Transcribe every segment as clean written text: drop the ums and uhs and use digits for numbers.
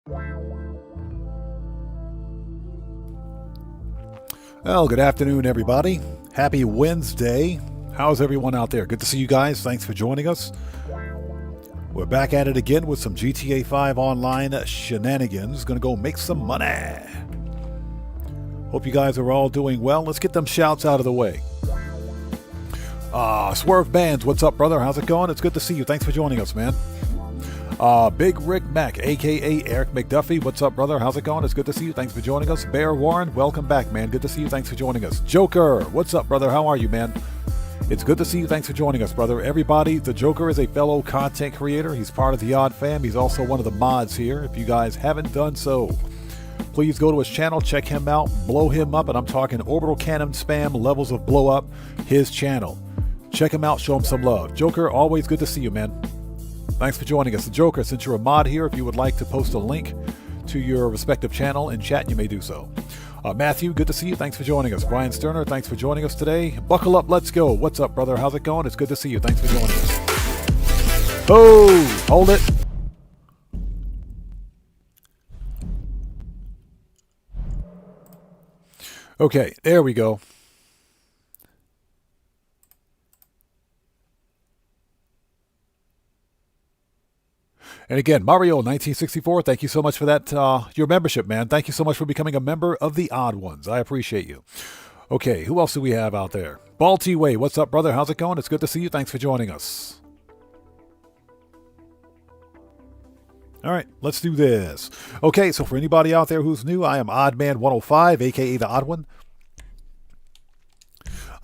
Well, good afternoon, everybody. Happy Wednesday. How's everyone out there? Good to see you guys. Thanks for joining us. We're back at it again with some GTA 5 online shenanigans. Gonna go make some money. Hope you guys are all doing well. Let's get them shouts out of the way. Swerve Bands, what's up, brother? How's it going? It's good to see you. Thanks for joining us, man. Big Rick Mack, a.k.a. Eric McDuffie. What's up, brother? How's it going? It's good to see you. Thanks for joining us. Bear Warren, welcome back, man. Good to see you. Thanks for joining us. Joker, what's up, brother? How are you, man? It's good to see you. Thanks for joining us, brother. Everybody, the Joker is a fellow content creator. He's part of the Odd Fam. He's also one of the mods here. If you guys haven't done so, please go to his channel, check him out, blow him up, and I'm talking orbital cannon spam levels of blow up his channel. Check him out, show him some love. Joker, always good to see you, man. Thanks for joining us. The Joker, since you're a mod here, if you would like to post a link to your respective channel in chat, you may do so. Matthew, good to see you. Thanks for joining us. Brian Sterner, thanks for joining us today. Buckle up, let's go. What's up, brother? How's it going? It's good to see you. Thanks for joining us. Oh, hold it. Okay, there we go. And again, Mario1964, thank you so much for that, your membership, man. Thank you so much for becoming a member of the Odd Ones. I appreciate you. Okay, who else do we have out there? Balti Way, what's up, brother? How's it going? It's good to see you. Thanks for joining us. All right, let's do this. Okay, so for anybody out there who's new, I am Oddman105, a.k.a. the Odd One.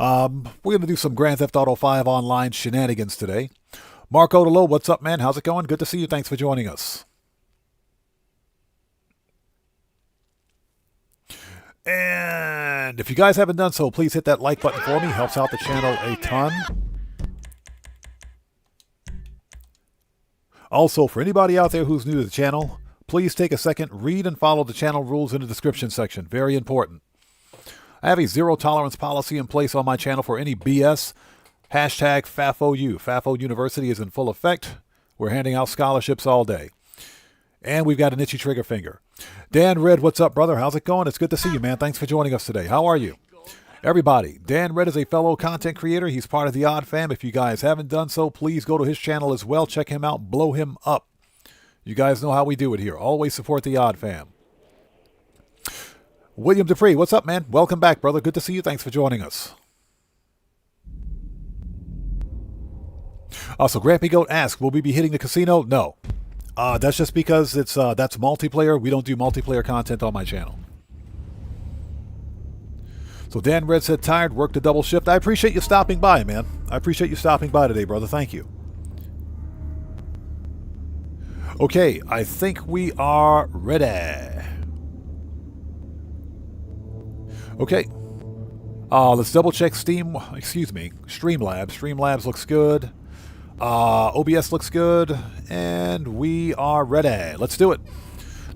We're going to do some Grand Theft Auto 5 online shenanigans today. Mark Odolo, what's up, man? How's it going? Good to see you. Thanks for joining us. And if you guys haven't done so, please hit that like button for me. Helps out the channel a ton. Also, for anybody out there who's new to the channel, please take a second, read and follow the channel rules in the description section. Very important. I have a zero tolerance policy in place on my channel for any BS. Hashtag FAFOU. FAFO University is in full effect. We're handing out scholarships all day. And we've got an itchy trigger finger. Dan Red, what's up, brother? How's it going? It's good to see you, man. Thanks for joining us today. How are you? Everybody, Dan Red is a fellow content creator. He's part of the Odd Fam. If you guys haven't done so, please go to his channel as well. Check him out. Blow him up. You guys know how we do it here. Always support the Odd Fam. William Dupree, what's up, man? Welcome back, brother. Good to see you. Thanks for joining us. So Grampy Goat asks, will we be hitting the casino? No. That's just because it's that's multiplayer. We don't do multiplayer content on my channel. So Dan Red said, tired, worked a double shift. I appreciate you stopping by, man. I appreciate you stopping by today, brother. Thank you. Okay, I think we are ready. Okay. Let's double check Streamlabs. Streamlabs looks good. OBS looks good, and we are ready. Let's do it.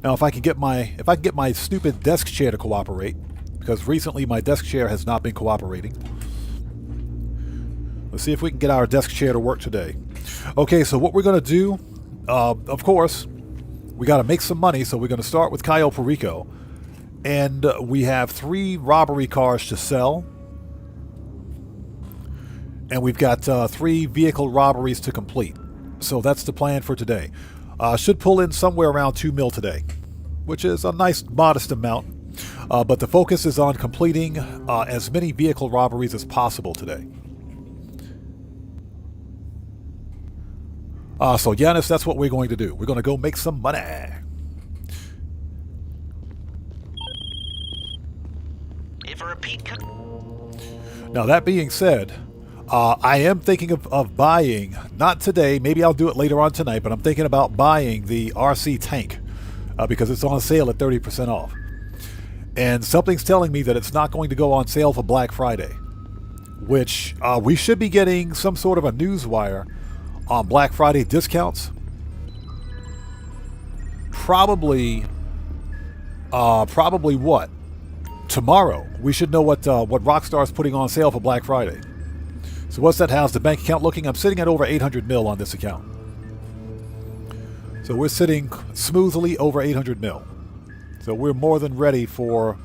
Now, if I can get my stupid desk chair to cooperate, because recently my desk chair has not been cooperating. Let's see if we can get our desk chair to work today. Okay, so what we're going to do, of course, we got to make some money, so we're going to start with Cayo Perico. And we have 3 robbery cars to sell. And we've got 3 vehicle robberies to complete. So that's the plan for today. Should pull in somewhere around 2 mil today, which is a nice modest amount. But the focus is on completing as many vehicle robberies as possible today. So Giannis, that's what we're going to do. We're going to go make some money. If a repeat now that being said, I am thinking of buying, not today, maybe I'll do it later on tonight, but I'm thinking about buying the RC tank because it's on sale at 30% off. And something's telling me that it's not going to go on sale for Black Friday, which we should be getting some sort of a newswire on Black Friday discounts. Probably what? Tomorrow. We should know what Rockstar's putting on sale for Black Friday. So what's that? How's the bank account looking? I'm sitting at over 800 mil on this account. So we're sitting smoothly over 800 mil. So we're more than ready for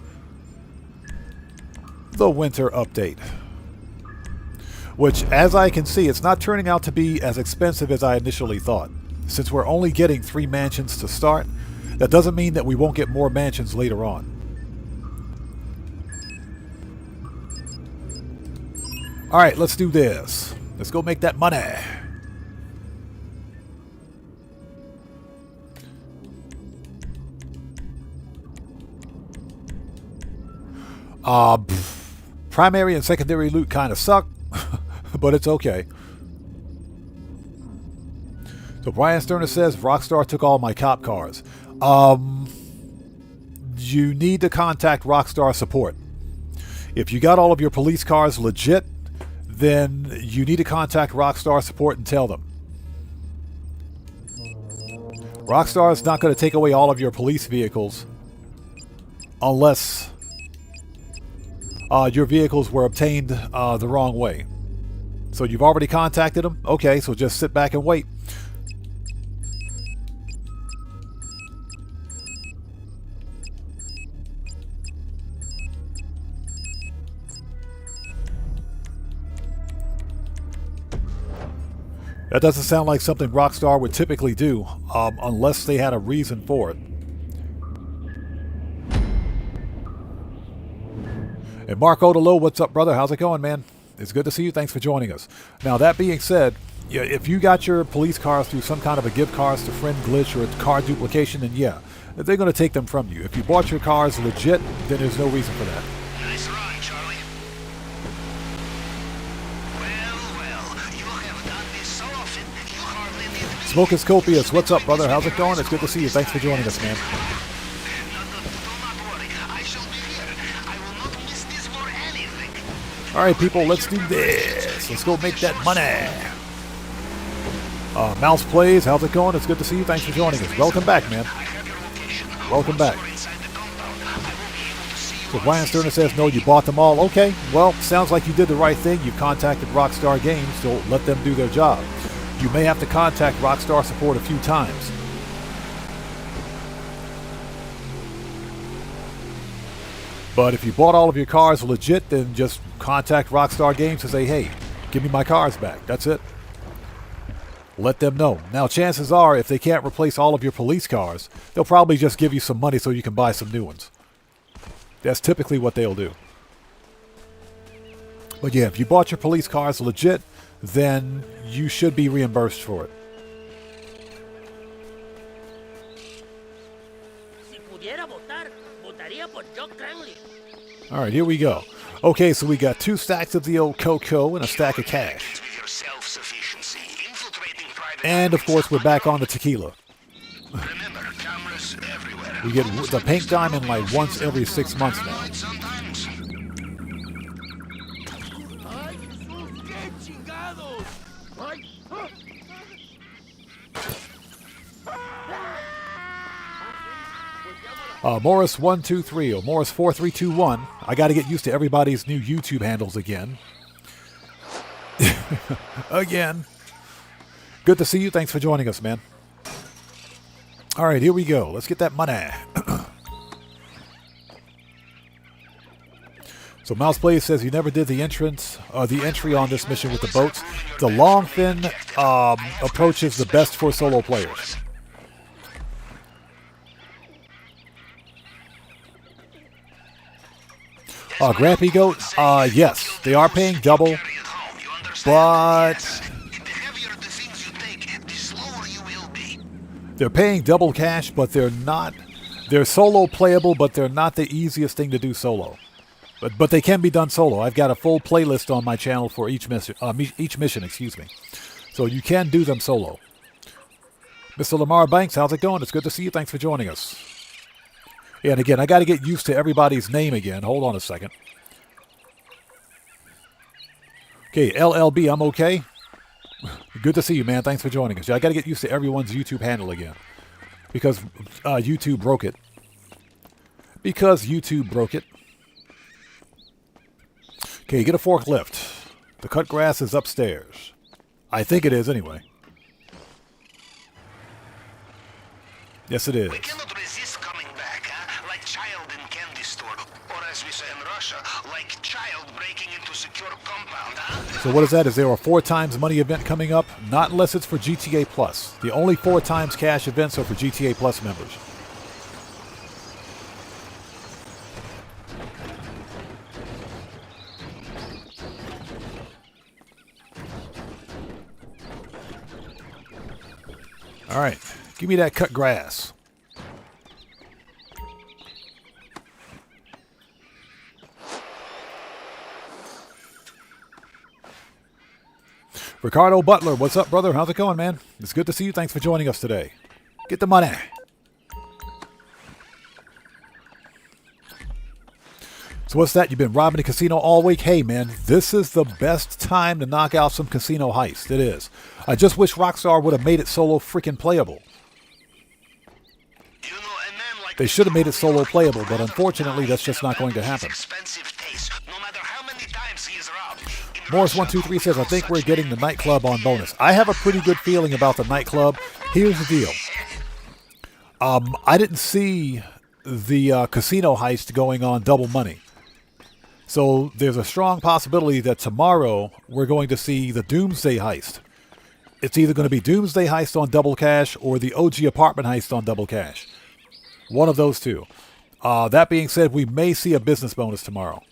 the winter update. Which, as I can see, it's not turning out to be as expensive as I initially thought. Since we're only getting 3 mansions to start, that doesn't mean that we won't get more mansions later on. Alright, let's do this. Let's go make that money. Primary and secondary loot kind of suck, but it's okay. So Brian Sterner says, Rockstar took all my cop cars. You need to contact Rockstar support. If you got all of your police cars legit, then you need to contact Rockstar support and tell them. Rockstar is not going to take away all of your police vehicles unless your vehicles were obtained the wrong way. So you've already contacted them? Okay, so just sit back and wait. That doesn't sound like something Rockstar would typically do, unless they had a reason for it. And Mark Odolo, what's up, brother? How's it going, man? It's good to see you. Thanks for joining us. Now, that being said, yeah, if you got your police cars through some kind of a gift cards to friend glitch or a car duplication, then yeah, they're going to take them from you. If you bought your cars legit, then there's no reason for that. Nice run, Charlie. Well, you have done this so often, you hardly need me. Smoke is copious. What's up, brother? How's it going? It's good to see you. Thanks for joining us, man. Do not worry, I shall be here. I will not miss this for anything. All right, people, let's do this. Let's go make that money. Mouse Plays, how's it going? It's good to see you. Thanks for joining us. Welcome back, man. Welcome back. So Brian Sterner says, no, you bought them all. Okay, well, sounds like you did the right thing. You contacted Rockstar Games, so let them do their job. You may have to contact Rockstar support a few times. But if you bought all of your cars legit, then just contact Rockstar Games and say, hey, give me my cars back. That's it. Let them know. Now, chances are, if they can't replace all of your police cars, they'll probably just give you some money so you can buy some new ones. That's typically what they'll do. But yeah, if you bought your police cars legit, then you should be reimbursed for it. All right, here we go. Okay, so we got 2 stacks of the old cocoa and a stack of cash. And, of course, we're back on the tequila. We get the pink diamond like once every 6 months now. Morris123 or Morris4321. I got to get used to everybody's new YouTube handles again. Again. Good to see you. Thanks for joining us, man. All right, here we go. Let's get that money. So Mouseplay says you never did the entry on this mission with the boats. The long fin approach is the best for solo players. Grampy Goat, yes, they are paying double, but they're paying double cash, but they're solo playable, but they're not the easiest thing to do solo. But they can be done solo. I've got a full playlist on my channel for each mission, excuse me. So you can do them solo. Mr. Lamar Banks, how's it going? It's good to see you. Thanks for joining us. And again, I got to get used to everybody's name again. Hold on a second. Okay, LLB, I'm okay. Good to see you, man. Thanks for joining us. I got to get used to everyone's YouTube handle again. Because YouTube broke it. Okay, get a forklift. The cut grass is upstairs. I think it is anyway. Yes, it is. We cannot resist coming back, huh? Like child in candy store. Or as we say in Russia, like child breaking into secure compound, huh? So what is that? Is there a 4 times money event coming up? Not unless it's for GTA Plus. The only 4 times cash events are for GTA Plus members. All right, give me that cut grass. Ricardo Butler, what's up, brother? How's it going, man? It's good to see you. Thanks for joining us today. Get the money. So what's that? You've been robbing a casino all week? Hey, man, this is the best time to knock out some casino heist. It is. I just wish Rockstar would have made it solo freaking playable. They should have made it solo playable, but unfortunately, that's just not going to happen. Morris123 says, I think we're getting the Nightclub on bonus. I have a pretty good feeling about the Nightclub. Here's the deal. I didn't see the casino heist going on Double Money. So there's a strong possibility that tomorrow we're going to see the Doomsday heist. It's either going to be Doomsday heist on Double Cash or the OG apartment heist on Double Cash. One of those two. That being said, we may see a business bonus tomorrow.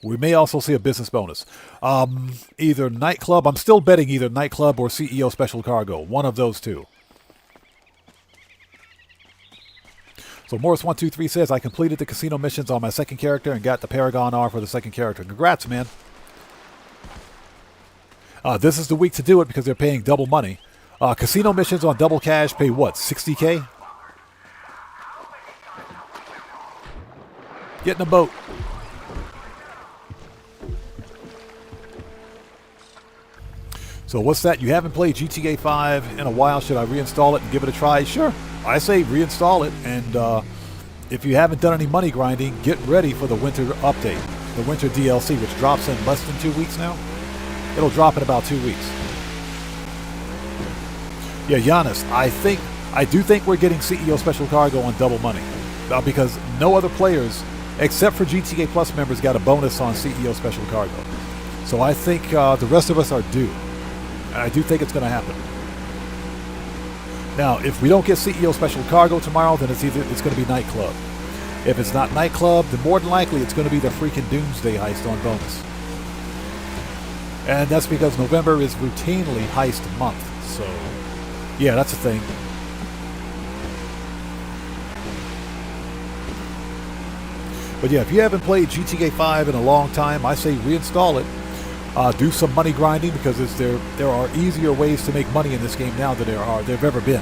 We may also see a business bonus. Either Nightclub, I'm still betting either Nightclub or CEO Special Cargo. One of those two. So Morris123 says, I completed the casino missions on my second character and got the Paragon R for the second character. Congrats, man. This is the week to do it because they're paying double money. Casino missions on Double Cash pay what, 60K? Get in the boat. So what's that? You haven't played GTA 5 in a while. Should I reinstall it and give it a try? Sure. I say reinstall it. And if you haven't done any money grinding, get ready for the winter update. The winter DLC, which drops in less than 2 weeks now. It'll drop in about 2 weeks. Yeah, Giannis, I do think we're getting CEO Special Cargo on Double Money. Because no other players, except for GTA Plus members, got a bonus on CEO Special Cargo. So I think the rest of us are due. I do think it's going to happen. Now, if we don't get CEO Special Cargo tomorrow, then it's going to be Nightclub. If it's not Nightclub, then more than likely it's going to be the freaking Doomsday heist on bonus. And that's because November is routinely heist month. So, yeah, that's a thing. But yeah, if you haven't played GTA 5 in a long time, I say reinstall it. Do some money grinding because there are easier ways to make money in this game now than there have ever been.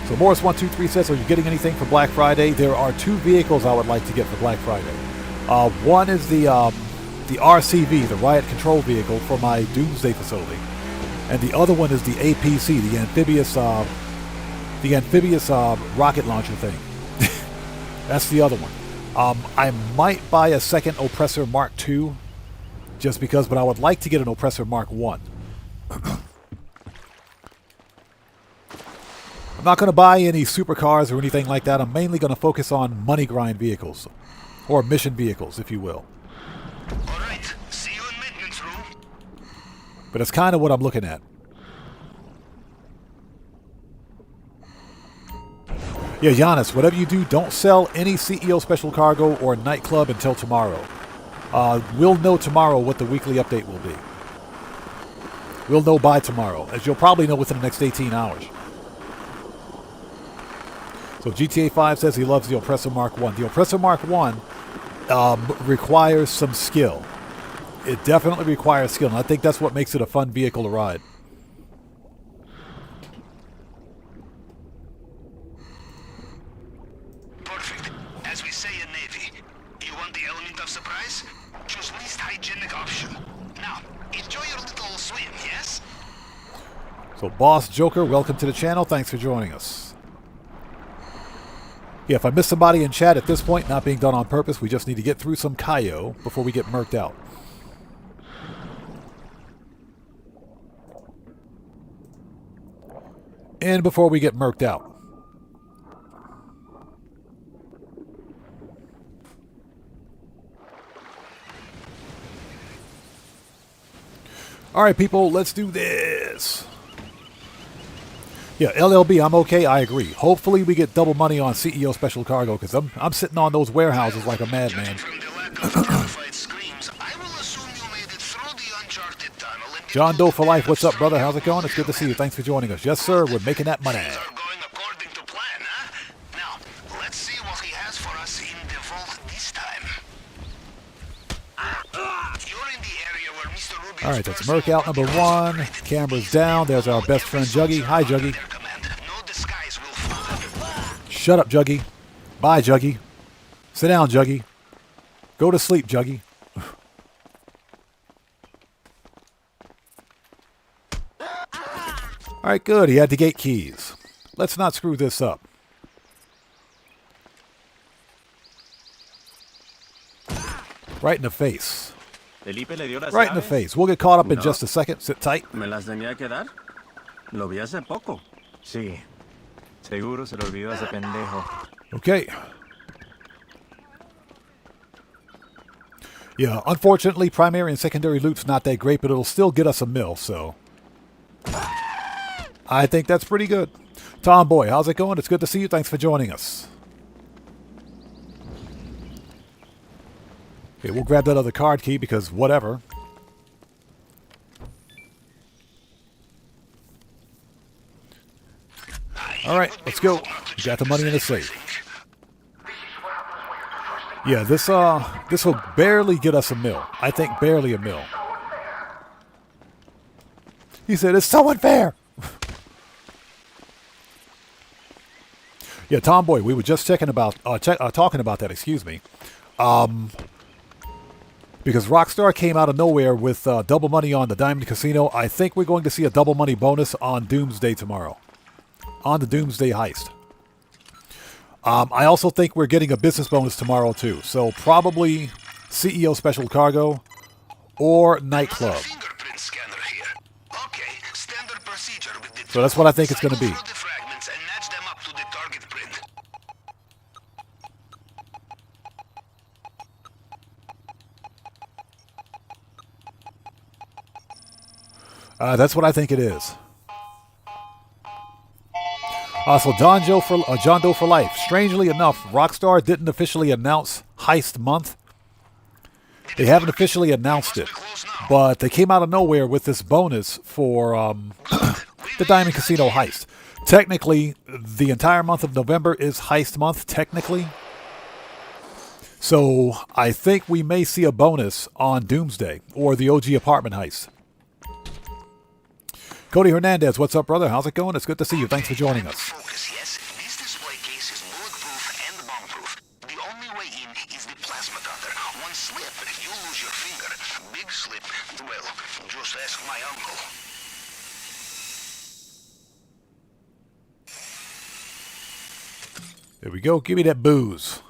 So Morris123 says, are you getting anything for Black Friday? There are 2 vehicles I would like to get for Black Friday. One is the RCV, the Riot Control Vehicle for my Doomsday facility. And the other one is the APC, the amphibious rocket launcher thing. That's the other one. I might buy a second Oppressor Mark II, just because, but I would like to get an Oppressor Mark I. I'm not going to buy any supercars or anything like that. I'm mainly going to focus on money grind vehicles, or mission vehicles, if you will. All right, see you in maintenance room. But it's kind of what I'm looking at. Yeah, Giannis, whatever you do, don't sell any CEO Special Cargo or Nightclub until tomorrow. We'll know tomorrow what the weekly update will be. We'll know by tomorrow, as you'll probably know within the next 18 hours. So GTA 5 says he loves the Oppressor Mark I. The Oppressor Mark I requires some skill. It definitely requires skill, and I think that's what makes it a fun vehicle to ride. Perfect. As we say in Navy, you want the element of surprise? Choose least hygienic option. Now, enjoy your little swim, yes? So Boss Joker, welcome to the channel. Thanks for joining us. Yeah, if I miss somebody in chat at this point, not being done on purpose, we just need to get through some Cayo before we get murked out. in before we get murked out. All right, people, let's do this. Yeah, LLB, I'm okay. I agree. Hopefully we get double money on CEO Special Cargo, because I'm sitting on those warehouses like a madman. John Doe for life. What's up, brother? How's it going? It's good to see you. Thanks for joining us. Yes, sir. We're making that money. All right, that's Merc out number 1. Camera's down. There's our best friend Juggy. Hi, Juggy. Shut up, Juggy. Bye, Juggy. Sit down, Juggy. Go to sleep, Juggy. All right, good. He had the gate keys. Let's not screw this up. Right in the face. Right in the face. We'll get caught up in just a second. Sit tight. ¿Me las tenía que dar? Lo vi hace poco. Sí. Seguro se lo olvidó ese pendejo. Okay. Yeah, unfortunately, primary and secondary loot's not that great, but it'll still get us a mill, so I think that's pretty good. Tomboy, how's it going? It's good to see you. Thanks for joining us. Okay, we'll grab that other card key because whatever. All right, let's go. We got the money in the safe. Yeah, this will barely get us a mill. I think barely a mill. He said it's so unfair. Yeah, Tomboy, we were just talking about that. Excuse me. Because Rockstar came out of nowhere with double money on the Diamond Casino. I think we're going to see a double money bonus on Doomsday tomorrow. On the Doomsday heist. I also think we're getting a business bonus tomorrow too. So probably CEO Special Cargo or Nightclub. So that's what I think it's going to be. That's what I think it is. So John Doe for life. Strangely enough, Rockstar didn't officially announce Heist Month. They haven't officially announced it, but they came out of nowhere with this bonus for the Diamond Casino heist. Technically, the entire month of November is Heist Month, technically. So I think we may see a bonus on Doomsday or the OG apartment heist. Cody Hernandez, what's up, brother? How's it going? It's good to see you. Thanks for joining us. Yes, this display case is bulletproof and bomb-proof. The only way in is the plasma cutter. One slip, you'll lose your finger. Big slip, well, just ask my uncle. There we go. Give me that booze.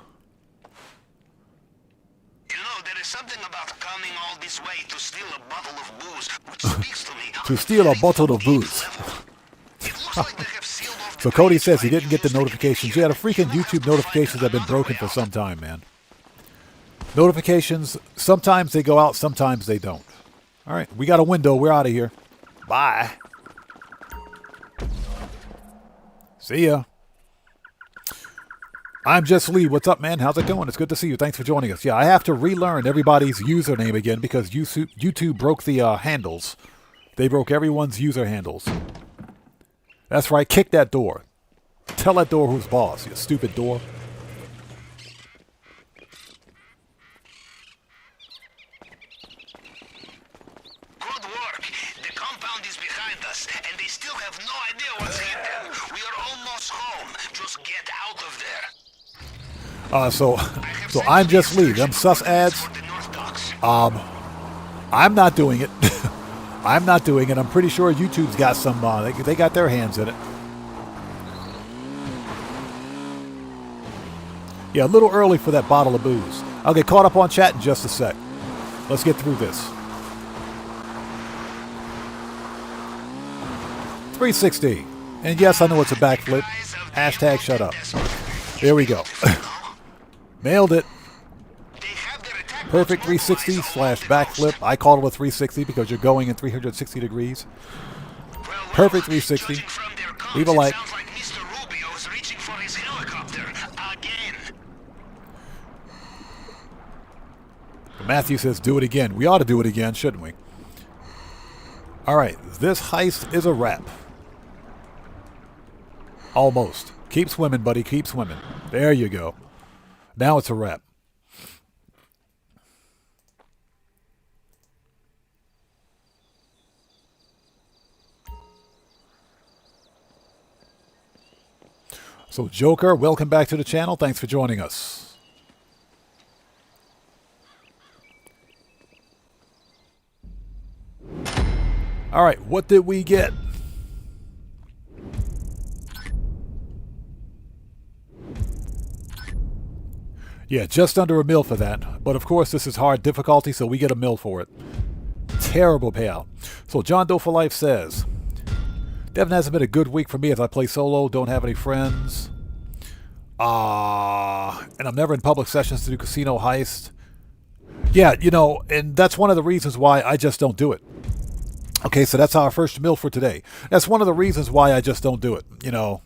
You know, there is something about coming all this way to steal a bottle of booze, which speaks to me. To steal a bottle of booze. So Cody says he didn't get the notifications. Yeah, the freaking YouTube notifications have been broken for some time, man. Notifications, sometimes they go out, sometimes they don't. All right, we got a window. We're out of here. Bye. See ya. I'm Just Lee. What's up, man? How's it going? It's good to see you. Thanks for joining us. Yeah, I have to relearn everybody's username again because YouTube broke the handles. They broke everyone's user handles. That's right. Kick that door. Tell that door who's boss, you stupid door. Good work. The compound is behind us, and they still have no idea what's hit them. We are almost home. Just get out of there. So I'm Just Lee. Them sus ads. I'm not doing it. I'm not doing it. I'm pretty sure YouTube's got some, they got their hands in it. Yeah, a little early for that bottle of booze. I'll get caught up on chat in just a sec. Let's get through this. 360. And yes, I know it's a backflip. Hashtag shut up. There we go. Nailed it. Perfect 360 slash backflip. I call it a 360 because you're going in 360 degrees. Perfect 360. Leave a like. Matthew says, do it again. We ought to do it again, shouldn't we? All right. This heist is a wrap. Almost. Keep swimming, buddy. Keep swimming. There you go. Now it's a wrap. So, Joker, welcome back to the channel. Thanks for joining us. All right, what did we get? Yeah, just under $1 million for that. But of course, this is hard difficulty, so we get $1 million for it. Terrible payout. So John Doe for Life says, Devin hasn't been a good week for me as I play solo, don't have any friends. And I'm never in public sessions to do casino heist. Yeah, you know, and that's one of the reasons why I just don't do it. Okay, so that's our first meal for today. That's one of the reasons why I just don't do it. You know,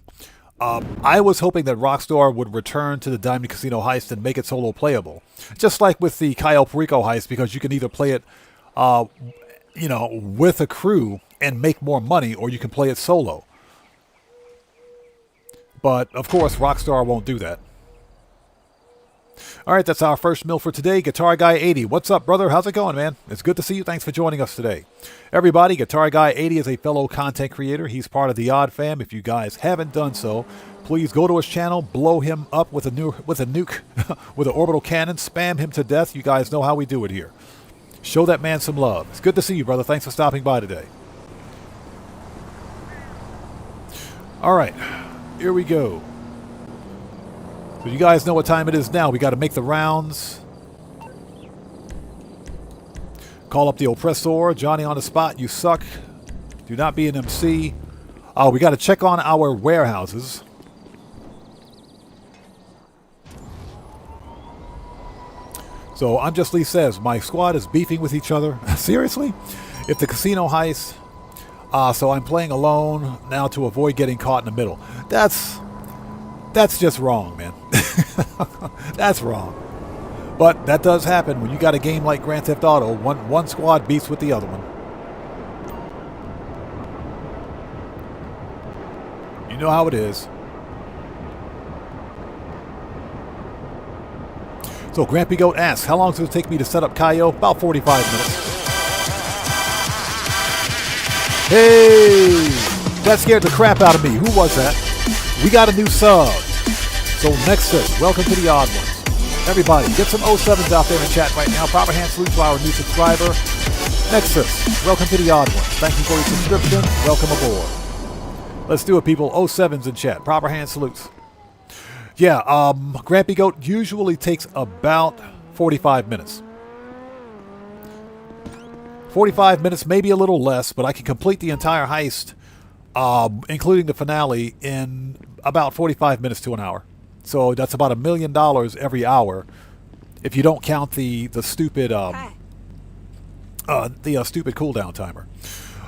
I was hoping that Rockstar would return to the Diamond Casino heist and make it solo playable. Just like with the Cayo Perico heist, because you can either play it, you know, with a crew and make more money, or you can play it solo. But, of course, Rockstar won't do that. All right, that's our first meal for today. Guitar Guy 80. What's up, brother? How's it going, man? It's good to see you. Thanks for joining us today. Everybody, Guitar Guy 80 is a fellow content creator. He's part of the Odd Fam. If you guys haven't done so, please go to his channel, blow him up with a nuke, with an orbital cannon, spam him to death. You guys know how we do it here. Show that man some love. It's good to see you, brother. Thanks for stopping by today. All right, here we go. So you guys know what time it is now. We got to make the rounds. Call up the oppressor. Johnny on the spot. You suck. Do not be an MC. We got to check on our warehouses. So Unjust Lee says, my squad is beefing with each other. Seriously? If the casino heist. So I'm playing alone now to avoid getting caught in the middle. That's just wrong, man. That's wrong. But that does happen when you got a game like Grand Theft Auto. One squad beats with the other one. You know how it is. So Grampy Goat asks, how long does it take me to set up Cayo? About 45 minutes. Hey! That scared the crap out of me. Who was that? We got a new sub. So Nexus, welcome to the Odd Ones. Everybody, get some 07s out there in chat right now. Proper hand salute to our new subscriber. Nexus, welcome to the Odd Ones. Thank you for your subscription. Welcome aboard. Let's do it, people. 07s in chat. Proper hand salutes. Yeah, Grampy Goat usually takes about 45 minutes. 45 minutes, maybe a little less, but I can complete the entire heist, including the finale, in about 45 minutes to an hour. So that's about $1 million every hour, if you don't count the stupid stupid cooldown timer.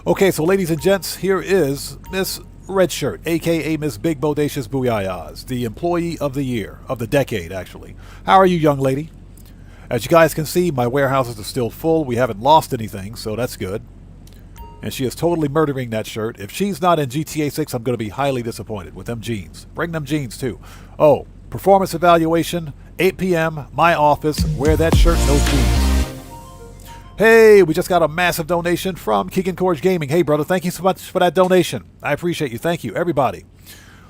Okay, so ladies and gents, here is Miss Red Shirt, aka Miss Big Bodacious Booyahs, the employee of the year, of the decade, actually. How are you, young lady? As you guys can see, my warehouses are still full. We haven't lost anything, so that's good. And she is totally murdering that shirt. If she's not in GTA 6, I'm going to be highly disappointed with them jeans. Bring them jeans, too. Oh, performance evaluation, 8 p.m., my office, wear that shirt, no jeans. Hey, we just got a massive donation from Keegan Corge Gaming. Hey, brother, thank you so much for that donation. I appreciate you. Thank you, everybody.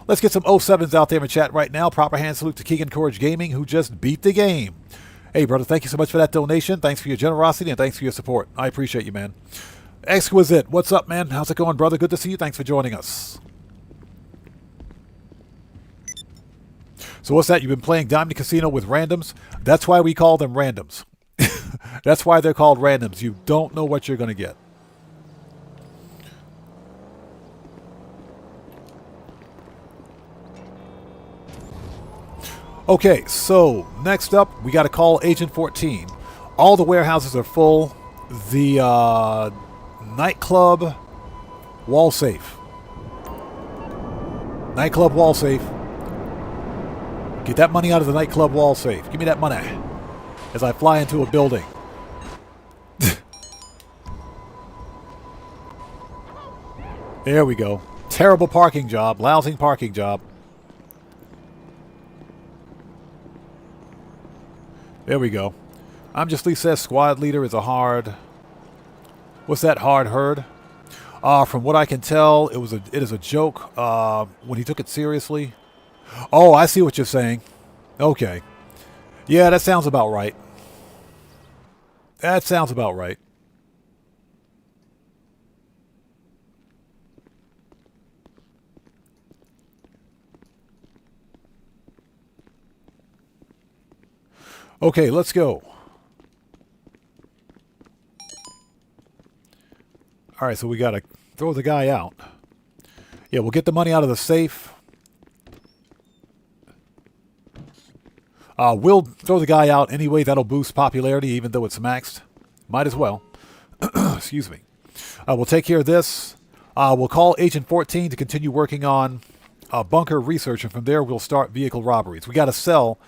Let's get some 07s out there in chat right now. Proper hand salute to Keegan Corge Gaming, who just beat the game. Hey, brother, thank you so much for that donation. Thanks for your generosity, and thanks for your support. I appreciate you, man. Exquisite, what's up, man? How's it going, brother? Good to see you. Thanks for joining us. So what's that? You've been playing Diamond Casino with randoms? That's why we call them randoms. That's why they're called randoms. You don't know what you're going to get. Okay, so next up, we got to call Agent 14. All the warehouses are full. The nightclub wall safe. Nightclub wall safe. Get that money out of the nightclub wall safe. Give me that money. As I fly into a building. There we go. Terrible parking job. Lousy parking job. There we go. I'm just Lee says squad leader is a hard... What's that hard herd? From what I can tell, it is a joke when he took it seriously. Oh, I see what you're saying. Okay. Yeah, that sounds about right. That sounds about right. Okay, let's go. All right, so we got to throw the guy out. Yeah, we'll get the money out of the safe. We'll throw the guy out anyway. That'll boost popularity, even though it's maxed. Might as well. Excuse me. We'll take care of this. We'll call Agent 14 to continue working on bunker research, and from there we'll start vehicle robberies. We got to sell...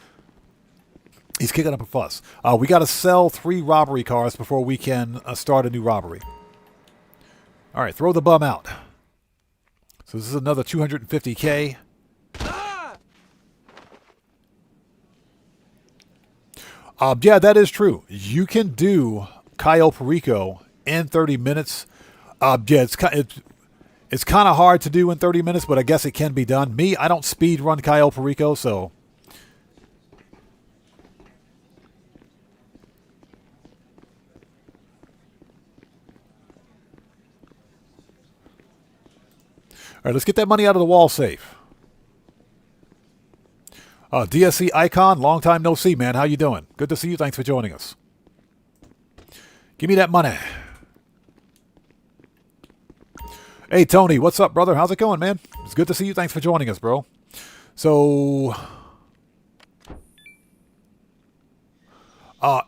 He's kicking up a fuss. We got to sell 3 robbery cars before we can start a new robbery. All right, throw the bum out. So this is another 250K. Yeah, that is true. You can do Cayo Perico in 30 minutes. Yeah, it's kind of hard to do in 30 minutes, but I guess it can be done. Me, I don't speed run Cayo Perico, so... All right, let's get that money out of the wall safe. DSC Icon, long time no see, man. How you doing? Good to see you. Thanks for joining us. Give me that money. Hey, Tony. What's up, brother? How's it going, man? It's good to see you. Thanks for joining us, bro. So...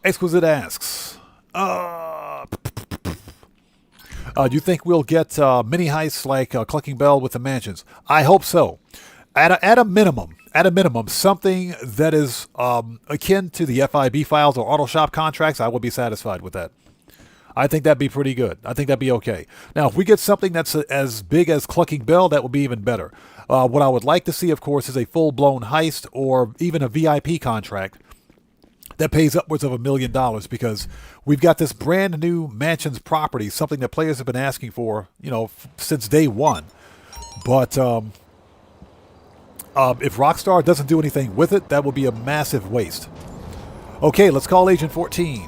Exquisite asks... do you think we'll get mini heists like Clucking Bell with the mansions? I hope so. At a minimum, something that is akin to the FIB files or auto shop contracts, I would be satisfied with that. I think that'd be pretty good. I think that'd be okay. Now, if we get something that's as big as Clucking Bell, that would be even better. What I would like to see, of course, is a full-blown heist or even a VIP contract that pays upwards of $1 million, because we've got this brand new mansions property, something that players have been asking for, you know, since day one. But if Rockstar doesn't do anything with it, that would be a massive waste. Okay, let's call Agent 14.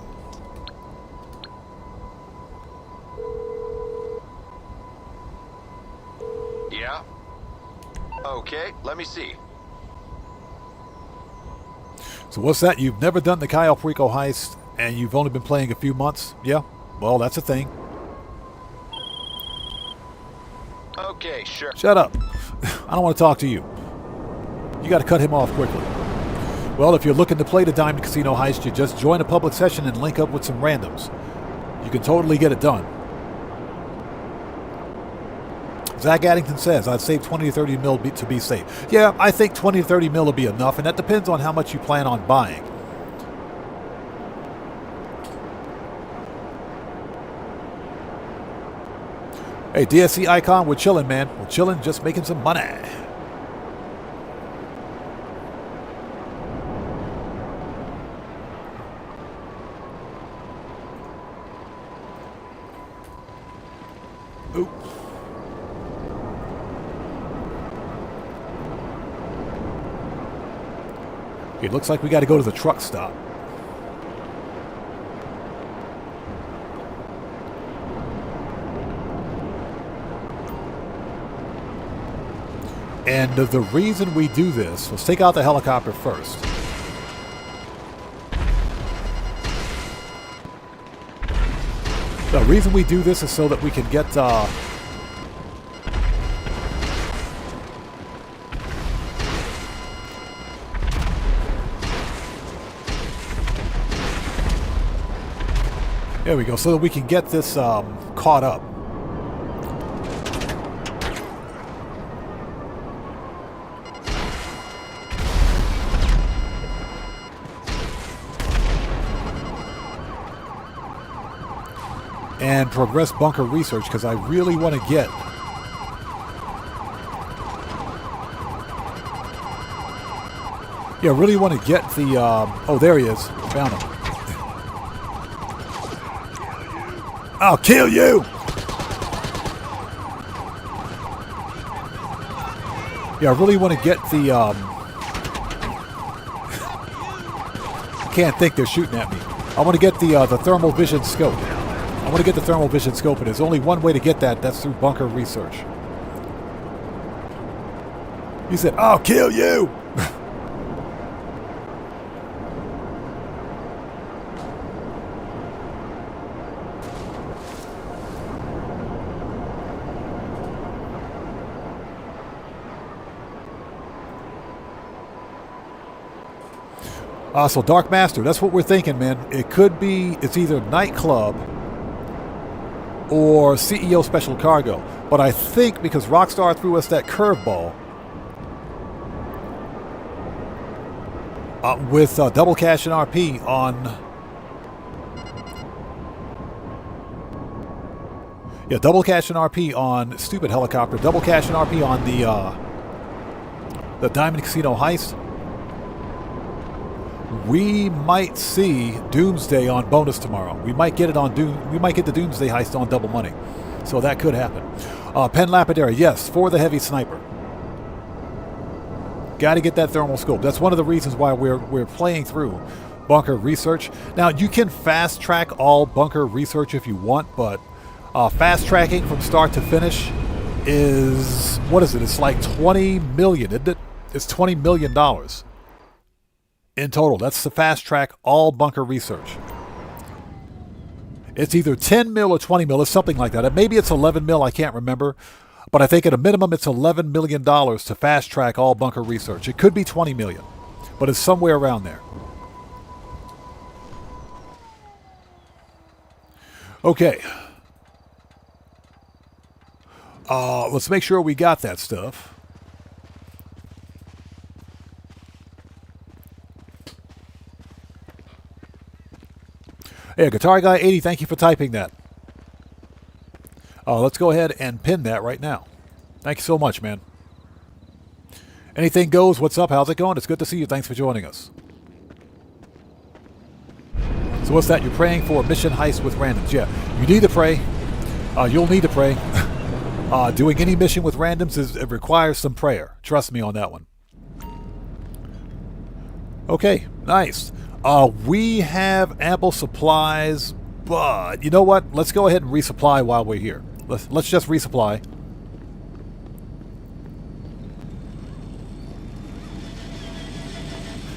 Yeah? Okay, let me see. So what's that? You've never done the Cayo Perico heist, and you've only been playing a few months? Yeah? Well, that's a thing. Okay, sure. Shut up. I don't want to talk to you. You got to cut him off quickly. Well, if you're looking to play the Diamond Casino heist, you just join a public session and link up with some randoms. You can totally get it done. Zach Addington says, I'd save 20 to 30 mil to be safe. Yeah, I think 20 to 30 mil will be enough, and that depends on how much you plan on buying. Hey, DSC Icon, we're chilling, man. We're chilling, just making some money. Ooh. It looks like we got to go to the truck stop. And the reason we do this, let's take out the helicopter first. The reason we do this is so that we can get There we go, so that we can get this caught up. And progress bunker research, because I really want to get... Yeah, I really want to get the... oh, there he is. Found him. I'll kill you! Yeah, I really want to get the... I can't think, they're shooting at me. I want to get the thermal vision scope. I want to get the thermal vision scope, and there's only one way to get that. That's through bunker research. He said, I'll kill you! So Dark Master, that's what we're thinking, man. It could be, it's either Nightclub or CEO Special Cargo. But I think because Rockstar threw us that curveball with double cash and RP on... Yeah, double cash and RP on Stupid Helicopter, double cash and RP on the Diamond Casino heist. We might see Doomsday on bonus tomorrow. We might get it on We might get the Doomsday heist on double money, so that could happen. Pen Lapidary, yes, for the heavy sniper. Got to get that thermal scope. That's one of the reasons why we're playing through bunker research. Now you can fast track all bunker research if you want, but fast tracking from start to finish is, what is it? It's like 20 million, isn't it? It's $20 million. In total. That's the fast track all bunker research. It's either 10 mil or 20 mil. It's something like that. Maybe it's 11 mil. I can't remember. But I think at a minimum it's $11 million to fast track all bunker research. It could be 20 million. But it's somewhere around there. Okay. Let's make sure we got that stuff. Hey, Guitar Guy 80, thank you for typing that. Let's go ahead and pin that right now. Thank you so much, man. Anything goes. What's up? How's it going? It's good to see you. Thanks for joining us. So what's that? You're praying for a mission heist with randoms. Yeah, you need to pray. You'll need to pray. Doing any mission with randoms it requires some prayer. Trust me on that one. Okay, nice. We have ample supplies, but you know what? Let's go ahead and resupply while we're here. Let's just resupply.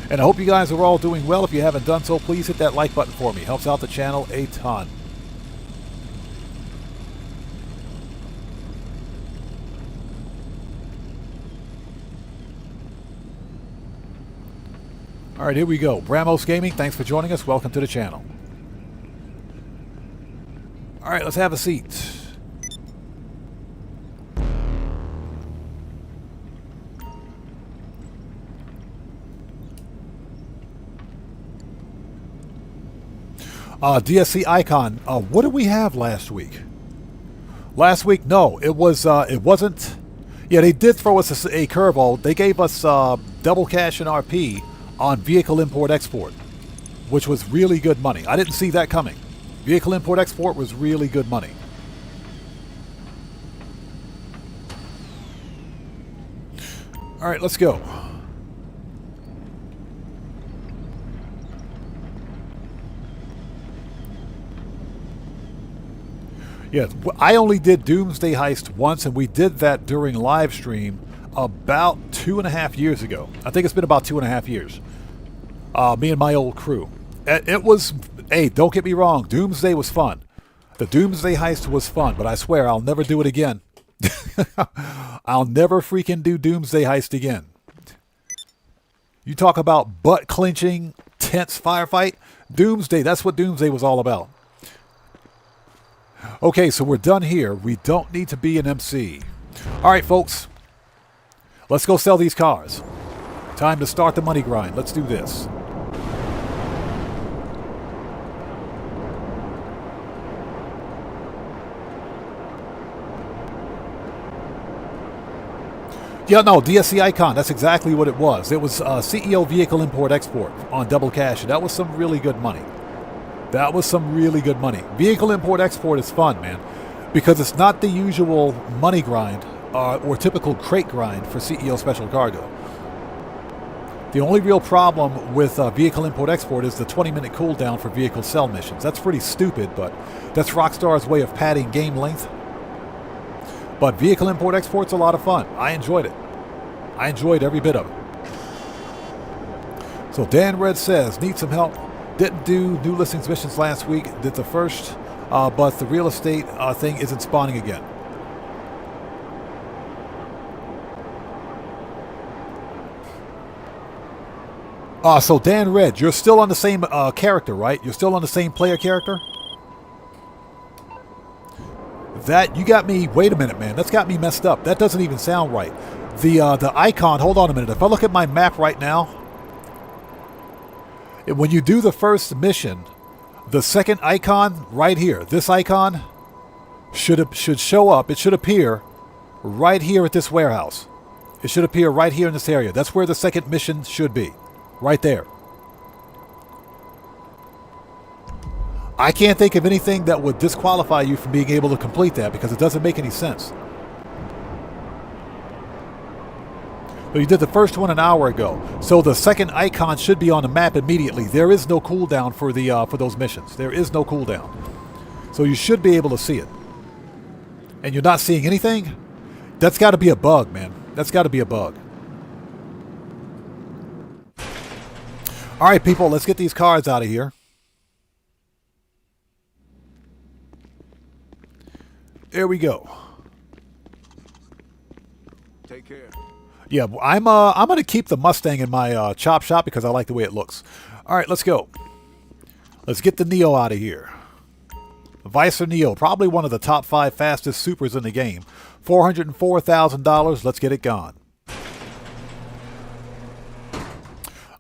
And I hope you guys are all doing well. If you haven't done so, please hit that like button for me. Helps out the channel a ton. All right, here we go. Bramos Gaming, thanks for joining us. Welcome to the channel. All right, let's have a seat. DSC Icon, what did we have last week? Last week, no, it wasn't. Yeah, they did throw us a curveball. They gave us double cash and RP on vehicle import-export, which was really good money. I didn't see that coming. Vehicle import-export was really good money. All right, let's go. Yeah, I only did Doomsday Heist once, and we did that during live stream about 2.5 years ago. I think it's been about 2.5 years. Me and my old crew. It was, hey, don't get me wrong, Doomsday was fun. The Doomsday Heist was fun, but I swear I'll never do it again. I'll never freaking do Doomsday Heist again. You talk about butt-clenching, tense firefight. Doomsday, that's what Doomsday was all about. Okay, so we're done here. We don't need to be an MC. All right, folks. Let's go sell these cars. Time to start the money grind. Let's do this. Yeah, no, DSC Icon, that's exactly what it was. It was CEO Vehicle Import Export on Double Cash, and that was some really good money. That was some really good money. Vehicle Import Export is fun, man, because it's not the usual money grind or typical crate grind for CEO Special Cargo. The only real problem with Vehicle Import Export is the 20-minute cooldown for vehicle sell missions. That's pretty stupid, but that's Rockstar's way of padding game length. But Vehicle Import Export's a lot of fun. I enjoyed it. I enjoyed every bit of it. So Dan Red says, need some help. Didn't do new listings missions last week. Did the first, but the real estate thing isn't spawning again. So Dan Red, you're still on the same character, right? You're still on the same player character? That, you got me, wait a minute, man. That's got me messed up. That doesn't even sound right. The icon, hold on a minute. If I look at my map right now, when you do the first mission, the second icon right here, this icon, should show up. It should appear right here at this warehouse. It should appear right here in this area. That's where the second mission should be. Right there. I can't think of anything that would disqualify you from being able to complete that because it doesn't make any sense. But you did the first one an hour ago, so the second icon should be on the map immediately. There is no cooldown for those missions. There is no cooldown, so you should be able to see it. And you're not seeing anything? That's got to be a bug, man. That's got to be a bug. All right, people, let's get these cards out of here. There we go. Take care. Yeah, I'm gonna keep the Mustang in my chop shop because I like the way it looks. All right, let's go. Let's get the Neo out of here. Vicer Neo, probably one of the top 5 fastest supers in the game. $404,000. Let's get it gone.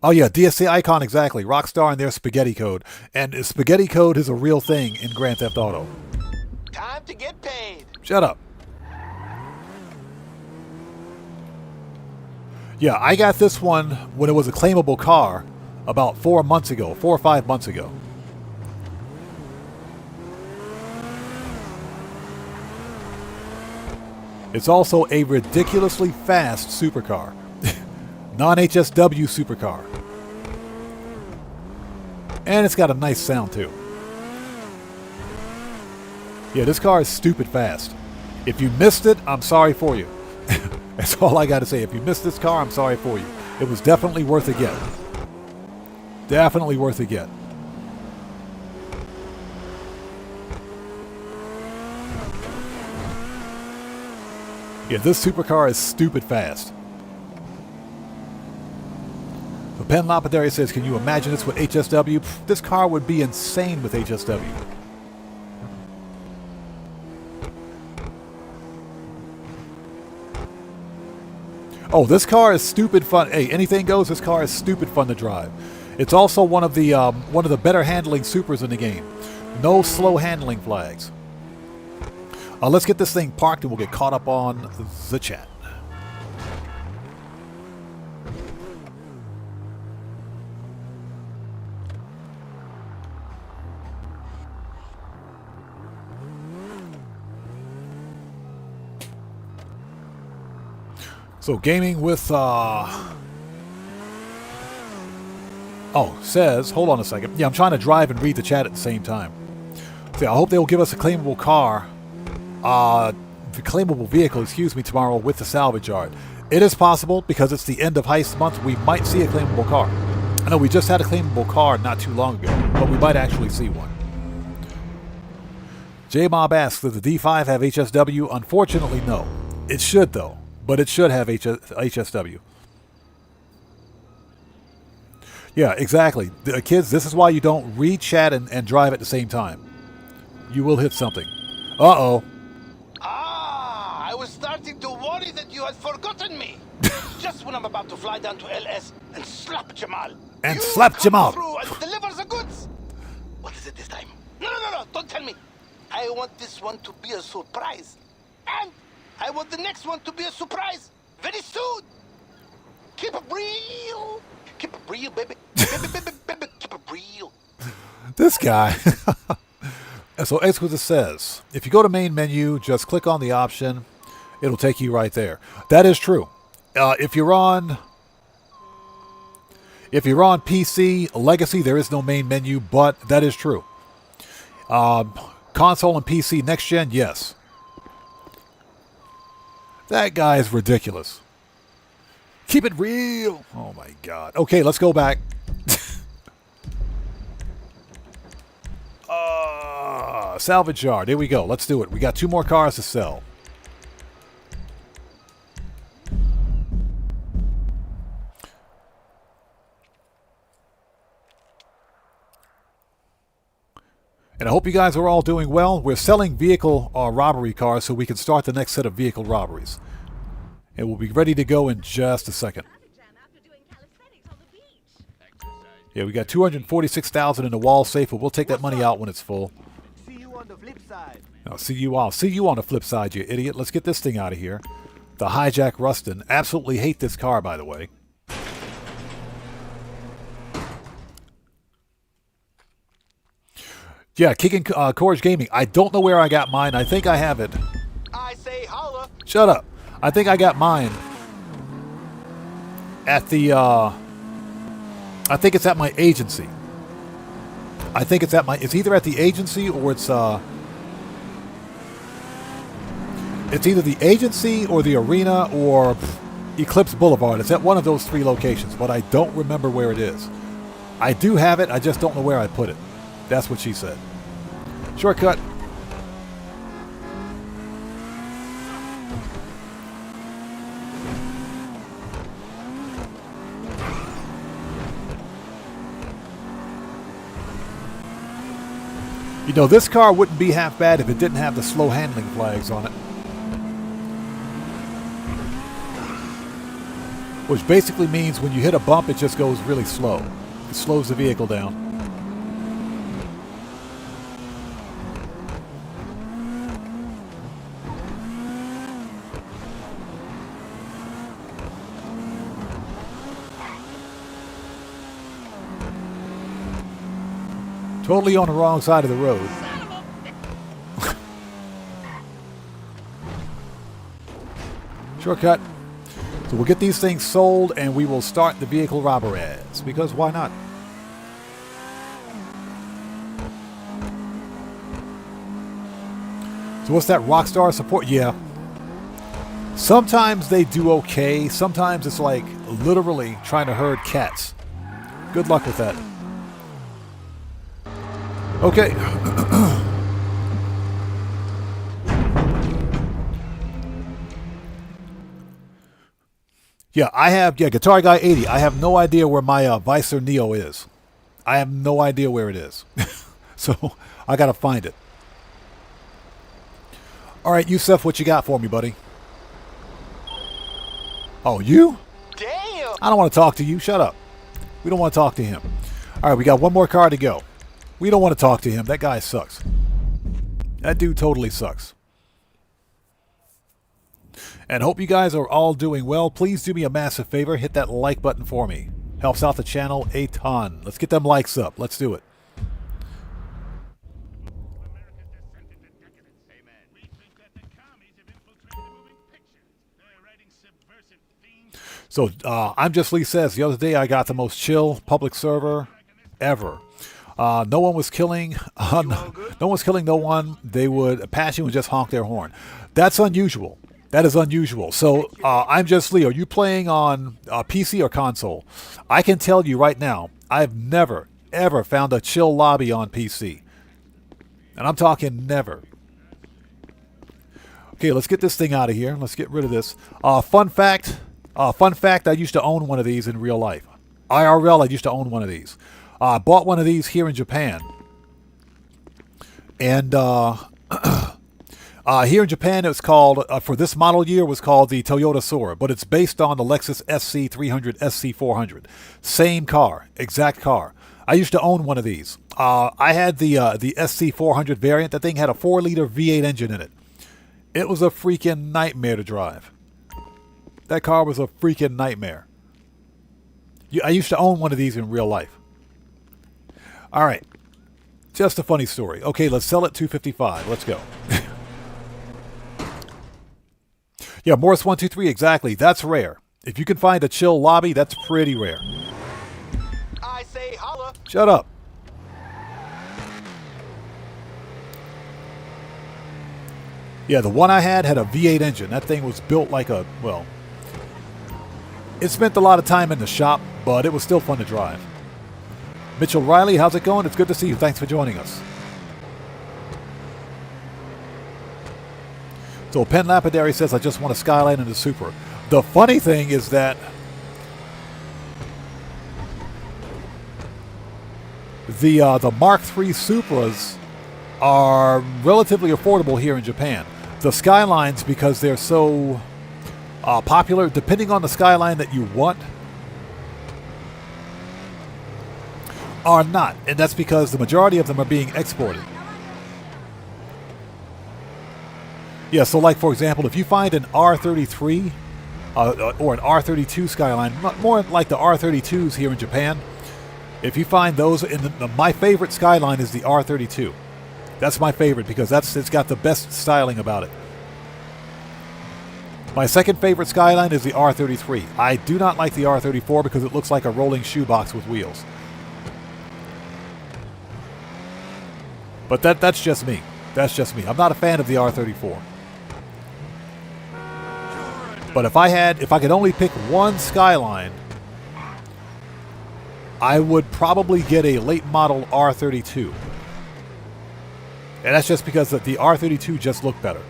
Oh yeah, DSC Icon, exactly. Rockstar and their spaghetti code. And spaghetti code is a real thing in Grand Theft Auto. Time to get paid. Shut up. Yeah, I got this one when it was a claimable car about 4 months ago, 4 or 5 months ago. It's also a ridiculously fast supercar. Non-HSW supercar. And it's got a nice sound too. Yeah, this car is stupid fast. If you missed it, I'm sorry for you. That's all I got to say. If you missed this car, I'm sorry for you. It was definitely worth a get. Definitely worth a get. Yeah, this supercar is stupid fast. So Penn Lapidary says, can you imagine this with HSW? Pff, this car would be insane with HSW. Oh, this car is stupid fun. Hey, anything goes. This car is stupid fun to drive. It's also one of the better handling supers in the game. No slow handling flags. Let's get this thing parked and we'll get caught up on the chat. So gaming with says, hold on a second. Yeah, I'm trying to drive and read the chat at the same time. So I hope they'll give us a claimable car, claimable vehicle, tomorrow with the salvage yard. It is possible because it's the end of heist month. We might see a claimable car. I know we just had a claimable car not too long ago, but we might actually see one. J-Mob asks, does the D5 have HSW? Unfortunately, no. It should though. But it should have HSW. Yeah, exactly. Kids, this is why you don't read chat and drive at the same time. You will hit something. Uh-oh. Ah, I was starting to worry that you had forgotten me. Just when I'm about to fly down to LS and slap Jamal. And you slap come Jamal. through and deliver the goods. What is it this time? No, don't tell me. I want this one to be a surprise. And I want the next one to be a surprise very soon. Keep it real. Keep it real, baby. Baby, keep it real. This guy. So Exquisite says, if you go to main menu, just click on the option. It'll take you right there. That is true. If you're on PC Legacy, there is no main menu, but that is true. Console and PC next gen, yes. That guy is ridiculous. Keep it real. Oh my God. Okay, let's go back. Salvage yard. Here we go. Let's do it. We got 2 more cars to sell. And I hope you guys are all doing well. We're selling vehicle robbery cars so we can start the next set of vehicle robberies. And we'll be ready to go in just a second. Yeah, we got 246,000 in the wall safe, but we'll take that money out when it's full. See you on the flip side. I'll see you on the flip side, you idiot. Let's get this thing out of here. The hijack Rustin. Absolutely hate this car, by the way. Yeah, kicking Courage Gaming. I don't know where I got mine. I think I have it. I say holla. Shut up. I think I got mine at the, I think it's at my agency. I think it's it's either at the agency or it's either the agency or the arena or Eclipse Boulevard. It's at one of those 3 locations, but I don't remember where it is. I do have it. I just don't know where I put it. That's what she said. Shortcut. You know, this car wouldn't be half bad if it didn't have the slow handling flags on it. Which basically means when you hit a bump, it just goes really slow. It slows the vehicle down. Totally on the wrong side of the road. Shortcut. So we'll get these things sold and we will start the vehicle robberies. Because why not? So what's that Rockstar support? Yeah. Sometimes they do okay. Sometimes it's like literally trying to herd cats. Good luck with that. Okay. Yeah, I have, Guitar Guy 80. I have no idea where my Vicer Neo is. I have no idea where it is. So, I gotta find it. Alright, Yusef, what you got for me, buddy? Oh, you? Damn. I don't want to talk to you. Shut up. We don't want to talk to him. Alright, we got 1 more car to go. We don't want to talk to him. That guy sucks. That dude totally sucks. And hope you guys are all doing well. Please do me a massive favor. Hit that like button for me. Helps out the channel a ton. Let's get them likes up. Let's do it. So, I'm Just Lee says, the other day I got the most chill public server ever. No one was killing. No one was killing no one. They would Apache would just honk their horn. That's unusual. That is unusual. So I'm Just Lee. Are you playing on PC or console? I can tell you right now, I've never ever found a chill lobby on PC, and I'm talking never. Okay, let's get this thing out of here. Let's get rid of this. Fun fact. I used to own one of these in real life. IRL. I used to own one of these. I bought one of these here in Japan. And Here in Japan, it was called, for this model year, was called the Toyota Sora, but it's based on the Lexus SC300, SC400. Same car, exact car. I used to own one of these. I had the SC400 variant. That thing had a 4-liter V8 engine in it. It was a freaking nightmare to drive. That car was a freaking nightmare. I used to own one of these in real life. All right. Just a funny story. Okay, let's sell it $255. Let's go. Yeah, Morris 123, exactly. That's rare. If you can find a chill lobby, that's pretty rare. I say holla. Shut up. Yeah, the one I had a V8 engine. That thing was built like a, well, it spent a lot of time in the shop, but it was still fun to drive. Mitchell Riley, how's it going? It's good to see you. Thanks for joining us. So Penn Lapidary says, I just want a Skyline and a Supra. The funny thing is that the Mark III Supras are relatively affordable here in Japan. The Skylines, because they're so popular, depending on the Skyline that you want, are not. And that's because the majority of them are being exported. Yeah, so like, for example, if you find an R33 or an R32 Skyline, more like the R32s here in Japan, if you find those, my favorite Skyline is the R32. That's my favorite because it's got the best styling about it. My second favorite Skyline is the R33. I do not like the R34 because it looks like a rolling shoebox with wheels. But that's just me. That's just me. I'm not a fan of the R34. But if I could only pick one Skyline, I would probably get a late model R32. And that's just because the R32 just looked better.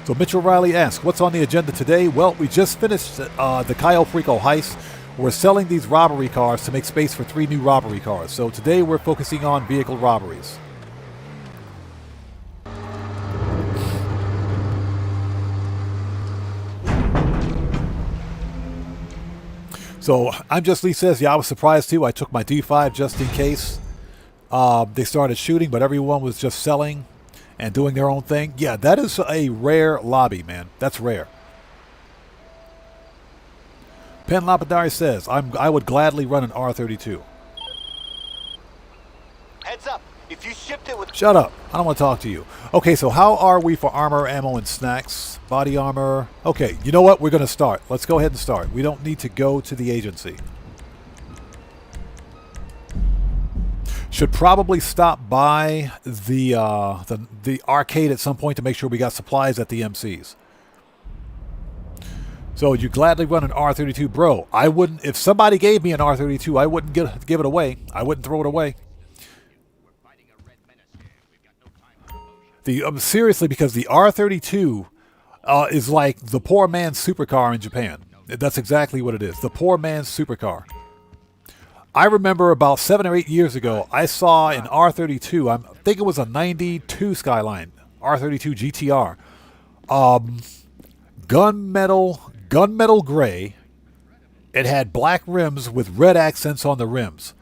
So Mitchell Riley asks, what's on the agenda today? Well, we just finished the Cayo Perico heist. We're selling these robbery cars to make space for 3 new robbery cars. So today we're focusing on vehicle robberies. So I'm Just Lee says, yeah, I was surprised too. I took my D5 just in case they started shooting, but everyone was just selling and doing their own thing. Yeah, that is a rare lobby, man. That's rare. Penn Lapidary says, I would gladly run an R32. Heads up. If you shipped it with... Shut up. I don't want to talk to you. Okay, so how are we for armor, ammo, and snacks? Body armor. Okay, you know what? We're going to start. Let's go ahead and start. We don't need to go to the agency. Should probably stop by the arcade at some point to make sure we got supplies at the MCs. So you gladly run an R32? Bro, I wouldn't... If somebody gave me an R32, I wouldn't give it away. I wouldn't throw it away. Seriously, because the R32 is like the poor man's supercar in Japan. That's exactly what it is. The poor man's supercar. I remember about 7 or 8 years ago, I saw an R32. I think it was a 92 Skyline. R32 GTR. Gunmetal gray. It had black rims with red accents on the rims.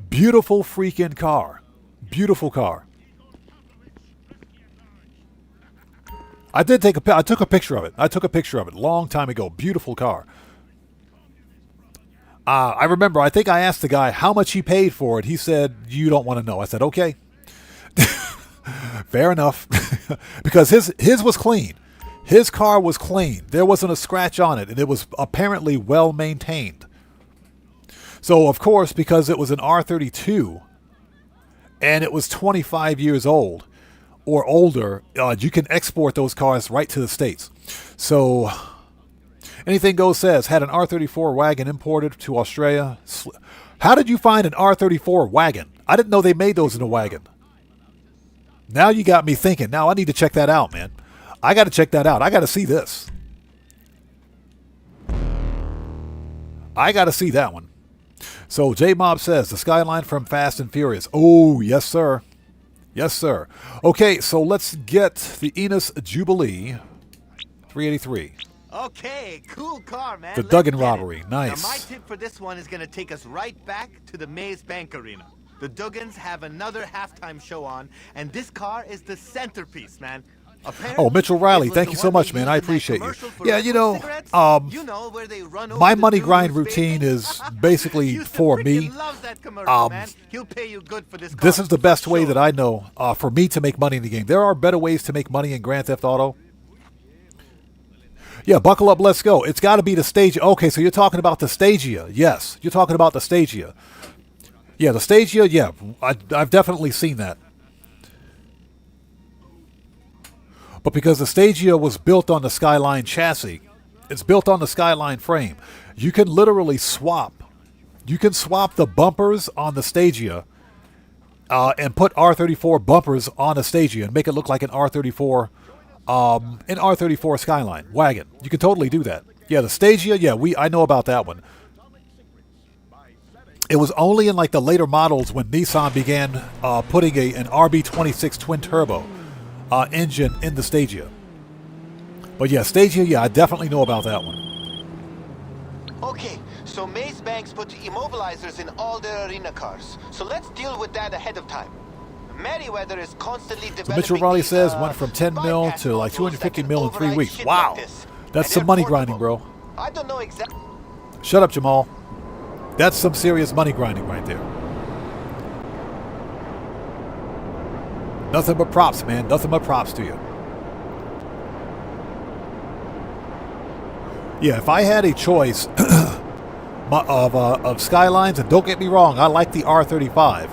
Beautiful freaking car. Beautiful car. I took a picture of it. I took a picture of it a long time ago. Beautiful car. I remember, I think I asked the guy how much he paid for it. He said, you don't want to know. I said, okay. Fair enough. Because his was clean. His car was clean. There wasn't a scratch on it, and it was apparently well maintained. So, of course, because it was an R32, and it was 25 years old, or older, you can export those cars right to the States. So, Anything Goes says, had an R34 wagon imported to Australia. How did you find an R34 wagon? I didn't know they made those in a wagon. Now you got me thinking. Now I need to check that out, man. I got to check that out. I got to see this. I got to see that one. So J-Mob says, the Skyline from Fast and Furious. Oh, yes, sir. Yes, sir. Okay, so let's get the Enos Jubilee 383. Okay, cool car, man. The Let's Duggan get it. robbery. Nice. Now, my tip for this one is going to take us right back to the Maze Bank Arena. The Duggans have another halftime show on, and this car is the centerpiece, man. Apparently, Oh, Mitchell Riley, it was thank the you so one much, they man. used I in that appreciate you. commercial for Yeah, Red you Bull know, cigarettes. You know, where they run my over money the grind dude's routine face. is basically Houston for freaking me. loves that commercial, man. He'll pay you good for this car. This is the best way Sure. that I know for me to make money in the game. There are better ways to make money in Grand Theft Auto. Yeah, buckle up, let's go. It's got to be the Stagia. Okay, so you're talking about the Stagia. Yes, you're talking about the Stagia. Yeah, the Stagia, yeah, I've definitely seen that. But because the Stagia was built on the Skyline chassis, it's built on the Skyline frame, you can literally swap. You can swap the bumpers on the Stagia and put R34 bumpers on a Stagia and make it look like an R34 Skyline wagon. You can totally do that. Yeah, the Stagia, yeah, I know about that one. It was only in like the later models when Nissan began putting an RB26 twin turbo engine in the Stagia. But yeah, Stagia, yeah, I definitely know about that one. Okay, so Maze Banks put immobilizers in all their arena cars. So let's deal with that ahead of time. Meriwether is constantly developing. So Mitchell Raleigh these, says went from 10 mil bypass to like modules 250 that mil can in 3 override weeks. shit Wow. like this. That's And some they're money portable. grinding, bro. I don't know exactly. Shut up, Jamal. That's some serious money grinding right there. Nothing but props, man. Nothing but props to you. Yeah, if I had a choice of Skylines, and don't get me wrong, I like the R35.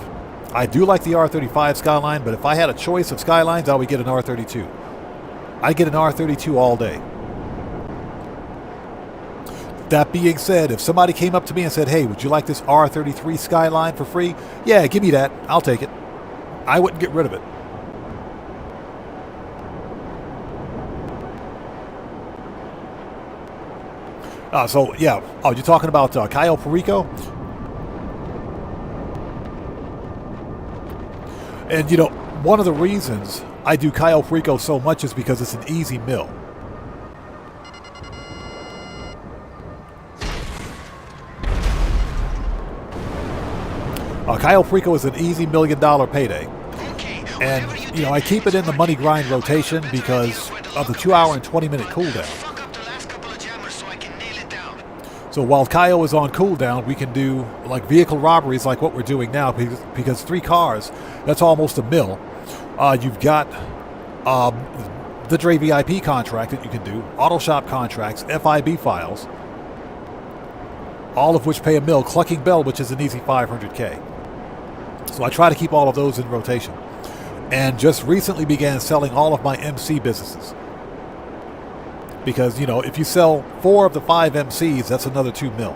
I do like the R35 Skyline, but if I had a choice of Skylines, I would get an R32. I'd get an R32 all day. That being said, if somebody came up to me and said, hey, would you like this R33 Skyline for free? Yeah, give me that. I'll take it. I wouldn't get rid of it. So, yeah. Oh, you're talking about Cayo Perico? And, you know, one of the reasons I do Cayo Perico so much is because it's an easy mill. Cayo Perico is an easy $1 million payday. And, you know, I keep it in the money grind rotation because of the 2 hour and 20-minute cooldown. So while Cayo is on cooldown, we can do like vehicle robberies like what we're doing now because 3 cars, that's almost $1 million. You've got the Dre VIP contract that you can do, auto shop contracts, FIB files, all of which pay $1 million, Clucking Bell, which is an easy $500K. So I try to keep all of those in rotation. And just recently began selling all of my MC businesses. Because, you know, if you sell 4 of the 5 MCs, that's another $2 million.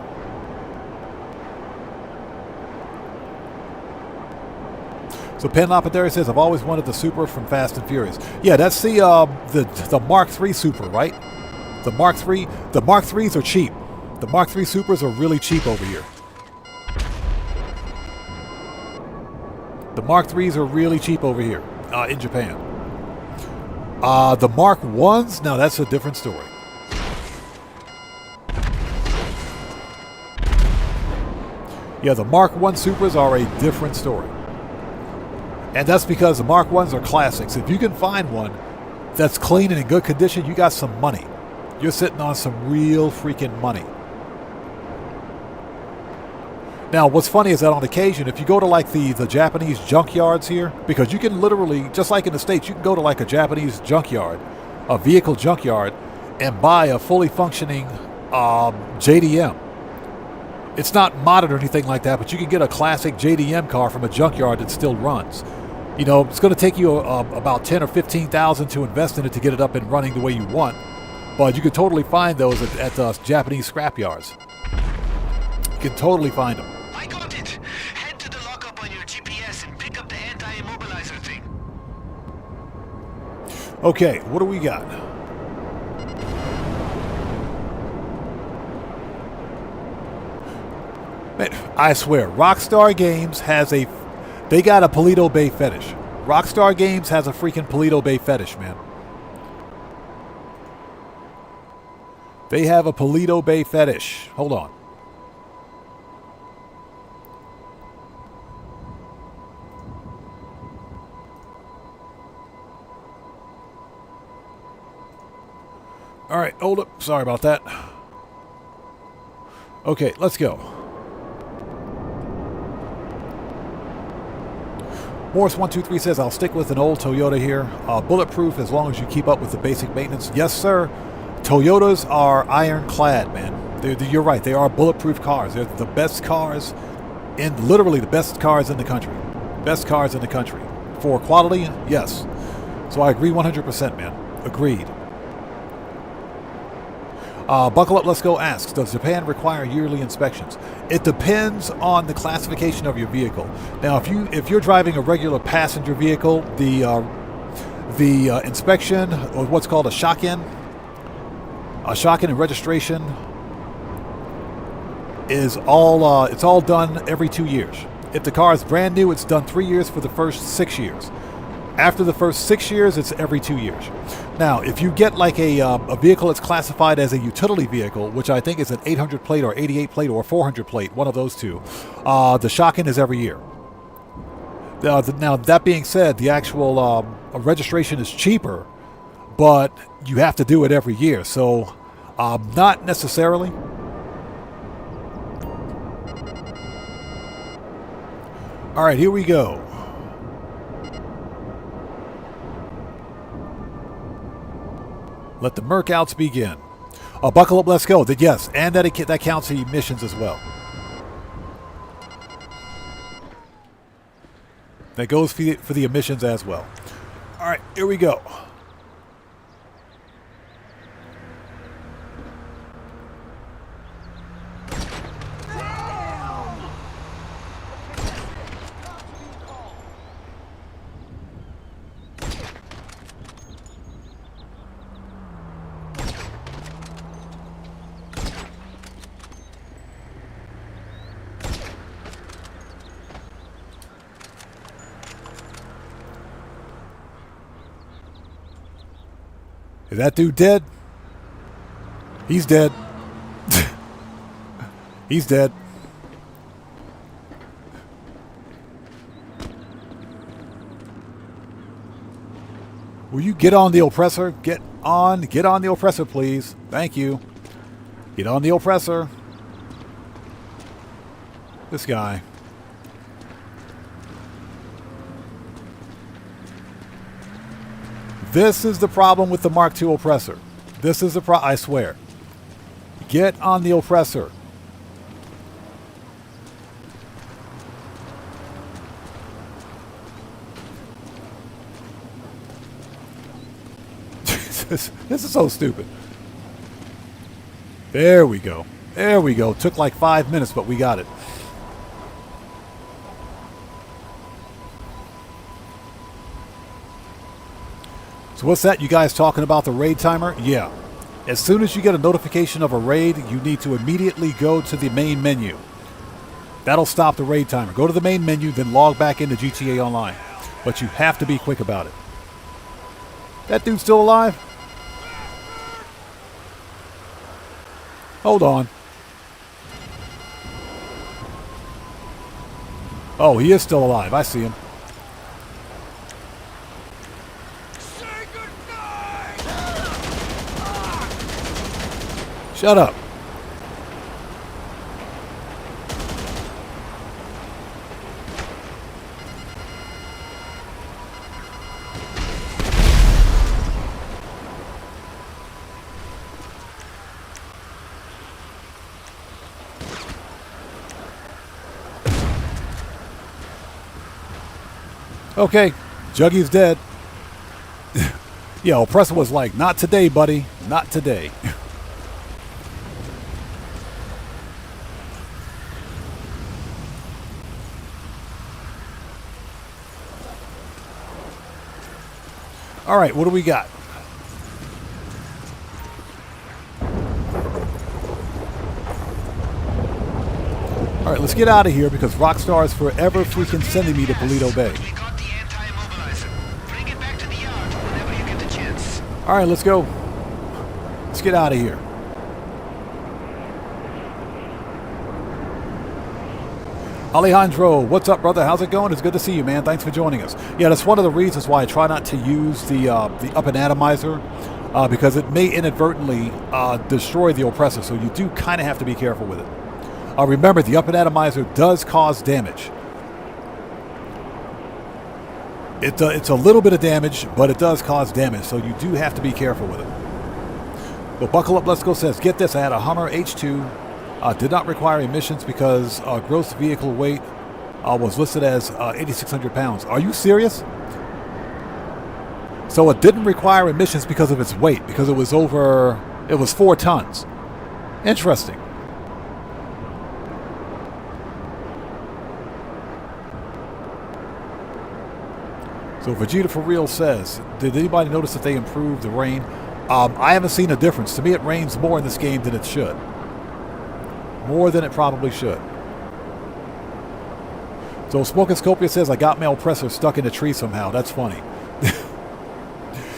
So Pen Lapidary says, I've always wanted the Supra from Fast and Furious. Yeah, that's the Mark III Supra, right? The Mark III. The Mark IIIs are cheap. The Mark III Supras are really cheap over here. The Mark IIIs are really cheap over here in Japan. The Mark I's, now that's a different story. Yeah, the Mark I Supras are a different story. And that's because the Mark I's are classics. If you can find one that's clean and in good condition, you got some money. You're sitting on some real freaking money. Now, what's funny is that on occasion, if you go to like the Japanese junkyards here, because you can literally, just like in the States, you can go to like a Japanese junkyard, a vehicle junkyard, and buy a fully functioning JDM. It's not modded or anything like that, but you can get a classic JDM car from a junkyard that still runs. You know, it's going to take you about $10,000 or $15,000 to invest in it to get it up and running the way you want, but you can totally find those at Japanese scrapyards. You can totally find them. I got it. Head to the lockup on your GPS and pick up the anti-immobilizer thing. Okay, what do we got? Man, I swear, Rockstar Games has they got a Paleto Bay fetish. Rockstar Games has a freaking Polito Bay fetish, man. They have a Polito Bay fetish. Hold on. All right, hold up. Sorry about that. Okay, let's go. Morris123 says, I'll stick with an old Toyota here. Bulletproof as long as you keep up with the basic maintenance. Yes, sir. Toyotas are ironclad, man. You're right. They are bulletproof cars. They're the best cars, literally the best cars in the country. Best cars in the country. For quality, yes. So I agree 100%, man. Agreed. Buckle Up, Let's Go asks, does Japan require yearly inspections? It depends on the classification of your vehicle. Now, if you're driving a regular passenger vehicle, the inspection, or what's called a shock-in and registration, is all it's all done every 2 years. If the car is brand new, it's done 3 years for the first 6 years. After the first 6 years, it's every 2 years. Now, if you get like a vehicle that's classified as a utility vehicle, which I think is an 800 plate or 88 plate or 400 plate, one of those two, the shock-in is every year. Now, that being said, the actual registration is cheaper, but you have to do it every year. So, not necessarily. All right, here we go. Let the Mercouts begin. Buckle up, let's go. Yes, and that counts the emissions as well. That goes for the emissions as well. All right, here we go. Is that dude dead? He's dead. He's dead. Will you get on the oppressor? Get on the oppressor, please. Thank you. Get on the oppressor. This guy. This is the problem with the Mark II oppressor. This is the I swear. Get on the oppressor. This is so stupid. There we go. There we go. Took like 5 minutes, but we got it. So what's that? You guys talking about the raid timer? Yeah. As soon as you get a notification of a raid, you need to immediately go to the main menu. That'll stop the raid timer. Go to the main menu, then log back into GTA Online. But you have to be quick about it. That dude's still alive? Hold on. Oh, he is still alive. I see him. Shut up. Okay, Juggy's dead. Yeah, Oppressor was like, not today, buddy. Not today. All right, what do we got? All right, let's get out of here because Rockstar is forever freaking sending me to Polito Bay. We got the anti-immobilizer. All right, let's go. Let's get out of here. Alejandro, what's up, brother? How's it going? It's good to see you, man. Thanks for joining us. Yeah, that's one of the reasons why I try not to use the up and atomizer, because it may inadvertently destroy the oppressor, so you do kind of have to be careful with it. Remember, the up and atomizer does cause damage. It's a little bit of damage, but it does cause damage, so you do have to be careful with it. But Buckle Up, Let's Go says, get this, I had a Hummer H2, did not require emissions because gross vehicle weight was listed as 8,600 pounds. Are you serious? So it didn't require emissions because of its weight, because it was 4 tons. Interesting. So Vegeta for Real says, did anybody notice that they improved the rain? I haven't seen a difference. To me, it rains more in this game than it should. More than it probably should. So Smoking Scopia says, I got my oppressor stuck in a tree somehow. That's funny.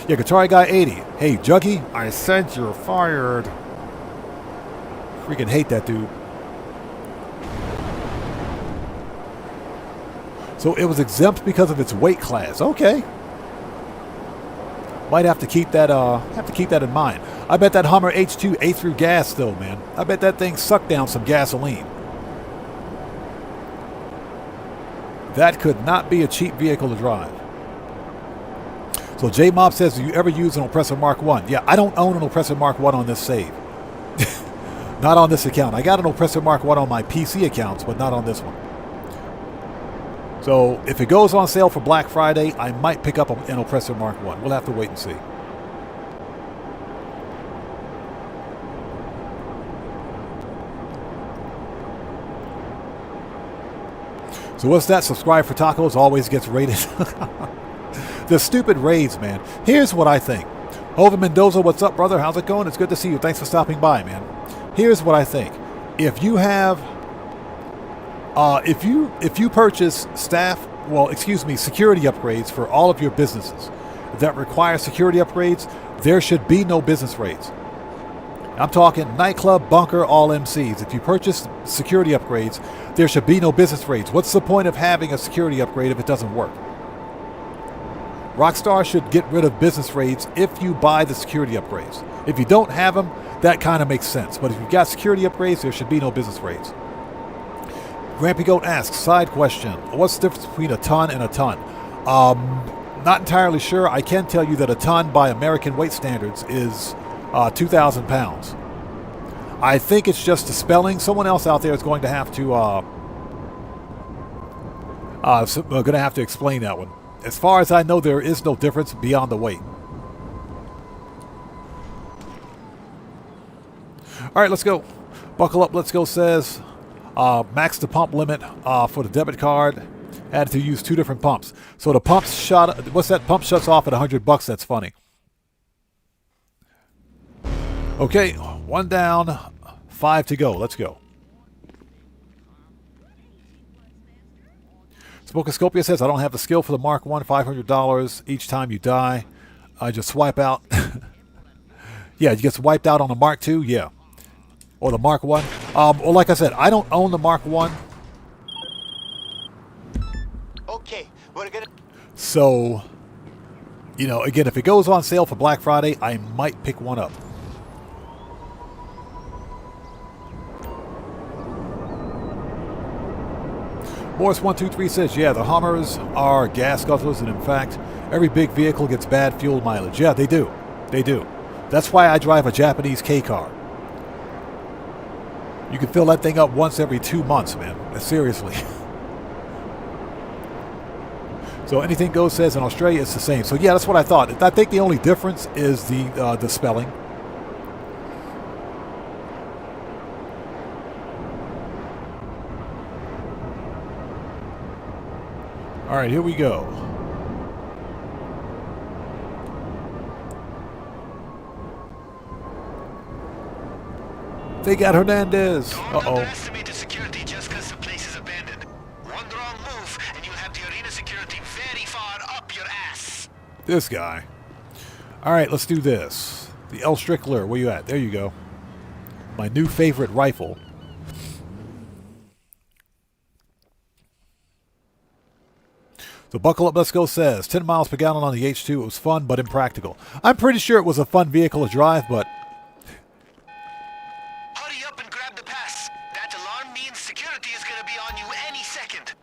Yeah, Guitar Guy 80. Hey, Juggy, I said you're fired. Freaking hate that dude. So it was exempt because of its weight class. Okay. Might have to keep that in mind. I bet that Hummer H2 ate through gas though, man. I bet that thing sucked down some gasoline. That could not be a cheap vehicle to drive. So J Mob says, do you ever use an Oppressor Mark 1? Yeah, I don't own an Oppressor Mark 1 on this save. Not on this account. I got an Oppressor Mark 1 on my PC accounts, but not on this one. So if it goes on sale for Black Friday, I might pick up an Oppressor Mark 1. We'll have to wait and see. So what's that? Subscribe for tacos always gets rated. The stupid raids, man. Here's what I think. Over Mendoza, what's up, brother? How's it going? It's good to see you. Thanks for stopping by, man. Here's what I think. If you have... if you purchase security upgrades for all of your businesses that require security upgrades, there should be no business raids. I'm talking Nightclub, Bunker, all MCs. If you purchase security upgrades, there should be no business raids. What's the point of having a security upgrade if it doesn't work? Rockstar should get rid of business raids if you buy the security upgrades. If you don't have them, that kind of makes sense. But if you've got security upgrades, there should be no business raids. Grampy Goat asks, side question, what's the difference between a ton and a ton? Not entirely sure. I can tell you that a ton by American weight standards is 2,000 pounds. I think it's just the spelling. Someone else out there is going to have to explain that one. As far as I know, there is no difference beyond the weight. All right, let's go. Buckle Up, Let's Go says, max the pump limit for the debit card. Had to use 2 different pumps. So the pumps shot, what's that? Pump shuts off at $100. That's funny. Okay, 1 down, 5 to go. Let's go. Smokoscopia says, I don't have the skill for the Mark 1, $500 each time you die. I just swipe out. Yeah, you get wiped out on the Mark 2, yeah. Or the Mark 1. Well, like I said, I don't own the Mark 1. Okay, we're gonna... So, you know, again, if it goes on sale for Black Friday, I might pick one up. Morris123 says, yeah, the Hummers are gas guzzlers, and in fact, every big vehicle gets bad fuel mileage. Yeah, they do. They do. That's why I drive a Japanese K car. You can fill that thing up once every 2 months, man. Seriously. So Anything Goes says in Australia it's the same. So yeah, that's what I thought. I think the only difference is the spelling. All right, here we go. They got Hernandez. Don't underestimate the security just because the place is abandoned. One wrong move, and you'll have the arena security very far up your ass. This guy. Alright, let's do this. The L Strickler, where you at? There you go. My new favorite rifle. So Buckle Up Let's Go says, 10 miles per gallon on the H2. It was fun, but impractical. I'm pretty sure it was a fun vehicle to drive, but... Hurry up and grab the pass. That alarm means security is gonna be on you any second.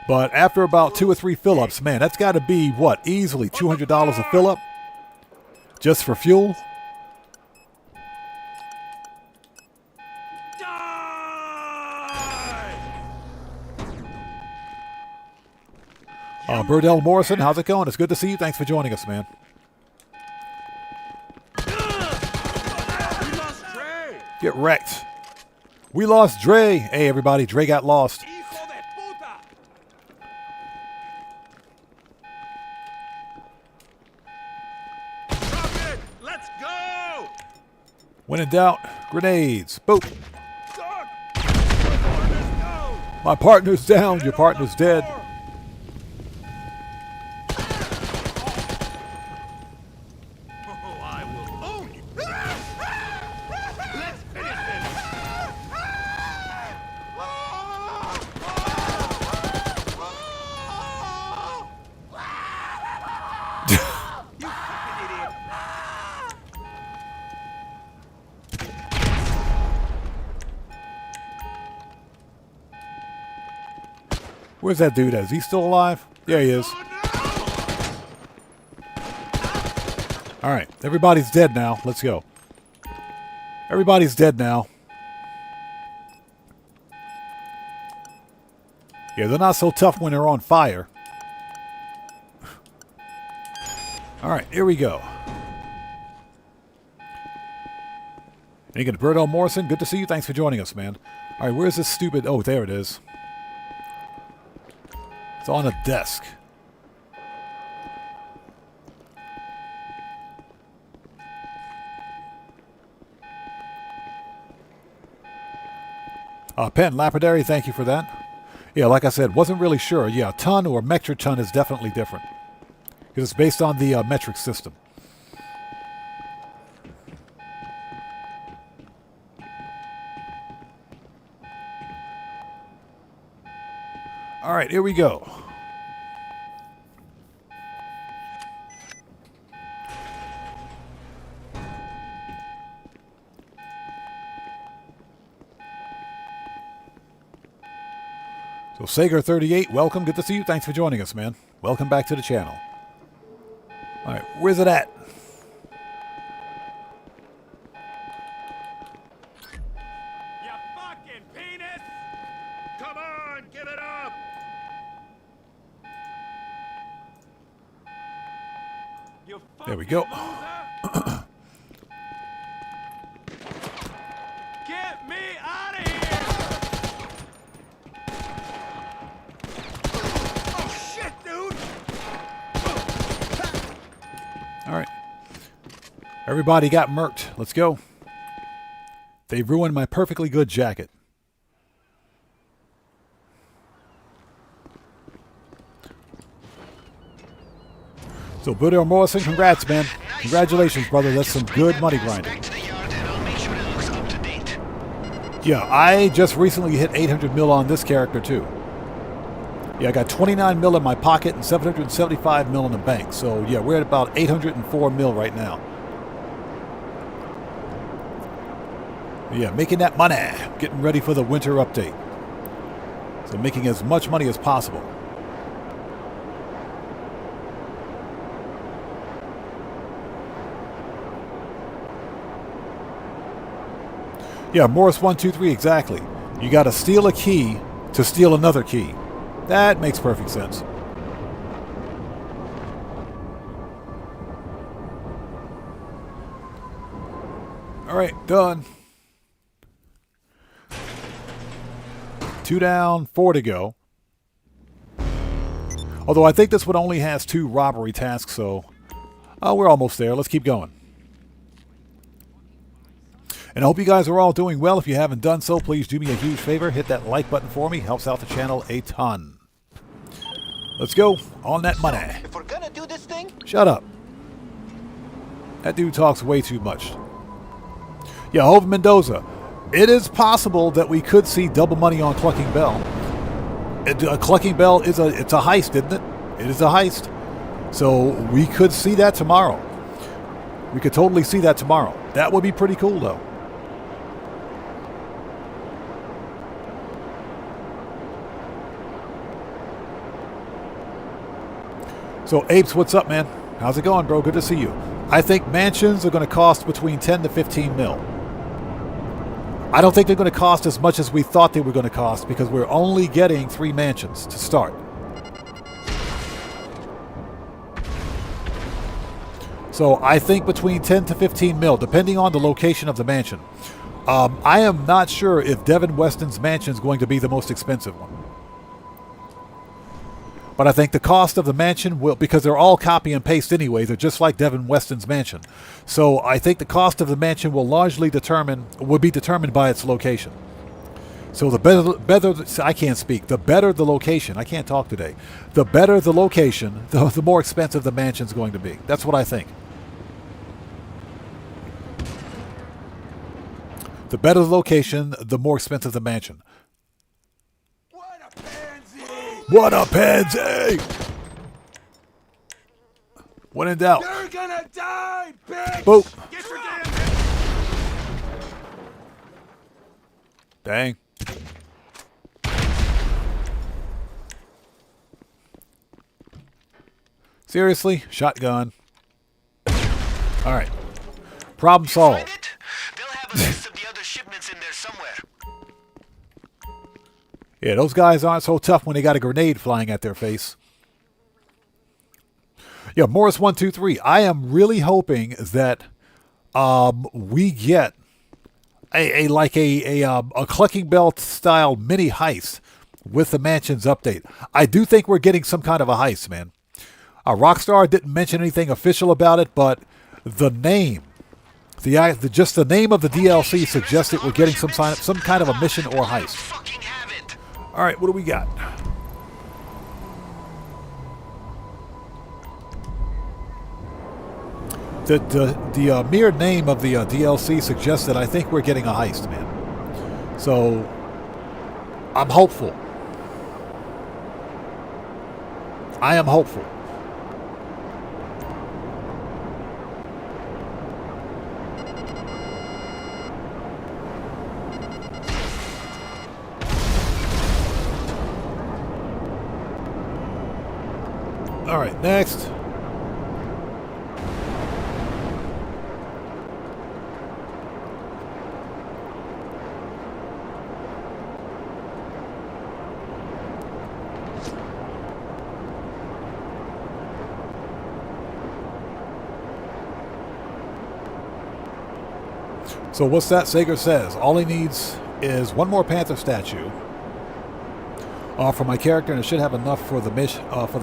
But after about 2 or 3 fill-ups, man, that's got to be, what, easily $200 a fill-up? Just for fuel? Burdell Morrison, how's it going? It's good to see you. Thanks for joining us, man. Get wrecked. We lost Dre. Hey, everybody. Dre got lost. Let's go! When in doubt, grenades. Boop. My partner's down. Your partner's dead. Where's that dude at? Is he still alive? Yeah, he is. Alright, everybody's dead now. Let's go. Everybody's dead now. Yeah, they're not so tough when they're on fire. Alright, here we go. Again, Burdell Morrison, good to see you. Thanks for joining us, man. Alright, where's this stupid... Oh, there it is. It's on a desk. Penn Lapidary, thank you for that. Yeah, like I said, wasn't really sure. Yeah, ton or metric ton is definitely different. Because it's based on the metric system. All right, here we go. So Sager38, welcome. Good to see you. Thanks for joining us, man. Welcome back to the channel. All right, where's it at? You fucking penis! Come on, give it up! You There we go. Get me out of here! Oh shit, dude! All right. Everybody got murked. Let's go. They ruined my perfectly good jacket. So, Burdell Morrison, congrats, man. Congratulations, brother. That's some good money grinding. Back to the yard and I'll make sure it looks up to date. Yeah, I just recently hit 800 mil on this character, too. Yeah, I got 29 mil in my pocket and 775 mil in the bank. So, yeah, we're at about 804 mil right now. Yeah, making that money. Getting ready for the winter update. So, making as much money as possible. Yeah, Morris123, exactly. You got to steal a key to steal another key. That makes perfect sense. All right, done. 2 down, 4 to go. Although I think this one only has 2 robbery tasks, so we're almost there. Let's keep going. And I hope you guys are all doing well. If you haven't done so, please do me a huge favor. Hit that like button for me. Helps out the channel a ton. Let's go on that money. If we're gonna do this thing, Shut up. That dude talks way too much. Yeah, Hove Mendoza. It is possible that we could see double money on Clucking Bell. Clucking Bell is it's a heist, isn't it? It is a heist. So we could see that tomorrow. We could totally see that tomorrow. That would be pretty cool, though. So, Apes, what's up, man? How's it going, bro? Good to see you. I think mansions are going to cost between 10 to 15 mil. I don't think they're going to cost as much as we thought they were going to cost because we're only getting 3 mansions to start. So I think between 10 to 15 mil, depending on the location of the mansion. I am not sure if Devin Weston's mansion is going to be the most expensive one. But I think the cost of the mansion will, because they're all copy and paste anyway, they're just like Devin Weston's mansion. So I think the cost of the mansion will largely be determined by its location. So the better I can't speak. The better the location, I can't talk today. The better the location, the more expensive the mansion's going to be. That's what I think. The better the location, the more expensive the mansion. What a pansy! When in doubt. You're gonna die, bitch! Boop. Get your damn Dang. Seriously? Shotgun. Alright. Problem solved. Find it? They'll have a list of the other shipments in there somewhere. Yeah, those guys aren't so tough when they got a grenade flying at their face. Yeah, Morris123. I am really hoping that we get a Clucking Bell style mini heist with the mansions update. I do think we're getting some kind of a heist, man. Rockstar didn't mention anything official about it, but the name, just the name of the DLC suggests that we're getting some kind of a mission or heist. All right, what do we got? The mere name of the DLC suggests that I think we're getting a heist, man. So I'm hopeful. I am hopeful. All right, next. So what's that? Sager says all he needs is one more Panther statue for my character, and it should have enough for the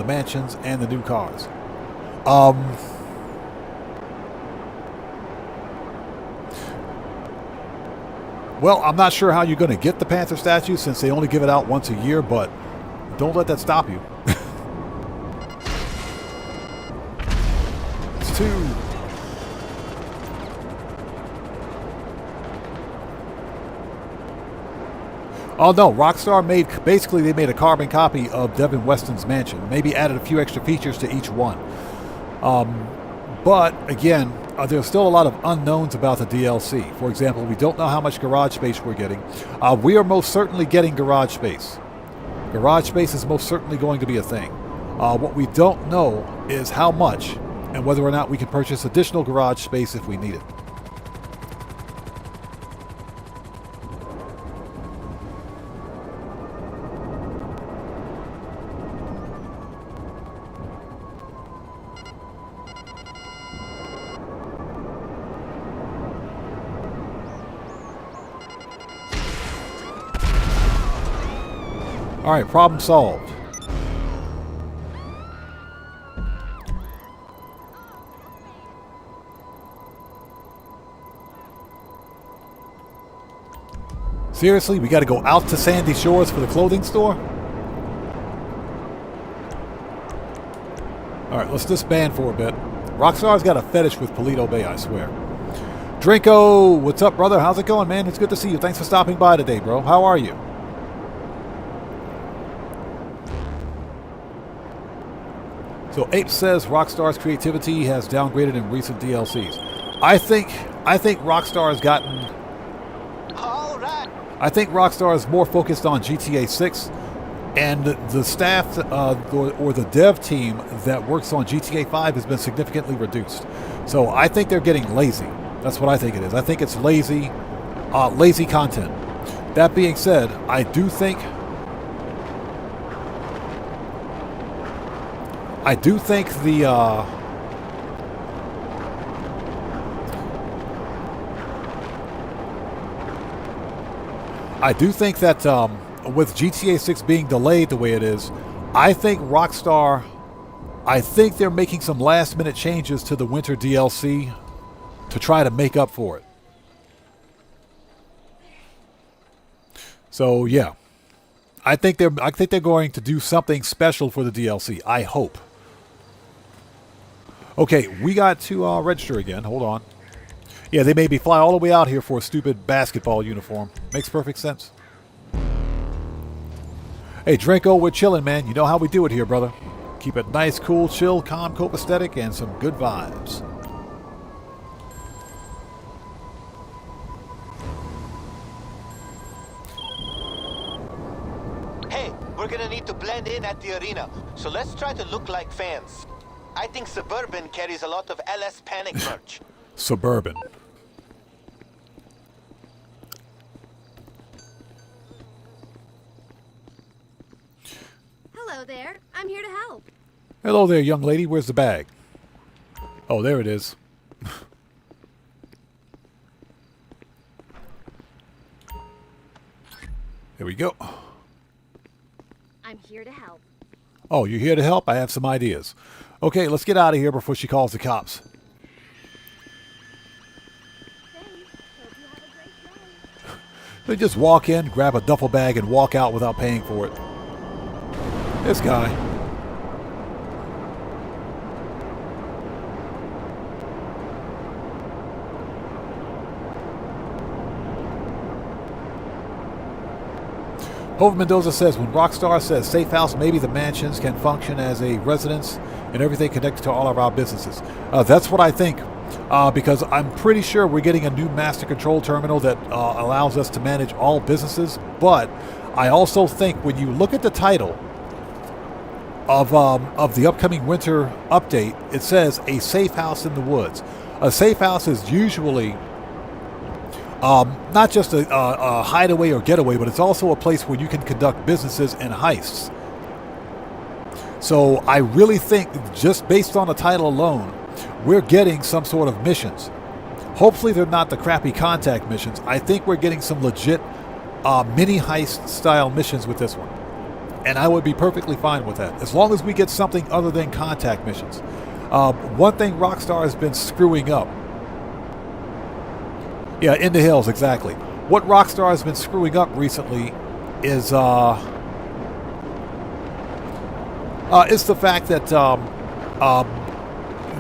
mansions and the new cars. Well, I'm not sure how you're going to get the Panther statue since they only give it out once a year, but don't let that stop you. It's 2. Oh no, Rockstar they made a carbon copy of Devin Weston's mansion. Maybe added a few extra features to each one. But again, there's still a lot of unknowns about the DLC. For example, we don't know how much garage space we're getting. We are most certainly getting garage space. Garage space is most certainly going to be a thing. What we don't know is how much and whether or not we can purchase additional garage space if we need it. All right, problem solved. Seriously, we got to go out to Sandy Shores for the clothing store? All right, let's disband for a bit. Rockstar's got a fetish with Paleto Bay, I swear. Drinko, what's up, brother? How's it going, man? It's good to see you. Thanks for stopping by today, bro. How are you? So Ape says Rockstar's creativity has downgraded in recent DLCs. I think Rockstar has gotten. All right. I think Rockstar is more focused on GTA 6, and the staff or the dev team that works on GTA 5 has been significantly reduced. So I think they're getting lazy. That's what I think it is. I think it's lazy content. That being said, I do think the I do think that with GTA 6 being delayed the way it is, I think Rockstar, I think they're making some last minute changes to the winter DLC to try to make up for it. So yeah, I think they're going to do something special for the DLC. I hope. Okay, we got to register again. Hold on. Yeah, they made me fly all the way out here for a stupid basketball uniform. Makes perfect sense. Hey, Drinko, we're chilling, man. You know how we do it here, brother. Keep it nice, cool, chill, calm, copacetic, and some good vibes. Hey, we're gonna need to blend in at the arena, so let's try to look like fans. I think Suburban carries a lot of LS Panic merch. Suburban. Hello there. I'm here to help. Hello there, young lady. Where's the bag? Oh, there it is. There we go. I'm here to help. Oh, you're here to help? I have some ideas. Okay, let's get out of here before she calls the cops. Thanks. Hope you have a great day. They just walk in, grab a duffel bag, and walk out without paying for it. This guy. Hover Mendoza says, when Rockstar says safe house, maybe the mansions can function as a residence and everything connected to all of our businesses. That's what I think, because I'm pretty sure we're getting a new master control terminal that allows us to manage all businesses. But I also think when you look at the title of the upcoming winter update, it says a safe house in the woods. A safe house is usually not just a hideaway or getaway, but it's also a place where you can conduct businesses and heists. So I really think, just based on the title alone, we're getting some sort of missions. Hopefully they're not the crappy contact missions. I think we're getting some legit mini heist style missions with this one. And I would be perfectly fine with that, as long as we get something other than contact missions. One thing Rockstar has been screwing up. Yeah, in the hills, exactly. What Rockstar has been screwing up recently is the fact that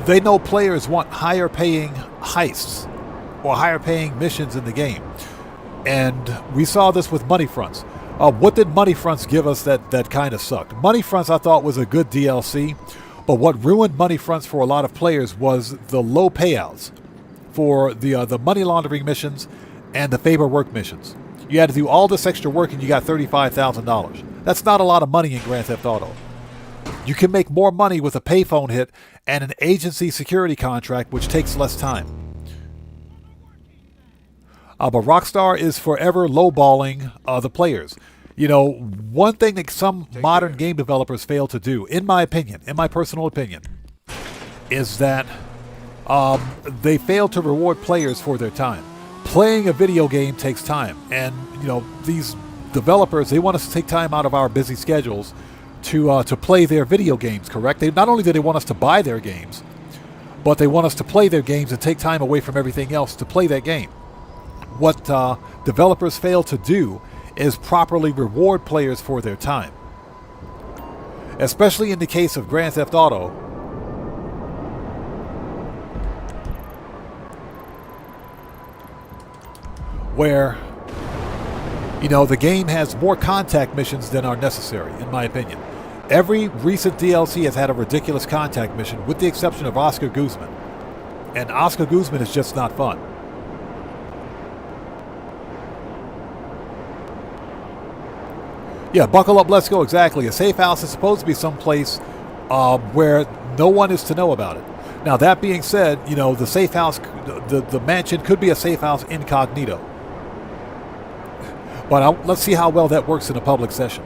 they know players want higher paying heists or higher paying missions in the game. And we saw this with Money Fronts. What did Money Fronts give us that kind of sucked? Money Fronts, I thought, was a good DLC, but what ruined Money Fronts for a lot of players was the low payouts for the money laundering missions and the favor work missions. You had to do all this extra work and you got $35,000. That's not a lot of money in Grand Theft Auto. You can make more money with a payphone hit and an agency security contract, which takes less time. But Rockstar is forever lowballing the players. You know, one thing that some modern game developers fail to do, in my opinion, in my personal opinion, is that they fail to reward players for their time. Playing a video game takes time, and you know, these developers, they want us to take time out of our busy schedules to play their video games. Correct? Not only do they want us to buy their games, but they want us to play their games and take time away from everything else to play that game. What developers fail to do is properly reward players for their time. Especially in the case of Grand Theft Auto. where, you know, the game has more contact missions than are necessary, in my opinion. Every recent DLC has had a ridiculous contact mission, with the exception of Oscar Guzman. And Oscar Guzman is just not fun. Yeah, buckle up, let's go, exactly. A safe house is supposed to be someplace where no one is to know about it. Now, that being said, you know, the safe house, the mansion could be a safe house incognito. But let's see how well that works in a public session.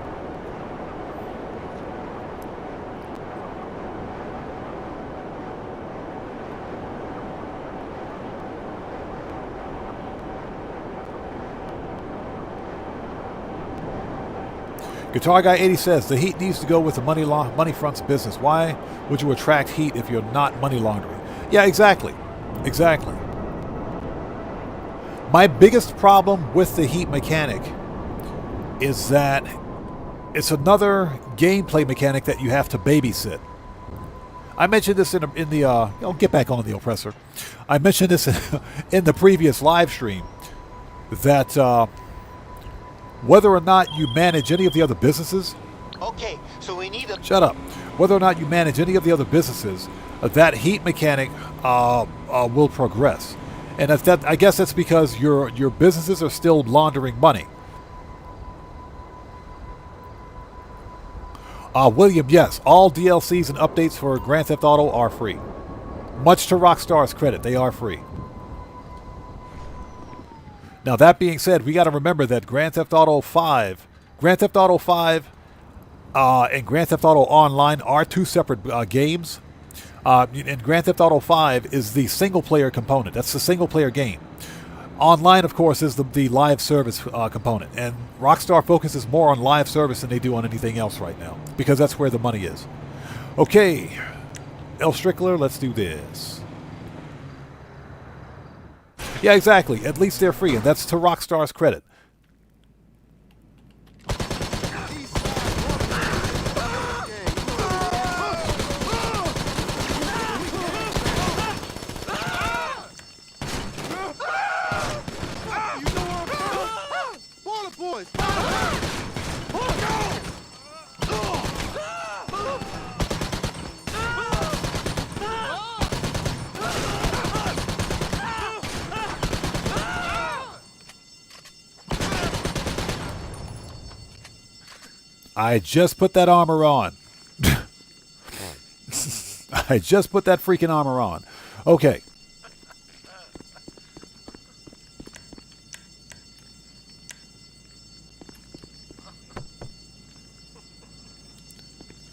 Guitar Guy 80 says, the heat needs to go with the money front's business. Why would you attract heat if you're not money laundering? Yeah, exactly. Exactly. My biggest problem with the heat mechanic is that it's another gameplay mechanic that you have to babysit. I mentioned this in the oh, get back on the oppressor. I mentioned this in the previous live stream that whether or not you manage any of the other businesses. Okay, so we need a... Shut up. Whether or not you manage any of the other businesses, that heat mechanic will progress. And I guess that's because your businesses are still laundering money. William, yes, all DLCs and updates for Grand Theft Auto are free. Much to Rockstar's credit, they are free. Now, that being said, we got to remember that Grand Theft Auto 5 and Grand Theft Auto Online are two separate games. And Grand Theft Auto 5 is the single-player component. That's the single-player game. Online, of course, is the live service component. And Rockstar focuses more on live service than they do on anything else right now, because that's where the money is. Okay, El Strickler, let's do this. Yeah, exactly. At least they're free, and that's to Rockstar's credit. I just put that armor on. I just put that freaking armor on. Okay.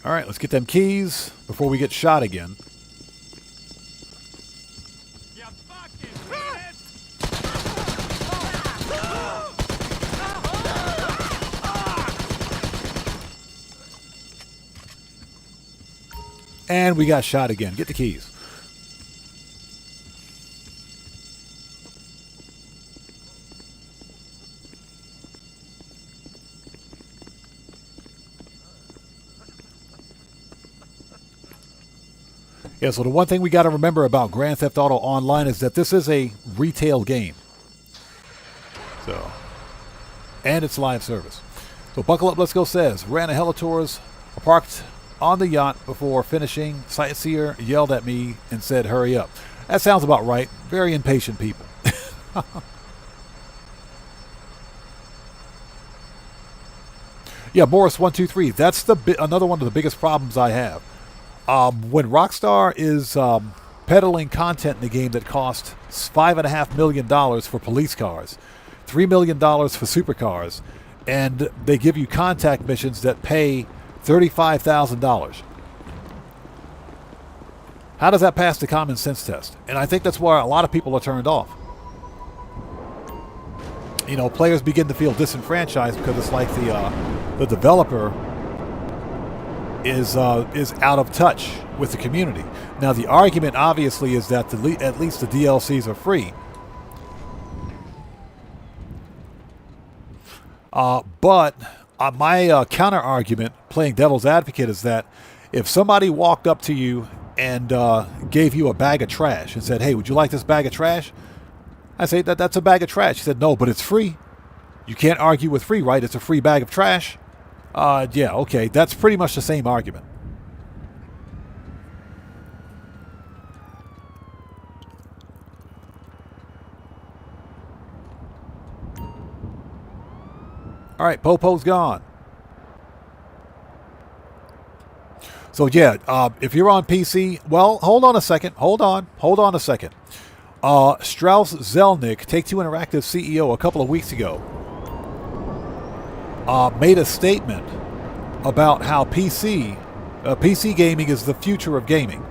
All right, let's get them keys before we get shot again. And we got shot again. Get the keys. Yeah, so the one thing we got to remember about Grand Theft Auto Online is that this is a retail game. So, and it's live service. So Buckle Up, Let's Go says, ran a Helitours, parked on the yacht before finishing. Sightseer yelled at me and said, hurry up. That sounds about right. Very impatient people. Yeah, Morris123. That's another one of the biggest problems I have. When Rockstar is peddling content in the game that costs $5.5 million for police cars, $3 million for supercars, and they give you contact missions that pay $35,000. How does that pass the common sense test? And I think that's why a lot of people are turned off. You know, players begin to feel disenfranchised because it's like the developer is out of touch with the community. Now, the argument obviously is that at least the DLCs are free. But my counter argument, playing devil's advocate, is that if somebody walked up to you and gave you a bag of trash and said, hey, would you like this bag of trash? I say, that's a bag of trash. He said, no, but it's free. You can't argue with free, right? It's a free bag of trash. Yeah, okay. That's pretty much the same argument. All right, Popo's gone. So yeah, if you're on PC, well, hold on a second. Hold on a second. Strauss Zelnick, Take-Two Interactive CEO, a couple of weeks ago, made a statement about how PC gaming is the future of gaming.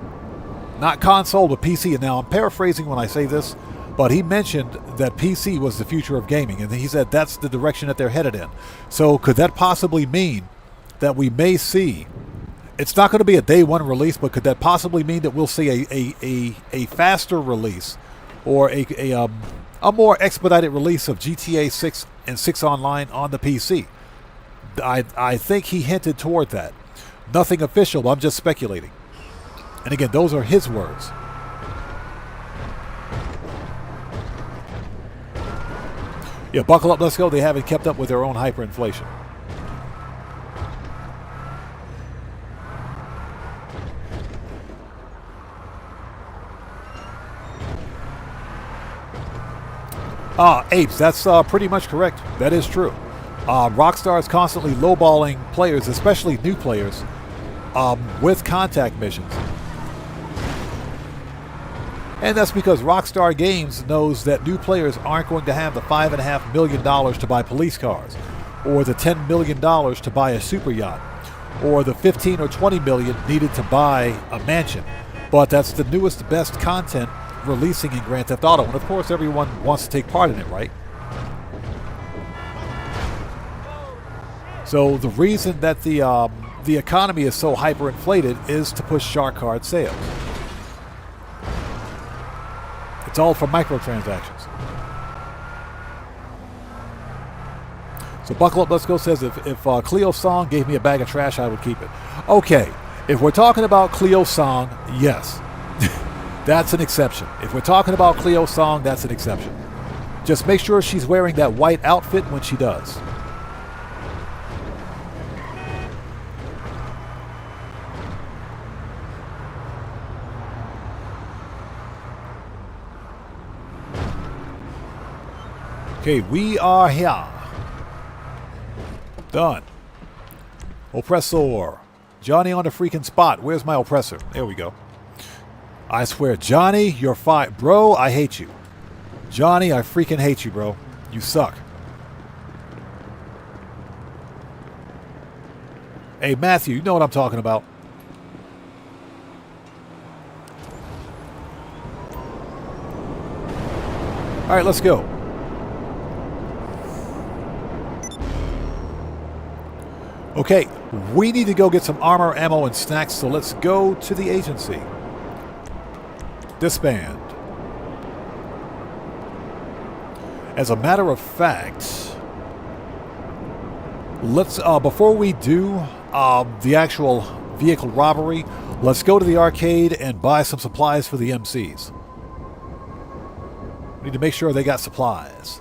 Not console, but PC. And now I'm paraphrasing when I say this, but he mentioned that PC was the future of gaming, and he said that's the direction that they're headed in. So could that possibly mean that we may see, it's not going to be a day one release, but could that possibly mean that we'll see a faster release or a more expedited release of GTA 6 and 6 Online on the PC? I think he hinted toward that. Nothing official, but I'm just speculating. And again, those are his words. Yeah, buckle up, let's go. They haven't kept up with their own hyperinflation. Apes, that's pretty much correct. That is true. Rockstar is constantly lowballing players, especially new players, with contact missions. And that's because Rockstar Games knows that new players aren't going to have the $5.5 million to buy police cars, or the $10 million to buy a super yacht, or the $15 or $20 million needed to buy a mansion. But that's the newest, best content releasing in Grand Theft Auto, and of course everyone wants to take part in it, right? So the reason that the economy is so hyperinflated is to push shark card sales. It's all for microtransactions. So buckle up, let's go says if Cleo Song gave me a bag of trash, I would keep it. Okay, if we're talking about Cleo Song, yes. That's an exception. If we're talking about Cleo Song, that's an exception. Just make sure she's wearing that white outfit when she does. Okay, we are here. Done. Oppressor. Johnny on the freaking spot. Where's my oppressor? There we go. I swear, Johnny, you're fine. Bro, I hate you. Johnny, I freaking hate you, bro. You suck. Hey, Matthew, you know what I'm talking about. All right, let's go. Okay, we need to go get some armor, ammo, and snacks, so let's go to the agency. Disband. As a matter of fact, let's before we do the actual vehicle robbery, let's go to the arcade and buy some supplies for the MCs. We need to make sure they got supplies.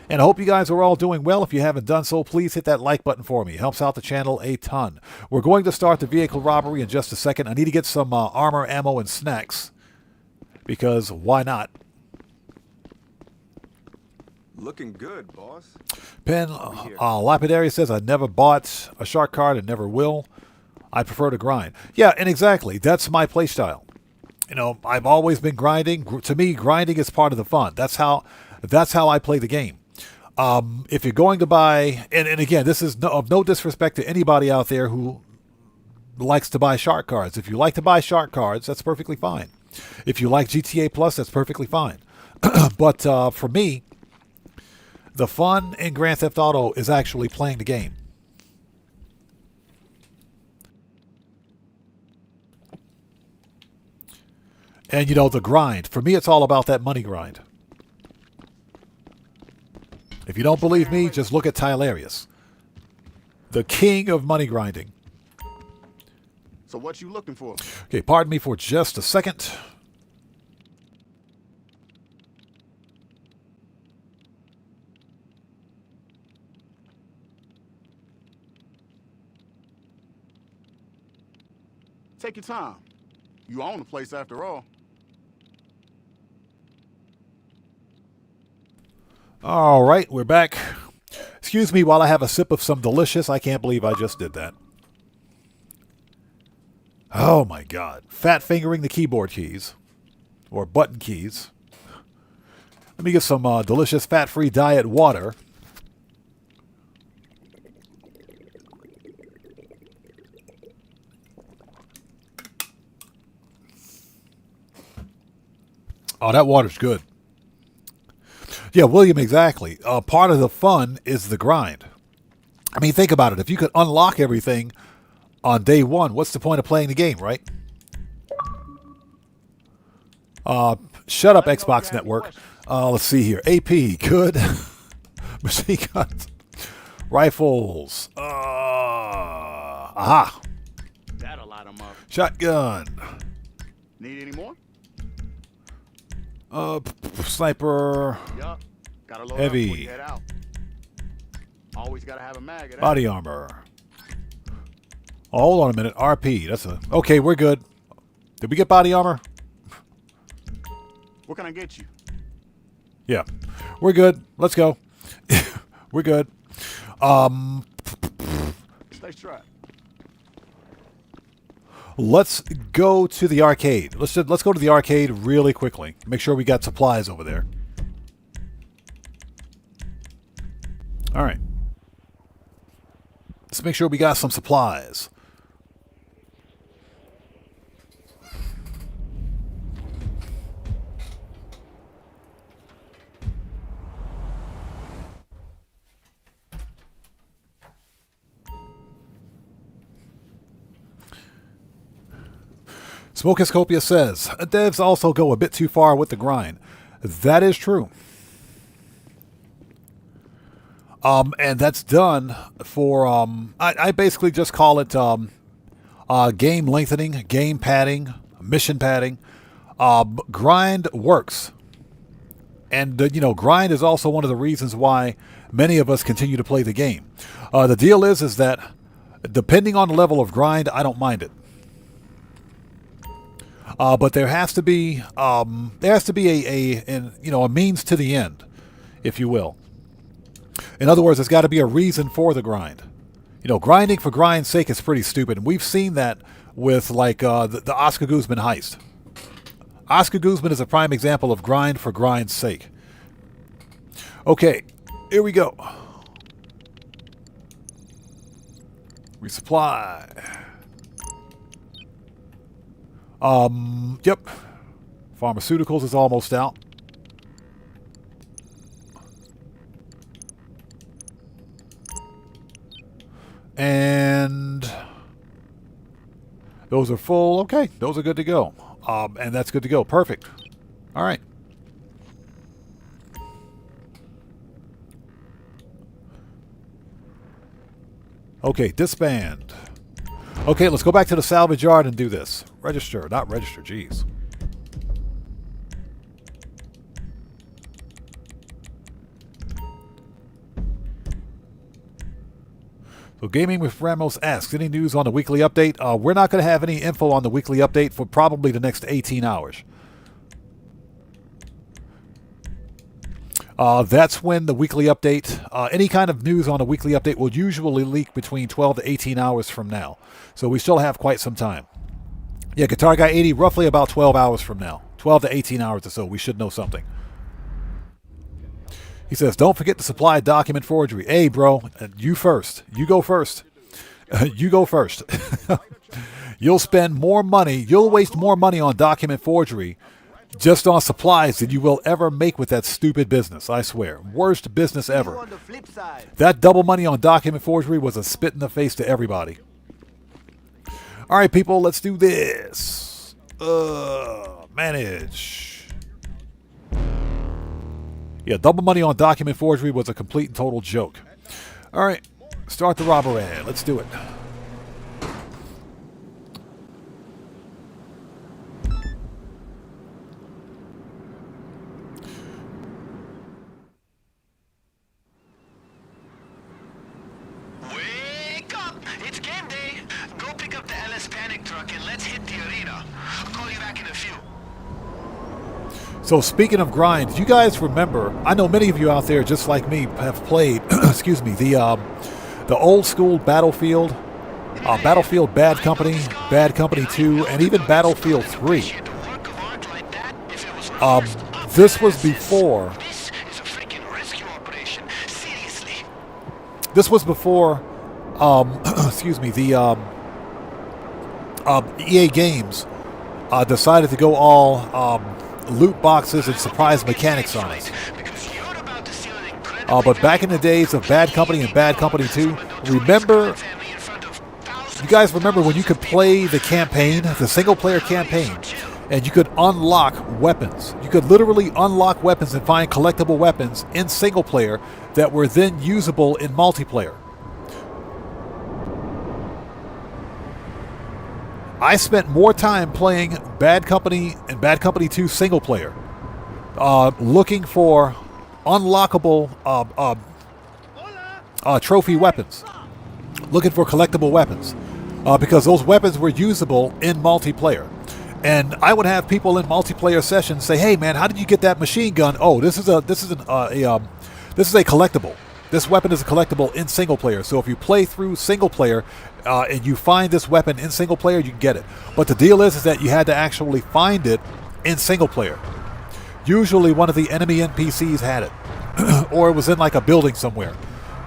And I hope you guys are all doing well. If you haven't done so, please hit that like button for me. It helps out the channel a ton. We're going to start the vehicle robbery in just a second. I need to get some armor, ammo, and snacks. Because why not? Looking good, boss. Pen Lapidary says, I never bought a shark card and never will. I prefer to grind. Yeah, and exactly. That's my playstyle. You know, I've always been grinding. To me, grinding is part of the fun. That's how I play the game. If you're going to buy, and again, this is of no disrespect to anybody out there who likes to buy shark cards. If you like to buy shark cards, that's perfectly fine. If you like GTA Plus, that's perfectly fine. But for me, the fun in Grand Theft Auto is actually playing the game. And, you know, the grind. For me, it's all about that money grind. If you don't believe me, just look at Tylarius, the king of money grinding. So what you looking for? Okay, pardon me for just a second. Take your time. You own the place after all. All right, we're back. Excuse me while I have a sip of some delicious. I can't believe I just did that. Oh my God. Fat fingering the keyboard keys. Or button keys. Let me get some delicious fat-free diet water. Oh, that water's good. Yeah, William, exactly. Part of the fun is the grind. I mean, think about it. If you could unlock everything on day one, what's the point of playing the game, right? Shut up, Xbox Network. Let's see here. AP, good. Machine guns. Rifles. Aha. That'll light 'em up. Shotgun. Need any more? Sniper. Yup. Gotta load Heavy. up before you head out. Always gotta have a mag of that. Body armor. Oh, hold on a minute. RP. That's a... Okay, we're good. Did we get body armor? What can I get you? Yeah. We're good. Let's go. We're good. Stay strapped. Let's go to the arcade. Let's go to the arcade really quickly. Make sure we got supplies over there. All right. Let's make sure we got some supplies. Smokescopia says, devs also go a bit too far with the grind. That is true. And that's done for, I basically just call it game lengthening, game padding, mission padding. Grind works. And, grind is also one of the reasons why many of us continue to play the game. The deal is that depending on the level of grind, I don't mind it. But there has to be a means to the end, if you will. In other words, there's got to be a reason for the grind. Grinding for grind's sake is pretty stupid, and we've seen that with the Oscar Guzman heist. Oscar Guzman is a prime example of grind for grind's sake. Okay, here we go. Resupply. Yep. Pharmaceuticals is almost out. And those are full. Okay, those are good to go. And that's good to go. Perfect. All right. Okay, disband. Okay, let's go back to the salvage yard and do this. Register, not register, geez. So Gaming with Ramos asks, any news on the weekly update? We're not going to have any info on the weekly update for probably the next 18 hours. That's when the weekly update, any kind of news on a weekly update will usually leak between 12 to 18 hours from now. So we still have quite some time. Yeah, Guitar Guy 80, roughly about 12 hours from now. 12 to 18 hours or so. We should know something. He says, don't forget to supply document forgery. Hey, bro, you first. You go first. You go first. You'll spend more money. You'll waste more money on document forgery just on supplies than you will ever make with that stupid business, I swear. Worst business ever. That double money on document forgery was a spit in the face to everybody. All right, people, let's do this. Manage. Yeah, double money on document forgery was a complete and total joke. All right, start the robbery. Let's do it. So speaking of grind, do you guys remember? I know many of you out there, just like me, have played. excuse me, the old school Battlefield, Battlefield Bad Company, Bad Company 2, and even Battlefield 3. This was before. This was before. excuse me, the EA Games decided to go all loot boxes and surprise mechanics on us. But back in the days of Bad Company and Bad Company 2, remember, you guys remember when you could play the campaign, the single-player campaign, and you could unlock weapons. You could literally unlock weapons and find collectible weapons in single-player that were then usable in multiplayer. I spent more time playing Bad Company and Bad Company 2 single player, looking for unlockable trophy weapons, looking for collectible weapons, because those weapons were usable in multiplayer. And I would have people in multiplayer sessions say, "Hey, man, how did you get that machine gun? Oh, this is a collectible. This weapon is a collectible in single player. So if you play through single player and you find this weapon in single player, you can get it. But the deal is that you had to actually find it in single player. Usually one of the enemy NPCs had it, or it was in like a building somewhere.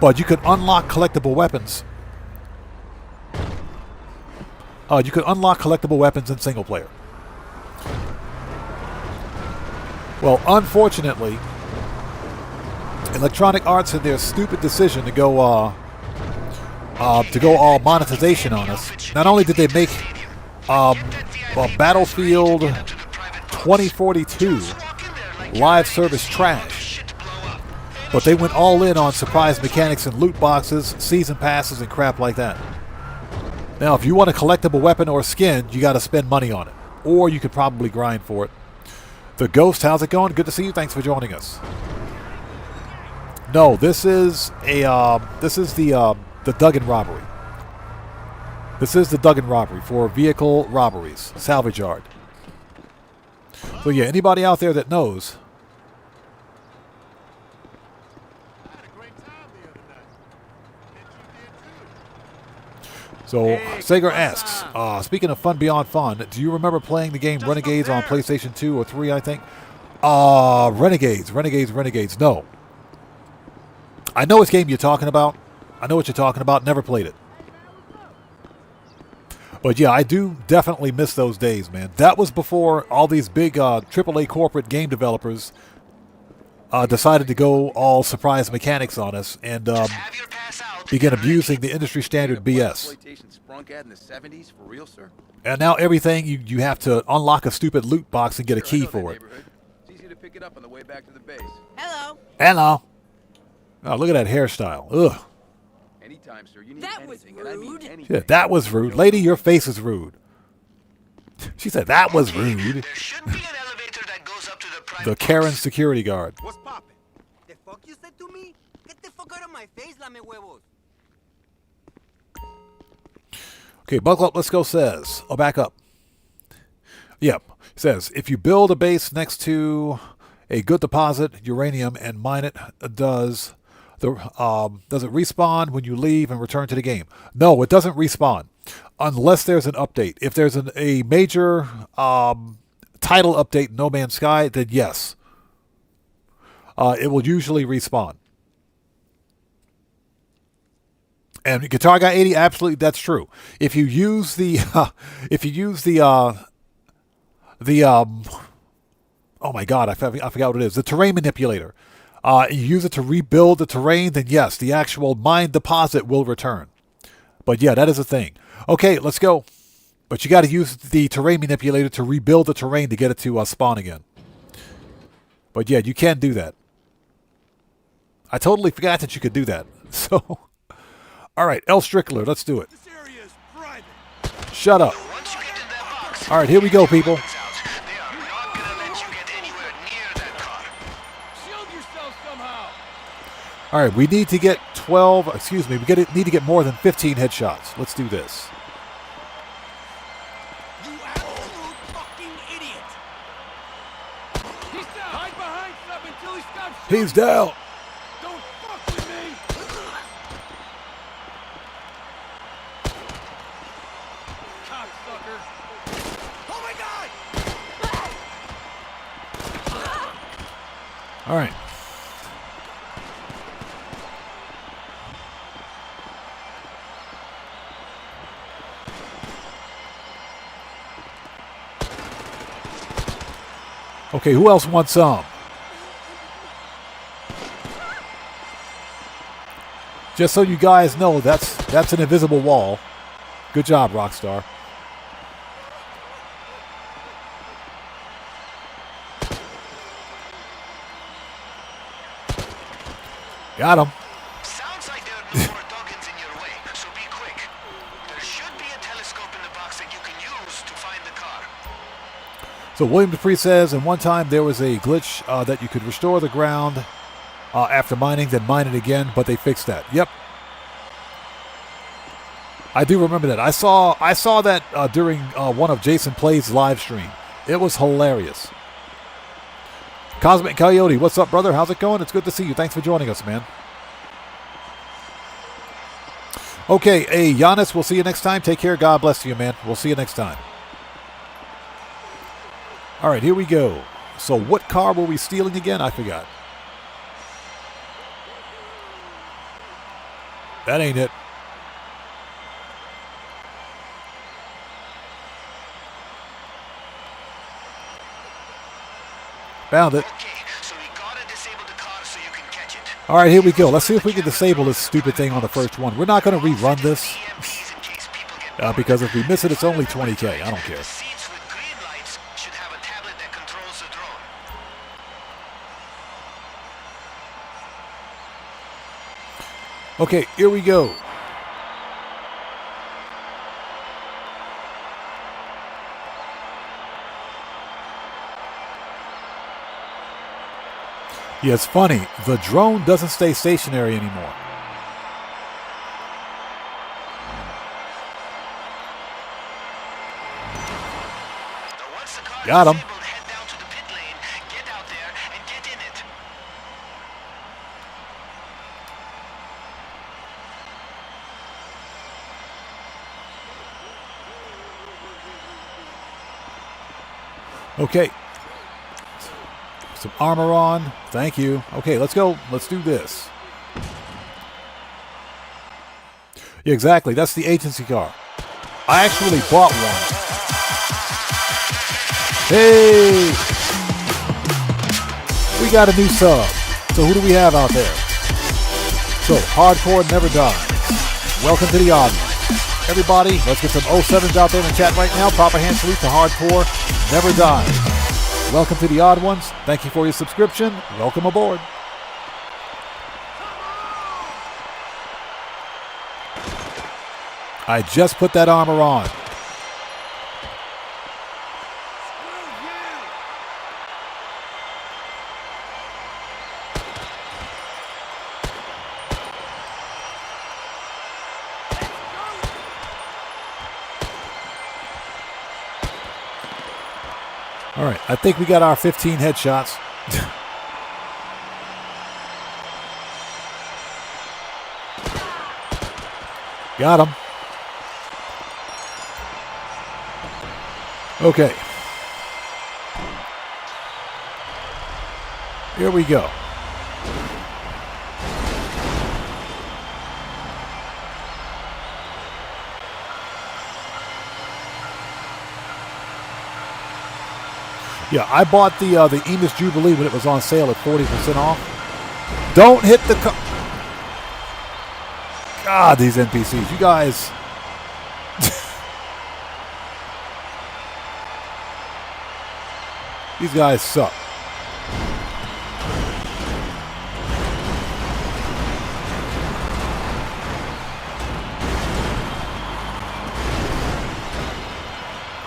But you could unlock collectible weapons. You could unlock collectible weapons in single player. Well, unfortunately, Electronic Arts and their stupid decision to go all monetization on us. Not only did they make Battlefield 2042 live service trash, but they went all in on surprise mechanics and loot boxes, season passes, and crap like that. Now, if you want a collectible weapon or skin, you got to spend money on it, or you could probably grind for it. The Ghost, how's it going? Good to see you. Thanks for joining us. No, this is the Duggan robbery. This is the Duggan robbery for vehicle robberies, salvage yard. So yeah, anybody out there that knows. So Sager asks, speaking of fun beyond fun, do you remember playing the game Renegades on PlayStation 2 or 3, I think? Renegades. No. I know which game you're talking about. Never played it. But yeah, I do definitely miss those days, man. That was before all these big AAA corporate game developers decided to go all surprise mechanics on us and begin abusing the industry standard BS. And now everything, you have to unlock a stupid loot box and get a key for it. It's easy to pick it up on the way back to the base. Hello. Oh, look at that hairstyle. Ugh. Anytime, sir. You need That was anything, and I mean rude. anything. Yeah, that was rude. Lady, your face is rude. She said that was rude. There should be an elevator that goes up to the private The Karen security guard. What's poppin'? The fuck you said to me? Get the fuck out of my face, lame huevos. Okay, Buckle Up, Let's Go says. Oh, back up. Yep. Says, if you build a base next to a good deposit, uranium, and mine it, does it respawn when you leave and return to the game? No, it doesn't respawn unless there's an update. If there's a major title update in No Man's Sky, then yes. It will usually respawn. And Guitar Guy 80, absolutely, that's true. If you use oh my God, I forgot what it is. The terrain manipulator. You use it to rebuild the terrain, then yes, the actual mine deposit will return. But yeah, that is a thing. Okay, let's go. But you got to use the terrain manipulator to rebuild the terrain to get it to spawn again. But yeah, you can do that. I totally forgot that you could do that. So, all right, L. Strickler, let's do it. This area is private. Shut up. Once you get in that box, All right, here we go, people. they are not gonna let you get anywhere near that car. Shield yourself somehow. All right, we need to get 12, excuse me, need to get more than 15 headshots. Let's do this. You absolute fucking idiot. till he stops He's down. Don't fuck with me! Cocksucker! Oh my god! All right. Okay, who else wants some? Just so you guys know, that's an invisible wall. Good job, Rockstar. Got him. Sounds like there are no more tokens in your way, so be quick. There should be a telescope in the box that you can use to find the car. So William Dupree says, and one time there was a glitch that you could restore the ground after mining, then mine it again, but they fixed that. Yep. I do remember that. I saw that during one of Jason Plays' live stream. It was hilarious. Cosmic Coyote, what's up, brother? How's it going? It's good to see you. Thanks for joining us, man. Okay, hey, Giannis, we'll see you next time. Take care. God bless you, man. We'll see you next time. All right, here we go. So what car were we stealing again? I forgot. That ain't it. Found it. Okay, so we gotta disable the car so you can catch it. All right, here we go. Let's see if we can disable this stupid thing on the first one. We're not going to rerun this because if we miss it, it's only 20K. I don't care. The seats with green lights should have a tablet that controls the drone. Okay, here we go. Yeah, it's funny. The drone doesn't stay stationary anymore. Got him. Head down to the pit lane, get out there, and get in it. Okay. Some armor on. Thank you. Okay, let's go. Let's do this. Yeah, exactly. That's the agency car. I actually bought one. Hey! We got a new sub. So who do we have out there? So, Hardcore Never Dies. Welcome to the odd one. Everybody, let's get some 07s out there in the chat right now. Proper hand salute to Hardcore Never Dies. Welcome to the odd ones. Thank you for your subscription. Welcome aboard. I just put that armor on. All right, I think we got our 15 headshots. Got him. Okay. Here we go. Yeah, I bought the Enos Jubilee when it was on sale at 40% off. Don't hit the car. God, these NPCs. You guys. These guys suck.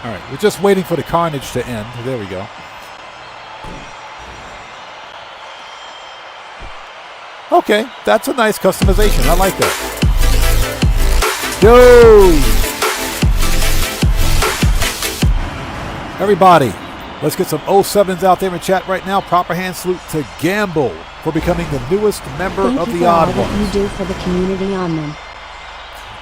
All right, we're just waiting for the carnage to end. There we go. Okay, that's a nice customization. I like that. Yo! Everybody, Let's get some 07s out there in chat right now. Proper hand salute to Gamble for becoming the newest member Thank of you the for all Odd that Ones. you do for the community on them.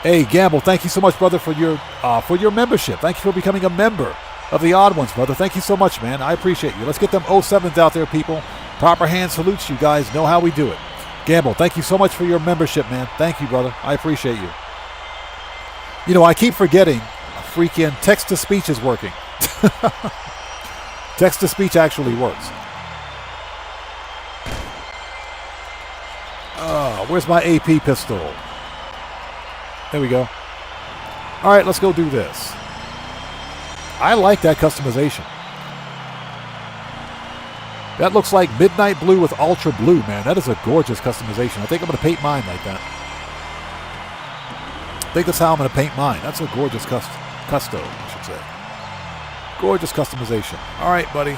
Hey, Gamble, thank you so much, brother, for your membership. Thank you for becoming a member of the Odd Ones, brother. Thank you so much, man. I appreciate you. Let's get them 07s out there, people. Proper hand salutes. You guys know how we do it. Gamble, thank you so much for your membership, man. Thank you, brother. I appreciate you. You know, I keep forgetting freaking text-to-speech is working. Text-to-speech actually works. Where's my AP pistol? There we go. All right, let's go do this. I like that customization. That looks like midnight blue with ultra blue, man. That is a gorgeous customization. I think I'm going to paint mine like that. I think that's how I'm going to paint mine. That's a gorgeous custo, I should say. Gorgeous customization. All right, buddy.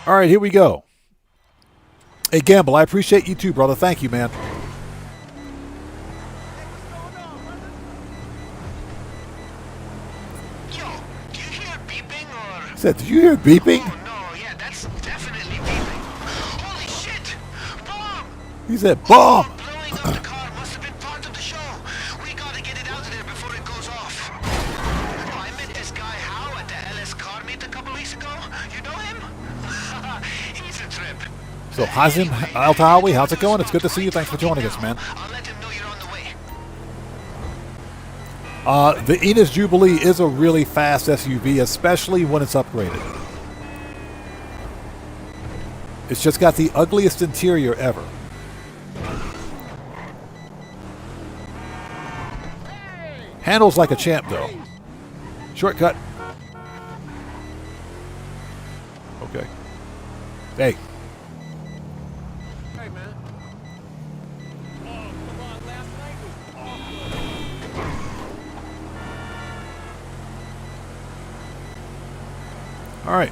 All right, here we go. Hey, Gamble, I appreciate you too, brother. Thank you, man. Yo, do you hear beeping or? He said, did you hear beeping? Oh no, yeah, that's definitely beeping. Holy shit! Bomb! He said, bomb! Blowing up the car must have been part of the show. We gotta get it out of there before it goes off. Oh, I met this guy Howe at the LS car meet a couple weeks ago. You know him? He's a trip. So, Hazim Al-Tahawi, how's it going? It's good to see you. Thanks for joining us, man. I'll let him know you're on the way. The Enos Jubilee is a really fast SUV, especially when it's upgraded. It's just got the ugliest interior ever. Handles like a champ, though. Shortcut. Okay. Hey. Hey, man. Oh, come on, last night was awful. All right.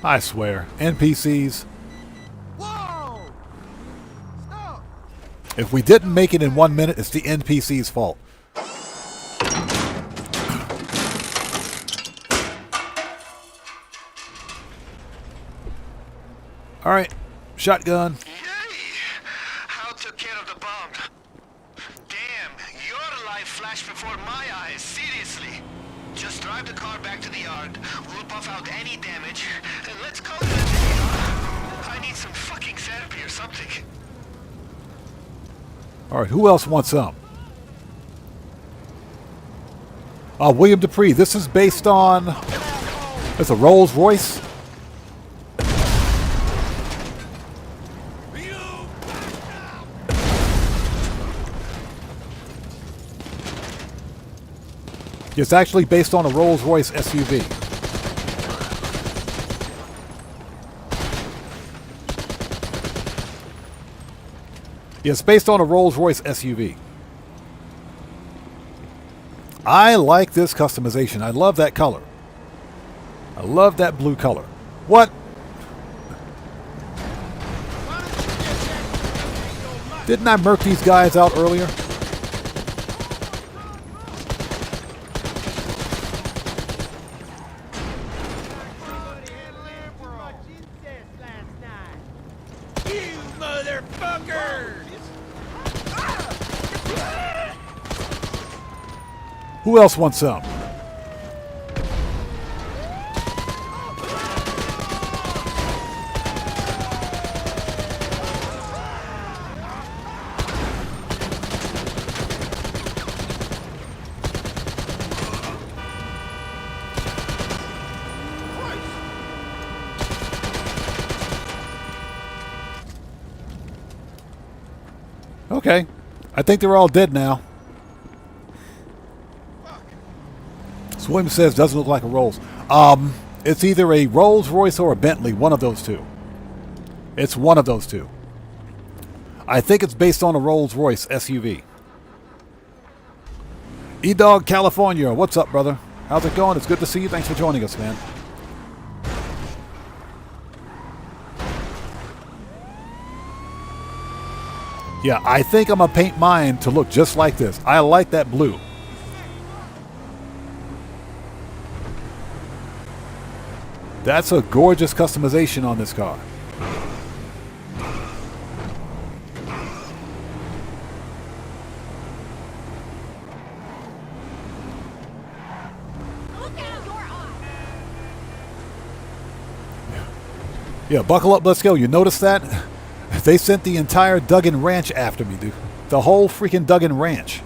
I swear. NPCs. Whoa! Stop! If we didn't make it in 1 minute, it's the NPC's fault. All right. Shotgun. Yay! How took care of the bomb? Damn, your life flashed before my eyes. Seriously. Just drive the car back to the yard. We'll buff out any damage. And let's call it a day, huh? I need some fucking therapy or something. All right. Who else wants some? William Dupree. This is based on... It's a Rolls Royce. It's actually based on a Rolls-Royce SUV. It's based on a Rolls-Royce SUV. I like this customization. I love that color. I love that blue color. What? Didn't I murk these guys out earlier? Who else wants some? Okay. I think they're all dead now. Swim says doesn't look like a Rolls. It's either a Rolls Royce or a Bentley, one of those two. It's one of those two. I think it's based on a Rolls Royce SUV. E-Dog California, what's up, brother? How's it going? It's good to see you. Thanks for joining us, man. Yeah, I think I'm going to paint mine to look just like this. I like that blue. That's a gorgeous customization on this car. Yeah, buckle up, let's go. You notice that? They sent the entire Duggan Ranch after me, dude. The whole freaking Duggan Ranch.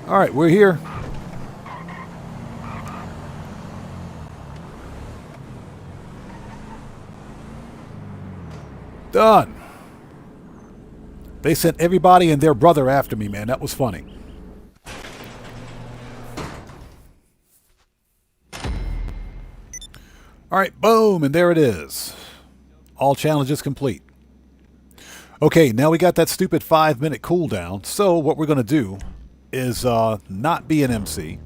All right, we're here. Done. They sent everybody and their brother after me, man. That was funny. All right, boom, and there it is. All challenges complete. Okay, now we got that stupid 5-minute cooldown. So what we're going to do is not be an MC.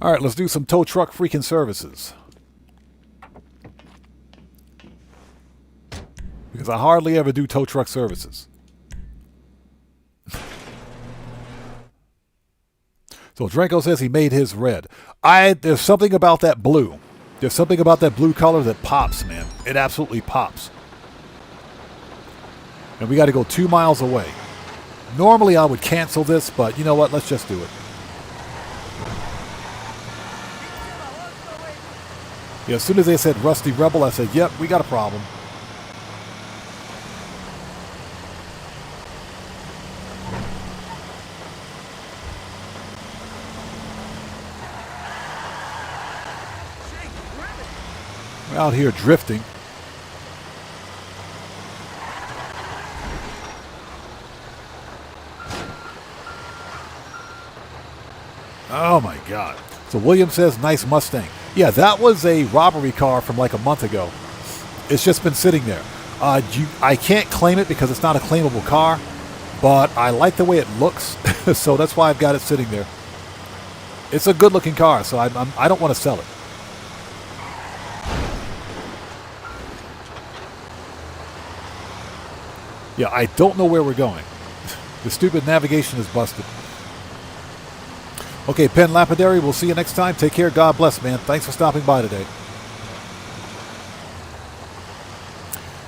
All right, let's do some tow truck freaking services. Because I hardly ever do tow truck services. So Dranko says he made his red. There's something about that blue. There's something about that blue color that pops, man. It absolutely pops. And we got to go 2 miles away. Normally I would cancel this, but you know what? Let's just do it. Yeah, as soon as they said Rusty Rebel, I said, yep, we got a problem. We're out here drifting. Oh my God. So William says, nice Mustang. Yeah, that was a robbery car from like a month ago. It's just been sitting there. I can't claim it because it's not a claimable car, but I like the way it looks, so that's why I've got it sitting there. It's a good looking car, so I don't want to sell it. Yeah, I don't know where we're going. The stupid navigation is busted. Okay, Penn Lapidary, we'll see you next time. Take care. God bless, man. Thanks for stopping by today.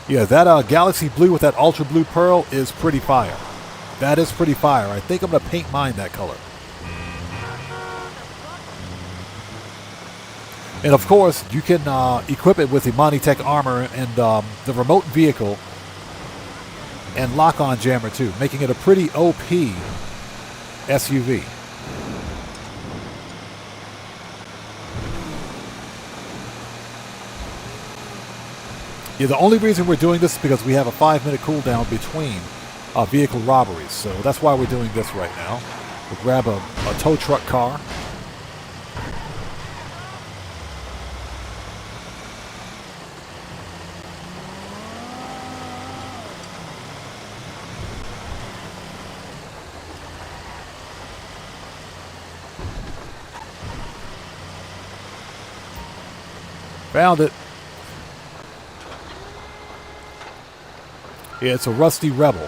Yeah, that Galaxy Blue with that Ultra Blue Pearl is pretty fire. That is pretty fire. I think I'm going to paint mine that color. And of course, you can equip it with the Monitech armor and the remote vehicle and lock-on jammer too, making it a pretty OP SUV. Yeah, the only reason we're doing this is because we have a 5-minute cooldown between vehicle robberies, so that's why we're doing this right now. We'll grab a tow truck car. Found it. Yeah, it's a Rusty Rebel.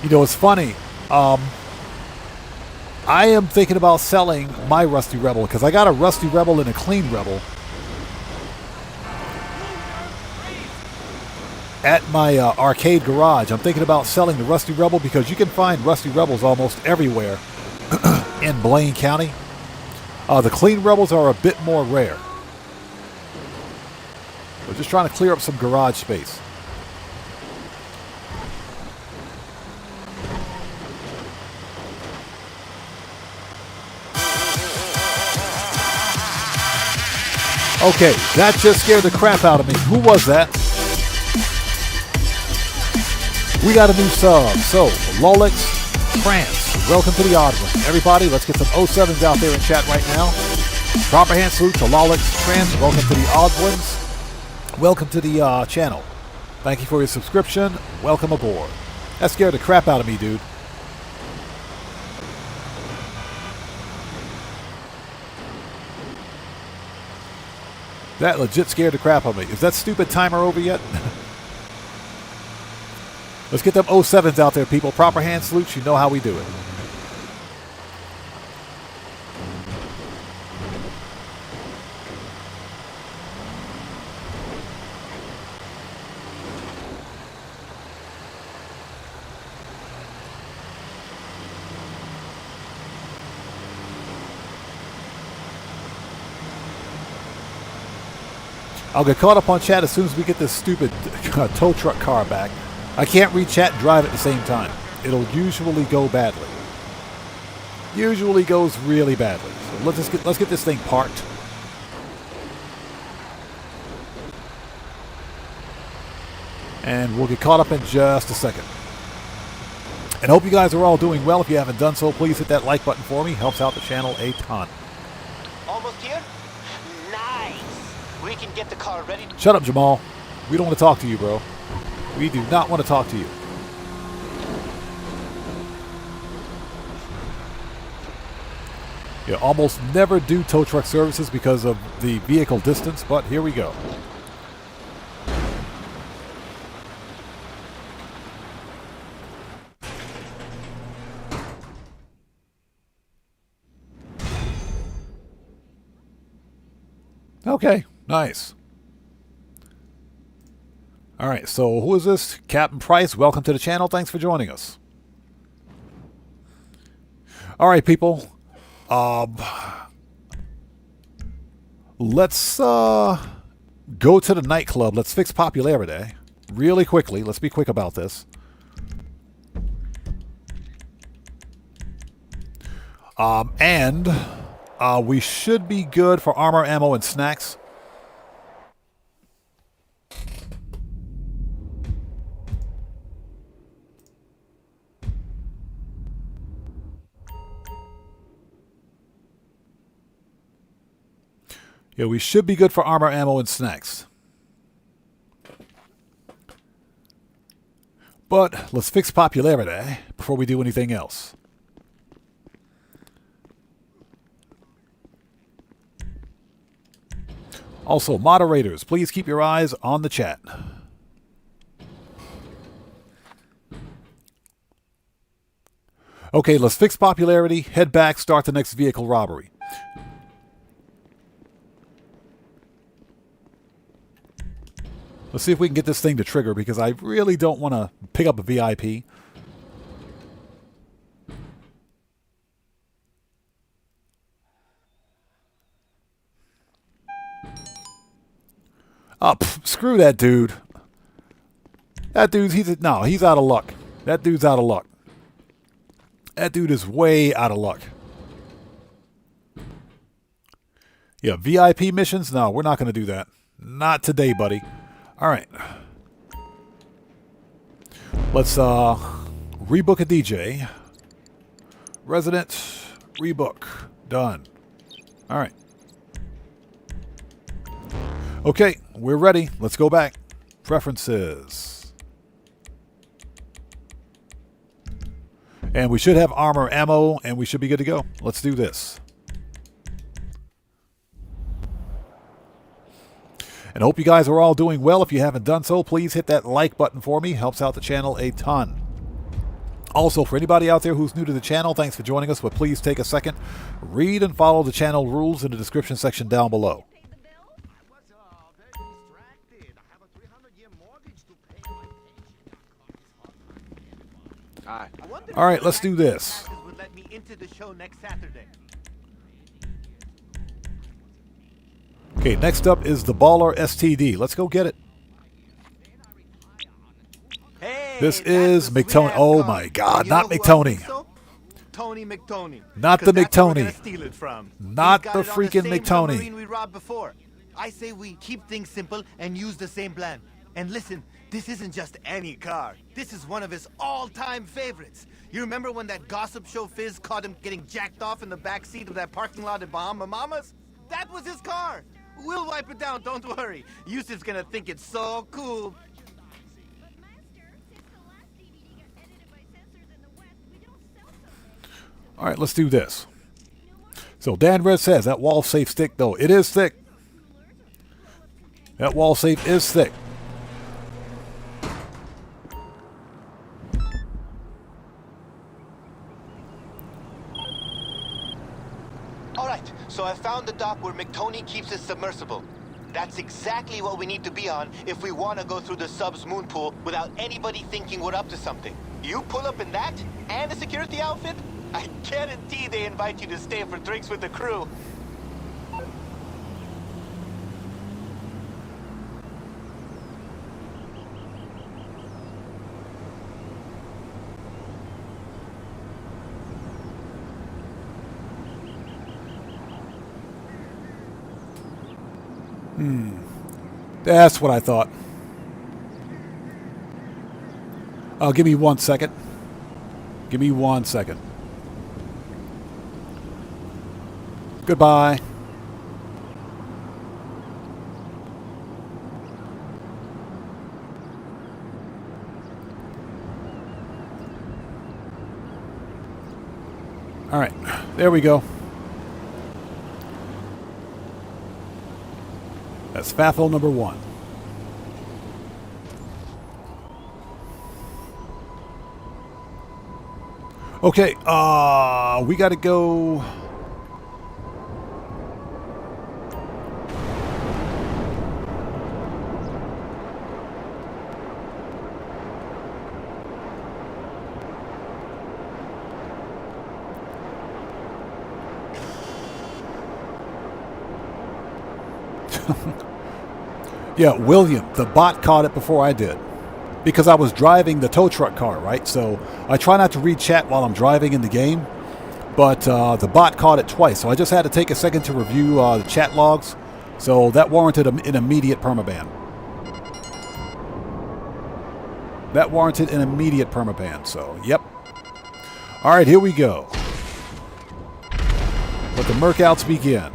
You know, it's funny. I am thinking about selling my Rusty Rebel because I got a Rusty Rebel and a clean Rebel at my arcade garage. I'm thinking about selling the Rusty Rebel because you can find Rusty Rebels almost everywhere in Blaine County. The clean Rebels are a bit more rare. We're just trying to clear up some garage space. Okay, that just scared the crap out of me. Who was that? We got a new sub. So, Lolix, France, welcome to the Odd One. Everybody, let's get some 07s out there in chat right now. Proper hand salute to Lolix, France, welcome to the Odd Ones. Welcome to the channel. Thank you for your subscription. Welcome aboard. That scared the crap out of me, dude. That legit scared the crap out of me. Is that stupid timer over yet? Let's get them 07s out there, people. Proper hand salutes. You know how we do it. I'll get caught up on chat as soon as we get this stupid tow truck car back. I can't read chat and drive at the same time. It'll usually go badly. Usually goes really badly. So let's get this thing parked. And we'll get caught up in just a second. And hope you guys are all doing well. If you haven't done so, please hit that like button for me. Helps out the channel a ton. Almost here? Nice. We can get the car ready. Shut up, Jamal. We don't want to talk to you, bro. We do not want to talk to you. You almost never do tow truck services because of the vehicle distance, but here we go. Okay, nice. All right, so who is this? Captain Price, welcome to the channel. Thanks for joining us. All right, people. Let's go to the nightclub. Let's fix popularity really quickly. Let's be quick about this. And we should be good for armor, ammo, and snacks. Yeah, we should be good for armor, ammo, and snacks. But let's fix popularity before we do anything else. Also, moderators, please keep your eyes on the chat. Okay, let's fix popularity, head back, start the next vehicle robbery. Let's see if we can get this thing to trigger, because I really don't want to pick up a VIP. Oh, screw that dude. That dude's, he's out of luck. That dude's out of luck. That dude is way out of luck. Yeah, VIP missions? No, we're not going to do that. Not today, buddy. All right. Let's rebook a DJ. Resident, rebook. Done. All right. Okay, we're ready. Let's go back. Preferences. And we should have armor, ammo, and we should be good to go. Let's do this. And I hope you guys are all doing well. If you haven't done so, please hit that like button for me. Helps out the channel a ton. Also, for anybody out there who's new to the channel, thanks for joining us, but please take a second. Read and follow the channel rules in the description section down below. All right, let's do this. Let me into the show next Saturday. Okay, next up is the Baller STD. Let's go get it. Hey, this is McTony. Oh my God, not McTony. Tony McTony. Not the McTony. Steal it from. Not the freaking McTony. We robbed before. I say we keep things simple and use the same plan. And listen, This isn't just any car. This is one of his all-time favorites. You remember when that gossip show Fizz caught him getting jacked off in the backseat of that parking lot at Bahama Mamas? That was his car. We'll wipe it down, don't worry. Yusuf's gonna think it's so cool. But Master, since the last DVD got edited by censors in the West, we don't sell something. All right, let's do this. So Dan Red says that wall safe thick though. It is thick. That wall safe is thick. Alright, so I found the dock where McTony keeps his submersible. That's exactly what we need to be on if we want to go through the sub's moon pool without anybody thinking we're up to something. You pull up in that and a security outfit? I guarantee they invite you to stay for drinks with the crew. That's what I thought. Oh, give me 1 second. Give me 1 second. Goodbye. All right, there we go. That's FAFO number 1. Okay, we got to go. Yeah, William, the bot caught it before I did. Because I was driving the tow truck car, right? So I try not to read chat while I'm driving in the game. But the bot caught it twice. So I just had to take a second to review the chat logs. So that warranted an immediate permaban. That warranted an immediate permaban. So, yep. All right, here we go. Let the Mercouts begin.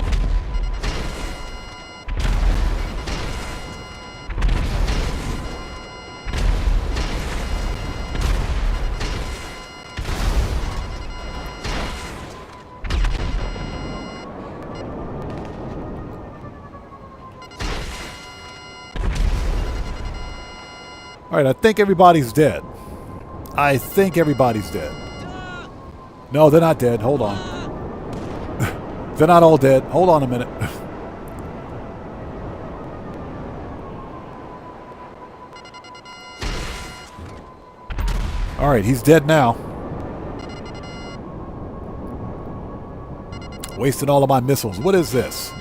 All right, I think everybody's dead. I think everybody's dead. No, they're not dead. Hold on. They're not all dead. Hold on a minute. All right, he's dead now. Wasted all of my missiles. What is this?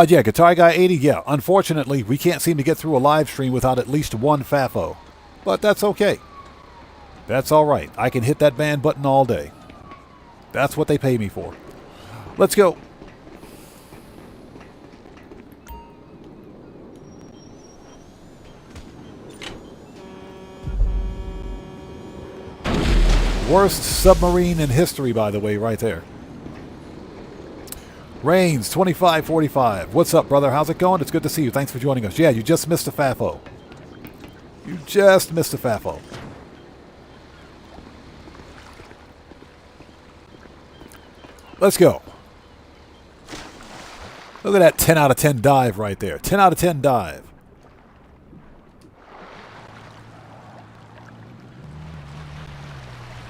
Yeah, Guitar Guy 80, yeah. Unfortunately, we can't seem to get through a live stream without at least one FAFO. But that's okay. That's alright. I can hit that ban button all day. That's what they pay me for. Let's go. Worst submarine in history, by the way, right there. Reigns, 2545. What's up, brother? How's it going? It's good to see you. Thanks for joining us. Yeah, you just missed a FAFO. You just missed a FAFO. Let's go. Look at that 10 out of 10 dive right there. 10 out of 10 dive.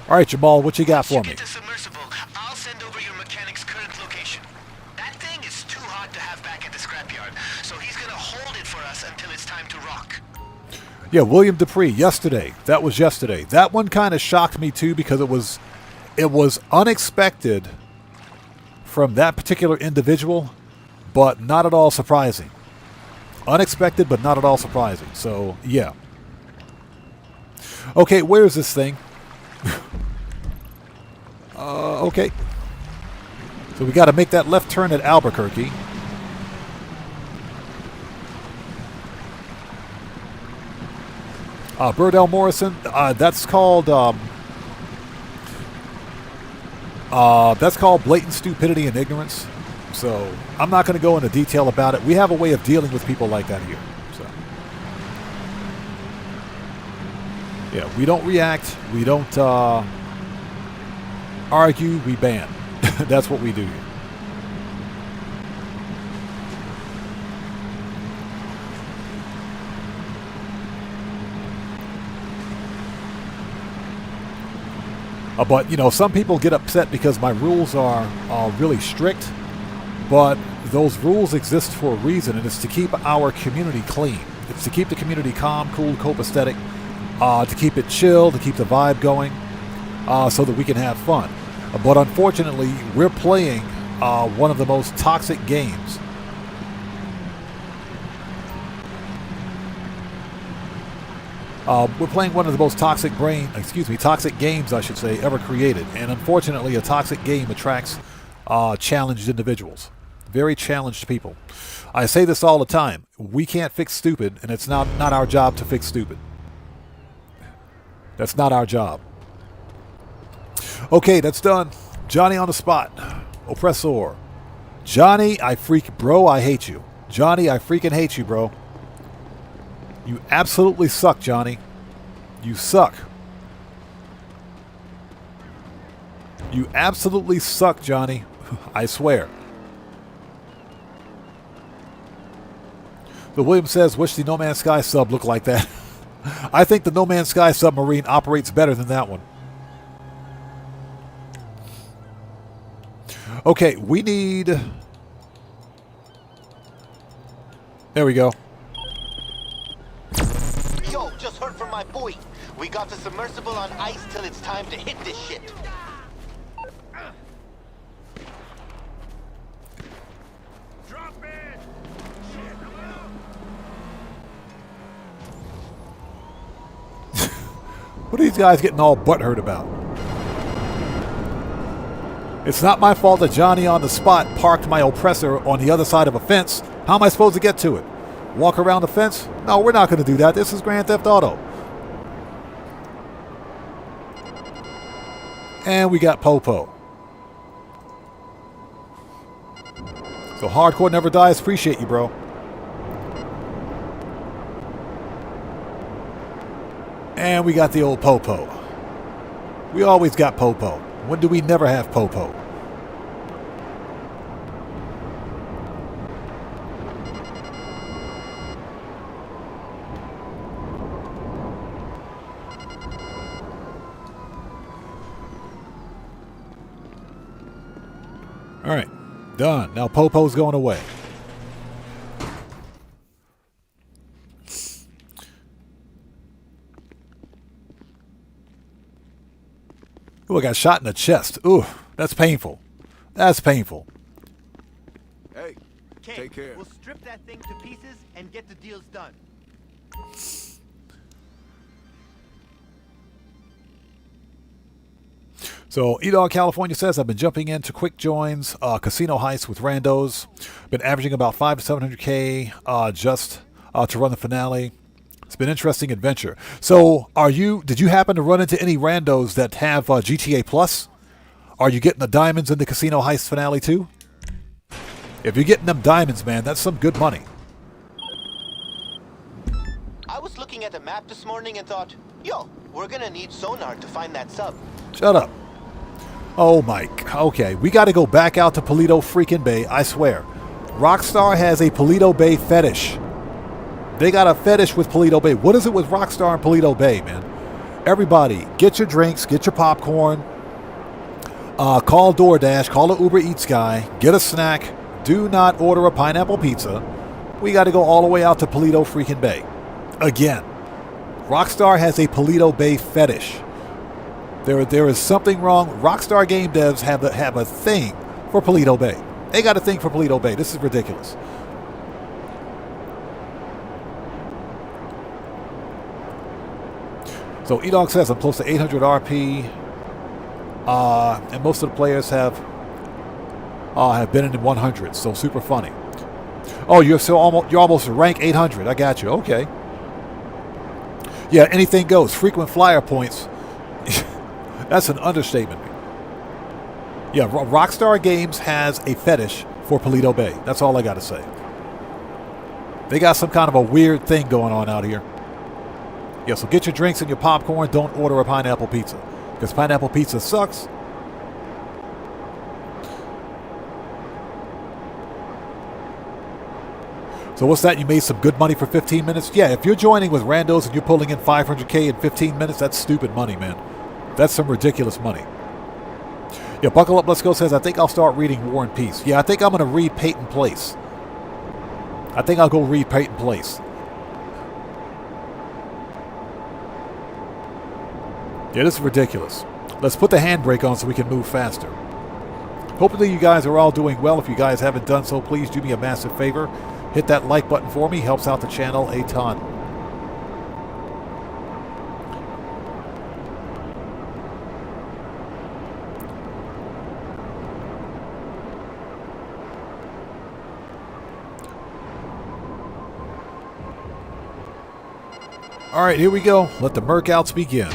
All right, Jamal, what you got for me? Submersible. I'll send over your mechanic's current location. That thing is too hot to have back at the scrapyard, so he's gonna hold it for us until it's time to rock. Yeah, William Dupree, yesterday. That was yesterday. That one kind of shocked me too because it was unexpected from that particular individual, but not at all surprising. Unexpected, but not at all surprising. So, yeah. Okay, where's this thing? Okay. So we got to make that left turn at Albuquerque. Burdell Morrison, that's called blatant stupidity and ignorance. So I'm not going to go into detail about it. We have a way of dealing with people like that here. So yeah, we don't react. We don't argue. We ban. That's what we do here. But, you know, some people get upset because my rules are really strict, but those rules exist for a reason, and it's to keep our community clean. It's to keep the community calm, cool, copacetic, to keep it chill, to keep the vibe going, so that we can have fun. But unfortunately, we're playing one of the most toxic games. We're playing one of the most toxic games, I should say, ever created. And unfortunately, a toxic game attracts challenged individuals. Very challenged people. I say this all the time. We can't fix stupid, and it's not our job to fix stupid. That's not our job. Okay, that's done. Johnny on the spot. Oppressor. Johnny, I hate you. Johnny, I freaking hate you, bro. You absolutely suck, Johnny. You suck. You absolutely suck, Johnny. I swear. The William says, wish the No Man's Sky sub looked like that. I think the No Man's Sky submarine operates better than that one. Okay, we need... There we go. Yo, just heard from my boy. We got the submersible on ice till it's time to hit this shit. Drop it! Shit, What are these guys getting all butthurt about? It's not my fault that Johnny on the spot parked my oppressor on the other side of a fence. How am I supposed to get to it? Walk around the fence? No, we're not going to do that. This is Grand Theft Auto. And we got Popo. So hardcore never dies. Appreciate you, bro. And we got the old Popo. We always got Popo. When do we never have Popo? All right, done. Now Popo's going away. Ooh, I got shot in the chest. Ooh, that's painful. That's painful. Hey, take care. We'll strip that thing to pieces and get the deals done. So, E-Dog California says, I've been jumping into quick joins, casino heists with randos. Been averaging about 500 to 700K just to run the finale. It's been an interesting adventure. So, did you happen to run into any randos that have GTA Plus? Are you getting the diamonds in the casino heist finale too? If you're getting them diamonds, man, that's some good money. I was looking at the map this morning and thought, yo, we're gonna need sonar to find that sub. Shut up. Oh, Mike. Okay, we got to go back out to Paleto freaking Bay, I swear. Rockstar has a Paleto Bay fetish. They got a fetish with Paleto Bay. What is it with Rockstar and Paleto Bay, man? Everybody, get your drinks, get your popcorn, call DoorDash, call the Uber Eats guy, get a snack. Do not order a pineapple pizza. We got to go all the way out to Paleto freaking Bay. Again, Rockstar has a Paleto Bay fetish. There is something wrong. Rockstar game devs have a thing for Paleto Bay. They got a thing for Paleto Bay. This is ridiculous. So E-Dog says I'm close to 800 RP, and most of the players have been in the 100s. So super funny. Oh, you're almost rank 800. I got you. Okay. Yeah, anything goes. Frequent flyer points. That's an understatement. Yeah, Rockstar Games has a fetish for Paleto Bay. That's all I got to say. They got some kind of a weird thing going on out here. Yeah, so get your drinks and your popcorn. Don't order a pineapple pizza, because pineapple pizza sucks. So what's that? You made some good money for 15 minutes? Yeah, if you're joining with randos and you're pulling in $500K in 15 minutes, that's stupid money, man. That's some ridiculous money. Yeah, Buckle Up Let's Go says, I think I'll start reading War and Peace. Yeah, I think I'm going to read Peyton Place. I think I'll go read Peyton Place. Yeah, this is ridiculous. Let's put the handbrake on so we can move faster. Hopefully you guys are all doing well. If you guys haven't done so, please do me a massive favor. Hit that like button for me. Helps out the channel a ton. All right, here we go. Let the Merkouts begin.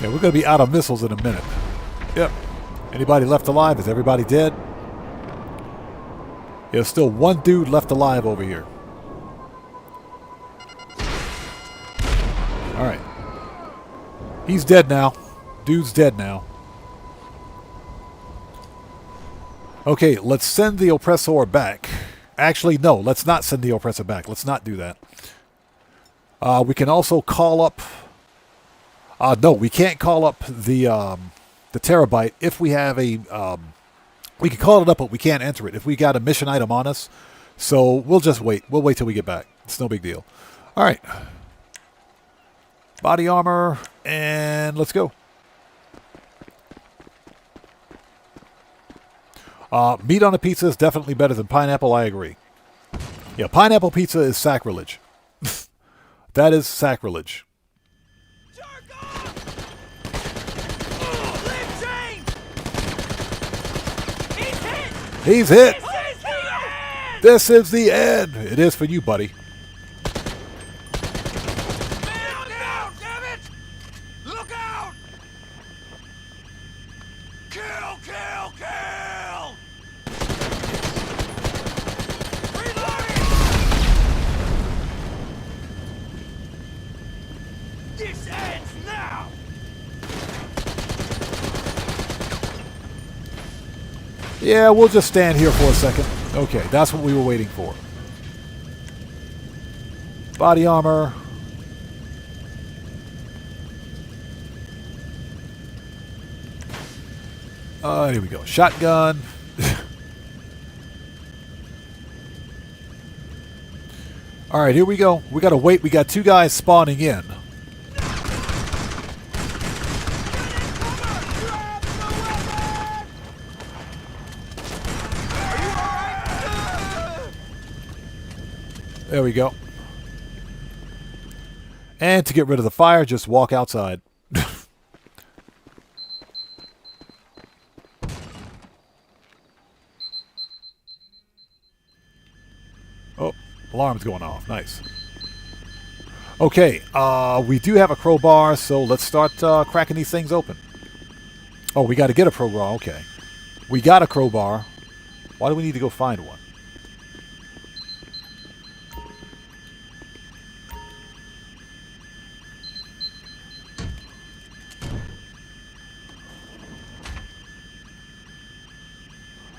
Yeah, we're going to be out of missiles in a minute. Yep. Anybody left alive? Is everybody dead? There's still one dude left alive over here. Alright. He's dead now. Dude's dead now. Okay, let's send the oppressor back. Actually, no, let's not send the oppressor back. Let's not do that. We can also call up... no, we can't call up the terabyte if we have a... we can call it up, but we can't enter it if we got a mission item on us. So we'll just wait. We'll wait till we get back. It's no big deal. All right. Body armor, and let's go. Meat on a pizza is definitely better than pineapple, I agree. Yeah, pineapple pizza is sacrilege. That is sacrilege. He's hit! This is the end! It is for you, buddy. Man down, damn it! Look out! Kill, kill, kill! Reloading! This ends now! Yeah, we'll just stand here for a second. Okay, that's what we were waiting for. Body armor. Here we go. Shotgun. Alright, here we go. We gotta wait. We got two guys spawning in. There we go. And to get rid of the fire, just walk outside. Oh, alarm's going off. Nice. Okay, we do have a crowbar, so let's start cracking these things open. Oh, we got to get a crowbar. Okay. We got a crowbar. Why do we need to go find one?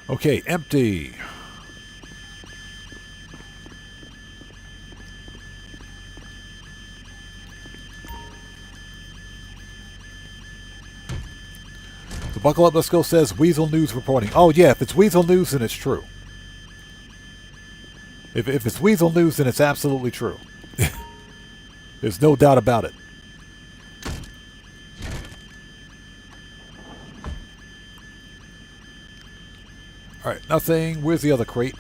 Okay, empty. The Buckle Up Let's Go says Weasel News reporting. Oh yeah, if it's Weasel News, then it's true. If it's Weasel News, then it's absolutely true. There's no doubt about it. Alright, nothing. Where's the other crate?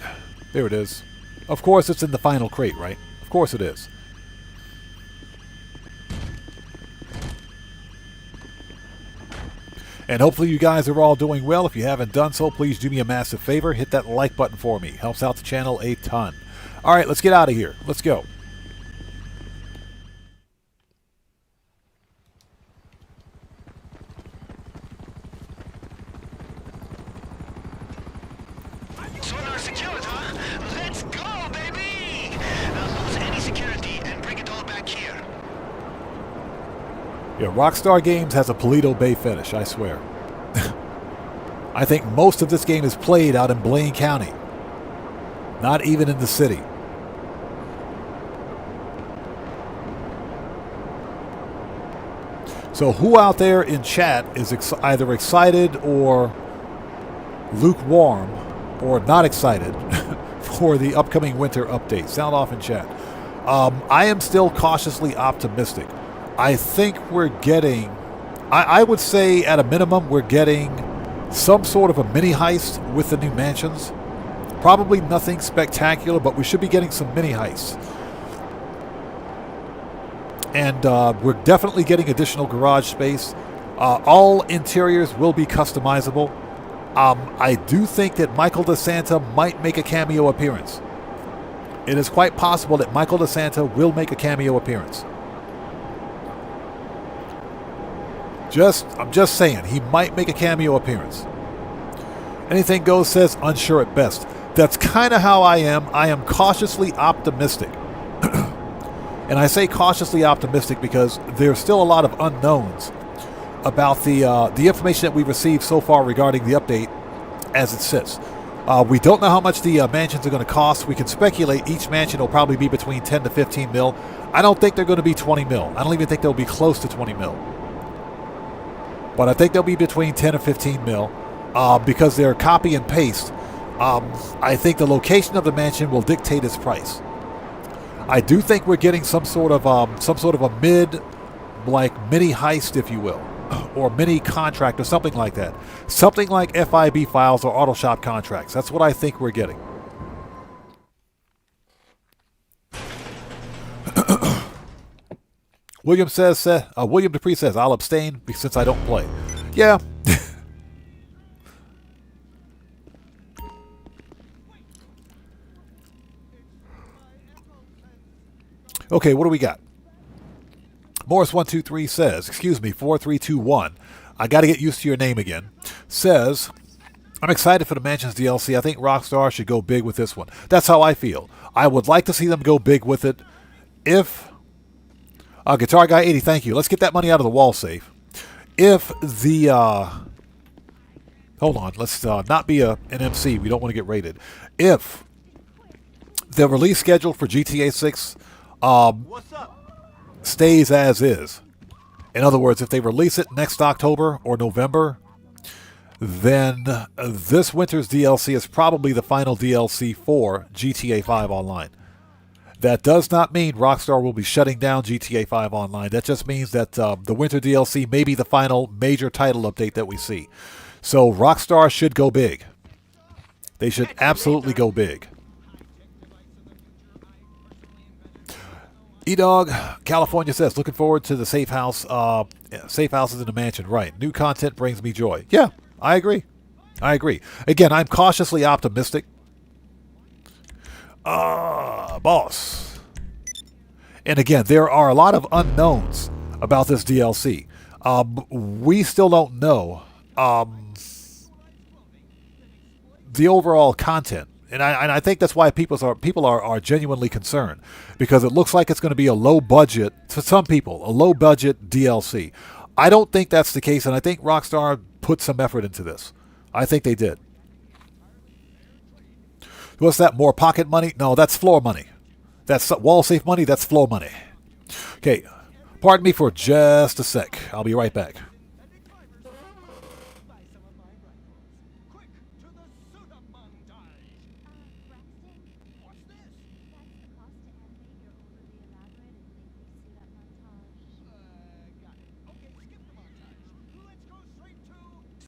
There it is. Of course it's in the final crate, right? Of course it is. And hopefully you guys are all doing well. If you haven't done so, please do me a massive favor. Hit that like button for me. Helps out the channel a ton. Alright, let's get out of here. Let's go. Sonar secured, huh? Let's go, baby! Now lose any security and bring it all back here. Yeah, Rockstar Games has a Paleto Bay finish, I swear. I think most of this game is played out in Blaine County. Not even in the city. So who out there in chat is either excited or lukewarm or not excited for the upcoming winter update? Sound off in chat. I am still cautiously optimistic. I think we're getting, I would say at a minimum, we're getting some sort of a mini heist with the new mansions. Probably nothing spectacular, but we should be getting some mini heists. And we're definitely getting additional garage space. All interiors will be customizable. I do think that Michael DeSanta might make a cameo appearance. It is quite possible that Michael DeSanta will make a cameo appearance. I'm just saying, he might make a cameo appearance. Anything goes says unsure at best. That's kind of how I am. I am cautiously optimistic. And I say cautiously optimistic because there's still a lot of unknowns about the information that we've received so far regarding the update as it sits. We don't know how much the mansions are going to cost. We can speculate each mansion will probably be between 10 to 15 mil. I don't think they're going to be 20 mil. I don't even think they'll be close to 20 mil. But I think they'll be between 10 or 15 mil because they're copy and paste. I think the location of the mansion will dictate its price. I do think we're getting some sort of a mini heist, if you will, or mini contract or something like that. Something like FIB files or auto shop contracts. That's what I think we're getting. William Dupree says, I'll abstain since I don't play. Yeah. Okay, what do we got? Morris123 says, excuse me, 4321. I got to get used to your name again. Says, I'm excited for the Mansions DLC. I think Rockstar should go big with this one. That's how I feel. I would like to see them go big with it. If Guitar Guy 80, thank you. Let's get that money out of the wall safe. If the hold on, let's not be an MC. We don't want to get raided. If the release schedule for GTA 6 stays as is, in other words, if they release it next October or November, then this winter's DLC is probably the final DLC for GTA 5 Online. That does not mean Rockstar will be shutting down GTA 5 Online. That just means that the winter DLC may be the final major title update that we see. So Rockstar should go big. They should absolutely go big. E-Dog, California says, looking forward to the safe house. Safe houses in the mansion. Right. New content brings me joy. Yeah, I agree. I agree. Again, I'm cautiously optimistic. Boss. And again, there are a lot of unknowns about this DLC. We still don't know the overall content. And I think that's why people are genuinely concerned, because it looks like it's going to be a low budget, to some people, a low budget DLC. I don't think that's the case, and I think Rockstar put some effort into this. I think they did. What's that? More pocket money? No, that's floor money. That's wall safe money. That's floor money. Okay, pardon me for just a sec. I'll be right back.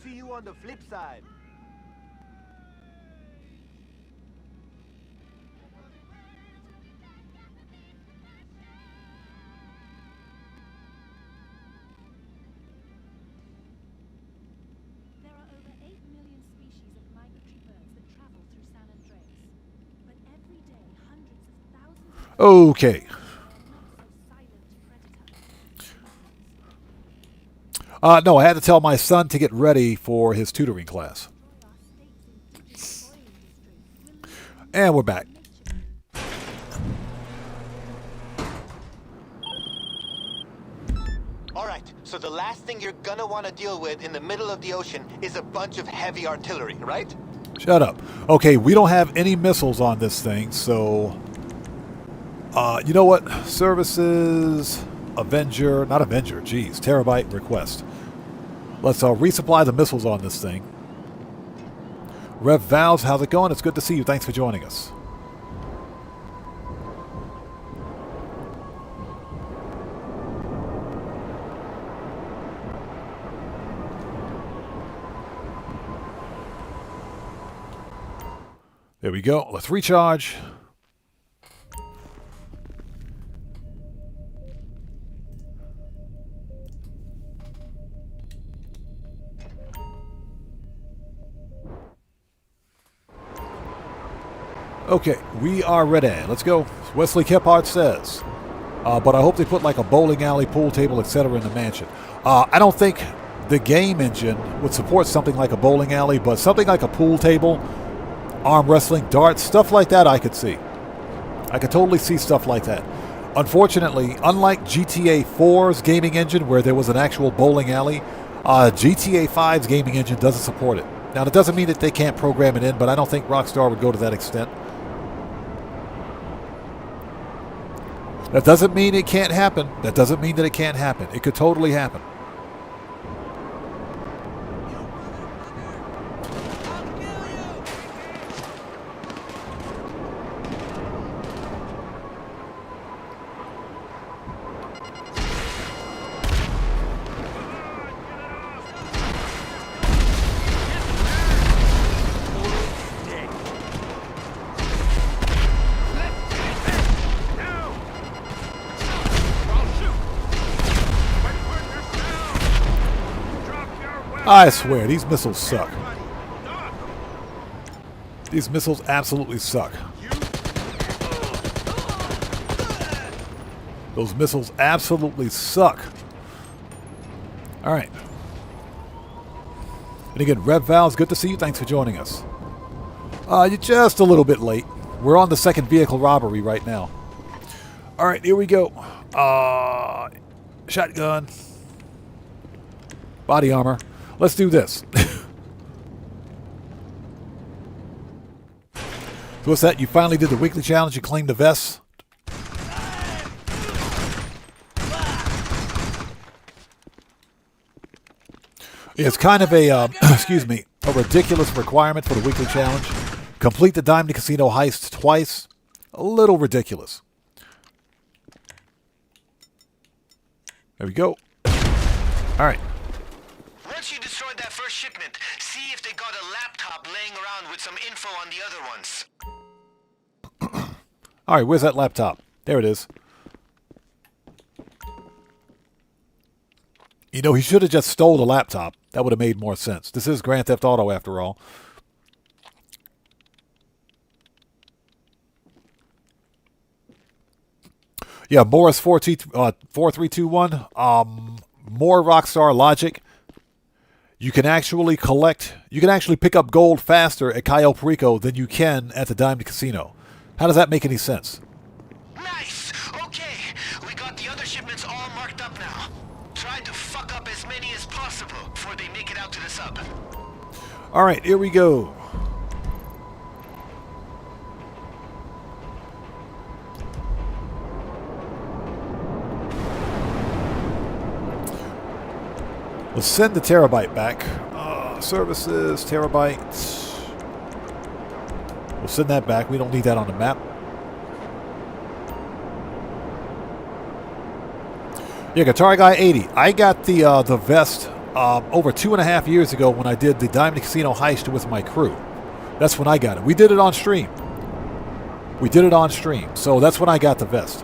See you on the flip side. Okay. No, I had to tell my son to get ready for his tutoring class. And we're back. All right, so the last thing you're gonna want to deal with in the middle of the ocean is a bunch of heavy artillery, right? Shut up. Okay, we don't have any missiles on this thing, so... you know what? Services... Avenger... Not Avenger, geez. Terabyte request. Let's resupply the missiles on this thing. Rev Valves, how's it going? It's good to see you. Thanks for joining us. There we go. Let's recharge. Okay, we are ready. Let's go. Wesley Kephart says. But I hope they put like a bowling alley, pool table, etc. in the mansion. I don't think the game engine would support something like a bowling alley, but something like a pool table, arm wrestling, darts, stuff like that I could see. I could totally see stuff like that. Unfortunately, unlike GTA 4's gaming engine where there was an actual bowling alley, GTA 5's gaming engine doesn't support it. Now, that doesn't mean that they can't program it in, but I don't think Rockstar would go to that extent. That doesn't mean it can't happen. That doesn't mean that it can't happen. It could totally happen. I swear, these missiles suck. These missiles absolutely suck. Those missiles absolutely suck. Alright. And again, Rev Val's good to see you. Thanks for joining us. You're just a little bit late. We're on the second vehicle robbery right now. Alright, here we go. Shotgun. Body armor. Let's do this. So what's that? You finally did the weekly challenge. You claimed the vest. It's kind of a, excuse me, a ridiculous requirement for the weekly challenge. Complete the Diamond Casino heist twice. A little ridiculous. There we go. All right. Once you destroyed that first shipment, see if they got a laptop laying around with some info on the other ones. All right, where's that laptop? There it is. You know, he should have just stole the laptop. That would have made more sense. This is Grand Theft Auto, after all. Yeah, Morris 4321. More Rockstar logic. You can actually pick up gold faster at Cayo Perico than you can at the Diamond Casino. How does that make any sense? Nice! Okay, we got the other shipments all marked up now. Try to fuck up as many as possible before they make it out to the sub. Alright, here we go. Let's send the terabyte back. Services, terabyte. We'll send that back. We don't need that on the map. Yeah, Guitar Guy 80. I got the vest over 2.5 years ago when I did the Diamond Casino heist with my crew. That's when I got it. We did it on stream. So that's when I got the vest.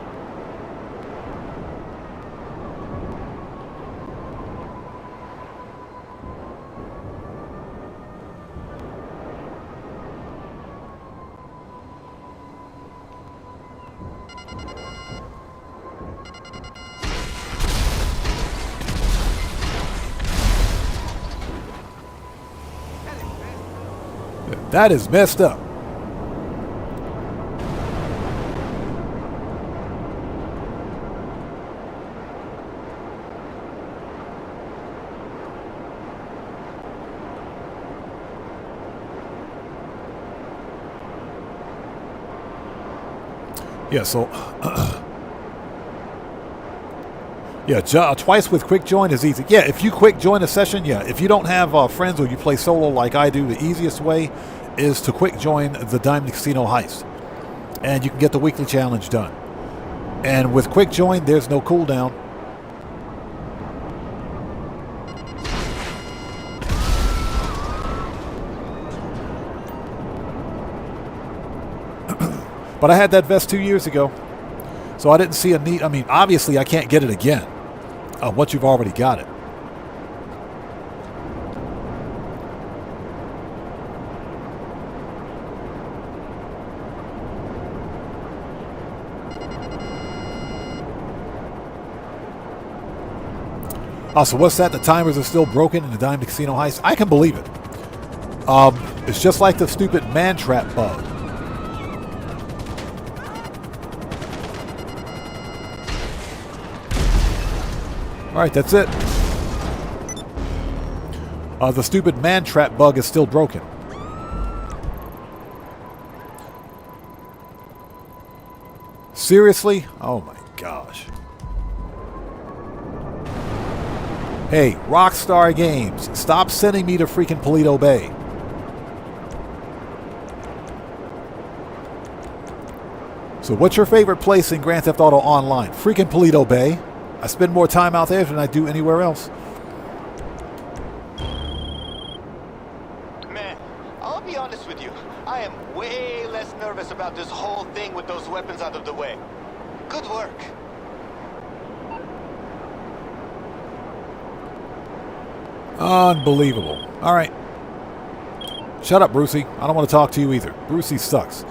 That is messed up. Yeah, so yeah, twice with quick join is easy. Yeah, if you quick join a session, yeah. If you don't have friends or you play solo like I do, the easiest way is to quick join the Diamond Casino Heist. And you can get the weekly challenge done. And with quick join, there's no cooldown. But I had that vest 2 years ago, so I didn't see a need. I mean, obviously, I can't get it again once you've already got it. Oh, so what's that? The timers are still broken in the Diamond Casino Heist? I can believe it. It's just like the stupid man trap bug. All right, that's it. The stupid man trap bug is still broken. Seriously? Oh my gosh. Hey, Rockstar Games, stop sending me to freaking Paleto Bay. So what's your favorite place in Grand Theft Auto Online? Freaking Paleto Bay. I spend more time out there than I do anywhere else. Man, I'll be honest with you. I am way less nervous about this whole thing with those weapons out of the way. Good work. Unbelievable. All right. Shut up, Brucey. I don't want to talk to you either. Brucey sucks.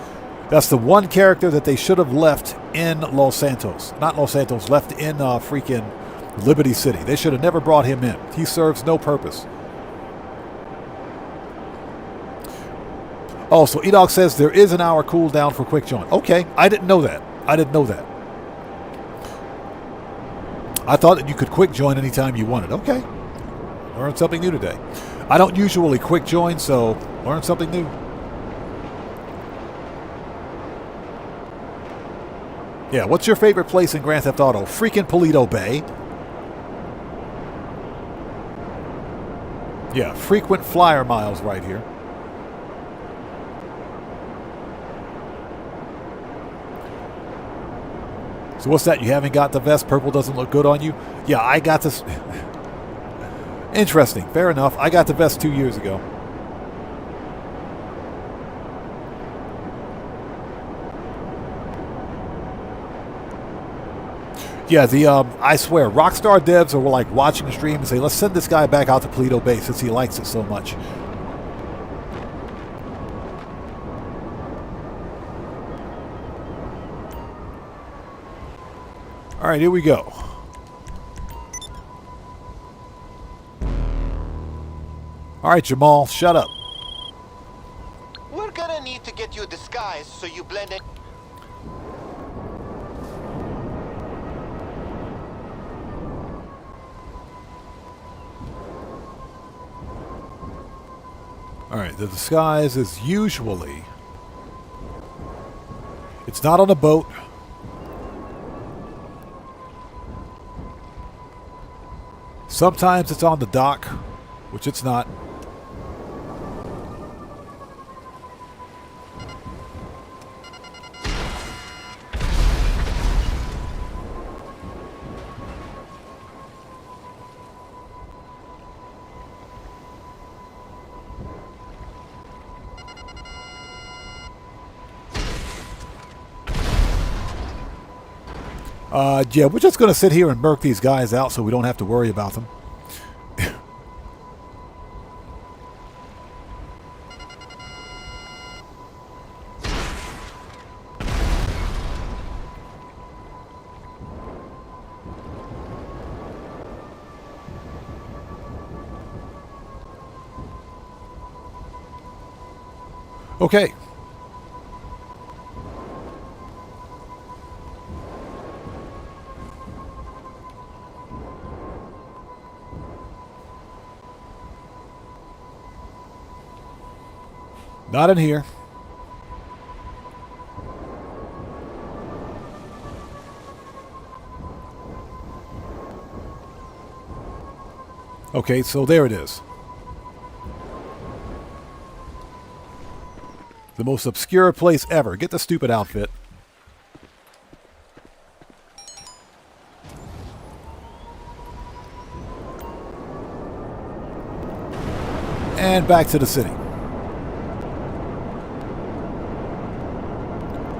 That's the one character that they should have left in Los Santos. Not Los Santos, left in freaking Liberty City. They should have never brought him in. He serves no purpose. Oh, so Edog says there is an hour cooldown for quick join. Okay, I didn't know that. I didn't know that. I thought that you could quick join anytime you wanted. Okay. Learned something new today. I don't usually quick join, so learn something new. Yeah, what's your favorite place in Grand Theft Auto? Freaking Paleto Bay. Yeah, frequent flyer miles right here. So what's that? You haven't got the vest? Purple doesn't look good on you? Yeah, I got this. Interesting. Fair enough. I got the vest 2 years ago. Yeah, I swear, Rockstar devs are like watching the stream and say, let's send this guy back out to Paleto Bay since he likes it so much. All right, here we go. All right, Jamal, shut up. We're gonna need to get you a disguise so you blend in. All right, the disguise is usually... It's not on a boat. Sometimes it's on the dock, which it's not. Yeah, we're just going to sit here and murk these guys out so we don't have to worry about them. Okay. Not in here. Okay, so there it is. The most obscure place ever. Get the stupid outfit. And back to the city.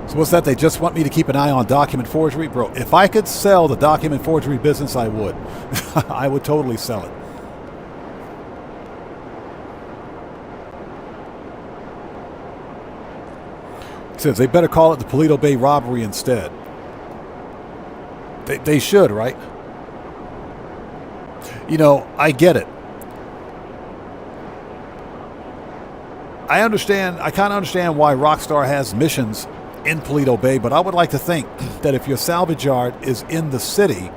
So what's that? They just want me to keep an eye on document forgery? Bro, if I could sell the document forgery business, I would. I would totally sell it. Says they better call it the Paleto Bay robbery instead. They should, right? You know, I get it. I kind of understand why Rockstar has missions in Paleto Bay, but I would like to think that if your salvage yard is in the city,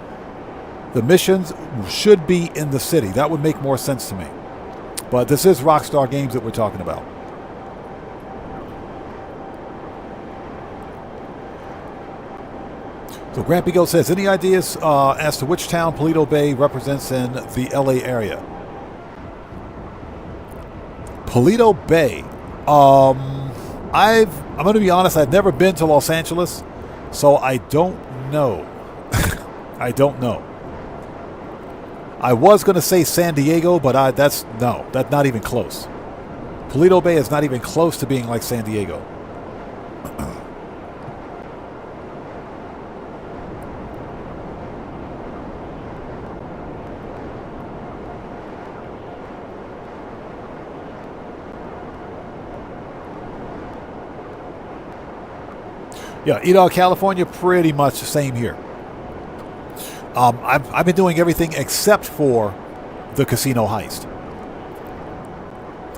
the missions should be in the city. That would make more sense to me. But this is Rockstar Games that we're talking about. So Grampy Goat says, any ideas as to which town Paleto Bay represents in the LA area? Paleto Bay. I'm going to be honest, I've never been to Los Angeles, so I don't know. I don't know. I was going to say San Diego, but that's not even close. Paleto Bay is not even close to being like San Diego. Yeah, Edel, California, pretty much the same here. I've been doing everything except for the casino heist.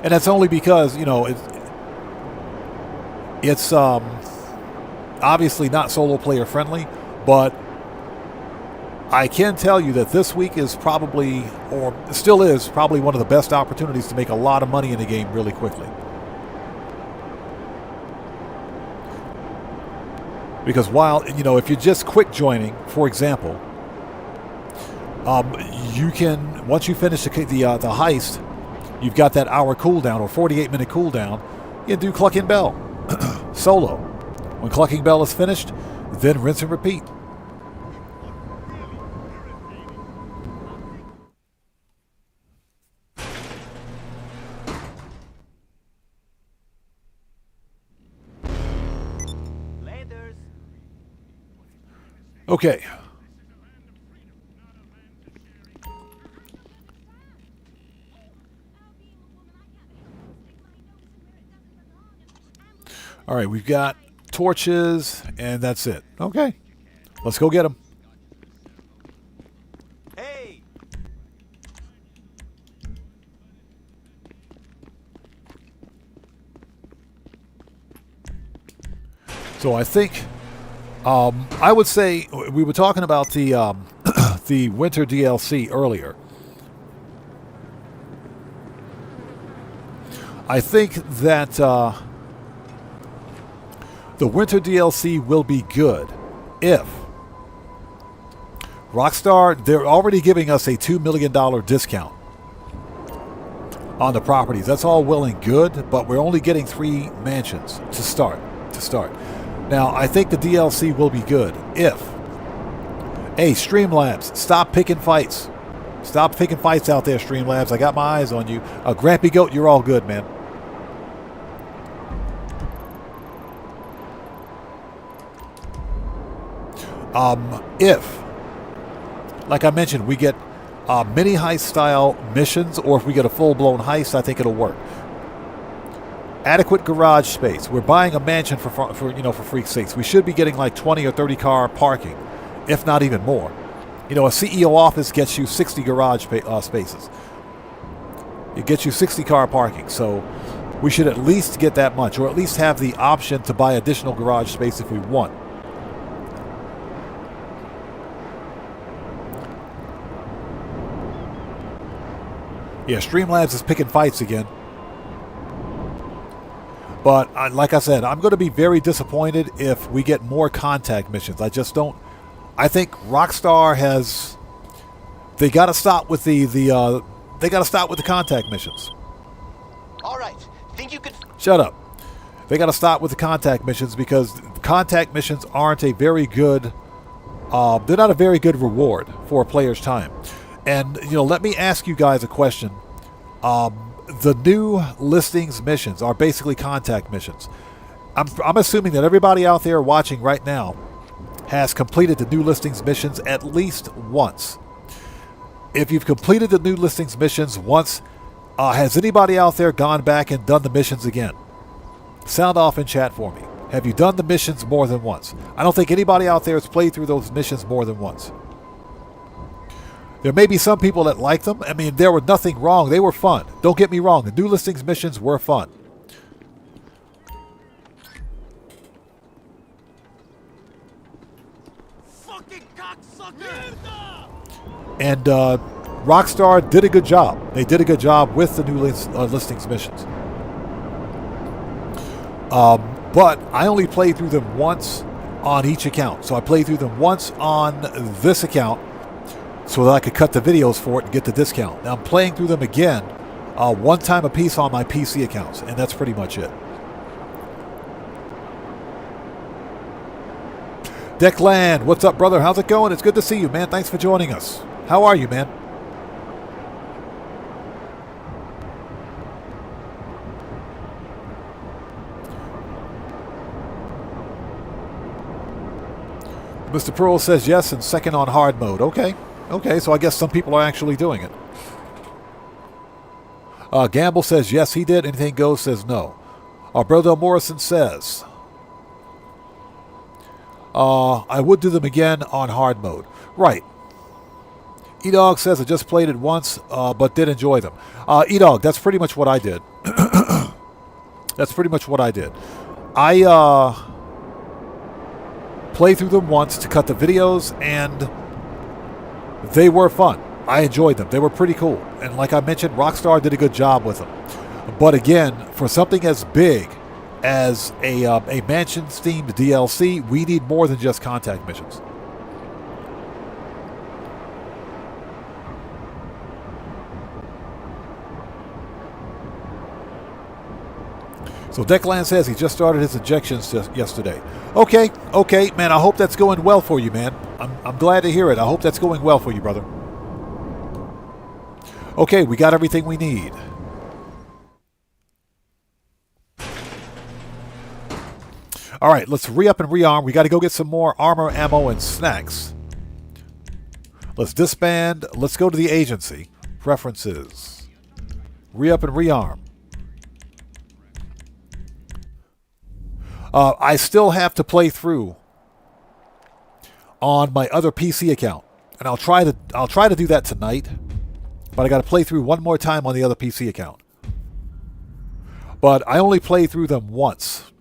And that's only because, you know, it's obviously not solo player friendly, but I can tell you that this week is probably, or still is, probably one of the best opportunities to make a lot of money in the game really quickly. Because while, you know, if you're just quick joining, for example, you can, once you finish the heist, you've got that hour cooldown or 48-minute cooldown, you can do Clucking Bell solo. When Clucking Bell is finished, then rinse and repeat. Okay. All right, we've got torches, and that's it. Okay. Let's go get them. Hey! So I think... I would say we were talking about the the winter DLC earlier. I think that the winter DLC will be good if Rockstar, they're already giving us a $2 million discount on the properties. That's all well and good, but we're only getting 3 mansions to start. Now, I think the DLC will be good if... Hey, Streamlabs, stop picking fights. Stop picking fights out there, Streamlabs. I got my eyes on you. Grampy Goat, you're all good, man. If, like I mentioned, we get mini heist style missions, or if we get a full-blown heist, I think it'll work. Adequate garage space. We're buying a mansion for freak's sakes. We should be getting like 20 or 30 car parking, if not even more. You know, a CEO office gets you 60 garage spaces. It gets you 60 car parking. So we should at least get that much, or at least have the option to buy additional garage space if we want. Yeah, Streamlabs is picking fights again. But like I said, I'm going to be very disappointed if we get more contact missions. I just don't. I think Rockstar has. They got to stop with the they got to stop with the contact missions. All right. Think you could... Shut up. They got to stop with the contact missions because contact missions aren't a very good. They're not a very good reward for a player's time. And let me ask you guys a question. The new listings missions are basically contact missions. I'm assuming that everybody out there watching right now has completed the new listings missions at least once. If you've completed the new listings missions once, has anybody out there gone back and done the missions again? Sound off in chat for me. Have you done the missions more than once? I don't think anybody out there has played through those missions more than once. There may be some people that like them. I mean, there was nothing wrong. They were fun. Don't get me wrong. The new listings missions were fun. Fucking cocksucker! And Rockstar did a good job. They did a good job with the new listings missions. But I only played through them once on each account. So I played through them once on this account so that I could cut the videos for it and get the discount. Now I'm playing through them again one time a piece on my PC accounts, and that's pretty much it. Declan, what's up, brother? How's it going? It's good to see you, man. Thanks for joining us. How are you, man? Mr. Pearl says yes and second on hard mode. Okay. Okay, so I guess some people are actually doing it. Gamble says yes, he did. Anything Goes says no. Brother Morrison says, I would do them again on hard mode. Right. E-Dog says I just played it once, but did enjoy them. E-Dog, that's pretty much what I did. That's pretty much what I did. I played through them once to cut the videos, and they were fun. I enjoyed them. They were pretty cool. And like I mentioned, Rockstar did a good job with them. But again, for something as big as a mansions-themed DLC, we need more than just contact missions. So Declan says he just started his injections yesterday. Okay, man, I hope that's going well for you, man. I'm glad to hear it. I hope that's going well for you, brother. Okay, we got everything we need. All right, let's re-up and rearm. We got to go get some more armor, ammo, and snacks. Let's disband. Let's go to the agency. Preferences. Re-up and rearm. I still have to play through on my other PC account, and I'll try to do that tonight. But I got to play through one more time on the other PC account. But I only played through them once.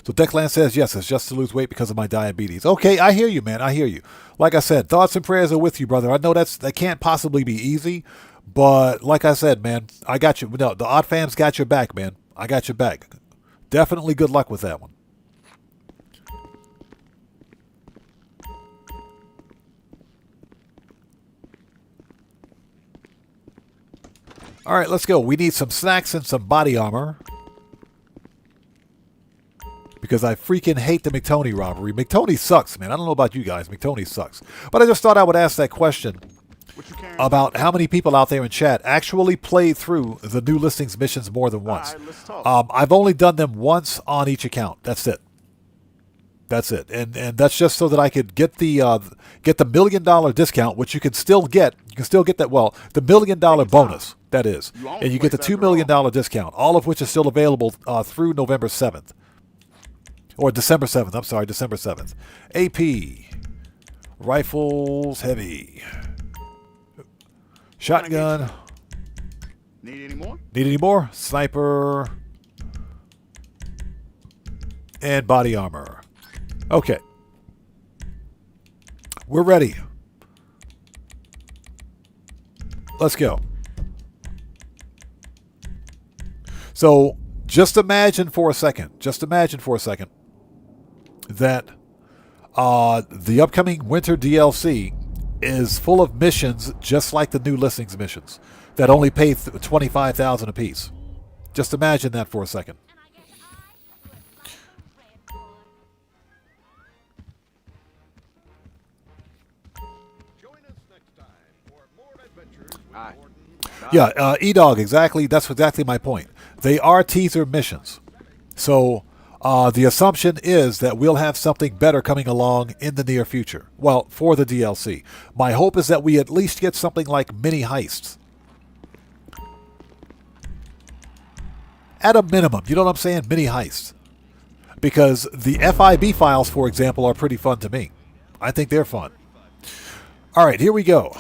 So Declan says, yes, it's just to lose weight because of my diabetes. Okay, I hear you, man. I hear you. Like I said, thoughts and prayers are with you, brother. I know that can't possibly be easy. But like I said, man, I got you. No, the Odd Fam's got your back, man. I got your back. Definitely good luck with that one. All right, let's go. We need some snacks and some body armor. Because I freaking hate the McTony robbery. McTony sucks, man. I don't know about you guys. McTony sucks. But I just thought I would ask that question about how many people out there in chat actually played through the new listings missions more than once. I've only done them once on each account. That's it. That's it. And that's just so that I could get the $1 million discount, which you can still get. You can still get that, well, the $1 million bonus, that is. And you get the $2 million discount, all of which is still available through November 7th. Or December 7th. I'm sorry, December 7th. AP. Rifles heavy. Shotgun. Need any more? Need any more? Sniper. And body armor. Okay. We're ready. Let's go. So just imagine for a second that the upcoming winter DLC is full of missions just like the new listings missions that only pay $25,000 apiece. Just imagine that for a second. Yeah, E-Dog, exactly. That's exactly my point. They are teaser missions. So the assumption is that we'll have something better coming along in the near future. Well, for the DLC. My hope is that we at least get something like mini heists. At a minimum, you know what I'm saying? Mini heists. Because the FIB files, for example, are pretty fun to me. I think they're fun. All right, here we go.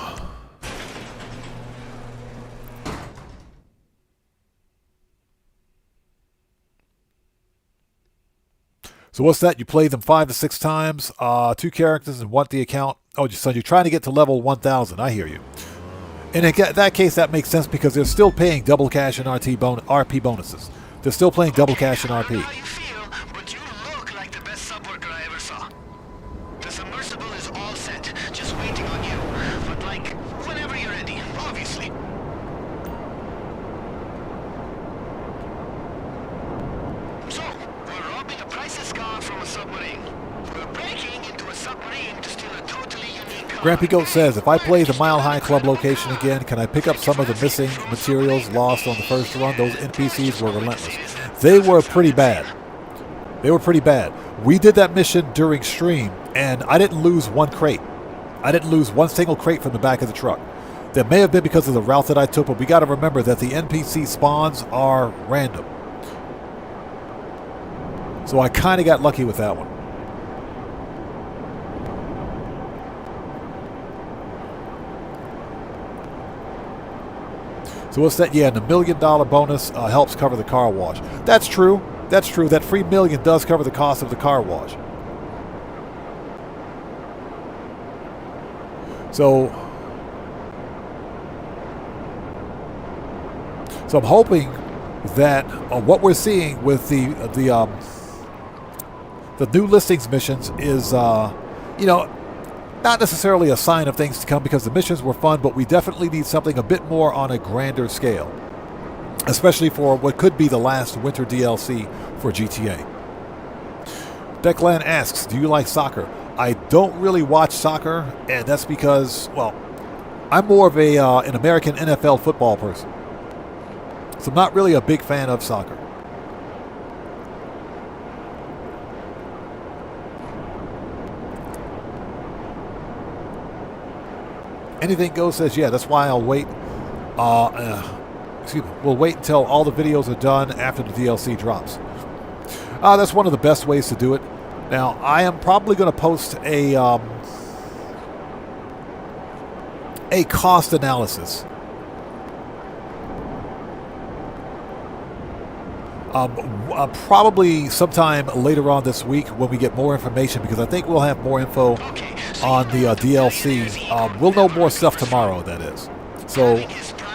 So what's that? You play them 5 to 6 times, 2 characters, and want the account. Oh, so you're trying to get to level 1,000. I hear you. And in that case, that makes sense because they're still paying double cash and RP bonuses. They're still playing double cash and RP. How you feel, but you look like the best sub worker I ever saw. The submersible is all set, just waiting on you. But like, whenever you're ready, obviously. So, we're robbing a priceless car from a submarine. We're breaking into a submarine to steal a totally unique car. Grampy Goat says, if I play the Mile High Club location again, can I pick up some of the missing materials lost on the first run? Those NPCs were relentless. They were pretty bad. They were pretty bad. We did that mission during stream, and I didn't lose one crate. I didn't lose one single crate from the back of the truck. That may have been because of the route that I took, but we got to remember that the NPC spawns are random. So I kind of got lucky with that one. So what's that? Yeah, and the $1 million bonus helps cover the car wash. That's true. That's true. That free million does cover the cost of the car wash. So I'm hoping that what we're seeing with the new listings missions is, not necessarily a sign of things to come because the missions were fun, but we definitely need something a bit more on a grander scale, especially for what could be the last winter DLC for GTA. Declan asks, do you like soccer? I don't really watch soccer, and that's because, well, I'm more of an American NFL football person. So I'm not really a big fan of soccer. Anything Goes says, yeah, that's why I'll wait. We'll wait until all the videos are done after the DLC drops. That's one of the best ways to do it. Now, I am probably going to post a cost analysis. Probably sometime later on this week when we get more information, because I think we'll have more info on the DLC. We'll know more stuff tomorrow, that is. So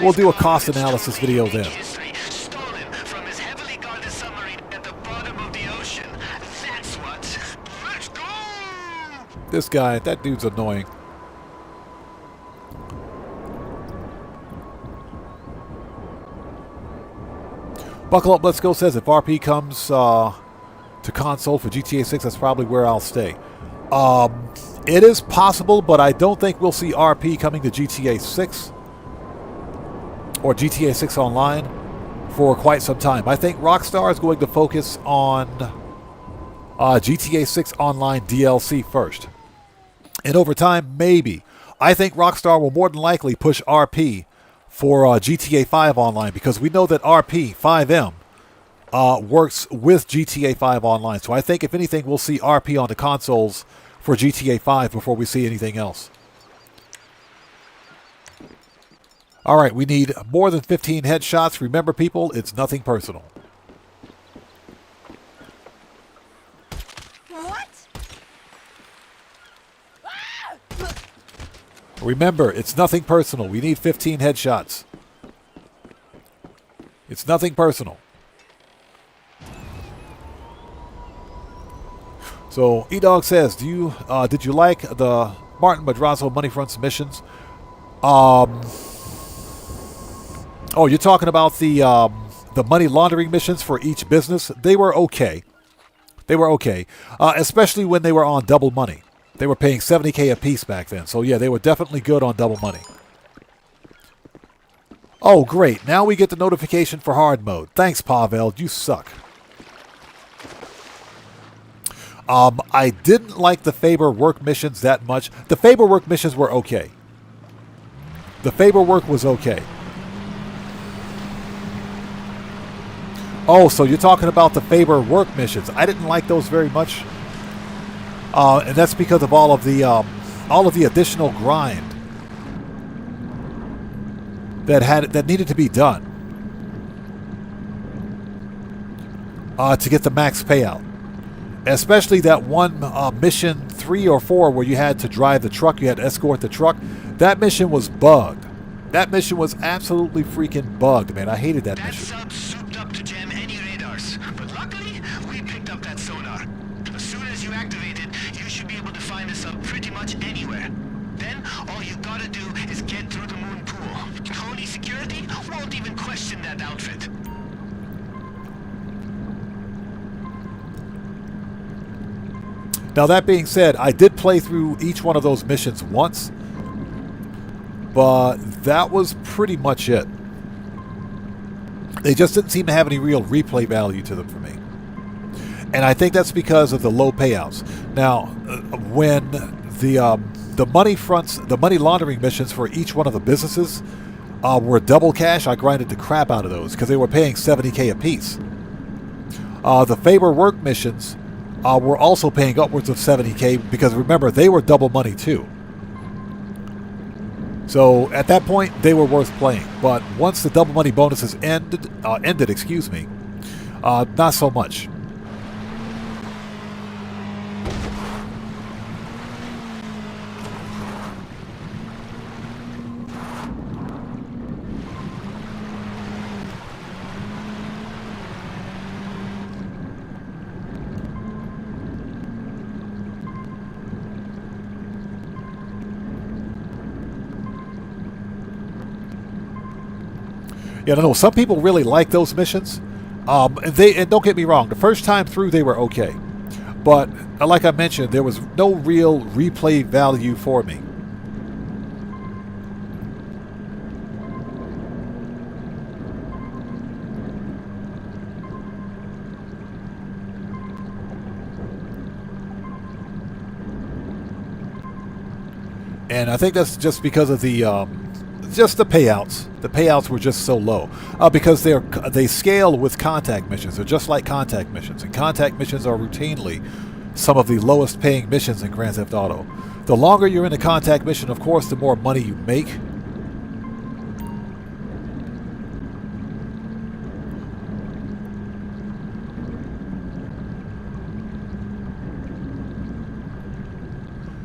we'll do a cost analysis video then. This guy, that dude's annoying. Buckle Up, Let's Go says, if RP comes to console for GTA 6, that's probably where I'll stay. It is possible, but I don't think we'll see RP coming to GTA 6 or GTA 6 Online for quite some time. I think Rockstar is going to focus on GTA 6 Online DLC first. And over time, maybe. I think Rockstar will more than likely push RP for GTA 5 Online, because we know that RP 5M works with GTA 5 Online. So I think, if anything, we'll see RP on the consoles for GTA 5 before we see anything else. All right, we need more than 15 headshots. Remember, people, it's nothing personal. What? Remember, it's nothing personal. We need 15 headshots. It's nothing personal. So, E-Dog says, did you like the Martin Madrazo Money Front submissions? Oh, you're talking about the money laundering missions for each business? They were okay. They were okay, especially when they were on double money. They were paying $70K a piece back then. So, yeah, they were definitely good on double money. Oh, great. Now we get the notification for hard mode. Thanks, Pavel. You suck. I didn't like the Faber work missions that much. The Faber work missions were okay. The Faber work was okay. Oh, so you're talking about the Faber work missions. I didn't like those very much. And that's because of all of the additional grind that needed to be done to get the max payout. Especially that one mission 3 or 4 where you had to drive the truck, you had to escort the truck. That mission was bugged. That mission was absolutely freaking bugged, man. I hated that mission. That sub souped up to jam any radars, but luckily we picked up that sonar. As soon as you activate it, you should be able to find the sub pretty much anywhere. Then all you gotta do is get through the moon pool. Tony security won't even question that outfit. Now, that being said, I did play through each one of those missions once, but that was pretty much it. They just didn't seem to have any real replay value to them for me. And I think that's because of the low payouts. Now, when the money laundering missions for each one of the businesses were double cash, I grinded the crap out of those because they were paying $70K a piece. The Faber work missions were also paying upwards of $70K because, remember, they were double money too. So at that point, they were worth playing. But once the double money bonuses ended, not so much. Yeah, no, some people really like those missions. And don't get me wrong, the first time through they were okay. But like I mentioned, there was no real replay value for me. And I think that's just because of the payouts. The payouts were just so low because they scale with contact missions. They're just like contact missions, and contact missions are routinely some of the lowest paying missions in Grand Theft Auto. The longer you're in a contact mission, of course, the more money you make.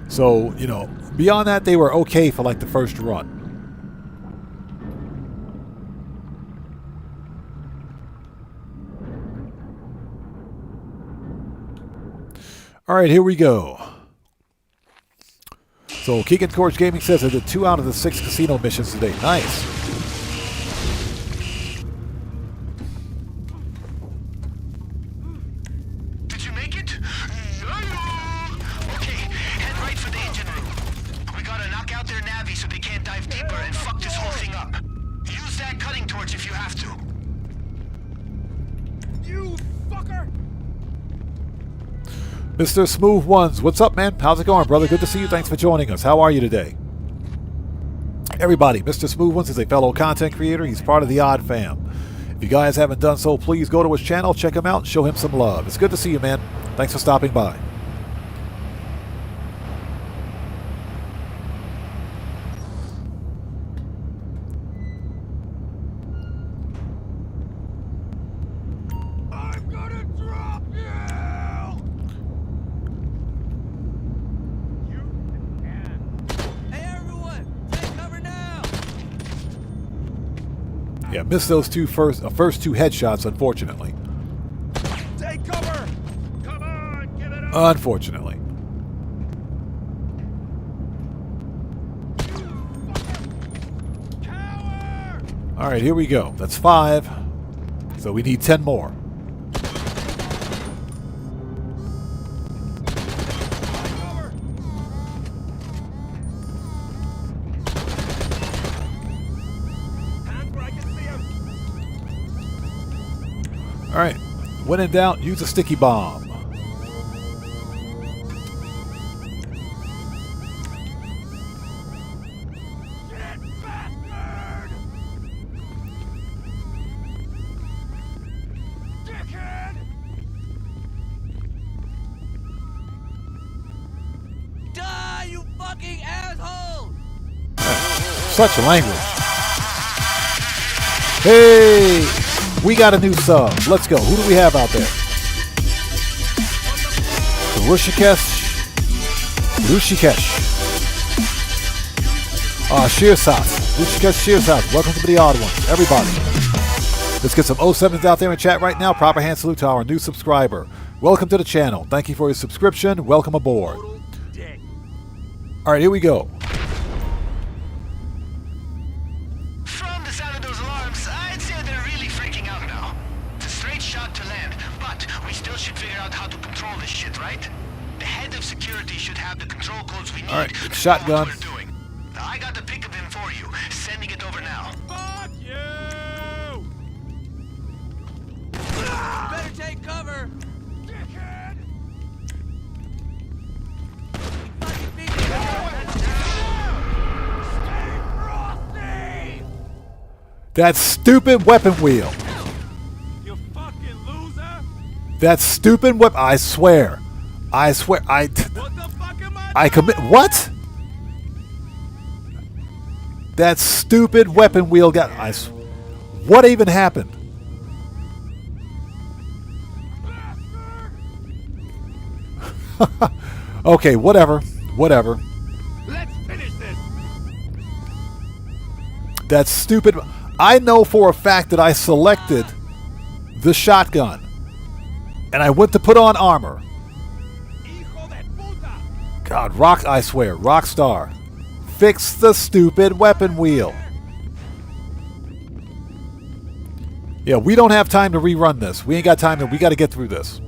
So, you know, beyond that, they were okay for like the first run. All right, here we go. So Keegan Corge Gaming says I did 2 out of the 6 casino missions today. Nice. Did you make it? Okay, head right for the engine room. We gotta knock out their navi so they can't dive deeper and fuck this whole thing up. Use that cutting torch if you have to. You fucker! Mr. Smooth Ones, what's up, man? How's it going, brother? Good to see you. Thanks for joining us. How are you today? Everybody, Mr. Smooth Ones is a fellow content creator. He's part of the Odd Fam. If you guys haven't done so, please go to his channel, check him out, and show him some love. It's good to see you, man. Thanks for stopping by. Yeah, missed those first two headshots, unfortunately. Take cover! Come on, give it up! Unfortunately. All right, here we go. That's 5. So we need 10 more. All right, when in doubt, use a sticky bomb. Die, you fucking asshole! Such language. Hey, we got a new sub. Let's go. Who do we have out there? Rushikesh. Shirsas. Rushikesh Shirsas. Welcome to the Odd Ones. Everybody. Let's get some 07s out there in chat right now. Proper hand salute to our new subscriber. Welcome to the channel. Thank you for your subscription. Welcome aboard. All right, here we go. From the sound of those alarms, I'd say they're really freaking out now. It's a straight shot to land, but we still should figure out how to control this shit, right? The head of security should have the control codes we need. All right, to shotgun. know what we're doing. I got the pick of him for you. Sending it over now. Fuck you! Better take cover. Dickhead! That stupid weapon wheel. You fucking loser! That stupid weapon. I swear. What the fuck am I commit. What? That stupid weapon wheel got. What even happened? Okay, whatever. Whatever. Let's finish this! That stupid. I know for a fact that I selected the shotgun. And I went to put on armor. Hijo de puta! God, I swear, Rockstar. Fix the stupid weapon wheel. Yeah, we don't have time to rerun this. We ain't got time we got to get through this.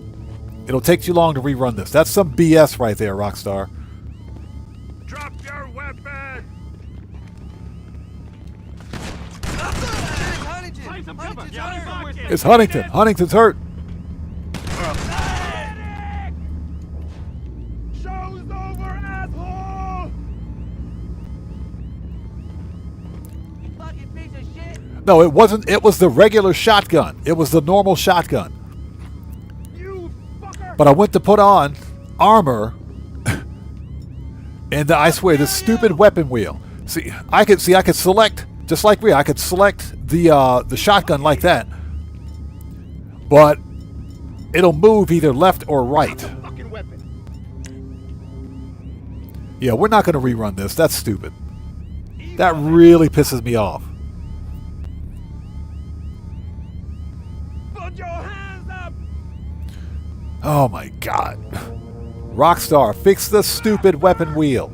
It'll take too long to rerun this. That's some BS right there, Rockstar. Drop your weapon! It's Huntington. Huntington's hurt. Show's over, asshole! You fucking piece of shit. No, it wasn't. It was the regular shotgun. It was the normal shotgun. You fucker! But I went to put on armor, and I swear, this stupid weapon wheel. I could select just like I could select the shotgun like that, but it'll move either left or right. Fucking weapon! Yeah, we're not going to rerun this. That's stupid. That really pisses me off. Put your hands up! Oh my God. Rockstar, fix the stupid weapon wheel.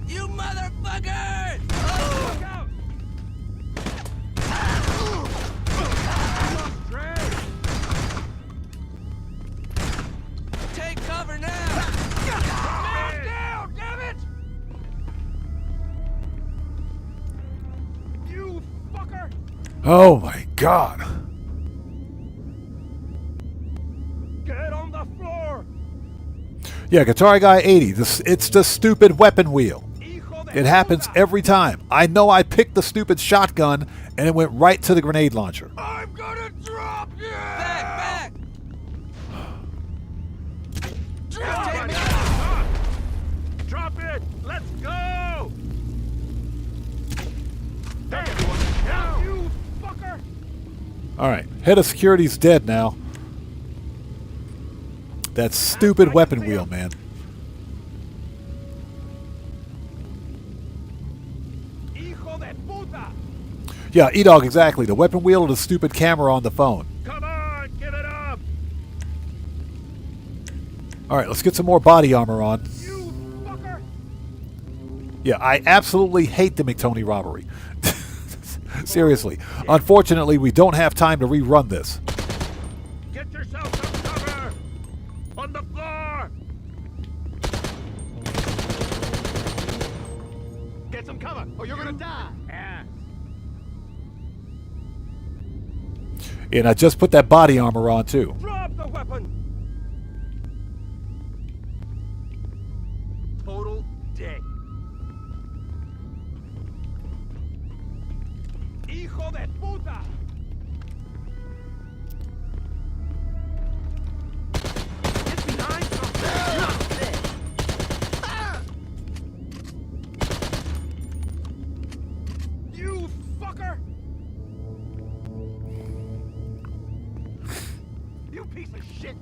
You motherfucker! Look out! Take cover now! Man down, damn it! You fucker! Oh my God. Get on the floor! Yeah, Guitar Guy 80. It's the stupid weapon wheel. It happens every time. I know I picked the stupid shotgun and it went right to the grenade launcher. I'm gonna drop you! Back! Drop it! Let's go! Hey, everyone! Now, you fucker! All right, head of security's dead now. That stupid weapon wheel, man. Hijo de puta! Yeah, E-Dog, exactly. The weapon wheel or the stupid camera on the phone. Come on, give it up! Alright, let's get some more body armor on. You fucker! Yeah, I absolutely hate the McTony robbery. Seriously. Unfortunately, we don't have time to rerun this. Get yourself some cover! On the floor! Get some cover, or you're gonna die! Ass. And I just put that body armor on, too. Drop the weapon! Total dick. Hijo de puta! Get behind something! You fucker! You piece of shit!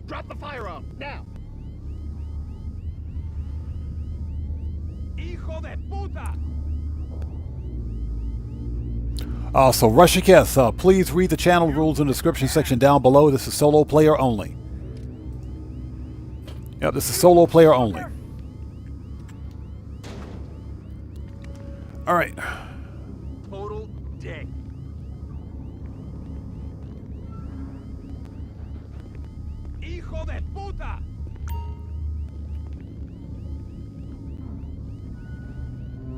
Drop the firearm, now! Hijo de puta! So Russian Keth, please read the channel rules in the description section down below. This is solo player only. Yep, this is solo player only. Alright. Total dick. Hijo de puta!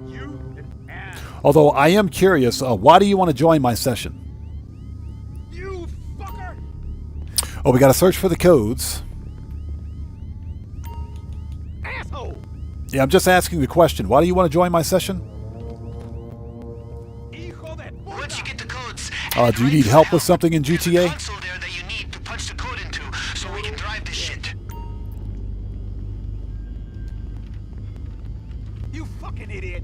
You an ass. Although I am curious, why do you want to join my session? You fucker! Oh, we got to search for the codes. Asshole! Yeah, I'm just asking the question. Why do you want to join my session? Hijo de puta! Once you get the codes, Do you need help with something in there's a GTA? console there that you need to punch the code into so we can drive this shit. You fucking idiot!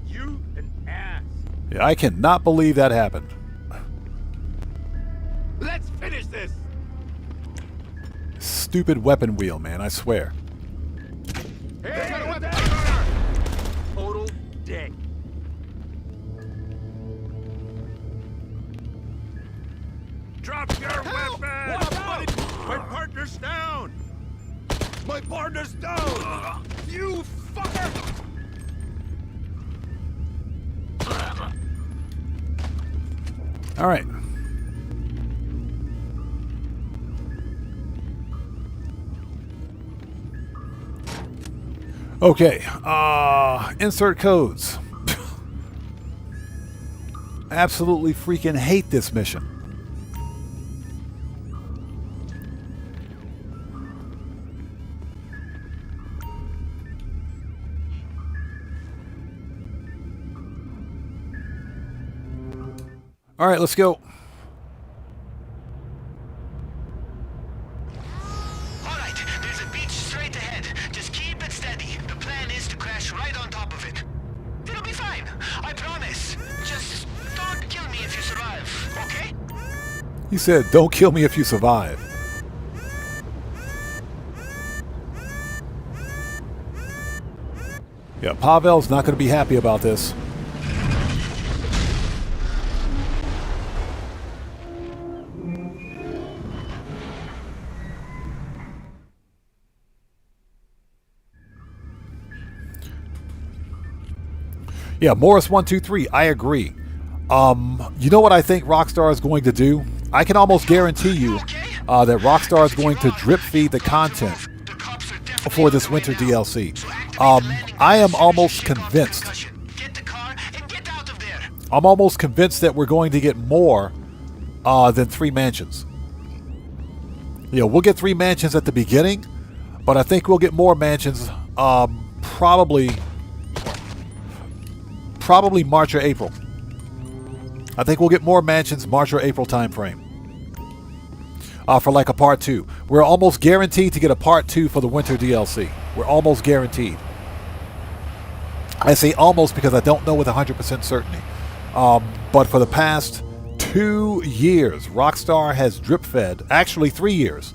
You an ass. Yeah, I cannot believe that happened. Let's finish this! Stupid weapon wheel, man, I swear. Here's my weapon! Total dick. Drop your weapon! My partner's down! My partner's down! You fucker! All right. Okay. Insert codes. Absolutely freaking hate this mission. All right, let's go. Alright, there's a beach straight ahead. Just keep it steady. The plan is to crash right on top of it. It'll be fine, I promise. Just don't kill me if you survive, okay? He said, don't kill me if you survive. Yeah, Pavel's not going to be happy about this. Yeah, Morris123, I agree. You know what I think Rockstar is going to do? I can almost guarantee you that Rockstar is going to drip feed the content for this winter DLC. I am almost convinced. I'm almost convinced that we're going to get more than 3 mansions. You know, we'll get 3 mansions at the beginning, but I think we'll get more mansions probably March or April. I think we'll get more mansions March or April time frame. For like a part 2. We're almost guaranteed to get a part 2 for the winter DLC. We're almost guaranteed. I say almost because I don't know with 100% certainty. But for the past 2 years, Rockstar has drip-fed, actually 3 years,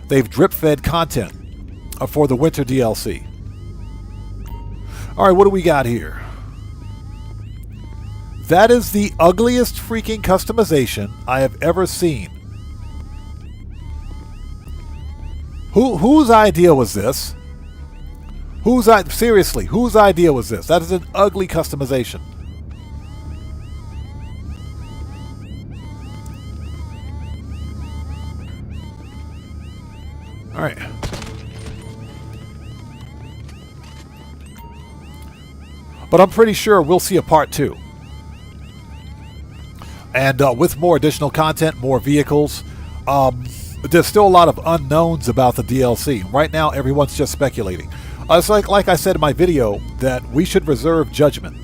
they've drip-fed content for the winter DLC. All right, what do we got here? That is the ugliest freaking customization I have ever seen. Whose idea was this? Seriously, whose idea was this? That is an ugly customization. All right. But I'm pretty sure we'll see a part 2. And with more additional content, more vehicles, there's still a lot of unknowns about the DLC. Right now, everyone's just speculating. It's like I said in my video, that we should reserve judgment.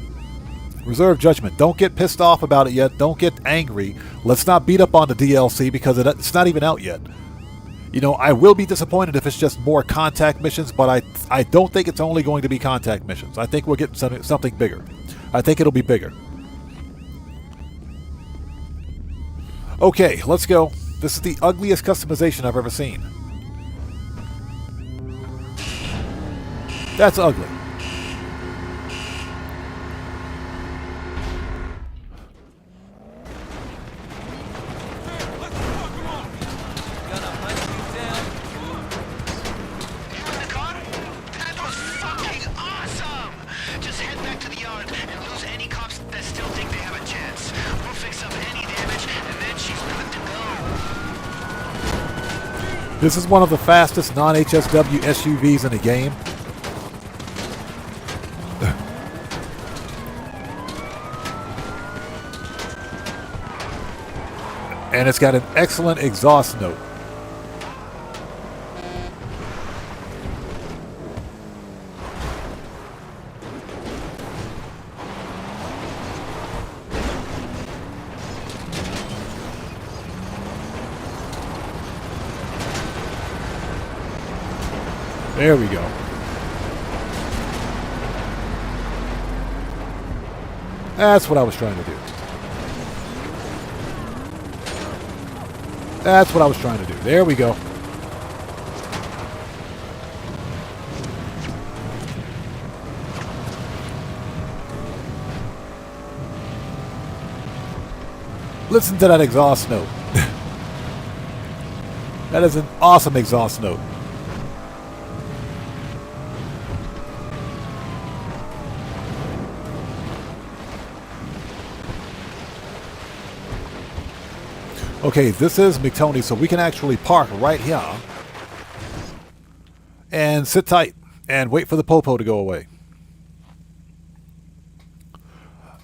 Reserve judgment. Don't get pissed off about it yet. Don't get angry. Let's not beat up on the DLC because it's not even out yet. You know, I will be disappointed if it's just more contact missions, but I don't think it's only going to be contact missions. I think we'll get something bigger. I think it'll be bigger. Okay, let's go. This is the ugliest customization I've ever seen. That's ugly. This is one of the fastest non-HSW SUVs in the game. And it's got an excellent exhaust note. There we go. That's what I was trying to do. That's what I was trying to do. There we go. Listen to that exhaust note. That is an awesome exhaust note. Okay, this is McTony, so we can actually park right here and sit tight and wait for the popo to go away.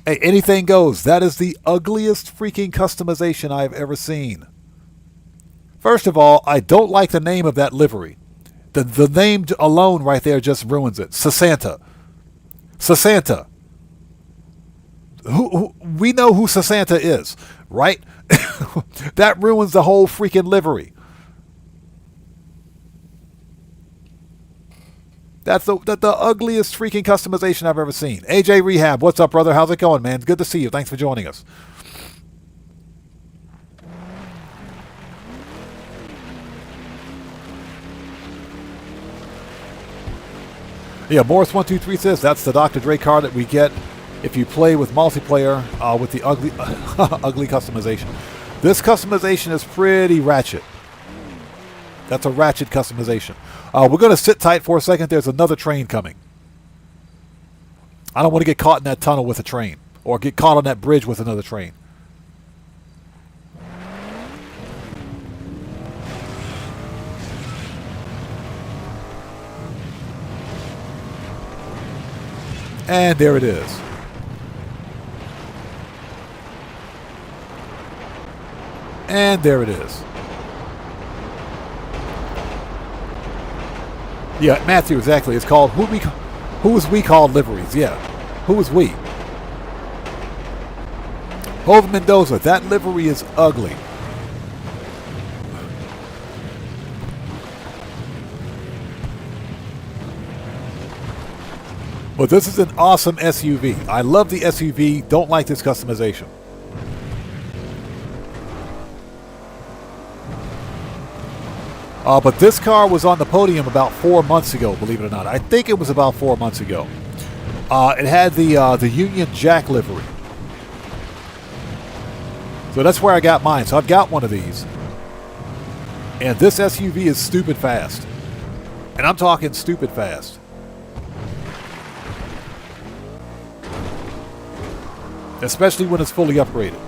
Hey, anything goes. That is the ugliest freaking customization I've ever seen. First of all, I don't like the name of that livery. The name alone right there just ruins it. Sasanta. Sasanta. We know who Sasanta is, right? That ruins the whole freaking livery. That's the ugliest freaking customization I've ever seen. AJ Rehab, what's up, brother? How's it going, man? Good to see you. Thanks for joining us. Yeah, Morris123 says that's the Dr. Dre car that we get if you play with multiplayer with the ugly, ugly customization. This customization is pretty ratchet. That's a ratchet customization. We're going to sit tight for a second. There's another train coming. I don't want to get caught in that tunnel with a train or get caught on that bridge with another train. And there it is. And there it is. Yeah, Matthew, exactly. It's called Who is We Called Liveries. Yeah. Who is we? Hove Mendoza, that livery is ugly. But this is an awesome SUV. I love the SUV. Don't like this customization. But this car was on the podium about 4 months ago, believe it or not. I think it was about 4 months ago. It had the Union Jack livery. So that's where I got mine. So I've got one of these. And this SUV is stupid fast. And I'm talking stupid fast. Especially when it's fully upgraded.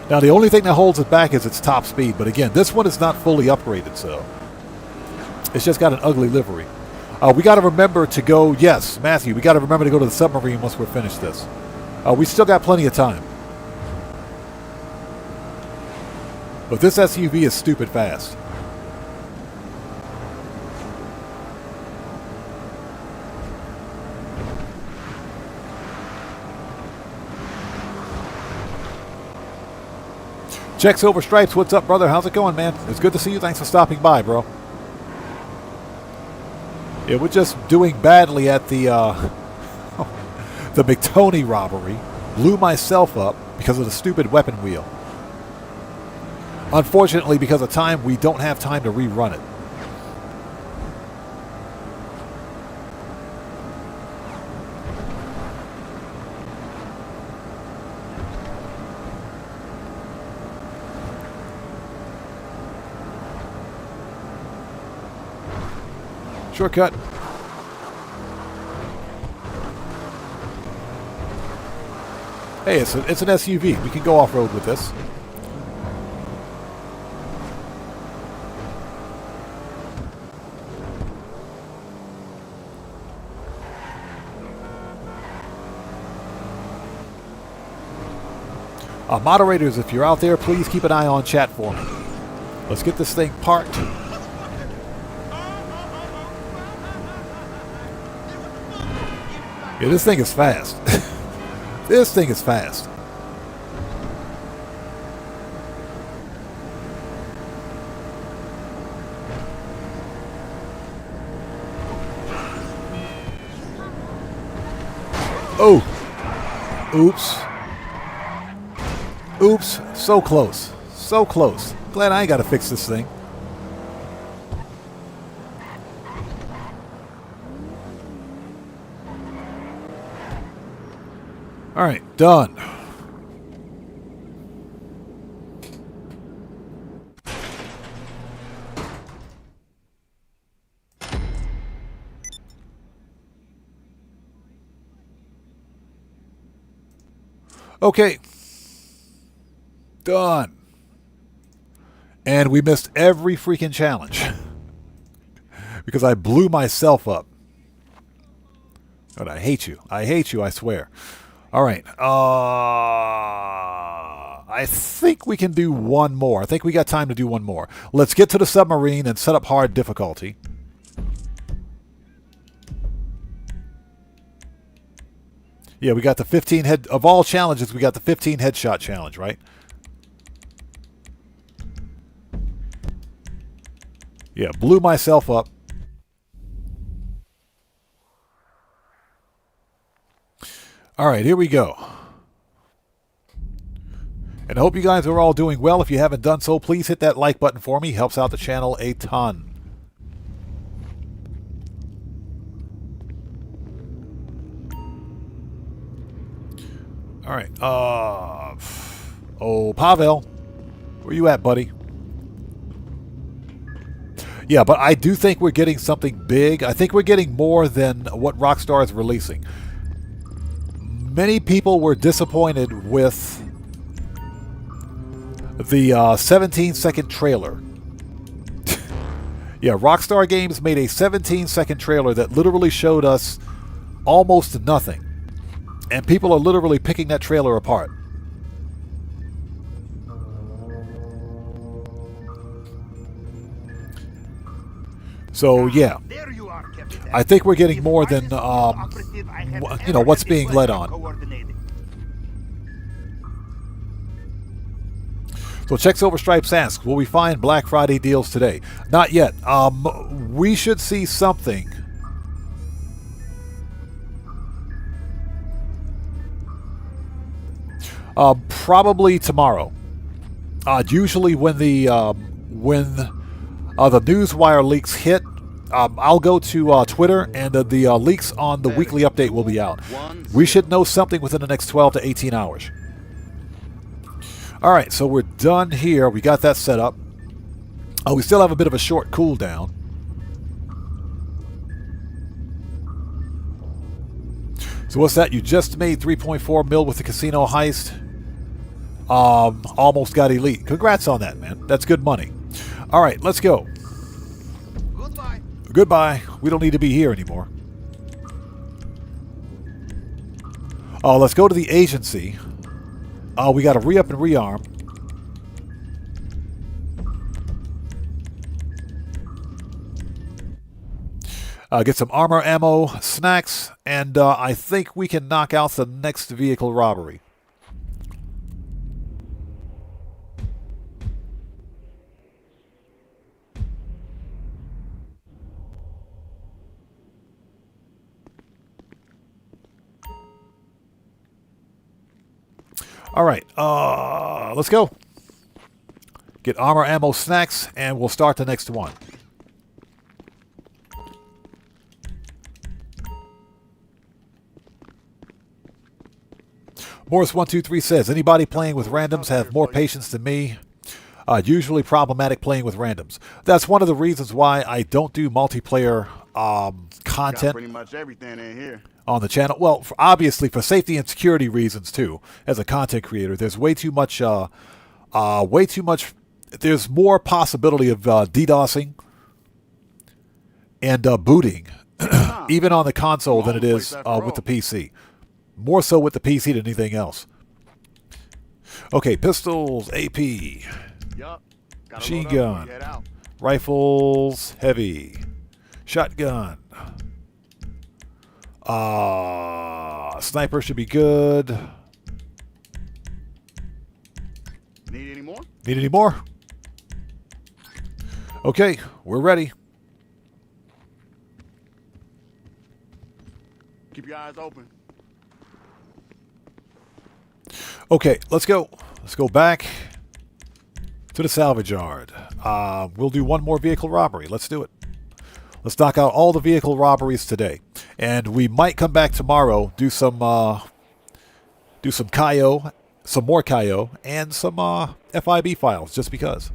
Now the only thing that holds it back is its top speed. But again, this one is not fully upgraded, so it's just got an ugly livery. We got to remember to go, yes, Matthew, we got to remember to go to the submarine once we're finished this. We still got plenty of time. But this SUV is stupid fast. Check Silver Stripes, what's up, brother? How's it going, man? It's good to see you. Thanks for stopping by, bro. Yeah, we're just doing badly at the the McTony robbery. Blew myself up because of the stupid weapon wheel. Unfortunately, because of time, we don't have time to rerun it. Shortcut. Hey, it's an SUV. We can go off-road with this. Moderators, if you're out there, please keep an eye on chat for me. Let's get this thing parked. Yeah, this thing is fast. This thing is fast. Oh! Oops. Oops. So close. So close. Glad I ain't got to fix this thing. All right, done. Okay. Done. And we missed every freaking challenge. Because I blew myself up. And I hate you. I hate you, I swear. All right. I think we can do one more. I think we got time to do one more. Let's get to the submarine and set up hard difficulty. Yeah, we got the 15 head... Of all challenges, we got the 15 headshot challenge, right? Yeah, blew myself up. All right, here we go. And I hope you guys are all doing well. If you haven't done so, please hit that like button for me. Helps out the channel a ton. All right. Oh, Pavel. Where you at, buddy? Yeah, but I do think we're getting something big. I think we're getting more than what Rockstar is releasing. Many people were disappointed with the 17-second trailer. Yeah, Rockstar Games made a 17-second trailer that literally showed us almost nothing. And people are literally picking that trailer apart. So, yeah. I think we're getting more than, you know, what's being led on. So check Silver Stripes asks, will we find Black Friday deals today? Not yet. We should see something. Probably tomorrow. Usually when the newswire leaks hit, I'll go to Twitter, and the leaks on the weekly update will be out. We should know something within the next 12 to 18 hours. All right, so we're done here. We got that set up. We still have a bit of a short cooldown. So what's that? You just made 3.4 mil with the casino heist. Almost got elite. Congrats on that, man. That's good money. All right, let's go. Goodbye. Goodbye. We don't need to be here anymore. Let's go to the agency. We got to re-up and rearm. Get some armor, ammo, snacks, and I think we can knock out the next vehicle robbery. All right, let's go. Get armor, ammo, snacks, and we'll start the next one. Morris123 says, anybody playing with randoms have more patience than me. Usually problematic playing with randoms. That's one of the reasons why I don't do multiplayer content. Pretty much everything in here. On the channel. Well, obviously for safety and security reasons too. As a content creator, there's way too much. There's more possibility of DDoSing and booting, even on the console, than it is with the PC. More so with the PC than anything else. Okay, pistols, AP, machine gun, rifles, heavy, shotgun. Sniper should be good. Need any more? Need any more? Okay, we're ready. Keep your eyes open. Okay, let's go. Let's go back to the salvage yard. We'll do one more vehicle robbery. Let's do it. Let's knock out all the vehicle robberies today. And we might come back tomorrow, do some Cayo, some more Cayo, and some FIB files, just because.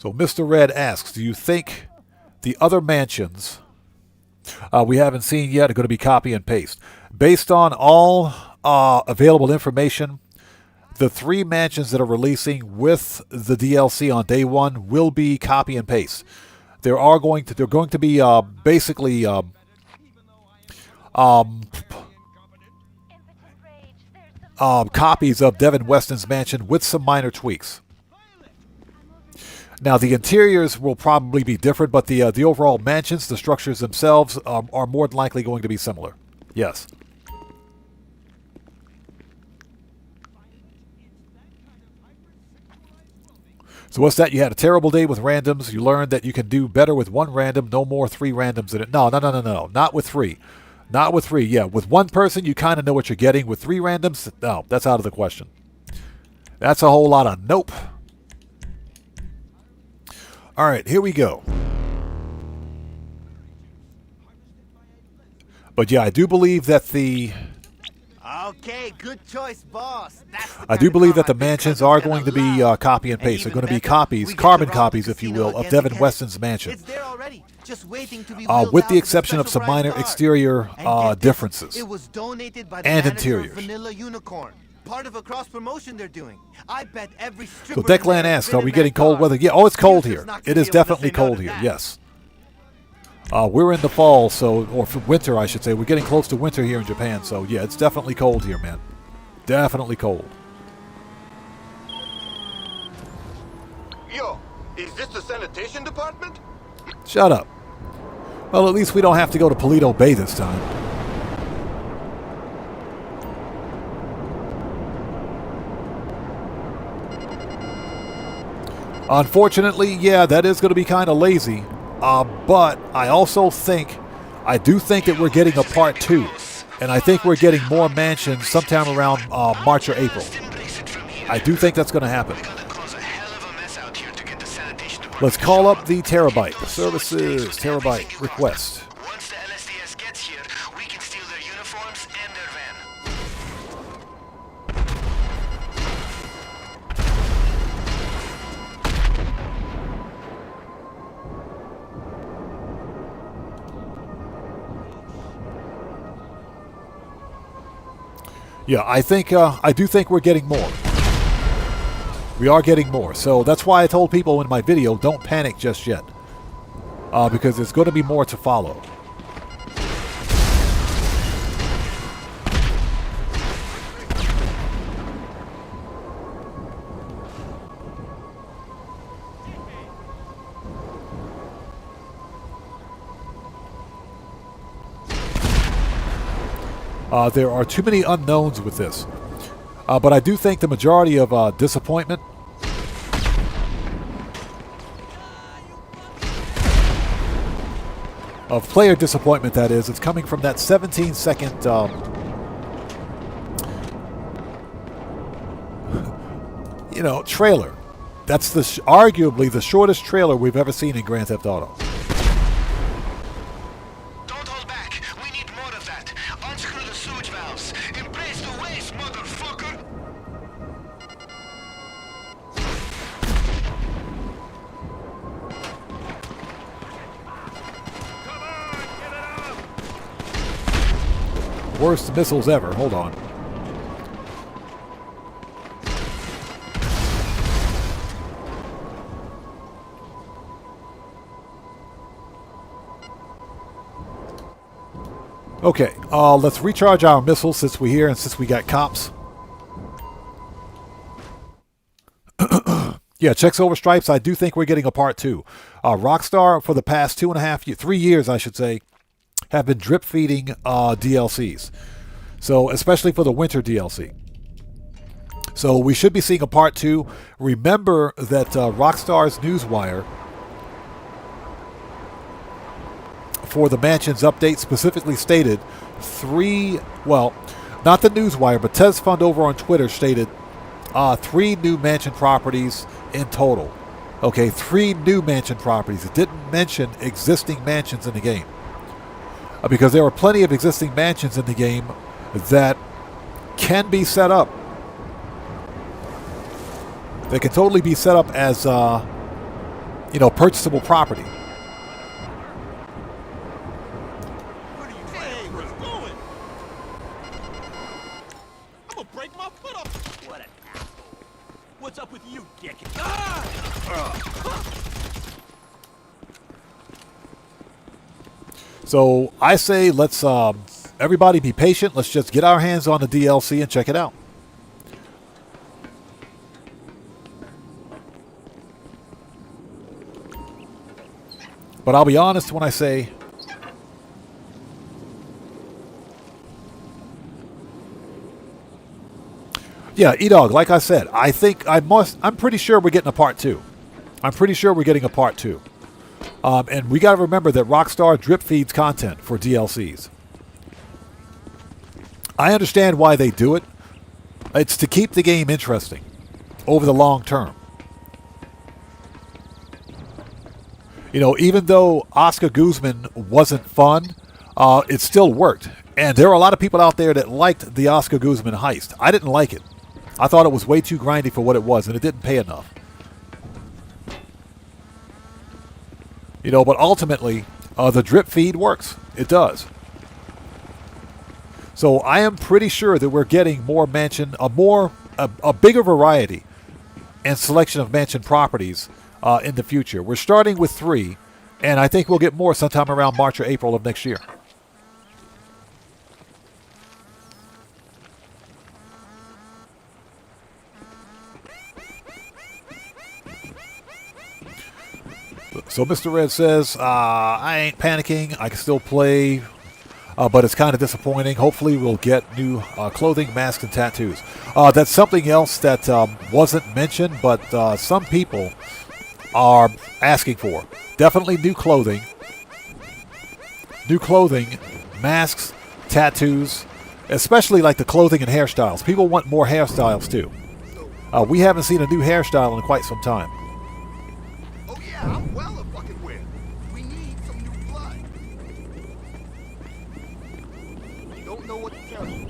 So Mr. Red asks, do you think the other mansions we haven't seen yet are going to be copy and paste? Based on all available information, the 3 mansions that are releasing with the DLC on day 1 will be copy and paste. They're going to be basically copies of Devin Weston's mansion with some minor tweaks. Now, the interiors will probably be different, but the overall mansions, the structures themselves, are more than likely going to be similar. Yes. So what's that? You had a terrible day with randoms. You learned that you can do better with 1 random, no more 3 randoms in it. No. Not with 3. Not with 3. Yeah, with 1 person, you kind of know what you're getting. With 3 randoms, no, that's out of the question. That's a whole lot of nope. All right, here we go. But yeah, I do believe that the... Okay, good choice, boss. I do believe that the mansions are going to be copy and paste. They're going to be copies, carbon copies, if you will, of Devin Weston's mansion. It's there already, just waiting to be with the exception of some minor exterior differences. It was donated by the and manager of interiors. Vanilla Unicorn. Part of a cross promotion they're doing. I bet every So stripper Declan asks, are we getting cold weather? Yeah, oh, it's cold here. It is definitely cold here, yes. We're in the fall, or for winter, I should say. We're getting close to winter here in Japan, so yeah, it's definitely cold here, man. Definitely cold. Yo, is this the sanitation department? Shut up. Well, at least we don't have to go to Paleto Bay this time. Unfortunately, yeah, that is going to be kind of lazy. But I also think, I do think that we're getting a part 2. And I think we're getting more mansions sometime around March or April. I do think that's going to happen. Let's call up the Terabyte. Services, Terabyte, request. Once the LSDS gets here, we can steal their uniforms and their van. Yeah, I do think we're getting more. We are getting more. So that's why I told people in my video, don't panic just yet. Because there's going to be more to follow. There are too many unknowns with this. But I do think the majority of disappointment of player disappointment, that is, it's coming from that 17-second trailer. That's arguably the shortest trailer we've ever seen in Grand Theft Auto. Don't hold back. We need more of that. Unscrew the sewage valves. Embrace the waste, motherfucker. Worst missiles ever. Hold on. Okay, let's recharge our missiles since we're here and since we got cops. Yeah, checks over stripes. I do think we're getting a part 2. Rockstar, for the past 3 years, I should say, have been drip feeding DLCs. So, especially for the winter DLC. So, we should be seeing a part 2. Remember that Rockstar's Newswire for the Mansions update specifically stated not the Newswire, but Tez Fund over on Twitter stated 3 new mansion properties in total. Okay, 3 new mansion properties. It didn't mention existing mansions in the game. Because there are plenty of existing mansions in the game that can be set up. They can totally be set up as, purchasable property. What's up with you, dick? So I say let's everybody be patient. Let's just get our hands on the DLC and check it out. But I'll be honest when I say yeah, E-Dog, like I said, I'm pretty sure we're getting a part 2. I'm pretty sure we're getting a part 2. And we got to remember that Rockstar drip feeds content for DLCs. I understand why they do it. It's to keep the game interesting over the long term. Even though Oscar Guzman wasn't fun, it still worked. And there are a lot of people out there that liked the Oscar Guzman heist. I didn't like it. I thought it was way too grindy for what it was, and it didn't pay enough. But ultimately, the drip feed works. It does. So I am pretty sure that we're getting more mansion, a bigger variety and selection of mansion properties in the future. We're starting with 3, and I think we'll get more sometime around March or April of next year. So Mr. Red says, I ain't panicking. I can still play, but it's kind of disappointing. Hopefully we'll get new clothing, masks, and tattoos. That's something else that wasn't mentioned, but some people are asking for. Definitely new clothing. New clothing, masks, tattoos, especially like the clothing and hairstyles. People want more hairstyles too. We haven't seen a new hairstyle in quite some time. Oh yeah, I'm well a fucking with. We need some new blood. Don't know what to tell you.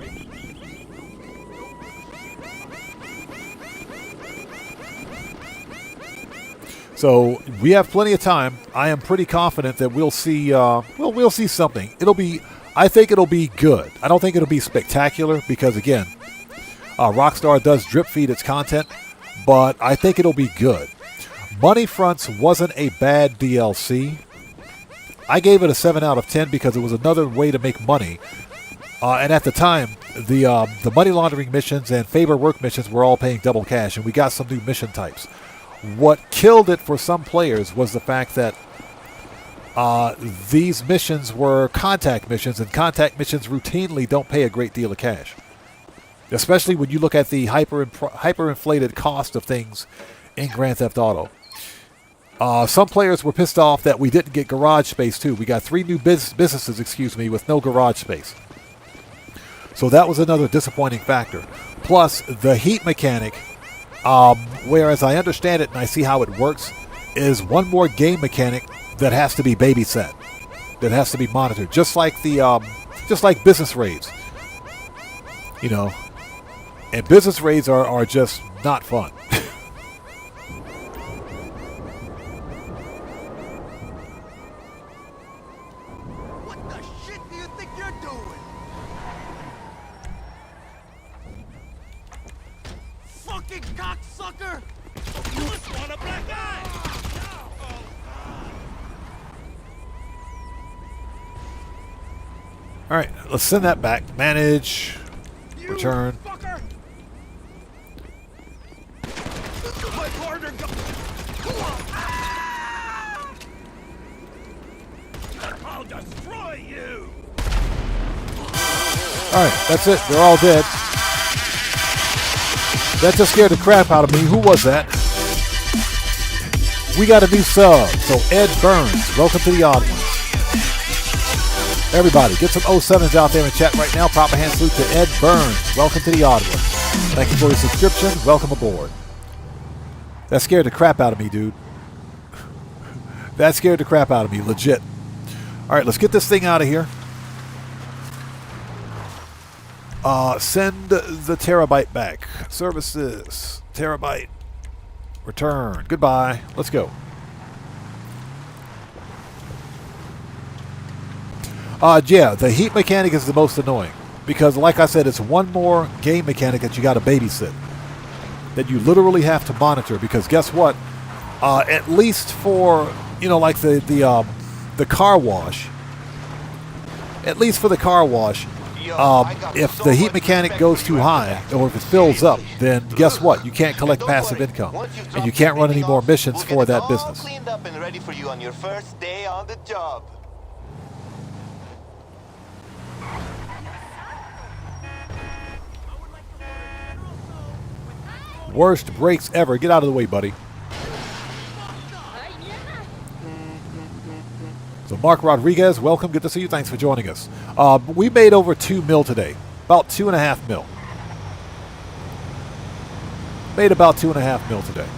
So we have plenty of time. I am pretty confident that we'll see. We'll see something. I think it'll be good. I don't think it'll be spectacular because again, Rockstar does drip feed its content, but I think it'll be good. Money Fronts wasn't a bad DLC. I gave it a 7 out of 10 because it was another way to make money. And at the time, the money laundering missions and favor work missions were all paying double cash, and we got some new mission types. What killed it for some players was the fact that these missions were contact missions, and contact missions routinely don't pay a great deal of cash. Especially when you look at the hyperinflated cost of things in Grand Theft Auto. Some players were pissed off that we didn't get garage space too. We got 3 new businesses, with no garage space. So that was another disappointing factor. Plus, the heat mechanic, whereas I understand it and I see how it works, is one more game mechanic that has to be babysat, that has to be monitored, just like business raids, and business raids are just not fun. What the shit do you think you're doing? Fucking cocksucker! You just want a black eye! All right, let's send that back. Manage, return. Fucker! My partner got... I'll destroy you! All right, that's it. They're all dead. That just scared the crap out of me. Who was that? We got a new sub. So Ed Burns, welcome to the odd ones. Everybody, get some 07s out there in chat right now. Proper hand salute to Ed Burns. Welcome to the odd ones. Thank you for your subscription. Welcome aboard. That scared the crap out of me, dude. That scared the crap out of me, legit. All right, let's get this thing out of here. Send the terabyte back. Services, terabyte, return. Goodbye. Let's go. Yeah, the heat mechanic is the most annoying because, like I said, it's one more game mechanic that you got to babysit, that you literally have to monitor. Because guess what? At least for like the car wash. At least for the car wash, if the heat mechanic goes too high or if it fills up, then guess what? You can't collect passive income, and you can't run any more missions for that business. Cleaned up and ready for you on your first day on the job. Worst breaks ever. Get out of the way, buddy. So Mark Rodriguez, welcome. Good to see you. Thanks for joining us. We made over 2 mil today. About 2.5 mil. Made about 2.5 mil today.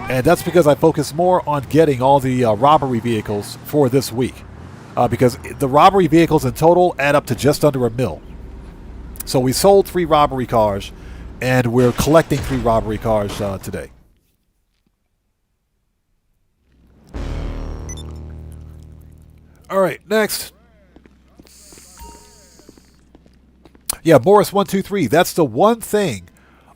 And that's because I focused more on getting all the robbery vehicles for this week. Because the robbery vehicles in total add up to just under $1 mil. So we sold 3 robbery cars, and we're collecting 3 robbery cars today. All right, next. Yeah, Morris123. That's the one thing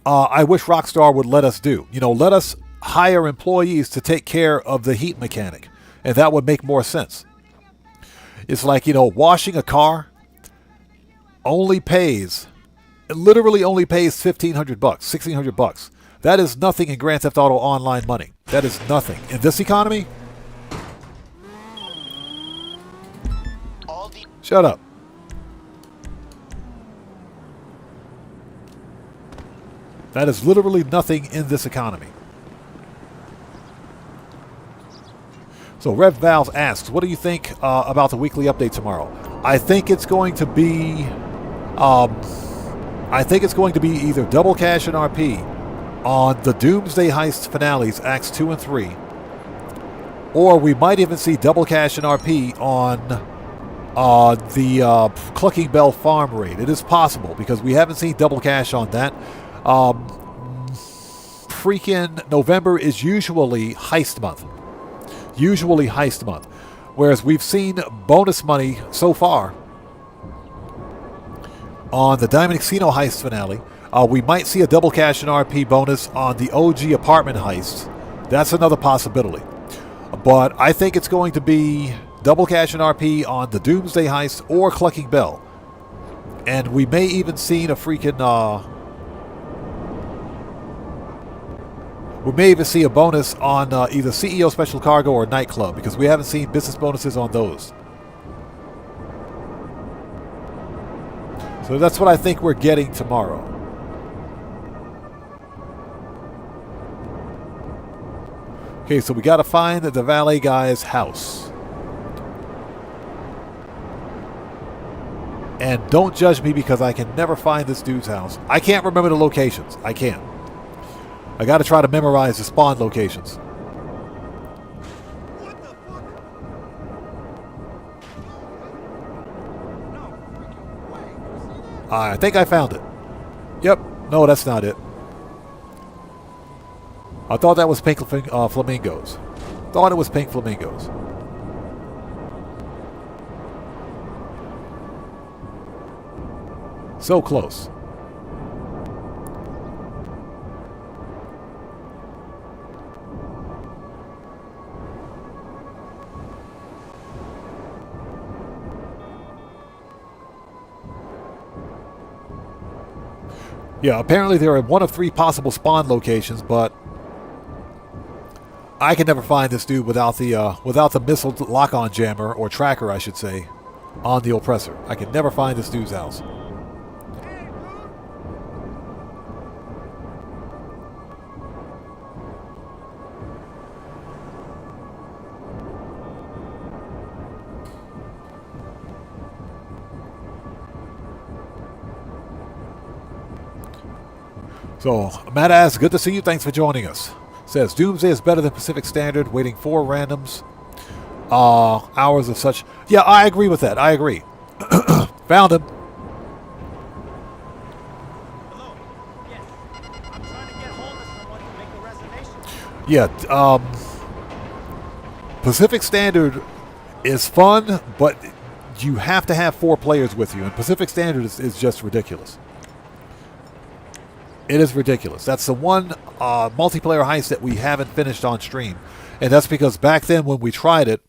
I wish Rockstar would let us do. Let us hire employees to take care of the heat mechanic, and that would make more sense. It's like, washing a car literally only pays $1,500, $1,600. That is nothing in Grand Theft Auto Online money. That is nothing. In this economy, shut up. That is literally nothing in this economy. So Rev Valve asks, what do you think about the weekly update tomorrow? I think it's going to be, either double cash and RP on the Doomsday Heist finales, Acts 2 and 3, or we might even see double cash and RP on the Clucking Bell Farm raid. It is possible because we haven't seen double cash on that. Freaking November is usually heist month. Whereas we've seen bonus money so far on the Diamond Casino heist finale. We might see a double cash and RP bonus on the OG apartment heist. That's another possibility. But I think it's going to be double cash and RP on the Doomsday heist or Clucking Bell. And we may even see a freaking... we may even see a bonus on either CEO Special Cargo or Nightclub, because we haven't seen business bonuses on those. So that's what I think we're getting tomorrow. Okay, so we got to find the valet guy's house. And don't judge me because I can never find this dude's house. I can't remember the locations. I can't. I got to try to memorize the spawn locations. I think I found it. Yep. No, that's not it. I thought that was pink flamingos. Thought it was pink flamingos. So close. Yeah, apparently there are one of 3 possible spawn locations, but I can never find this dude without the missile lock-on jammer, or tracker, I should say, on the oppressor. I can never find this dude's house. So, Matt asks, good to see you. Thanks for joining us. Says, Doomsday is better than Pacific Standard, waiting 4 randoms. Hours of such... Yeah, I agree with that. I agree. Found him. Hello. Yes. I'm trying to get hold of someone to make a reservation. Yeah, Pacific Standard is fun, but you have to have 4 players with you, and Pacific Standard is just ridiculous. It is ridiculous. That's the one multiplayer heist that we haven't finished on stream. And that's because back then when we tried it,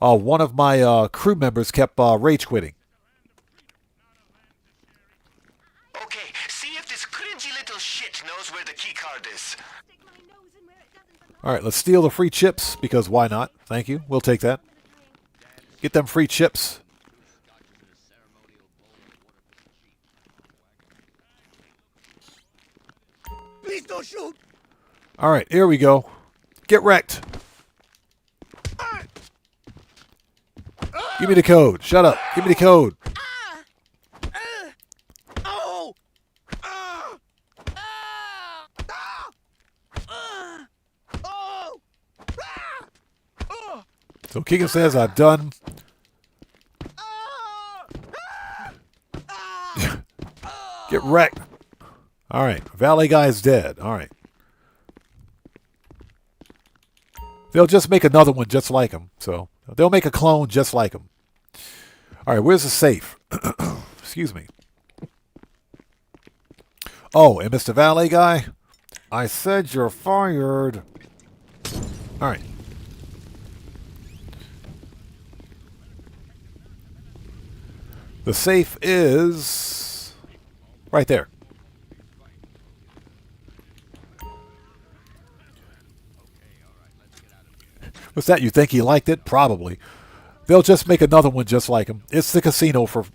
one of my crew members kept rage quitting. Okay, see if this cringy little shit knows where the key card is. Alright, let's steal the free chips, because why not? Thank you. We'll take that. Get them free chips. Please don't shoot! Alright, here we go. Get wrecked. Give me the code. Shut up. Give me the code. So Keegan says, I've done... Get wrecked. Alright, Valet Guy's dead. Alright. They'll just make another one just like him. So, they'll make a clone just like him. Alright, where's the safe? Excuse me. Oh, and Mr. Valet Guy? I said you're fired. Alright. The safe is... right there. What's that? You think he liked it? Probably. They'll just make another one just like him. It's the casino for,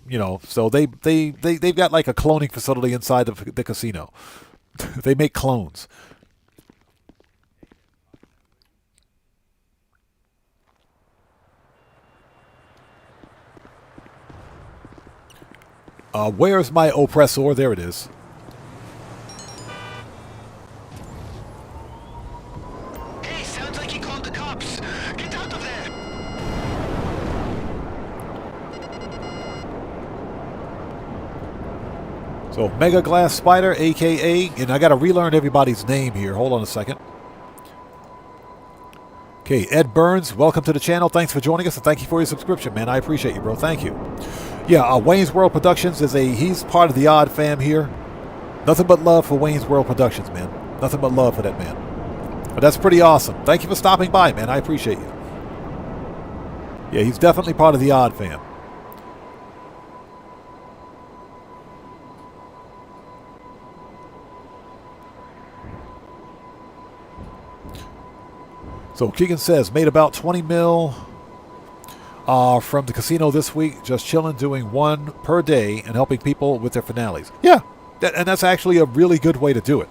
so they've got like a cloning facility inside the casino. They make clones. Where's my oppressor? There it is. Hey, sounds like he called the cops. Get out of there. So, Mega Glass Spider, a.k.a. And I got to relearn everybody's name here. Hold on a second. Okay, Ed Burns, welcome to the channel. Thanks for joining us, and thank you for your subscription, man. I appreciate you, bro. Thank you. Yeah, Wayne's World Productions he's part of the Odd fam here. Nothing but love for Wayne's World Productions, man. Nothing but love for that man. But that's pretty awesome. Thank you for stopping by, man. I appreciate you. Yeah, he's definitely part of the Odd fam. So Keegan says, made about 20 mil from the casino this week, just chilling, doing one per day and helping people with their finales. Yeah, and that's actually a really good way to do it.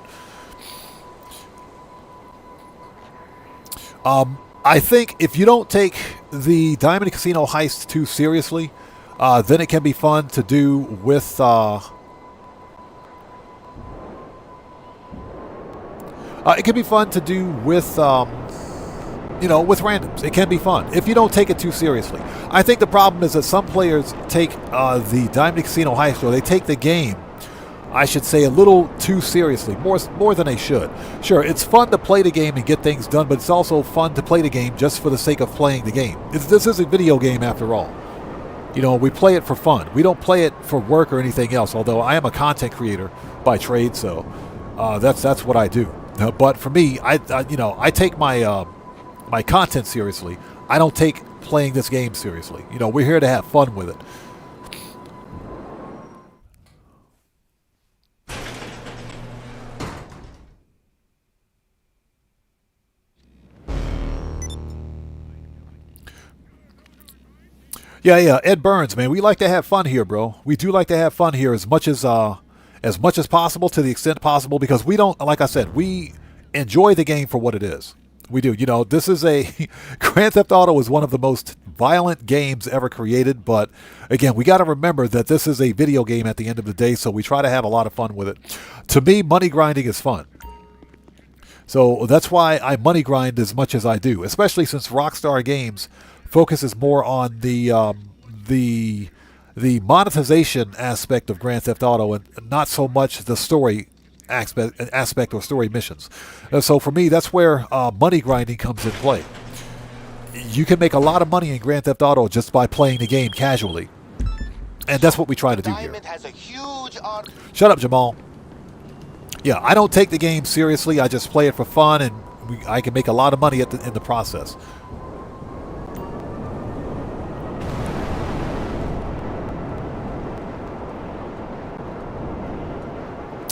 I think if you don't take the Diamond Casino heist too seriously, then it can be fun to do with... it can be fun to do with... with randoms. It can be fun if you don't take it too seriously. I think the problem is that some players take the Diamond Casino heist, or they take the game, I should say, a little too seriously, more than they should. Sure, it's fun to play the game and get things done, but it's also fun to play the game just for the sake of playing the game. This is a video game after all. We play it for fun. We don't play it for work or anything else, although I am a content creator by trade, so that's what I do. But for me, I take my content seriously. I don't take playing this game seriously. We're here to have fun with it. Yeah, Ed Burns, man. We like to have fun here, bro. We do like to have fun here as much as possible, to the extent possible, because we don't, like I said, we enjoy the game for what it is. We do. This is Grand Theft Auto is one of the most violent games ever created, but again, we got to remember that this is a video game at the end of the day, so we try to have a lot of fun with it. To me, money grinding is fun. So that's why I money grind as much as I do, especially since Rockstar Games focuses more on the monetization aspect of Grand Theft Auto and not so much the story aspect or story missions. So for me, that's where money grinding comes in play. You can make a lot of money in Grand Theft Auto just by playing the game casually, and that's what we try to do here. Shut up, Jamal. Yeah, I don't take the game seriously. I just play it for fun, and I can make a lot of money in the process.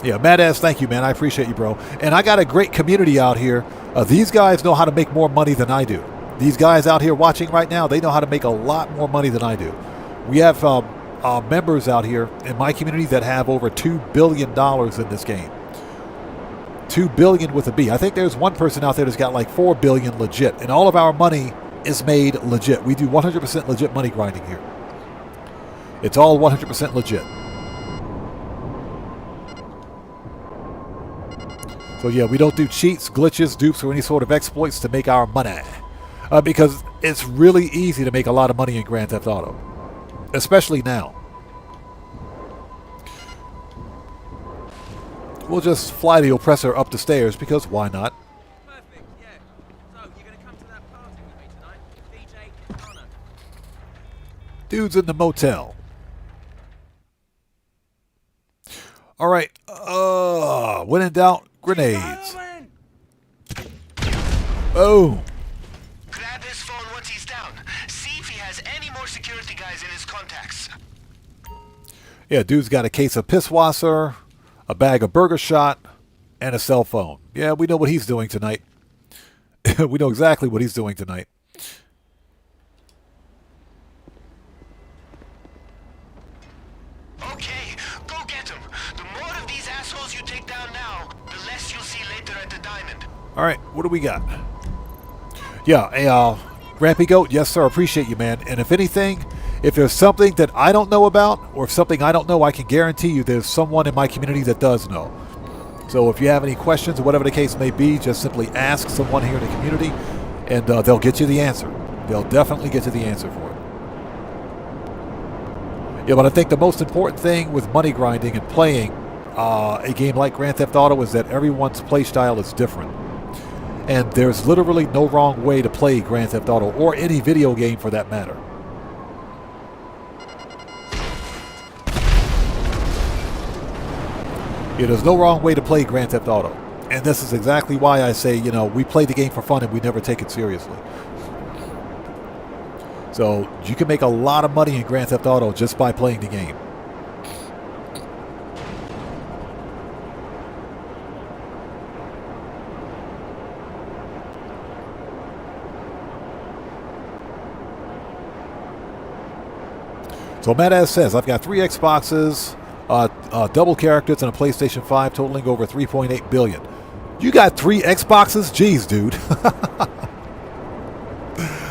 Yeah, Madass, thank you, man. I appreciate you, bro. And I got a great community out here. These guys know how to make more money than I do. These guys out here watching right now, they know how to make a lot more money than I do. We have members out here in my community that have over $2 billion in this game. $2 billion with a B. I think there's one person out there that's got like $4 billion legit. And all of our money is made legit. We do 100% legit money grinding here. It's all 100% legit. So yeah, we don't do cheats, glitches, dupes, or any sort of exploits to make our money. Because it's really easy to make a lot of money in Grand Theft Auto. Especially now. We'll just fly the oppressor up the stairs, because why not? Perfect, yeah. So, you're gonna come to that party with me tonight? DJ and Connor. Dude's in the motel. Alright, when in doubt, grenades. Oh. Grab his phone once he's down. See if he has any more security guys in his contacts. Yeah, dude's got a case of Pisswasser, a bag of Burger Shot, and a cell phone. Yeah, we know what he's doing tonight. We know exactly what he's doing tonight. Okay, go get him. The more of these assholes you take down now, the less you'll see later at the Diamond. All right, what do we got? Yeah, Rampy Goat, yes sir, appreciate you, man. And if anything, If there's something that I don't know about, or if something I don't know, I can guarantee you there's someone in my community that does know. So if you have any questions or whatever the case may be, just simply ask someone here in the community, and they'll get you the answer. They'll definitely get you the answer for it. Yeah, but I think the most important thing with money grinding and playing a game like Grand Theft Auto is that everyone's play style is different. And there's literally no wrong way to play Grand Theft Auto, or any video game for that matter. Yeah, there's no wrong way to play Grand Theft Auto. And this is exactly why I say, you know, we play the game for fun and we never take it seriously. So you can make a lot of money in Grand Theft Auto just by playing the game. So Matt says, I've got 3 Xboxes, double characters, and a PlayStation 5 totaling over 3.8 billion. You got 3 Xboxes? Jeez, dude.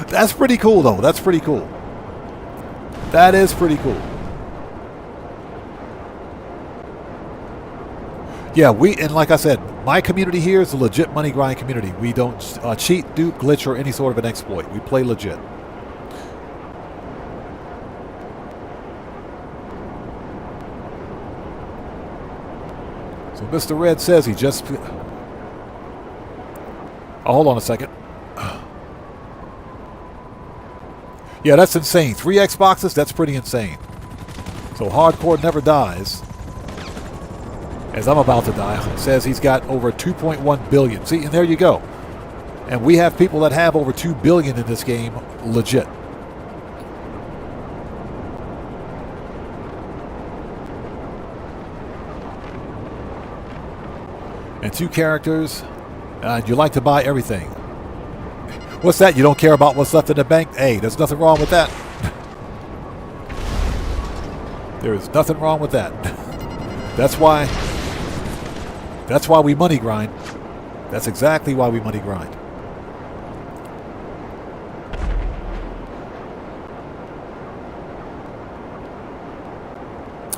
That's pretty cool, though. That's pretty cool. That is pretty cool. Yeah, and like I said, my community here is a legit money grind community. We don't cheat, dupe, glitch, or any sort of an exploit. We play legit. So Mr. Red says he just... Oh, hold on a second. Yeah, that's insane. 3 Xboxes, that's pretty insane. So Hardcore Never Dies, as I'm about to die, says he's got over 2.1 billion. See, and there you go. And we have people that have over 2 billion in this game, legit. And 2 characters, and you like to buy everything. What's that? You don't care about what's left in the bank? Hey, there's nothing wrong with that. There is nothing wrong with that. That's why we money grind. That's exactly why we money grind.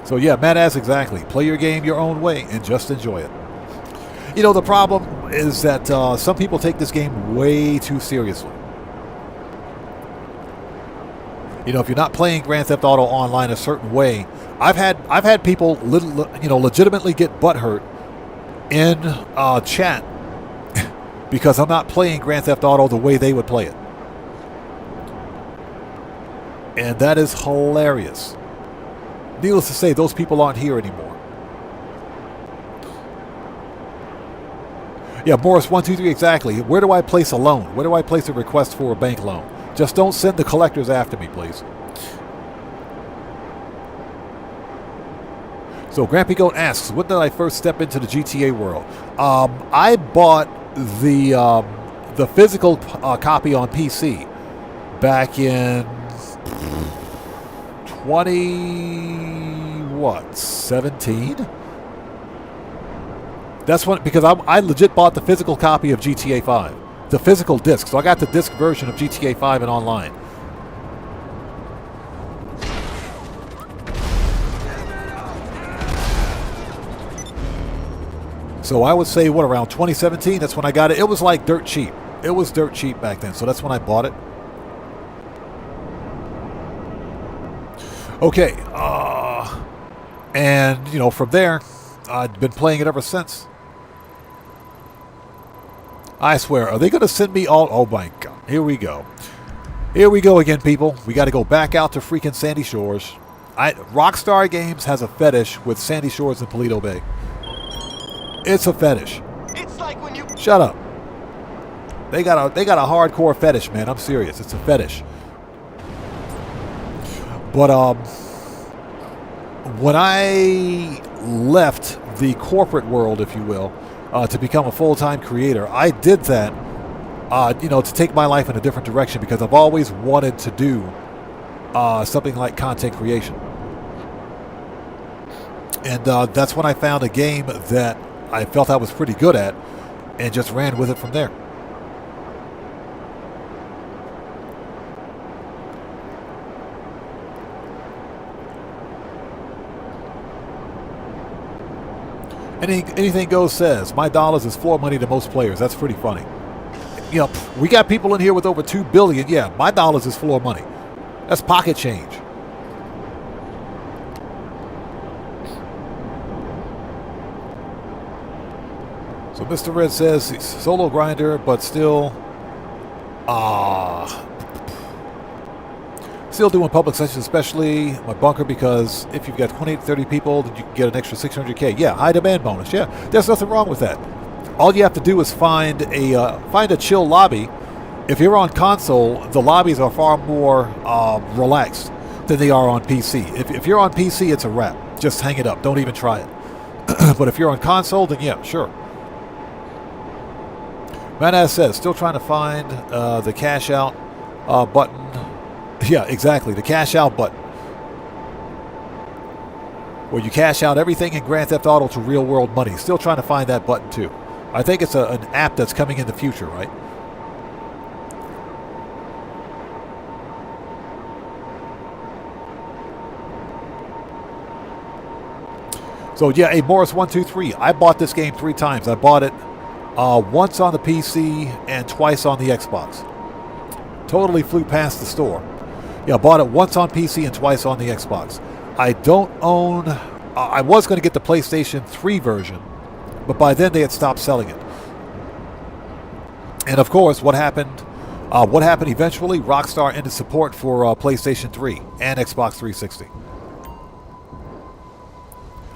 So yeah, Matt asks exactly. Play your game your own way and just enjoy it. You know, the problem is that some people take this game way too seriously. You know, if you're not playing Grand Theft Auto Online a certain way, I've had people legitimately get butthurt in chat because I'm not playing Grand Theft Auto the way they would play it. And that is hilarious. Needless to say, those people aren't here anymore. Yeah, Morris123, exactly. Where do I place a loan? Where do I place a request for a bank loan? Just don't send the collectors after me, please. So Grampy Goat asks, when did I first step into the GTA world? I bought the physical copy on PC back in 17? That's when, because I legit bought the physical copy of GTA 5. The physical disc. So I got the disc version of GTA 5 and online. So I would say, what, around 2017? That's when I got it. It was like dirt cheap. It was dirt cheap back then. So that's when I bought it. Okay. And, you know, from there, I've been playing it ever since. I swear, are they going to send me all... Oh, my God. Here we go. Here we go again, people. We got to go back out to freaking Sandy Shores. Rockstar Games has a fetish with Sandy Shores and Paleto Bay. It's a fetish. It's like when you... Shut up. They got a hardcore fetish, man. I'm serious. It's a fetish. But, when I left the corporate world, if you will, to become a full-time creator, I did that, to take my life in a different direction because I've always wanted to do something like content creation. And that's when I found a game that I felt I was pretty good at and just ran with it from there. Anything Goes says, my dollars is floor money to most players. That's pretty funny. You know, we got people in here with over 2 billion. Yeah, my dollars is floor money. That's pocket change. So Mr. Red says he's solo grinder, but still, still doing public sessions, especially my bunker, because if you've got 20 to 30 people, then you can get an extra 600K. Yeah, high demand bonus. Yeah, there's nothing wrong with that. All you have to do is find a chill lobby. If you're on console, the lobbies are far more relaxed than they are on PC. If you're on PC, it's a wrap. Just hang it up. Don't even try it. But if you're on console, then yeah, sure. Manaz says, still trying to find the cash out button. Yeah, exactly. The cash out button. Where you cash out everything in Grand Theft Auto to real world money. Still trying to find that button too. I think it's an app that's coming in the future, right? So yeah, hey, Morris123. I bought this game 3 times. I bought it once on the PC and twice on the Xbox. Totally flew past the store. Yeah, I bought it once on PC and twice on the Xbox. I don't own... I was going to get the PlayStation 3 version, but by then they had stopped selling it. And of course, what happened eventually? Rockstar ended support for PlayStation 3 and Xbox 360.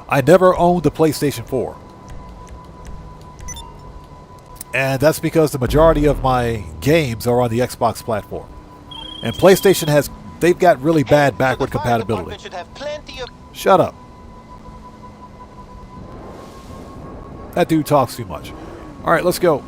I never owned the PlayStation 4. And that's because the majority of my games are on the Xbox platform. And PlayStation they've got really bad backward compatibility. Shut up. That dude talks too much. All right, let's go.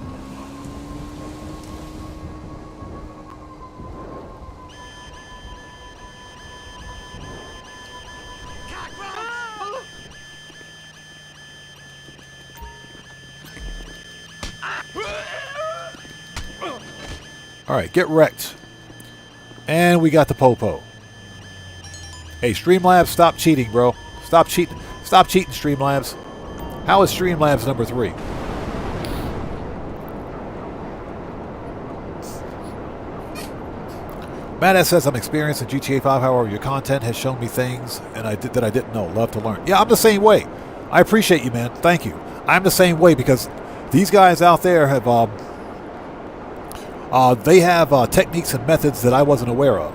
All right, get wrecked. And we got the Popo. Hey, Streamlabs, stop cheating, bro. Stop cheating. Stop cheating, Streamlabs. How is Streamlabs number 3? Matt S says, I'm experienced in GTA 5. However, your content has shown me things that I didn't know. Love to learn. Yeah, I'm the same way. I appreciate you, man. Thank you. I'm the same way because these guys out there have... they have techniques and methods that I wasn't aware of.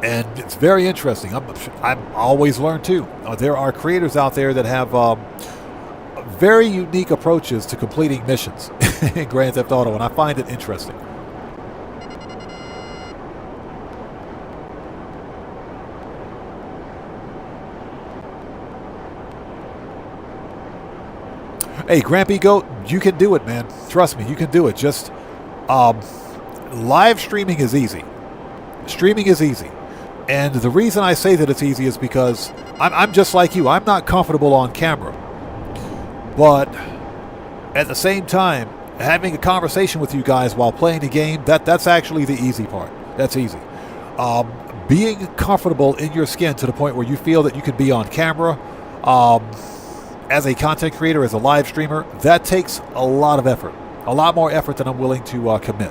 And it's very interesting. I'm always learn too. There are creators out there that have very unique approaches to completing missions in Grand Theft Auto, and I find it interesting. Hey, Grampy Goat, you can do it, man. Trust me, you can do it. Just live streaming is easy. Streaming is easy. And the reason I say that it's easy is because I'm just like you. I'm not comfortable on camera. But at the same time, having a conversation with you guys while playing the game, that's actually the easy part. That's easy. Being comfortable in your skin to the point where you feel that you can be on camera, as a content creator, as a live streamer, that takes a lot of effort. A lot more effort than I'm willing to commit.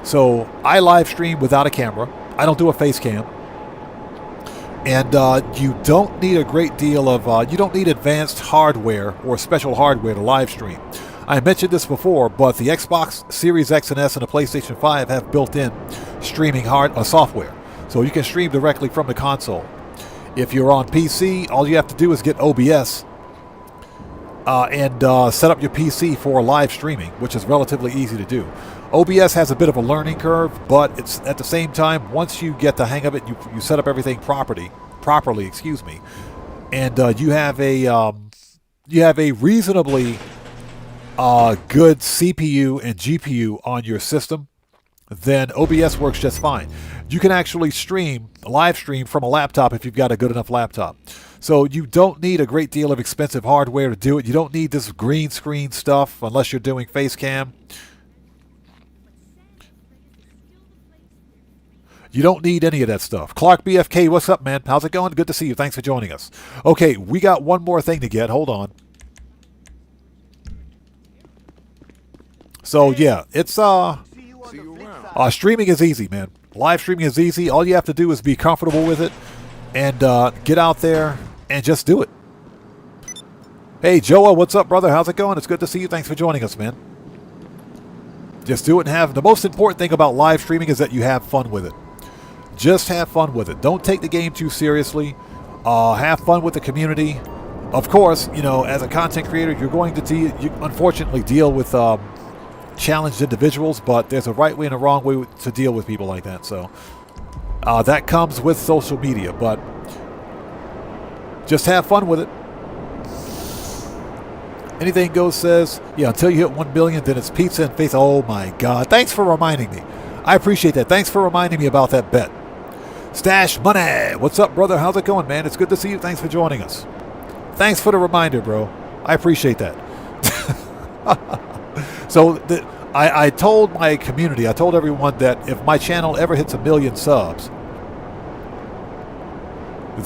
So I live stream without a camera. I don't do a face cam. And you don't need a great deal of... you don't need advanced hardware or special hardware to live stream. I mentioned this before, but the Xbox Series X and S and the PlayStation 5 have built-in streaming software. So you can stream directly from the console. If you're on PC, all you have to do is get OBS and set up your PC for live streaming, which is relatively easy to do. OBS has a bit of a learning curve, but it's at the same time, once you get the hang of it, you set up everything properly, and you have a reasonably good CPU and GPU on your system, then OBS works just fine. You can actually live stream from a laptop if you've got a good enough laptop. So you don't need a great deal of expensive hardware to do it. You don't need this green screen stuff unless you're doing face cam. You don't need any of that stuff. Clark BFK, what's up, man? How's it going? Good to see you. Thanks for joining us. Okay, we got one more thing to get. Hold on. So yeah, it's streaming is easy, man. Live streaming is easy. All you have to do is be comfortable with it and get out there and just do it. Hey, Joa, what's up, brother? How's it going? It's good to see you. Thanks for joining us, man. Just do it and have... The most important thing about live streaming is that you have fun with it. Just have fun with it. Don't take the game too seriously. Have fun with the community. Of course, you know, as a content creator, you're going to unfortunately deal with challenged individuals, but there's a right way and a wrong way to deal with people like that. So that comes with social media, but just have fun with it. Anything Goes says, yeah, until you hit 1 billion, then it's pizza and face. Oh my God. Thanks for reminding me. I appreciate that. Thanks for reminding me about that bet. Stash Money. What's up, brother? How's it going, man? It's good to see you. Thanks for joining us. Thanks for the reminder, bro. I appreciate that. So I told my community, I told everyone that if my channel ever hits 1 million subs,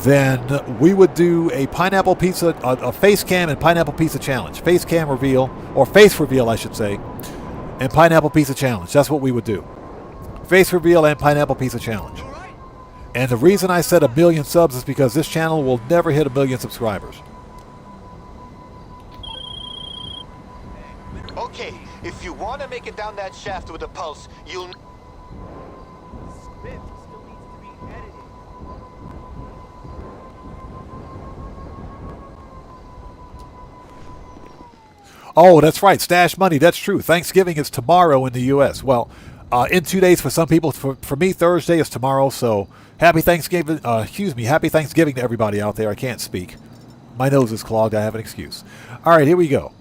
then we would do a pineapple pizza, a face cam and pineapple pizza challenge. Face cam reveal, or face reveal, I should say, and pineapple pizza challenge. That's what we would do. Face reveal and pineapple pizza challenge. And the reason I said 1 million subs is because this channel will never hit 1 million subscribers. Okay, if you want to make it down that shaft with a pulse, you'll... Oh, that's right. Stash Money. That's true. Thanksgiving is tomorrow in the U.S. Well, in 2 days for some people. For me, Thursday is tomorrow. So happy Thanksgiving. Happy Thanksgiving to everybody out there. I can't speak. My nose is clogged. I have an excuse. All right, here we go.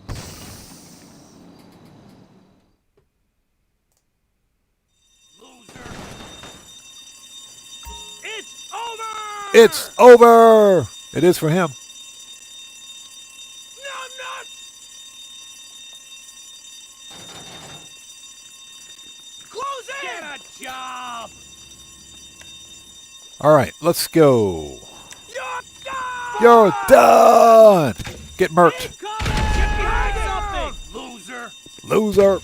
It's over! It's over! It is for him. Job. All right, let's go. You're done. Get murked. Get behind something, loser. Loser.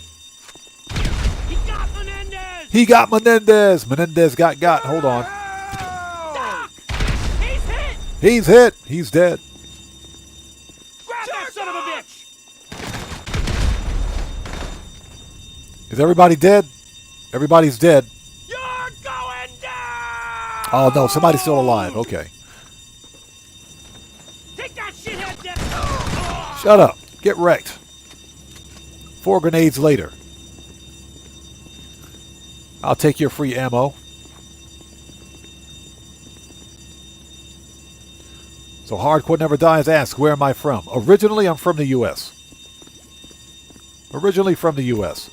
He got Menendez. He got Menendez. Menendez got. Hold on. Doc. He's hit. He's hit. He's dead. Grab that son of a bitch. Is everybody dead? Everybody's dead. You're going down! Oh, no. Somebody's still alive. Okay. Take that shithead down! Shut up. Get wrecked. 4 grenades later. I'll take your free ammo. So Hardcore Never Dies asks, where am I from? Originally, I'm from the U.S. Originally from the U.S.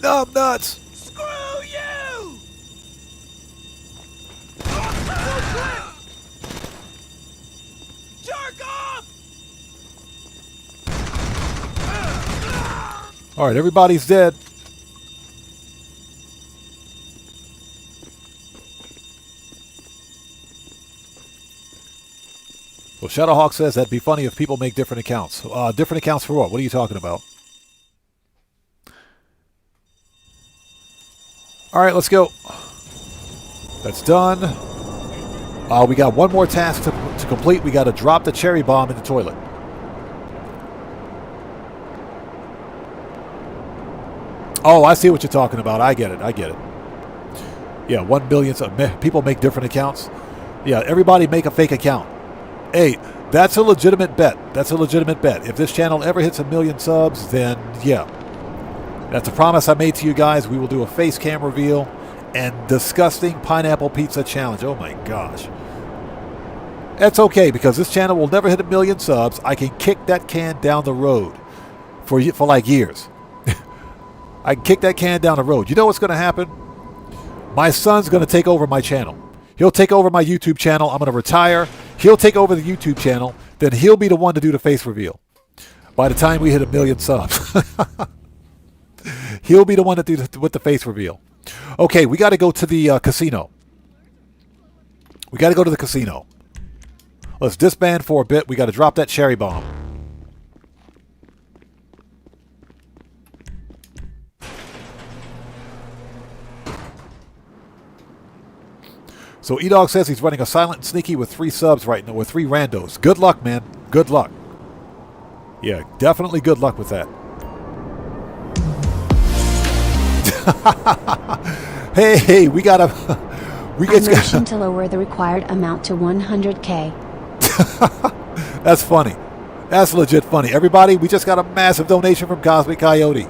Numb nuts! Screw you! Jerk off! All right, everybody's dead. Well, Shadowhawk says that'd be funny if people make different accounts. Different accounts for what? What are you talking about? All right, let's go. That's done. We got one more task to complete. We got to drop the cherry bomb in the toilet. Oh, I see what you're talking about. I get it. Yeah, 1 billion. People make different accounts. Yeah, everybody make a fake account. Hey, that's a legitimate bet. If this channel ever hits 1 million subs, then yeah. That's a promise I made to you guys. We will do a face cam reveal and disgusting pineapple pizza challenge. Oh my gosh. That's okay because this channel will never hit 1 million subs. I can kick that can down the road for like years. I can kick that can down the road. You know what's going to happen? My son's going to take over my channel. He'll take over my YouTube channel. I'm going to retire. He'll take over the YouTube channel. Then he'll be the one to do the face reveal by the time we hit 1 million subs. He'll be the one that do with the face reveal. Okay, we got to go to the casino. We got to go to the casino. Let's disband for a bit. We got to drop that cherry bomb. So E-Dog says he's running a silent and sneaky with 3 subs right now, with 3 randos. Good luck, man. Good luck. Yeah, definitely good luck with that. Hey, we got a... We get motion to lower the required amount to 100K. That's funny. That's legit funny. Everybody, we just got a massive donation from Cosmic Coyote.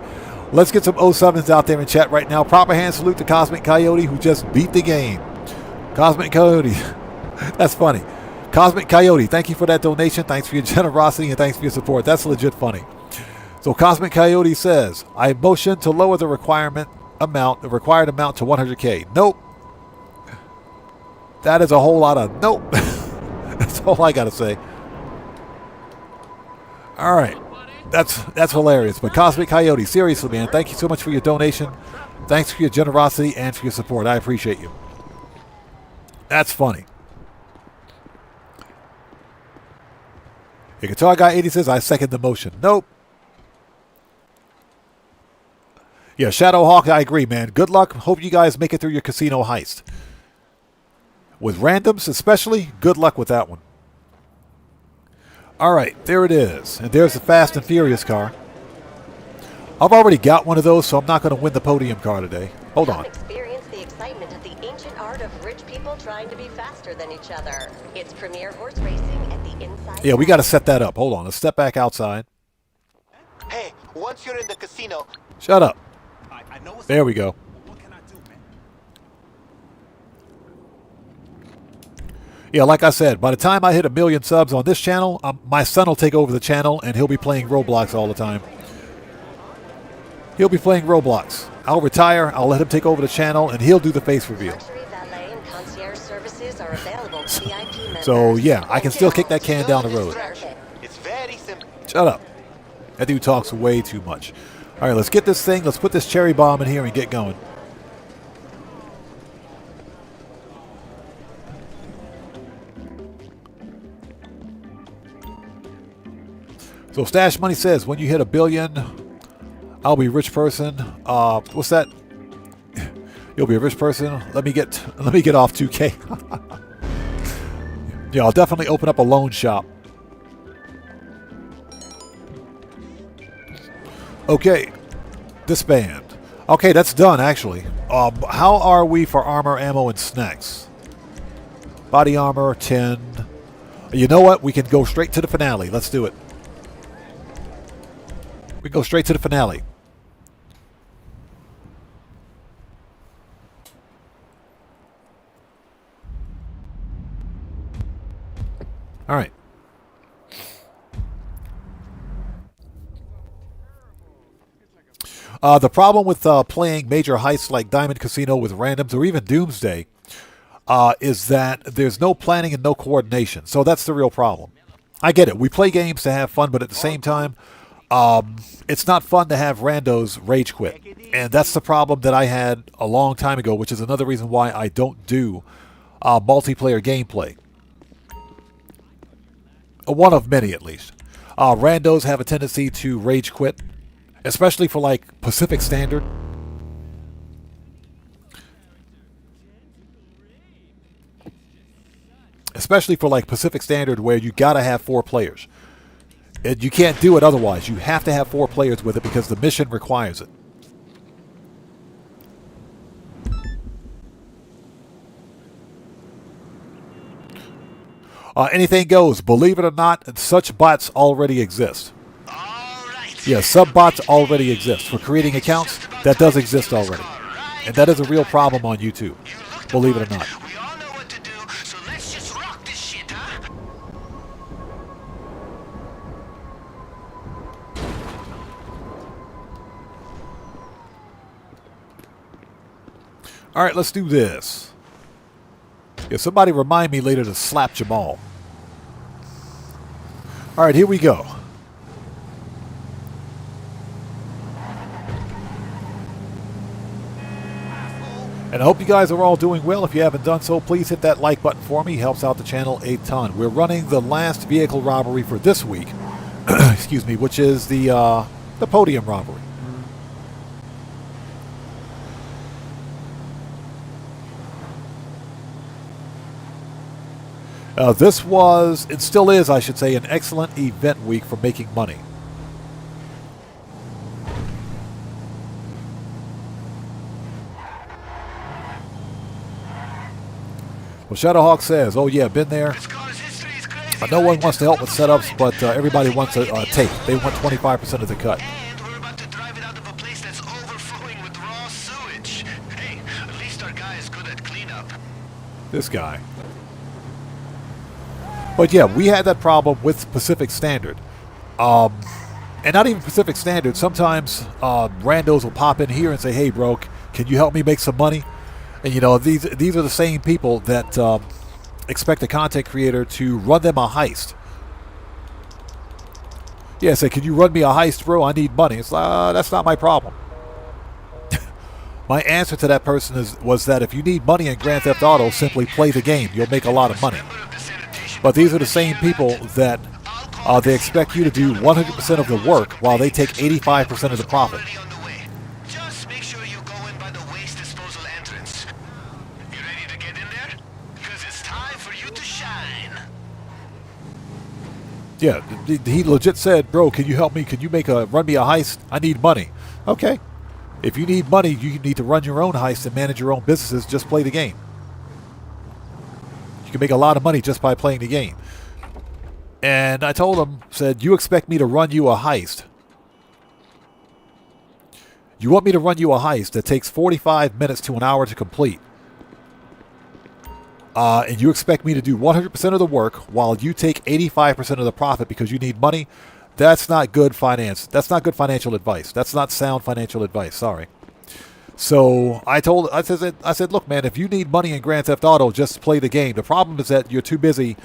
Let's get some 07s out there in chat right now. Proper hand salute to Cosmic Coyote, who just beat the game. Cosmic Coyote. That's funny. Cosmic Coyote, thank you for that donation. Thanks for your generosity and thanks for your support. That's legit funny. So Cosmic Coyote says, I motion to lower the required amount to 100K. Nope. That is a whole lot of nope. That's all I got to say. All right. That's hilarious. But Cosmic Coyote, seriously, man, thank you so much for your donation. Thanks for your generosity and for your support. I appreciate you. That's funny. The Guitar Guy 80 says, I second the motion. Nope. Yeah, Shadowhawk, I agree, man. Good luck. Hope you guys make it through your casino heist. With randoms especially, good luck with that one. All right, there it is. And there's the Fast and Furious car. I've already got one of those, so I'm not going to win the podium car today. Hold on. Experience the excitement of the ancient art of rich people trying to be faster than each other. It's premier horse racing at the inside. Yeah, we got to set that up. Hold on. Let's step back outside. Hey, once you're in the casino... Shut up. There we go. Yeah, like I said, by the time I hit 1 million subs on this channel, my son will take over the channel, and he'll be playing Roblox all the time. He'll be playing Roblox. I'll retire, I'll let him take over the channel, and he'll do the face reveal. So, yeah, I can still kick that can down the road. It's very simple. Shut up. That dude talks way too much. All right, let's get this thing. Let's put this cherry bomb in here and get going. So Stash Money says, when you hit 1 billion, I'll be a rich person. What's that? You'll be a rich person. Let me get off 2K. Yeah, I'll definitely open up a loan shop. Okay, disband. Okay, that's done actually. How are we for armor, ammo, and snacks? Body armor 10. You know what? We can go straight to the finale. Let's do it. We go straight to the finale. All right. The problem with playing major heists like Diamond Casino with randoms or even Doomsday is that there's no planning and no coordination. So that's the real problem. I get it. We play games to have fun, but at the same time, it's not fun to have randos rage quit. And that's the problem that I had a long time ago, which is another reason why I don't do multiplayer gameplay. One of many, at least. Randos have a tendency to rage quit, especially for, like, Pacific Standard. Especially for, like, Pacific Standard, where you gotta have 4 players. And you can't do it otherwise. You have to have 4 players with it because the mission requires it. Anything goes. Believe it or not, such bots already exist. Yeah, sub-bots already exist. For creating accounts, that does exist already. And that is a real problem on YouTube. Believe it or not. All right, let's do this. Yeah, somebody remind me later to slap Jamal. All right, here we go. And I hope you guys are all doing well. If you haven't done so, please hit that like button for me. Helps out the channel a ton. We're running the last vehicle robbery for this week, excuse me, which is the podium robbery. This was, it still is, I should say, an excellent event week for making money. Well, Shadowhawk says, oh yeah, been there. No one wants to help with setups, but everybody wants a take. They want 25% of the cut. And we're about to drive it out of a place that's overflowing with raw sewage. Hey, at least our guy is good at cleanup. This guy. But yeah, we had that problem with Pacific Standard. And not even Pacific Standard. Sometimes randos will pop in here and say, hey bro, can you help me make some money? And you know, these are the same people that expect a content creator to run them a heist. Yeah, say, can you run me a heist, bro? I need money. It's that's not my problem. My answer to that person was that if you need money in Grand Theft Auto, simply play the game. You'll make a lot of money. But these are the same people that they expect you to do 100% of the work while they take 85% of the profit. Just make sure you go in by the waste disposal entrance. You ready to get in there? Because it's time for you to shine. Yeah, he legit said, bro, can you help me? Can you run me a heist? I need money. Okay. If you need money, you need to run your own heist and manage your own businesses. Just play the game. You can make a lot of money just by playing the game. And I told him, said, you expect me to run you a heist. You want me to run you a heist that takes 45 minutes to an hour to complete. And you expect me to do 100% of the work while you take 85% of the profit because you need money? That's not good finance. That's not good financial advice. That's not sound financial advice. Sorry. So I said, look, man, if you need money in Grand Theft Auto, just play the game. The problem is that you're too busy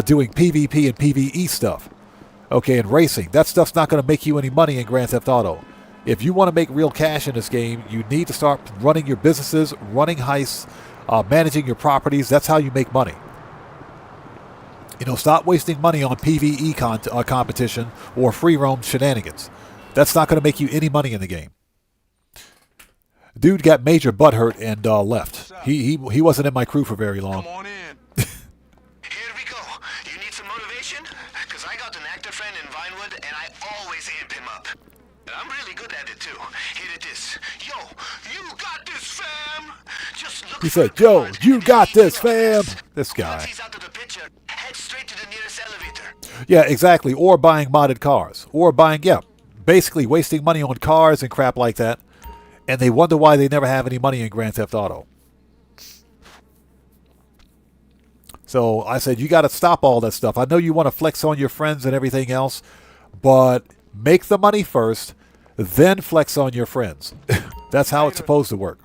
doing PvP and PvE stuff. Okay, and racing. That stuff's not going to make you any money in Grand Theft Auto. If you want to make real cash in this game, you need to start running your businesses, running heists, managing your properties. That's how you make money. You know, stop wasting money on PvE competition or free roam shenanigans. That's not going to make you any money in the game. Dude got major butthurt and left. He wasn't in my crew for very long. Come on in. Here we go. You need some motivation? Because I got an actor friend in Vinewood, and I always amp him up. And I'm really good at it, too. Here it is. Yo, you got this, fam! Just look. He said, yo, you got this, fam! This guy. Once he's out of the picture, head straight to the nearest elevator. Yeah, exactly. Or buying modded cars. Or buying, yeah, basically wasting money on cars and crap like that. And they wonder why they never have any money in Grand Theft Auto. So I said, you got to stop all that stuff. I know you want to flex on your friends and everything else, but make the money first, then flex on your friends. That's how it's supposed to work.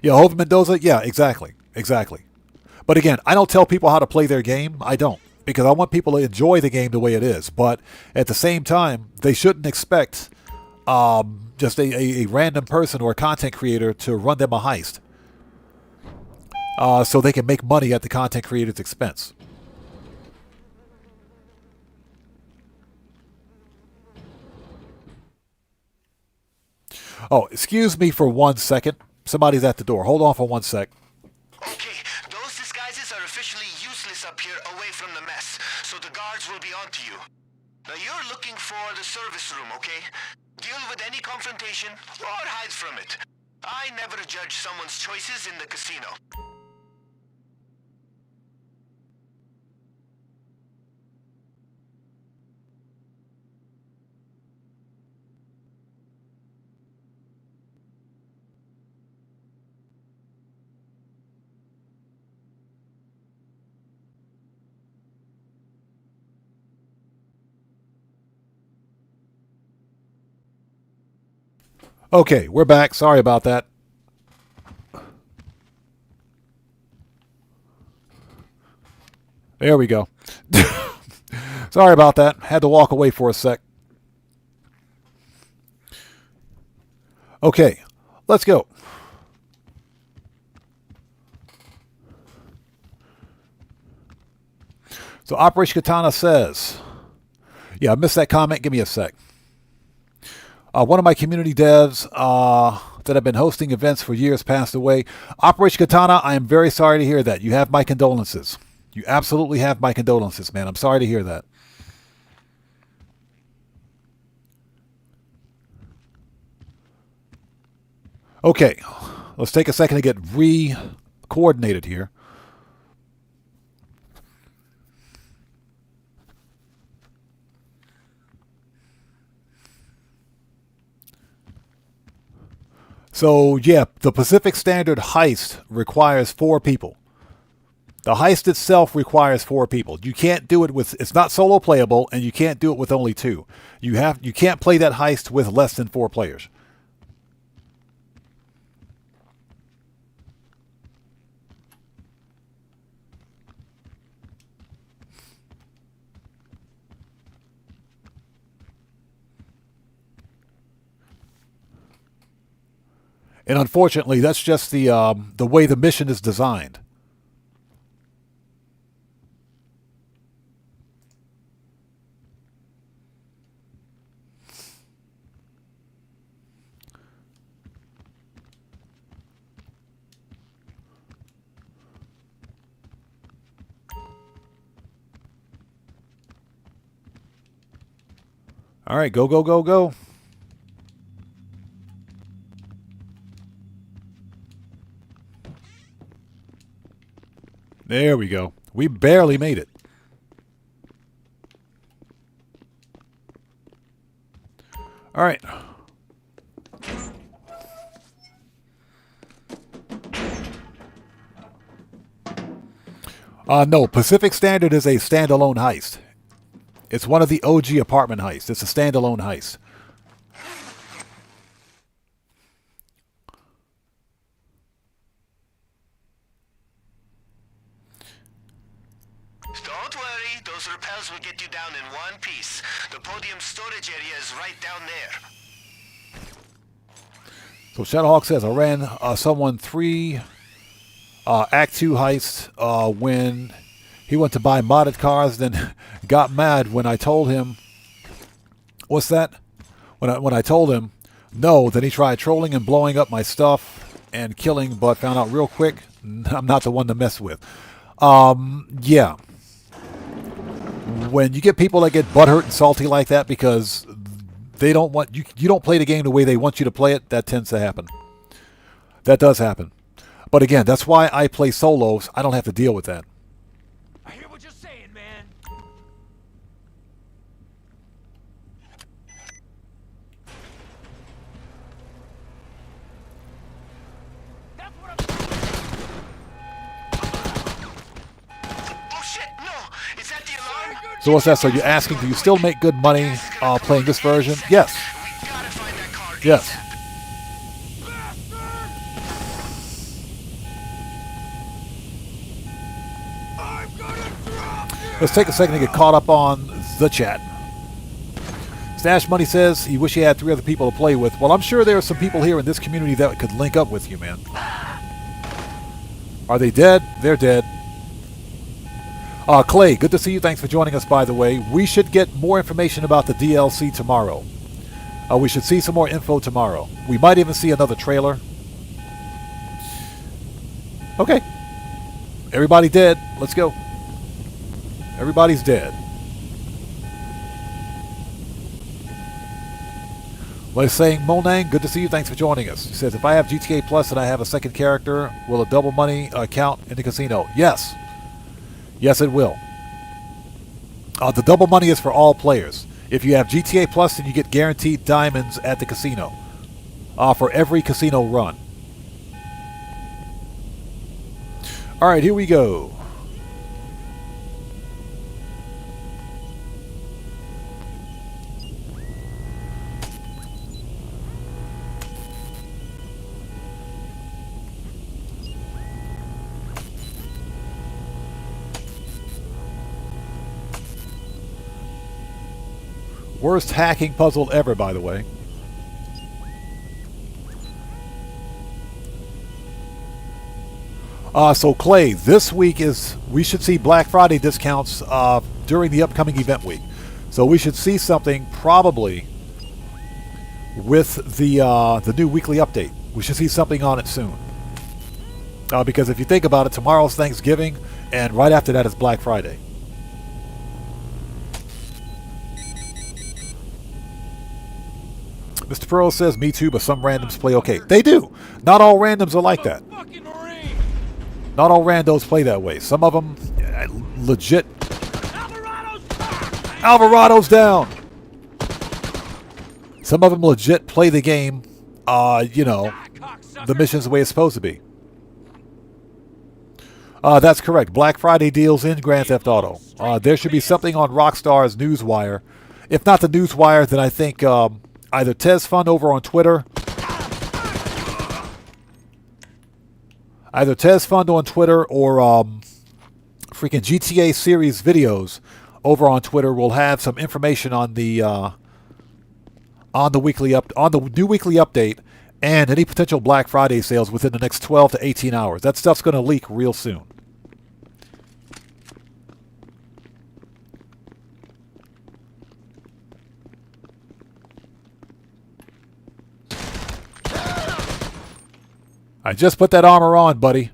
Yeah, Hova Mendoza, yeah, exactly. Exactly. But again, I don't tell people how to play their game. I don't. Because I want people to enjoy the game the way it is. But at the same time, they shouldn't expect just a random person or a content creator to run them a heist so they can make money at the content creator's expense. Oh, excuse me for 1 second. Somebody's at the door. Hold on for 1 sec. Okay, those disguises are officially useless up here away from the mess, so the guards will be on to you. Now you're looking for the service room, okay? Deal with any confrontation or hide from it. I never judge someone's choices in the casino. Okay, we're back. Sorry about that. There we go. Sorry about that. Had to walk away for a sec. Okay. Let's go. So Operation Katana says, yeah, I missed that comment. Give me a sec. One of my community devs that have been hosting events for years passed away. Operation Katana, I am very sorry to hear that. You have my condolences. You absolutely have my condolences, man. I'm sorry to hear that. Okay, let's take a second to get re-coordinated here. So, yeah, the Pacific Standard heist requires 4 people. The heist itself requires 4 people. You can't do it with, it's not solo playable, and you can't do it with only 2. You can't play that heist with less than 4 players. And unfortunately, that's just the way the mission is designed. All right, go, go, go, go. There we go. We barely made it. All right. No, Pacific Standard is a standalone heist. It's one of the OG apartment heists. It's a standalone heist. Don't worry, those repels will get you down in one piece. The podium storage area is right down there. So Shadowhawk says, I ran someone 3 Act 2 heist when he went to buy modded cars, then got mad when I told him, what's that? When I told him no, then he tried trolling and blowing up my stuff and killing, but found out real quick I'm not the one to mess with. Yeah. When you get people that get butthurt and salty like that because they don't want you don't play the game the way they want you to play it, that tends to happen. That does happen. But again, that's why I play solos. I don't have to deal with that. I hear what you're saying, man. Oh shit, no! Is that the alarm? So what's that? So you're asking, do you still make good money playing this version? Yes. We gotta find that car. Yes. Let's take a second to get caught up on the chat. Stash Money says he wish he had 3 other people to play with. Well, I'm sure there are some people here in this community that could link up with you, man. Are they dead? They're dead. Clay, good to see you. Thanks for joining us, by the way. We should get more information about the DLC tomorrow. We should see some more info tomorrow. We might even see another trailer. Okay. Everybody dead. Let's go. Everybody's dead. Like saying, Monang, good to see you. Thanks for joining us. He says, if I have GTA Plus and I have a second character, will a double money count in the casino? Yes. Yes, it will. The double money is for all players. If you have GTA Plus, then you get guaranteed diamonds at the casino for every casino run. All right, here we go. Worst hacking puzzle ever, by the way. So Clay, this week we should see Black Friday discounts during the upcoming event week. So we should see something probably with the new weekly update. We should see something on it soon. Because if you think about it, tomorrow's Thanksgiving, and right after that is Black Friday. Mr. Pearl says, me too, but some randoms play okay. They do. Not all randoms are like that. Not all randos play that way. Some of them legit. Alvarado's down. Some of them legit play the game, you know, the mission's the way it's supposed to be. That's correct. Black Friday deals in Grand Theft Auto. There should be something on Rockstar's Newswire. If not the Newswire, then I think either Tez Fund over on Twitter. Either Tez Fund on Twitter or freaking GTA series videos over on Twitter will have some information on the new weekly update and any potential Black Friday sales within the next 12 to 18 hours. That stuff's going to leak real soon. I just put that armor on, buddy.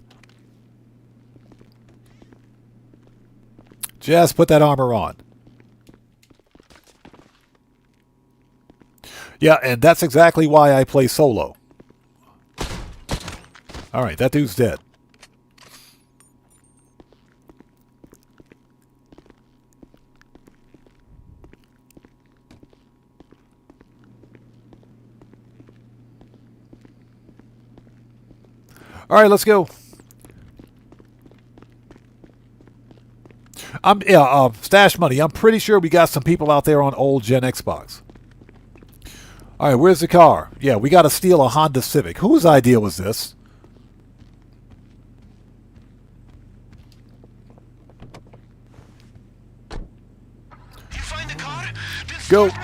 Just put that armor on. Yeah, and that's exactly why I play solo. Alright, that dude's dead. Alright, let's go. Stash money. I'm pretty sure we got some people out there on old Gen Xbox. Alright, where's the car? Yeah, we got to steal a Honda Civic. Whose idea was this? You find the car? Go. Go.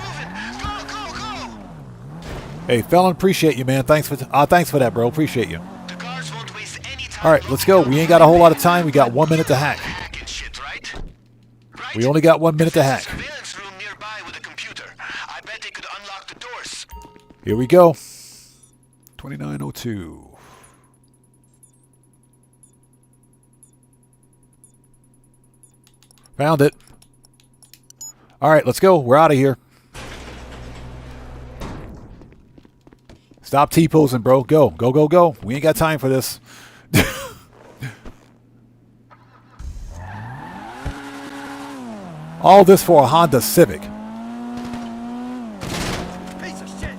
Hey, Felon, appreciate you, man. Thanks for that, bro. Appreciate you. The guards won't waste any time. Alright, let's go. We ain't got a whole lot of time. We got 1 minute to hack. Shit, right? We only got 1 minute to hack. Surveillance room nearby with a computer. I bet they could unlock the doors. Here we go. 2902. Found it. Alright, let's go. We're out of here. Stop T-posing, bro. Go. Go, go, go. We ain't got time for this. All this for a Honda Civic. Piece of shit.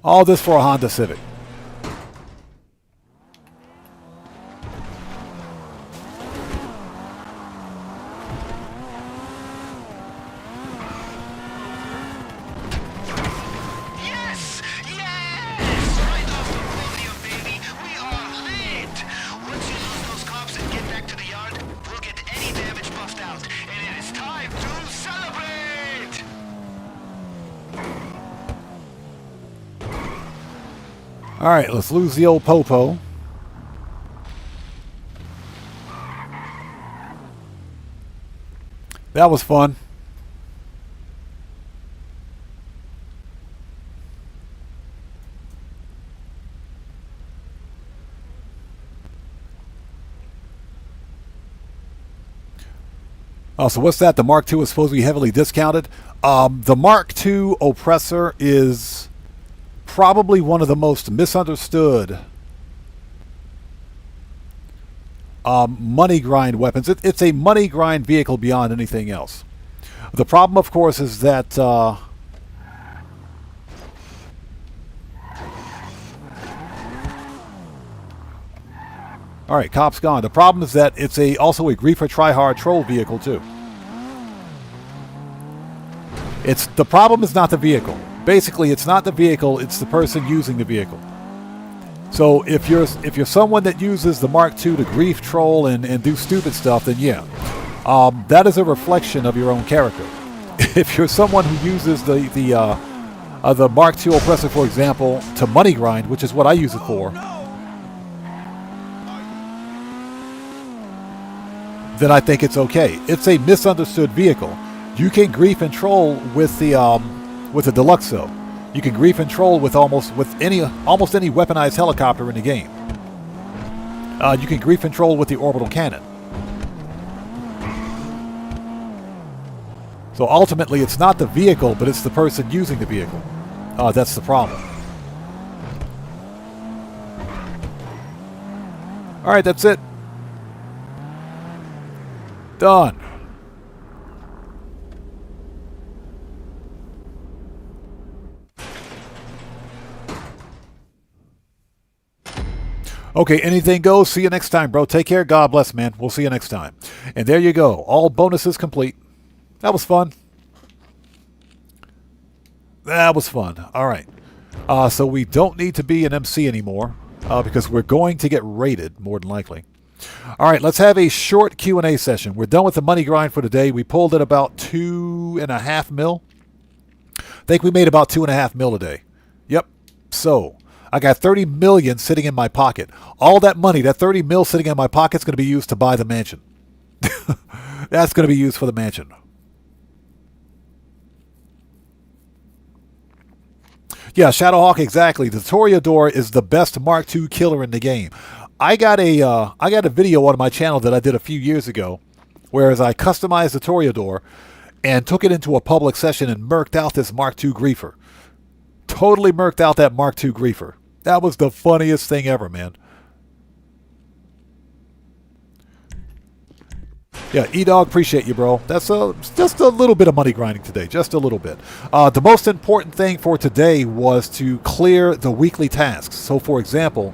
All this for a Honda Civic. Yes! Yes! Right off the podium, baby. We are lit. Once you lose those cops and get back to the yard, we'll get any damage buffed out. And it is time to celebrate! All right, let's lose the old Popo. That was fun. Oh, so what's that? The Mark II is supposed to be heavily discounted. The Mark II Oppressor is probably one of the most misunderstood money grind weapons. It's a money grind vehicle beyond anything else. The problem, of course, is that all right, cop's gone. The problem is that it's also a Griefer Tryhard troll vehicle too. The problem is not the vehicle. Basically, it's not the vehicle, it's the person using the vehicle. So if you're someone that uses the Mark II to grief troll and do stupid stuff, then yeah, that is a reflection of your own character. If you're someone who uses the Mark II Oppressor, for example, to money grind, which is what I use it for. then I think it's okay. It's a misunderstood vehicle. You can grief and troll with the Deluxo. You can grief and troll with almost any weaponized helicopter in the game. You can grief and troll with the orbital cannon. So ultimately, it's not the vehicle, but it's the person using the vehicle. That's the problem. All right, that's it. Done. Okay, anything goes. See you next time, bro. Take care. God bless, man. We'll see you next time. And there you go. All bonuses complete. That was fun. That was fun. All right. So we don't need to be an MC anymore because we're going to get raided, more than likely. All right, let's have a short Q&A session. We're done with the money grind for today. We pulled at about 2.5 mil. I think we made about 2.5 mil today. Yep. So I got 30 million sitting in my pocket. All that money, that 30 mil sitting in my pocket is going to be used to buy the mansion. That's going to be used for the mansion. Yeah, Shadowhawk, exactly. The Toreador is the best Mark II killer in the game. I got a video on my channel that I did a few years ago, whereas I customized the Toreador and took it into a public session and murked out this Mark II griefer. Totally murked out that Mark II griefer. That was the funniest thing ever, man. Yeah, E-Dog, appreciate you, bro. That's just a little bit of money grinding today. Just a little bit. The most important thing for today was to clear the weekly tasks. So, for example,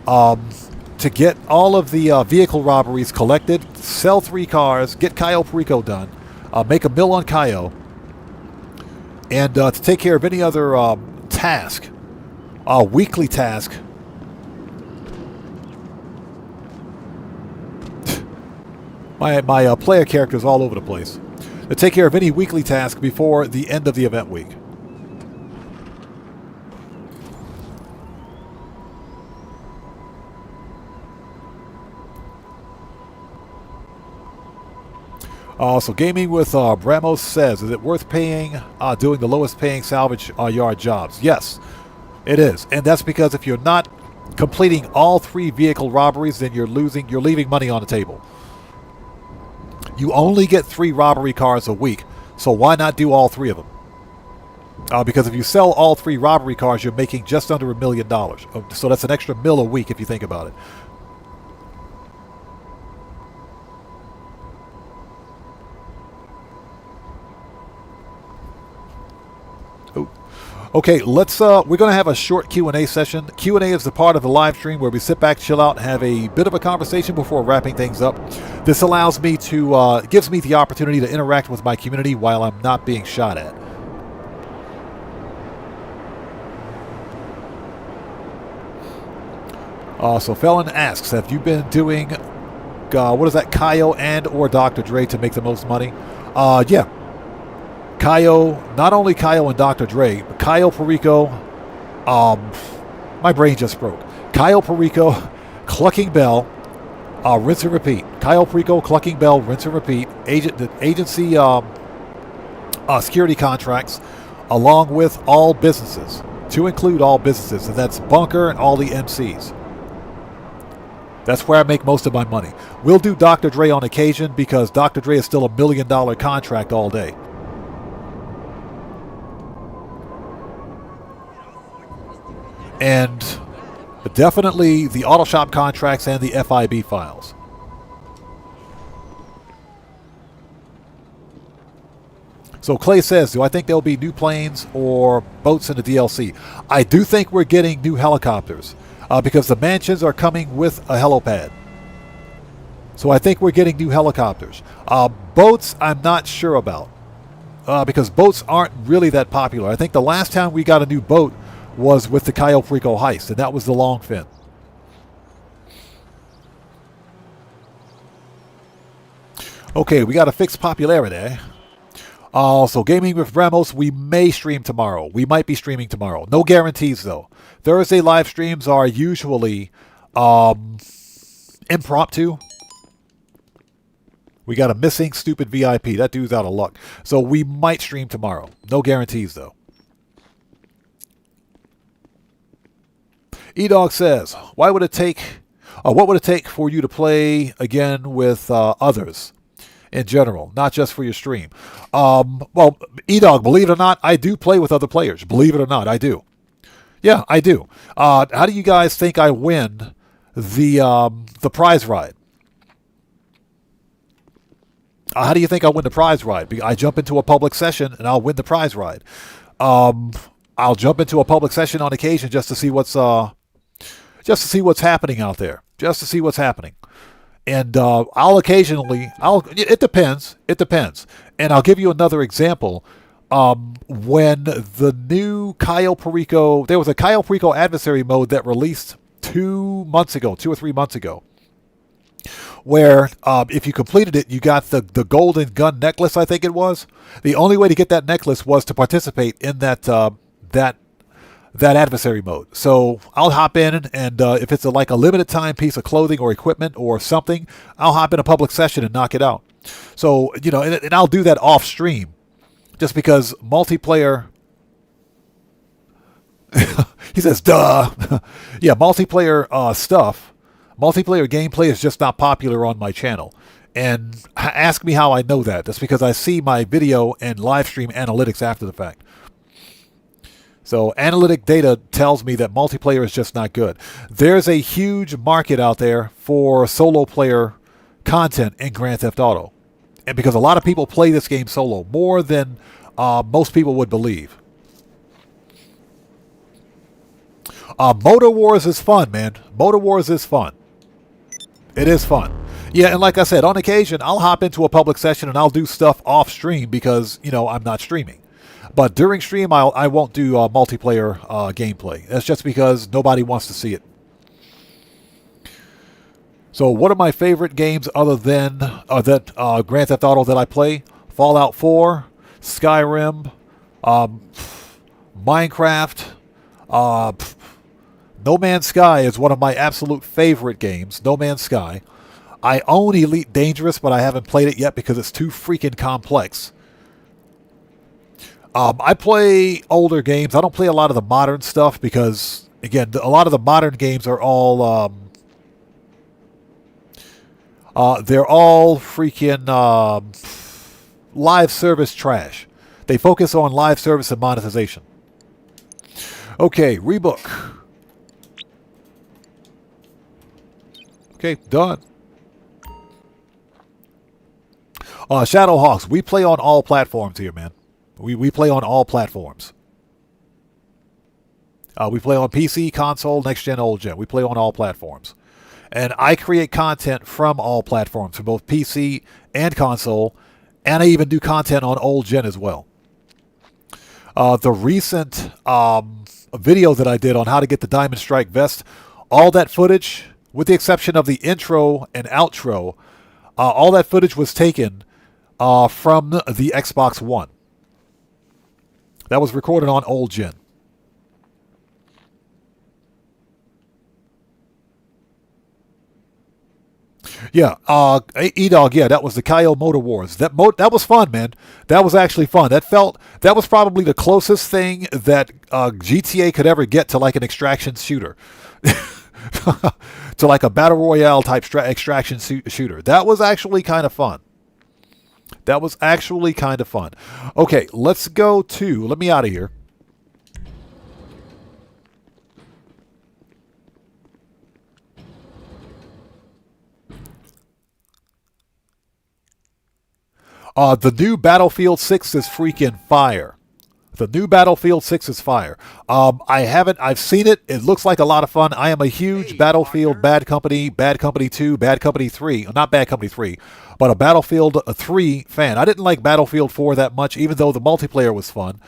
to get all of the vehicle robberies collected, sell 3 cars, get Cayo Perico done, make a mill on Cayo, and to take care of any other task, weekly task. My player character is all over the place. To take care of any weekly task before the end of the event week. So Gaming with Bramos says, is it worth paying doing the lowest paying salvage yard jobs? Yes, it is. And that's because if you're not completing all 3 vehicle robberies, then you're leaving money on the table. You only get 3 robbery cars a week, so why not do all 3 of them? Because if you sell all 3 robbery cars, you're making just under $1 million. So that's an extra $1 a week if you think about it. Okay, let's. We're going to have a short Q&A session. Q&A is the part of the live stream where we sit back, chill out, and have a bit of a conversation before wrapping things up. This allows me to, gives me the opportunity to interact with my community while I'm not being shot at. So Felon asks, have you been doing, what is that, Cayo and or Dr. Dre to make the most money? Yeah. Cayo, not only Cayo and Dr. Dre, but Cayo Perico, my brain just broke. Cayo Perico, Clucking Bell, rinse and repeat. Cayo Perico, Clucking Bell, rinse and repeat. Agency security contracts, along with all businesses, to include all businesses, and that's Bunker and all the MCs. That's where I make most of my money. We'll do Dr. Dre on occasion because Dr. Dre is still $1 million contract all day. And definitely the auto shop contracts and the FIB files. So Clay says, do I think there'll be new planes or boats in the DLC? I do think we're getting new helicopters because the mansions are coming with a helipad. So I think we're getting new helicopters. Boats, I'm not sure about because boats aren't really that popular. I think the last time we got a new boat was with the Cayo Perico heist, and that was the long fin. Okay, we got to fix popularity. So Gaming with Ramos, we may stream tomorrow. We might be streaming tomorrow. No guarantees, though. Thursday live streams are usually impromptu. We got a missing stupid VIP. That dude's out of luck. So we might stream tomorrow. No guarantees, though. E-Dog says, what would it take for you to play again with others in general, not just for your stream? Well, E-Dog, believe it or not, I do play with other players. Believe it or not, I do. Yeah, I do. How do you guys think I win the prize ride? How do you think I win the prize ride? I jump into a public session and I'll win the prize ride. I'll jump into a public session on occasion just to see what's happening out there. Just to see what's happening. And I'll occasionally, it depends. It depends. And I'll give you another example. When the new Cayo Perico, there was a Cayo Perico adversary mode that released 2 or 3 months ago, where if you completed it, you got the golden gun necklace, I think it was. The only way to get that necklace was to participate in that adversary mode. So I'll hop in, and if it's like a limited time piece of clothing or equipment or something, I'll hop in a public session and knock it out. So, and I'll do that off stream, just because multiplayer. He says, duh. Yeah, multiplayer stuff. Multiplayer gameplay is just not popular on my channel. And ask me how I know that. That's because I see my video and live stream analytics after the fact. So analytic data tells me that multiplayer is just not good. There's a huge market out there for solo player content in Grand Theft Auto. And because a lot of people play this game solo, more than most people would believe. Motor Wars is fun, man. Motor Wars is fun. It is fun. Yeah, and like I said, on occasion, I'll hop into a public session and I'll do stuff off stream because, I'm not streaming. But during stream, I won't do multiplayer gameplay. That's just because nobody wants to see it. So what are my favorite games other than Grand Theft Auto that I play? Fallout 4, Skyrim, Minecraft, No Man's Sky is one of my absolute favorite games. No Man's Sky. I own Elite Dangerous, but I haven't played it yet because it's too freaking complex. I play older games. I don't play a lot of the modern stuff because, again, a lot of the modern games are all they're all freaking live service trash. They focus on live service and monetization. Okay, rebook. Okay, done. Shadowhawks, we play on all platforms here, man. We play on all platforms. We play on PC, console, next gen, old gen. We play on all platforms. And I create content from all platforms, from both PC and console, and I even do content on old gen as well. The recent video that I did on how to get the Diamond Strike vest, all that footage, with the exception of the intro and outro, all that footage was taken from the Xbox One. That was recorded on old gen. Yeah, E-Dog, yeah, that was the Cayo Motor Wars. That was fun, man. That was actually fun. That was probably the closest thing that GTA could ever get to like an extraction shooter. To like a Battle Royale type extraction shooter. That was actually kind of fun. That was actually kind of fun. Okay, let's go to... Let me out of here. The new Battlefield 6 is freaking fire. The new Battlefield 6 is fire. I've seen it. It looks like a lot of fun. I am a huge Battlefield Bad Company 2, Bad Company 3, not Bad Company 3, but a Battlefield 3 fan. I didn't like Battlefield 4 that much, even though the multiplayer was fun.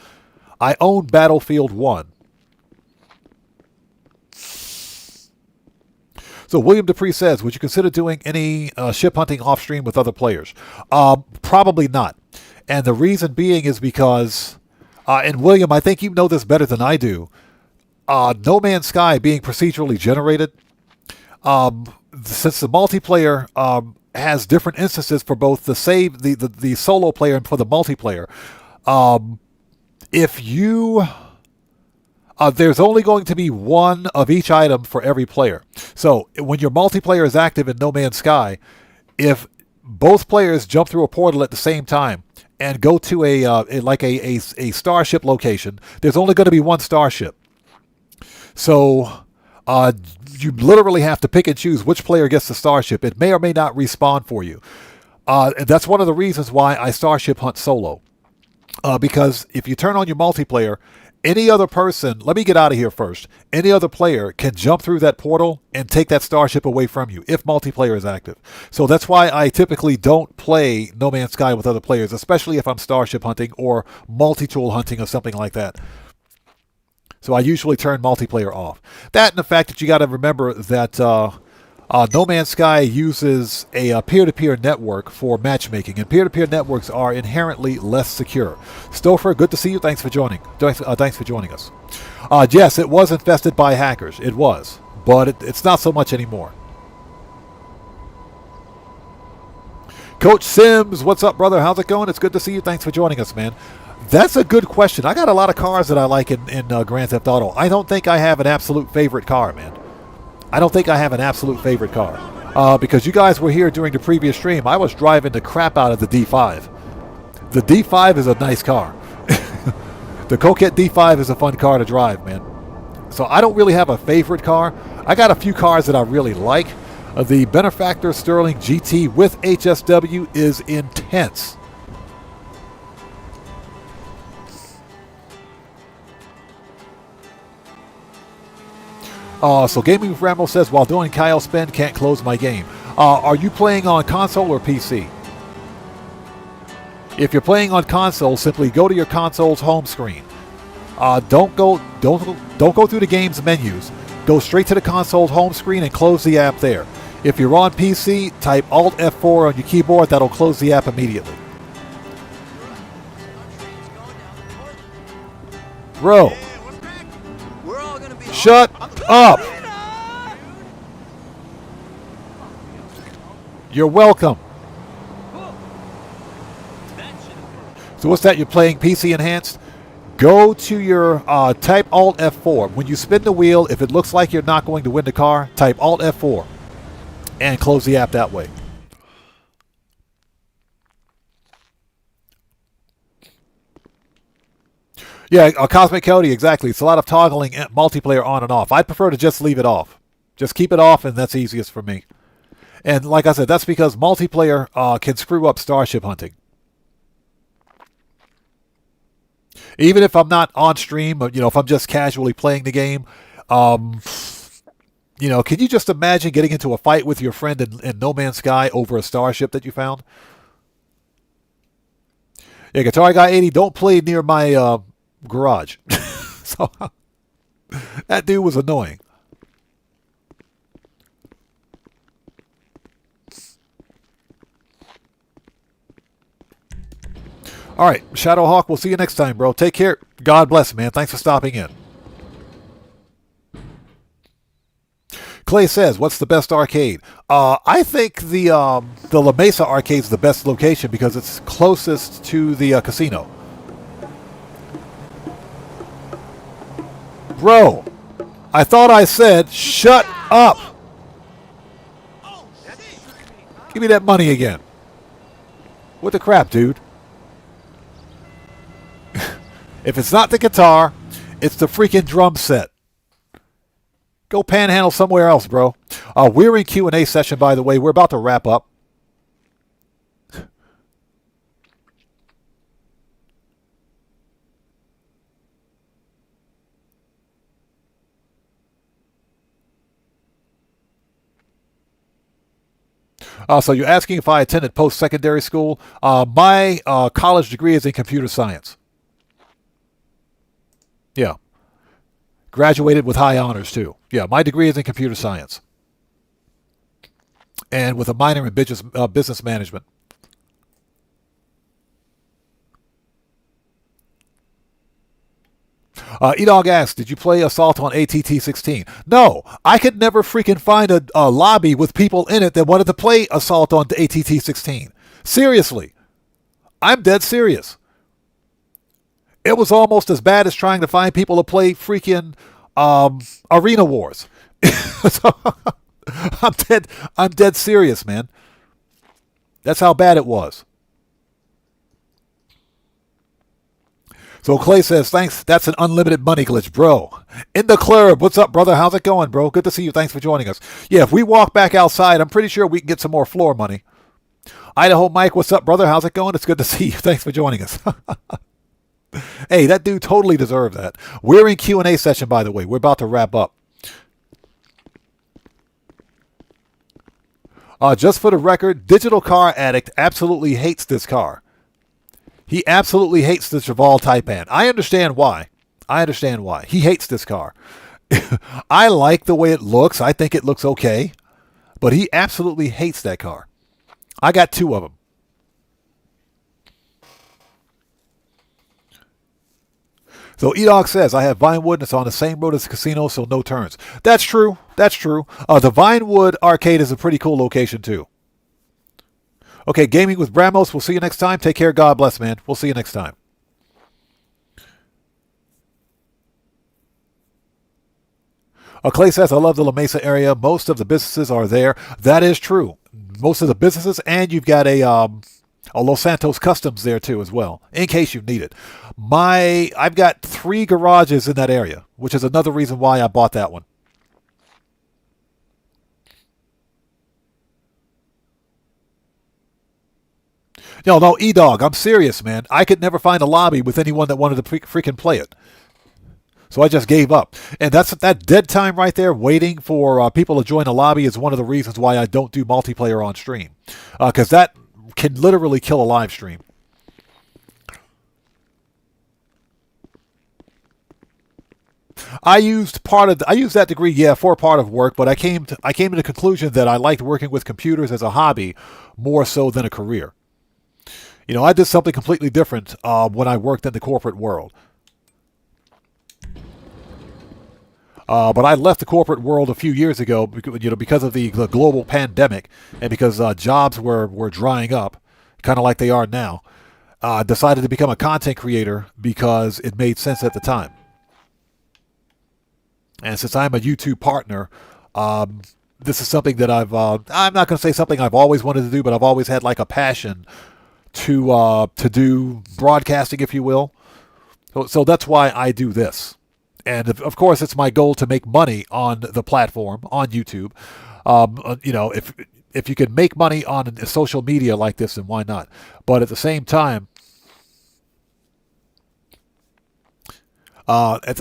I own Battlefield 1. So William Dupree says, would you consider doing any ship hunting off stream with other players? Probably not. And the reason being is because, and William, I think you know this better than I do, No Man's Sky being procedurally generated, since the multiplayer has different instances for both the solo player and for the multiplayer. If you there's only going to be one of each item for every player. So when your multiplayer is active in No Man's Sky, if both players jump through a portal at the same time and go to a starship location, there's only going to be one starship. So you literally have to pick and choose which player gets the starship. It may or may not respawn for you. And that's one of the reasons why I starship hunt solo. Because if you turn on your multiplayer, any other person, let me get out of here first. Any other player can jump through that portal and take that starship away from you if multiplayer is active. So that's why I typically don't play No Man's Sky with other players, especially if I'm starship hunting or multi-tool hunting or something like that. So I usually turn multiplayer off. That and the fact that you got to remember that No Man's Sky uses a peer-to-peer network for matchmaking, and peer-to-peer networks are inherently less secure. Stouffer, good to see you. Thanks for joining. Thanks for joining us. Yes, it was infested by hackers. It was, but it's not so much anymore. Coach Sims, what's up, brother? How's it going? It's good to see you. Thanks for joining us, man. That's a good question. I got a lot of cars that I like in Grand Theft Auto. I don't think I have an absolute favorite car, man. I don't think I have an absolute favorite car. Because you guys were here during the previous stream, I was driving the crap out of the D5. The D5 is a nice car. The Coquette D5 is a fun car to drive, man. So I don't really have a favorite car. I got a few cars that I really like. The Benefactor Sterling GT with HSW is intense. So Gaming with Rambo says, while doing Kyle spend, can't close my game. Are you playing on console or PC? If you're playing on console, simply go to your console's home screen. Don't go through the game's menus. Go straight to the console's home screen and close the app there. If you're on PC, type Alt F4 on your keyboard. That'll close the app immediately. Bro. Shut up. You're welcome. So what's that? You're playing PC Enhanced? Go to your type Alt F4. When you spin the wheel, if it looks like you're not going to win the car, type Alt F4 and close the app that way. Yeah, Cosmic Cody, exactly. It's a lot of toggling multiplayer on and off. I'd prefer to just leave it off. Just keep it off, and that's easiest for me. And like I said, that's because multiplayer can screw up starship hunting. Even if I'm not on stream, if I'm just casually playing the game, can you just imagine getting into a fight with your friend in No Man's Sky over a starship that you found? Yeah, Guitar Guy 80, don't play near my garage. So that dude was annoying. All right, Shadowhawk, we'll see you next time, bro. Take care. God bless, man. Thanks for stopping in. Clay says, what's the best arcade? I think the La Mesa arcade is the best location because it's closest to the casino. Bro, I thought I said, shut up. Give me that money again. What the crap, dude? If it's not the guitar, it's the freaking drum set. Go panhandle somewhere else, bro. We're in Q&A session, by the way. We're about to wrap up. So you're asking if I attended post-secondary school. My college degree is in computer science. Yeah. Graduated with high honors, too. Yeah, my degree is in computer science. And with a minor in business management. E-Dog asks, did you play Assault on ATT-16? No, I could never freaking find a lobby with people in it that wanted to play Assault on ATT-16. Seriously. I'm dead serious. It was almost as bad as trying to find people to play freaking Arena Wars. So, I'm dead serious, man. That's how bad it was. So Clay says, thanks, that's an unlimited money glitch, bro. In the club, what's up, brother? How's it going, bro? Good to see you. Thanks for joining us. Yeah, if we walk back outside, I'm pretty sure we can get some more floor money. Idaho Mike, what's up, brother? How's it going? It's good to see you. Thanks for joining us. Hey, that dude totally deserved that. We're in Q&A session, by the way. We're about to wrap up. Just for the record, Digital Car Addict absolutely hates this car. He absolutely hates the Cheval Taipan. I understand why. He hates this car. I like the way it looks. I think it looks okay. But he absolutely hates that car. I got 2 of them. So E-Dog says, I have Vinewood and it's on the same road as the casino, so no turns. That's true. The Vinewood arcade is a pretty cool location too. Okay, Gaming with Bramos. We'll see you next time. Take care. God bless, man. We'll see you next time. Clay says, I love the La Mesa area. Most of the businesses are there. That is true. Most of the businesses, and you've got a Los Santos Customs there too as well, in case you need it. I've got 3 garages in that area, which is another reason why I bought that one. No, E-Dog, I'm serious, man. I could never find a lobby with anyone that wanted to freaking play it. So I just gave up. And that dead time right there, waiting for people to join a lobby, is one of the reasons why I don't do multiplayer on stream. Because that can literally kill a live stream. I used that degree, for part of work, but I came to the conclusion that I liked working with computers as a hobby more so than a career. I did something completely different when I worked in the corporate world. But I left the corporate world a few years ago, because of the global pandemic and because jobs were drying up, kind of like they are now. Decided to become a content creator because it made sense at the time. And since I'm a YouTube partner, this is something that I'm not going to say something I've always wanted to do, but I've always had like a passion to do broadcasting, if you will. So that's why I do this. And of course, it's my goal to make money on the platform, on YouTube. If you can make money on social media like this, then why not? But at the same time, this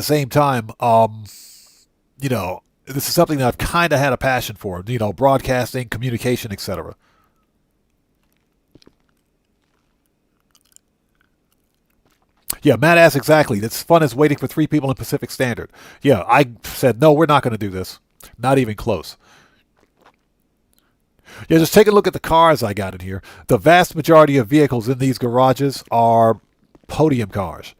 is something that I've kind of had a passion for. Broadcasting, communication, etc. Yeah, Matt asks exactly. It's fun as waiting for 3 people in Pacific Standard. Yeah, I said, no, we're not going to do this. Not even close. Yeah, just take a look at the cars I got in here. The vast majority of vehicles in these garages are podium cars.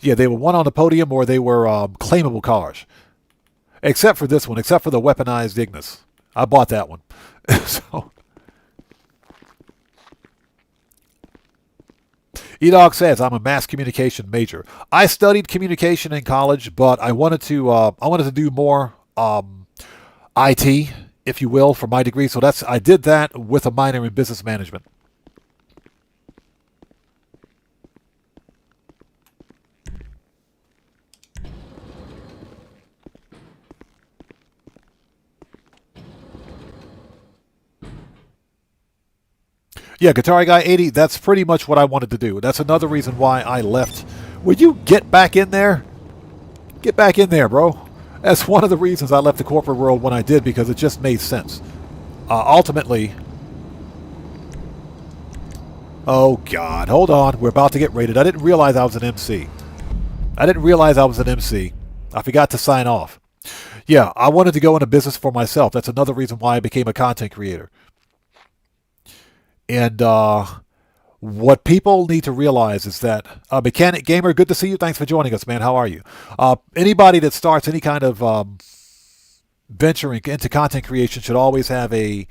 Yeah, they were one on the podium or they were claimable cars. Except for this one, except for the weaponized Ignis. I bought that one. So... E-Dog says, I'm a mass communication major. I studied communication in college, but I wanted to do more IT, if you will, for my degree. So I did that with a minor in business management. Yeah, Guitar Guy 80, that's pretty much what I wanted to do. That's another reason why I left. Would you get back in there? Get back in there, bro. That's one of the reasons I left the corporate world when I did, because it just made sense. Ultimately... Oh, God. Hold on. We're about to get rated. I didn't realize I was an MC. I forgot to sign off. Yeah, I wanted to go into business for myself. That's another reason why I became a content creator. And what people need to realize is that Mechanic Gamer, good to see you. Thanks for joining us, man. How are you? Anybody that starts any kind of venturing into content creation should always have a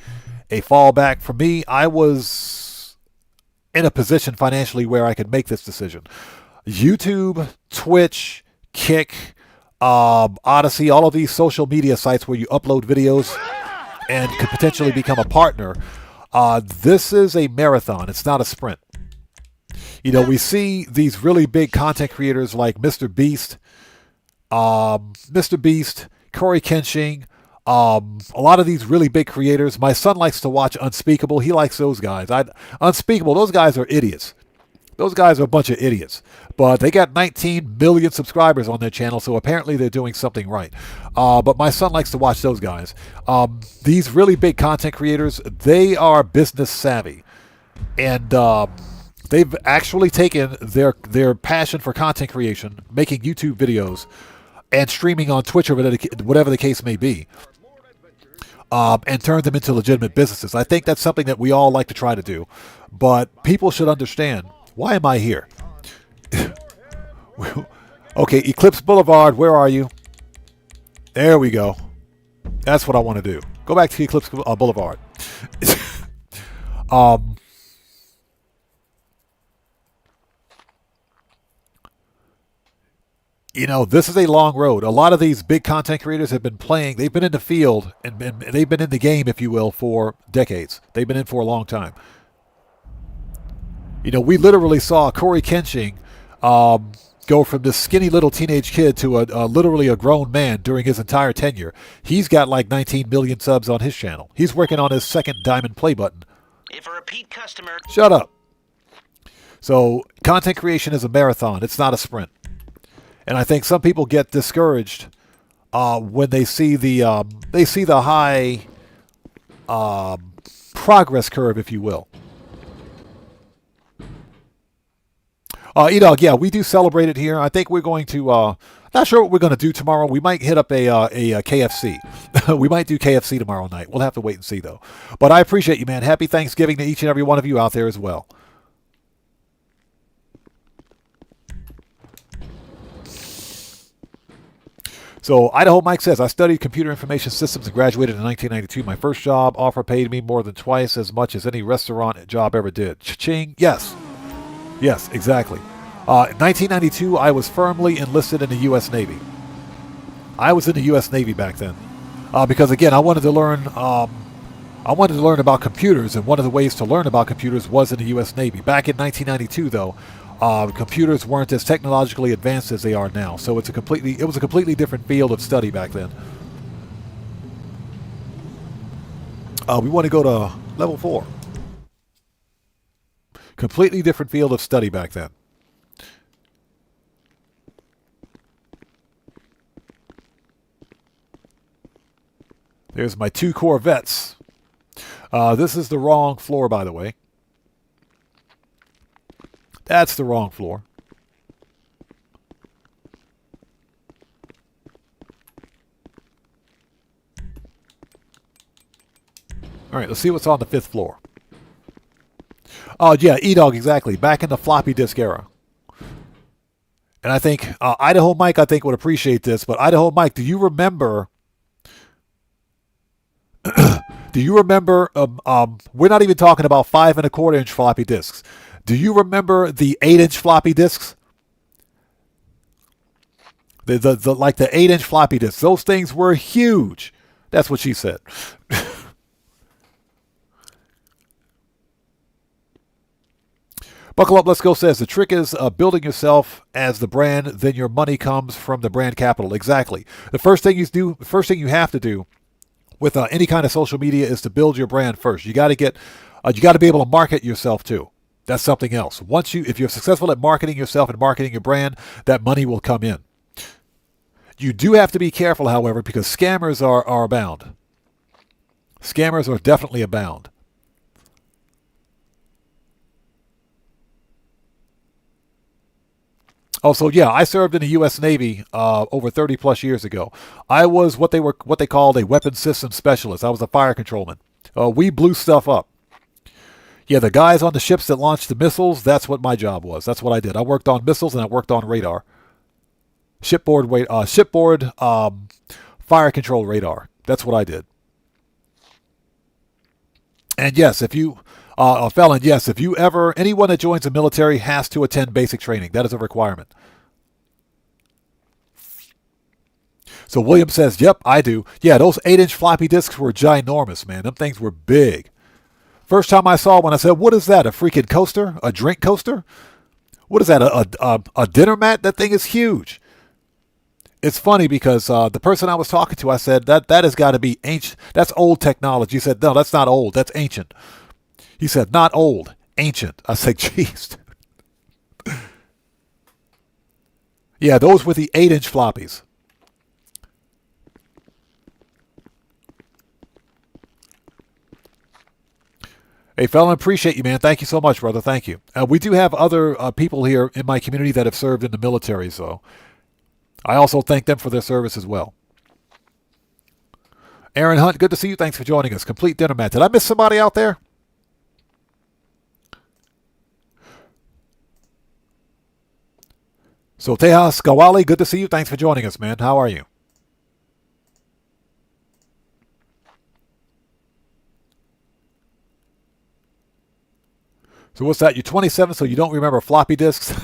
fallback. For me, I was in a position financially where I could make this decision. YouTube, Twitch, Kick, Odyssey, all of these social media sites where you upload videos and could potentially become a partner. This is a marathon. It's not a sprint. You know, we see these really big content creators like Mr. Beast, Corey Kenshin, a lot of these really big creators. My son likes to watch Unspeakable. He likes those guys. Unspeakable, those guys are idiots. Those guys are a bunch of idiots. But they got 19 million subscribers on their channel, so apparently they're doing something right. But my son likes to watch those guys. These really big content creators, they are business savvy. And they've actually taken their passion for content creation, making YouTube videos, and streaming on Twitch or whatever the case may be, and turned them into legitimate businesses. I think that's something that we all like to try to do. But people should understand, why am I here? Okay, Eclipse Boulevard, where are you? There we go. That's what I want to do. Go back to Eclipse Boulevard. You know, this is a long road. A lot of these big content creators have been playing. They've been in the field, and they've been in the game, if you will, for decades. They've been in for a long time. You know, we literally saw Corey Kenshin go from this skinny little teenage kid to literally a grown man during his entire tenure. He's got like 19 million subs on his channel. He's working on his second diamond play button. If a repeat customer... Shut up. So, content creation is a marathon. It's not a sprint. And I think some people get discouraged when they see the high progress curve, if you will. Edog, yeah, we do celebrate it here. I think we're going to, not sure what we're going to do tomorrow. We might hit up a KFC. We might do KFC tomorrow night. We'll have to wait and see, though. But I appreciate you, man. Happy Thanksgiving to each and every one of you out there as well. So Idaho Mike says, I studied computer information systems and graduated in 1992. My first job offer paid me more than twice as much as any restaurant job ever did. Cha-ching. Yes. Yes, exactly. In 1992, I was firmly enlisted in the U.S. Navy. I was in the U.S. Navy back then. Because, again, I wanted to learn about computers, and one of the ways to learn about computers was in the U.S. Navy. Back in 1992, though, computers weren't as technologically advanced as they are now, so it was a completely different field of study back then. We want to go to level 4. Completely different field of study back then. There's my 2 Corvettes. This is the wrong floor, by the way. That's the wrong floor. All right, let's see what's on the 5th floor. Oh, yeah, E-Dog, exactly. Back in the floppy disk era. And I think Idaho Mike, I think, would appreciate this. But Idaho Mike, do you remember... do you remember... we're not even talking about 5 1/4 inch floppy disks. Do you remember the 8-inch floppy disks? Like the 8-inch floppy disks. Those things were huge. That's what she said. Buckle Up, Let's Go says, the trick is building yourself as the brand, then your money comes from the brand capital. Exactly. The first thing you have to do with any kind of social media is to build your brand first. You got to be able to market yourself too. That's something else. If you're successful at marketing yourself and marketing your brand, that money will come in. You do have to be careful, however, because scammers are abound. Scammers are definitely abound. Also, yeah, I served in the U.S. Navy over 30 plus years ago. I was what they called a weapons systems specialist. I was a fire controlman. We blew stuff up. Yeah, the guys on the ships that launched the missiles, that's what my job was. That's what I did. I worked on missiles and I worked on radar. Shipboard fire control radar. That's what I did. And yes, if you, felon, yes, if you ever, anyone that joins the military has to attend basic training. That is a requirement. So William says, yep, I do. Yeah, those 8-inch floppy disks were ginormous, man. Them things were big. First time I saw one, I said, what is that, a freaking coaster? A drink coaster? What is that, a dinner mat? That thing is huge. It's funny because the person I was talking to, I said, that has got to be ancient. That's old technology. He said, no, that's not old. That's ancient. He said, not old, ancient. I said, jeez. Yeah, those were the 8-inch floppies. Hey, felon, appreciate you, man. Thank you so much, brother. Thank you. We do have other people here in my community that have served in the military, so I also thank them for their service as well. Aaron Hunt, good to see you. Thanks for joining us. Complete dinner mat. Did I miss somebody out there? So Tejas Gawali, good to see you. Thanks for joining us, man. How are you? So what's that? You're 27, so you don't remember floppy disks?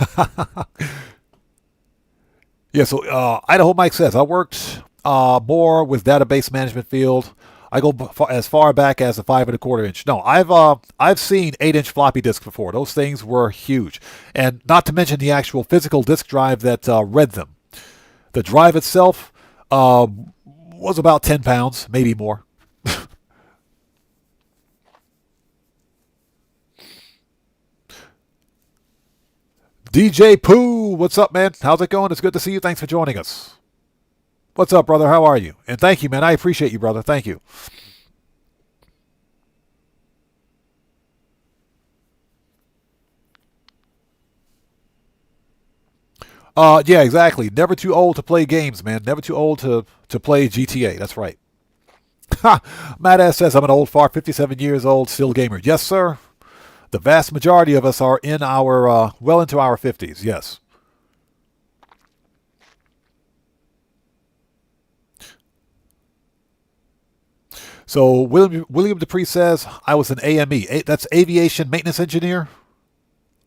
Yeah, so Idaho Mike says, I worked more with database management field. I go as far back as a 5¼ inch. No, I've seen 8-inch floppy disks before. Those things were huge. And not to mention the actual physical disk drive that read them. The drive itself was about 10 pounds, maybe more. DJ Pooh, what's up, man? How's it going? It's good to see you. Thanks for joining us. What's up, brother? How are you? And thank you, man. I appreciate you, brother. Thank you. Yeah, exactly. Never too old to play games, man. Never too old to play GTA. That's right. Ha! Matt S says, I'm an old fart, 57 years old, still gamer. Yes, sir. The vast majority of us are in our, well into our 50s, yes. So William Dupree says, I was an AME. That's aviation maintenance engineer,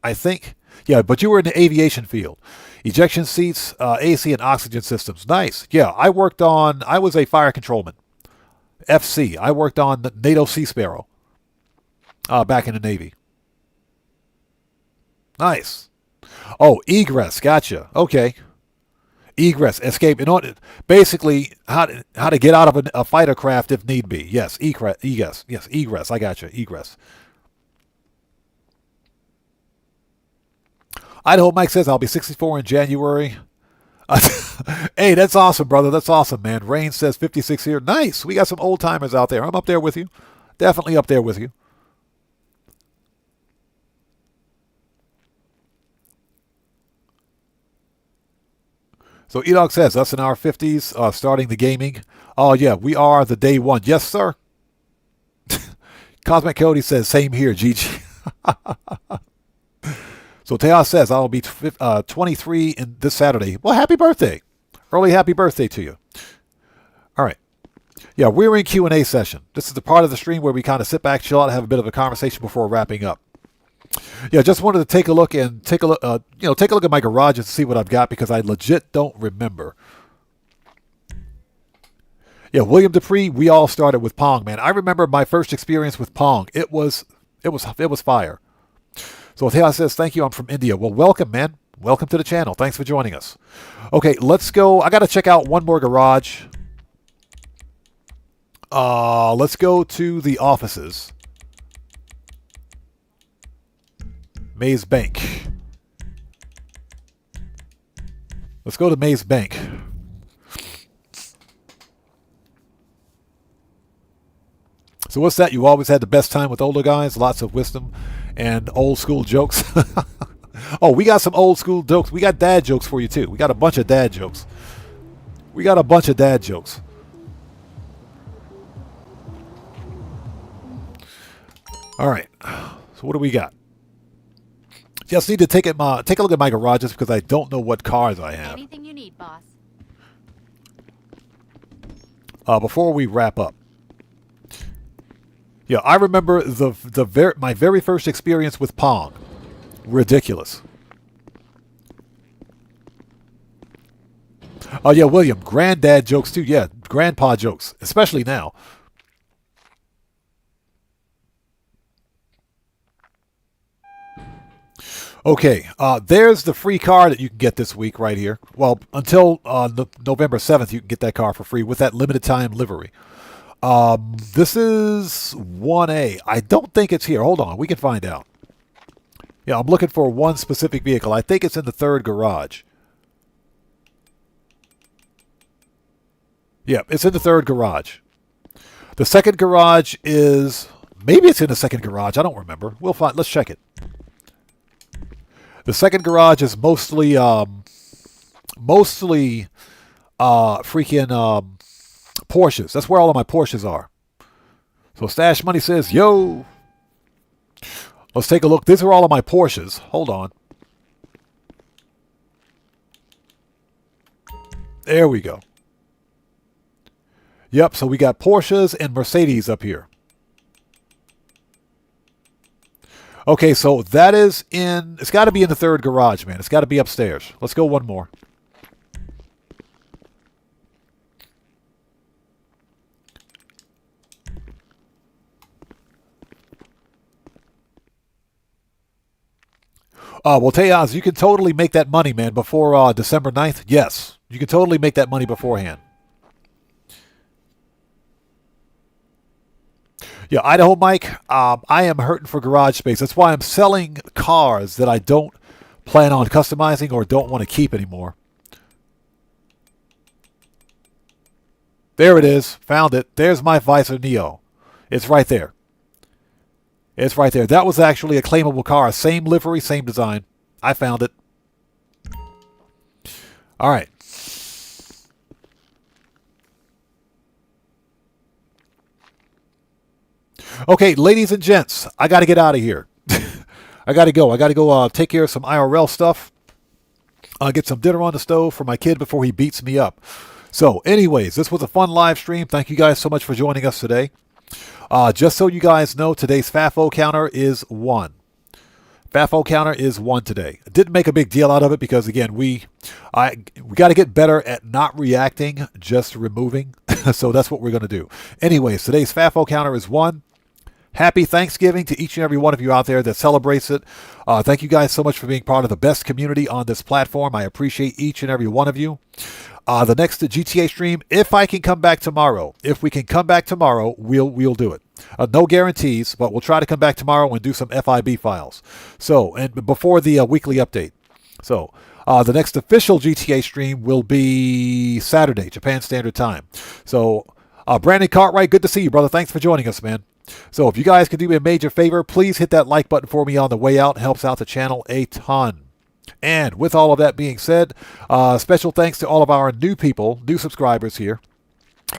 I think. Yeah, but you were in the aviation field. Ejection seats, AC and oxygen systems. Nice. Yeah, I was a fire controlman. FC. I worked on the NATO Sea Sparrow back in the Navy. Nice. Oh, egress. Gotcha. Okay. Egress, escape. Basically, how to get out of a fighter craft if need be. Yes, egress. Yes, egress. I gotcha. Egress. Idaho Mike says, I'll be 64 in January. Hey, that's awesome, brother. That's awesome, man. Rain says 56 here. Nice. We got some old timers out there. I'm up there with you. Definitely up there with you. So Edog says, us in our 50s, starting the gaming. Oh, yeah, we are the day one. Yes, sir. Cosmic Cody says, same here, GG. So Tejas says, I'll be 23 in this Saturday. Well, happy birthday. Early happy birthday to you. All right. Yeah, we're in Q&A session. This is the part of the stream where we kind of sit back, chill out, have a bit of a conversation before wrapping up. Yeah, just wanted to take a look at my garage and see what I've got because I legit don't remember. Yeah, William Dupree, we all started with Pong, man. I remember my first experience with Pong. It was fire. So Thea says, thank you, I'm from India. Well, welcome, man. Welcome to the channel. Thanks for joining us. Okay, let's go. I got to check out one more garage. Let's go to the offices. Maze Bank. Let's go to Maze Bank. So what's that? You always had the best time with older guys, lots of wisdom and old school jokes. Oh, we got some old school jokes. We got dad jokes for you too. We got a bunch of dad jokes. All right. So What do we got? Just need to take a look at my garages because I don't know what cars I have. Anything you need, boss. Before we wrap up. Yeah, I remember my very first experience with Pong. Ridiculous. Oh yeah, William, granddad jokes too. Yeah, grandpa jokes, especially now. Okay, there's the free car that you can get this week right here. Well, until November 7th, you can get that car for free with that limited time livery. This is 1A. I don't think it's here. Hold on, we can find out. Yeah, I'm looking for one specific vehicle. I think it's in the third garage. Yeah, it's in the third garage. The second garage is... Maybe it's in the second garage. I don't remember. We'll find... Let's check it. The second garage is mostly freaking Porsches. That's where all of my Porsches are. So Stash Money says, yo. Let's take a look. These are all of my Porsches. Hold on. There we go. Yep, so we got Porsches and Mercedes up here. Okay, so that is in... It's got to be in the third garage, man. It's got to be upstairs. Let's go one more. Well, Tejas, you can totally make that money, man, before December 9th. Yes, you can totally make that money beforehand. Yeah, Idaho Mike, I am hurting for garage space. That's why I'm selling cars that I don't plan on customizing or don't want to keep anymore. There it is. Found it. There's my Visor Neo. It's right there. It's right there. That was actually a claimable car. Same livery, same design. I found it. All right. Okay, ladies and gents, I got to get out of here. I got to go. I got to go take care of some IRL stuff. Get some dinner on the stove for my kid before he beats me up. So, anyways, this was a fun live stream. Thank you guys so much for joining us today. Just so you guys know, today's FAFO counter is 1. FAFO counter is 1 today. Didn't make a big deal out of it because, again, we got to get better at not reacting, just removing. So that's what we're going to do. Anyways, today's FAFO counter is 1. Happy Thanksgiving to each and every one of you out there that celebrates it. Thank you guys so much for being part of the best community on this platform. I appreciate each and every one of you. The next GTA stream, if I can come back tomorrow, if we can come back tomorrow, we'll do it. No guarantees, but we'll try to come back tomorrow and do some FIB files. So, and before the weekly update. So, the next official GTA stream will be Saturday, Japan Standard Time. So, Brandon Cartwright, good to see you, brother. Thanks for joining us, man. So if you guys could do me a major favor, please hit that like button for me on the way out. It helps out the channel a ton. And with all of that being said, special thanks to all of our new people, new subscribers here.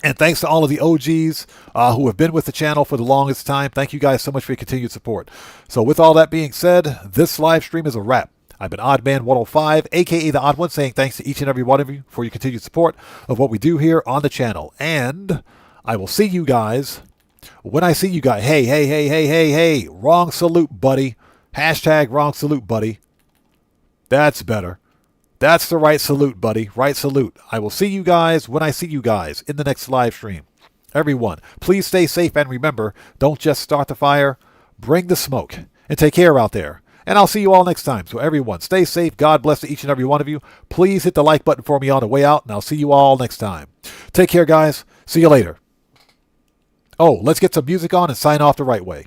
And thanks to all of the OGs who have been with the channel for the longest time. Thank you guys so much for your continued support. So with all that being said, this live stream is a wrap. I've been Oddman105, a.k.a. The Odd One, saying thanks to each and every one of you for your continued support of what we do here on the channel. And I will see you guys when I see you guys. Hey, wrong salute, buddy. Hashtag wrong salute, buddy. That's better. That's the right salute, buddy. Right salute. I will see you guys when I see you guys in the next live stream. Everyone, please stay safe and remember, don't just start the fire, bring the smoke. And take care out there. And I'll see you all next time. So everyone, stay safe. God bless to each and every one of you. Please hit the like button for me on the way out, and I'll see you all next time. Take care, guys. See you later. Oh, let's get some music on and sign off the right way.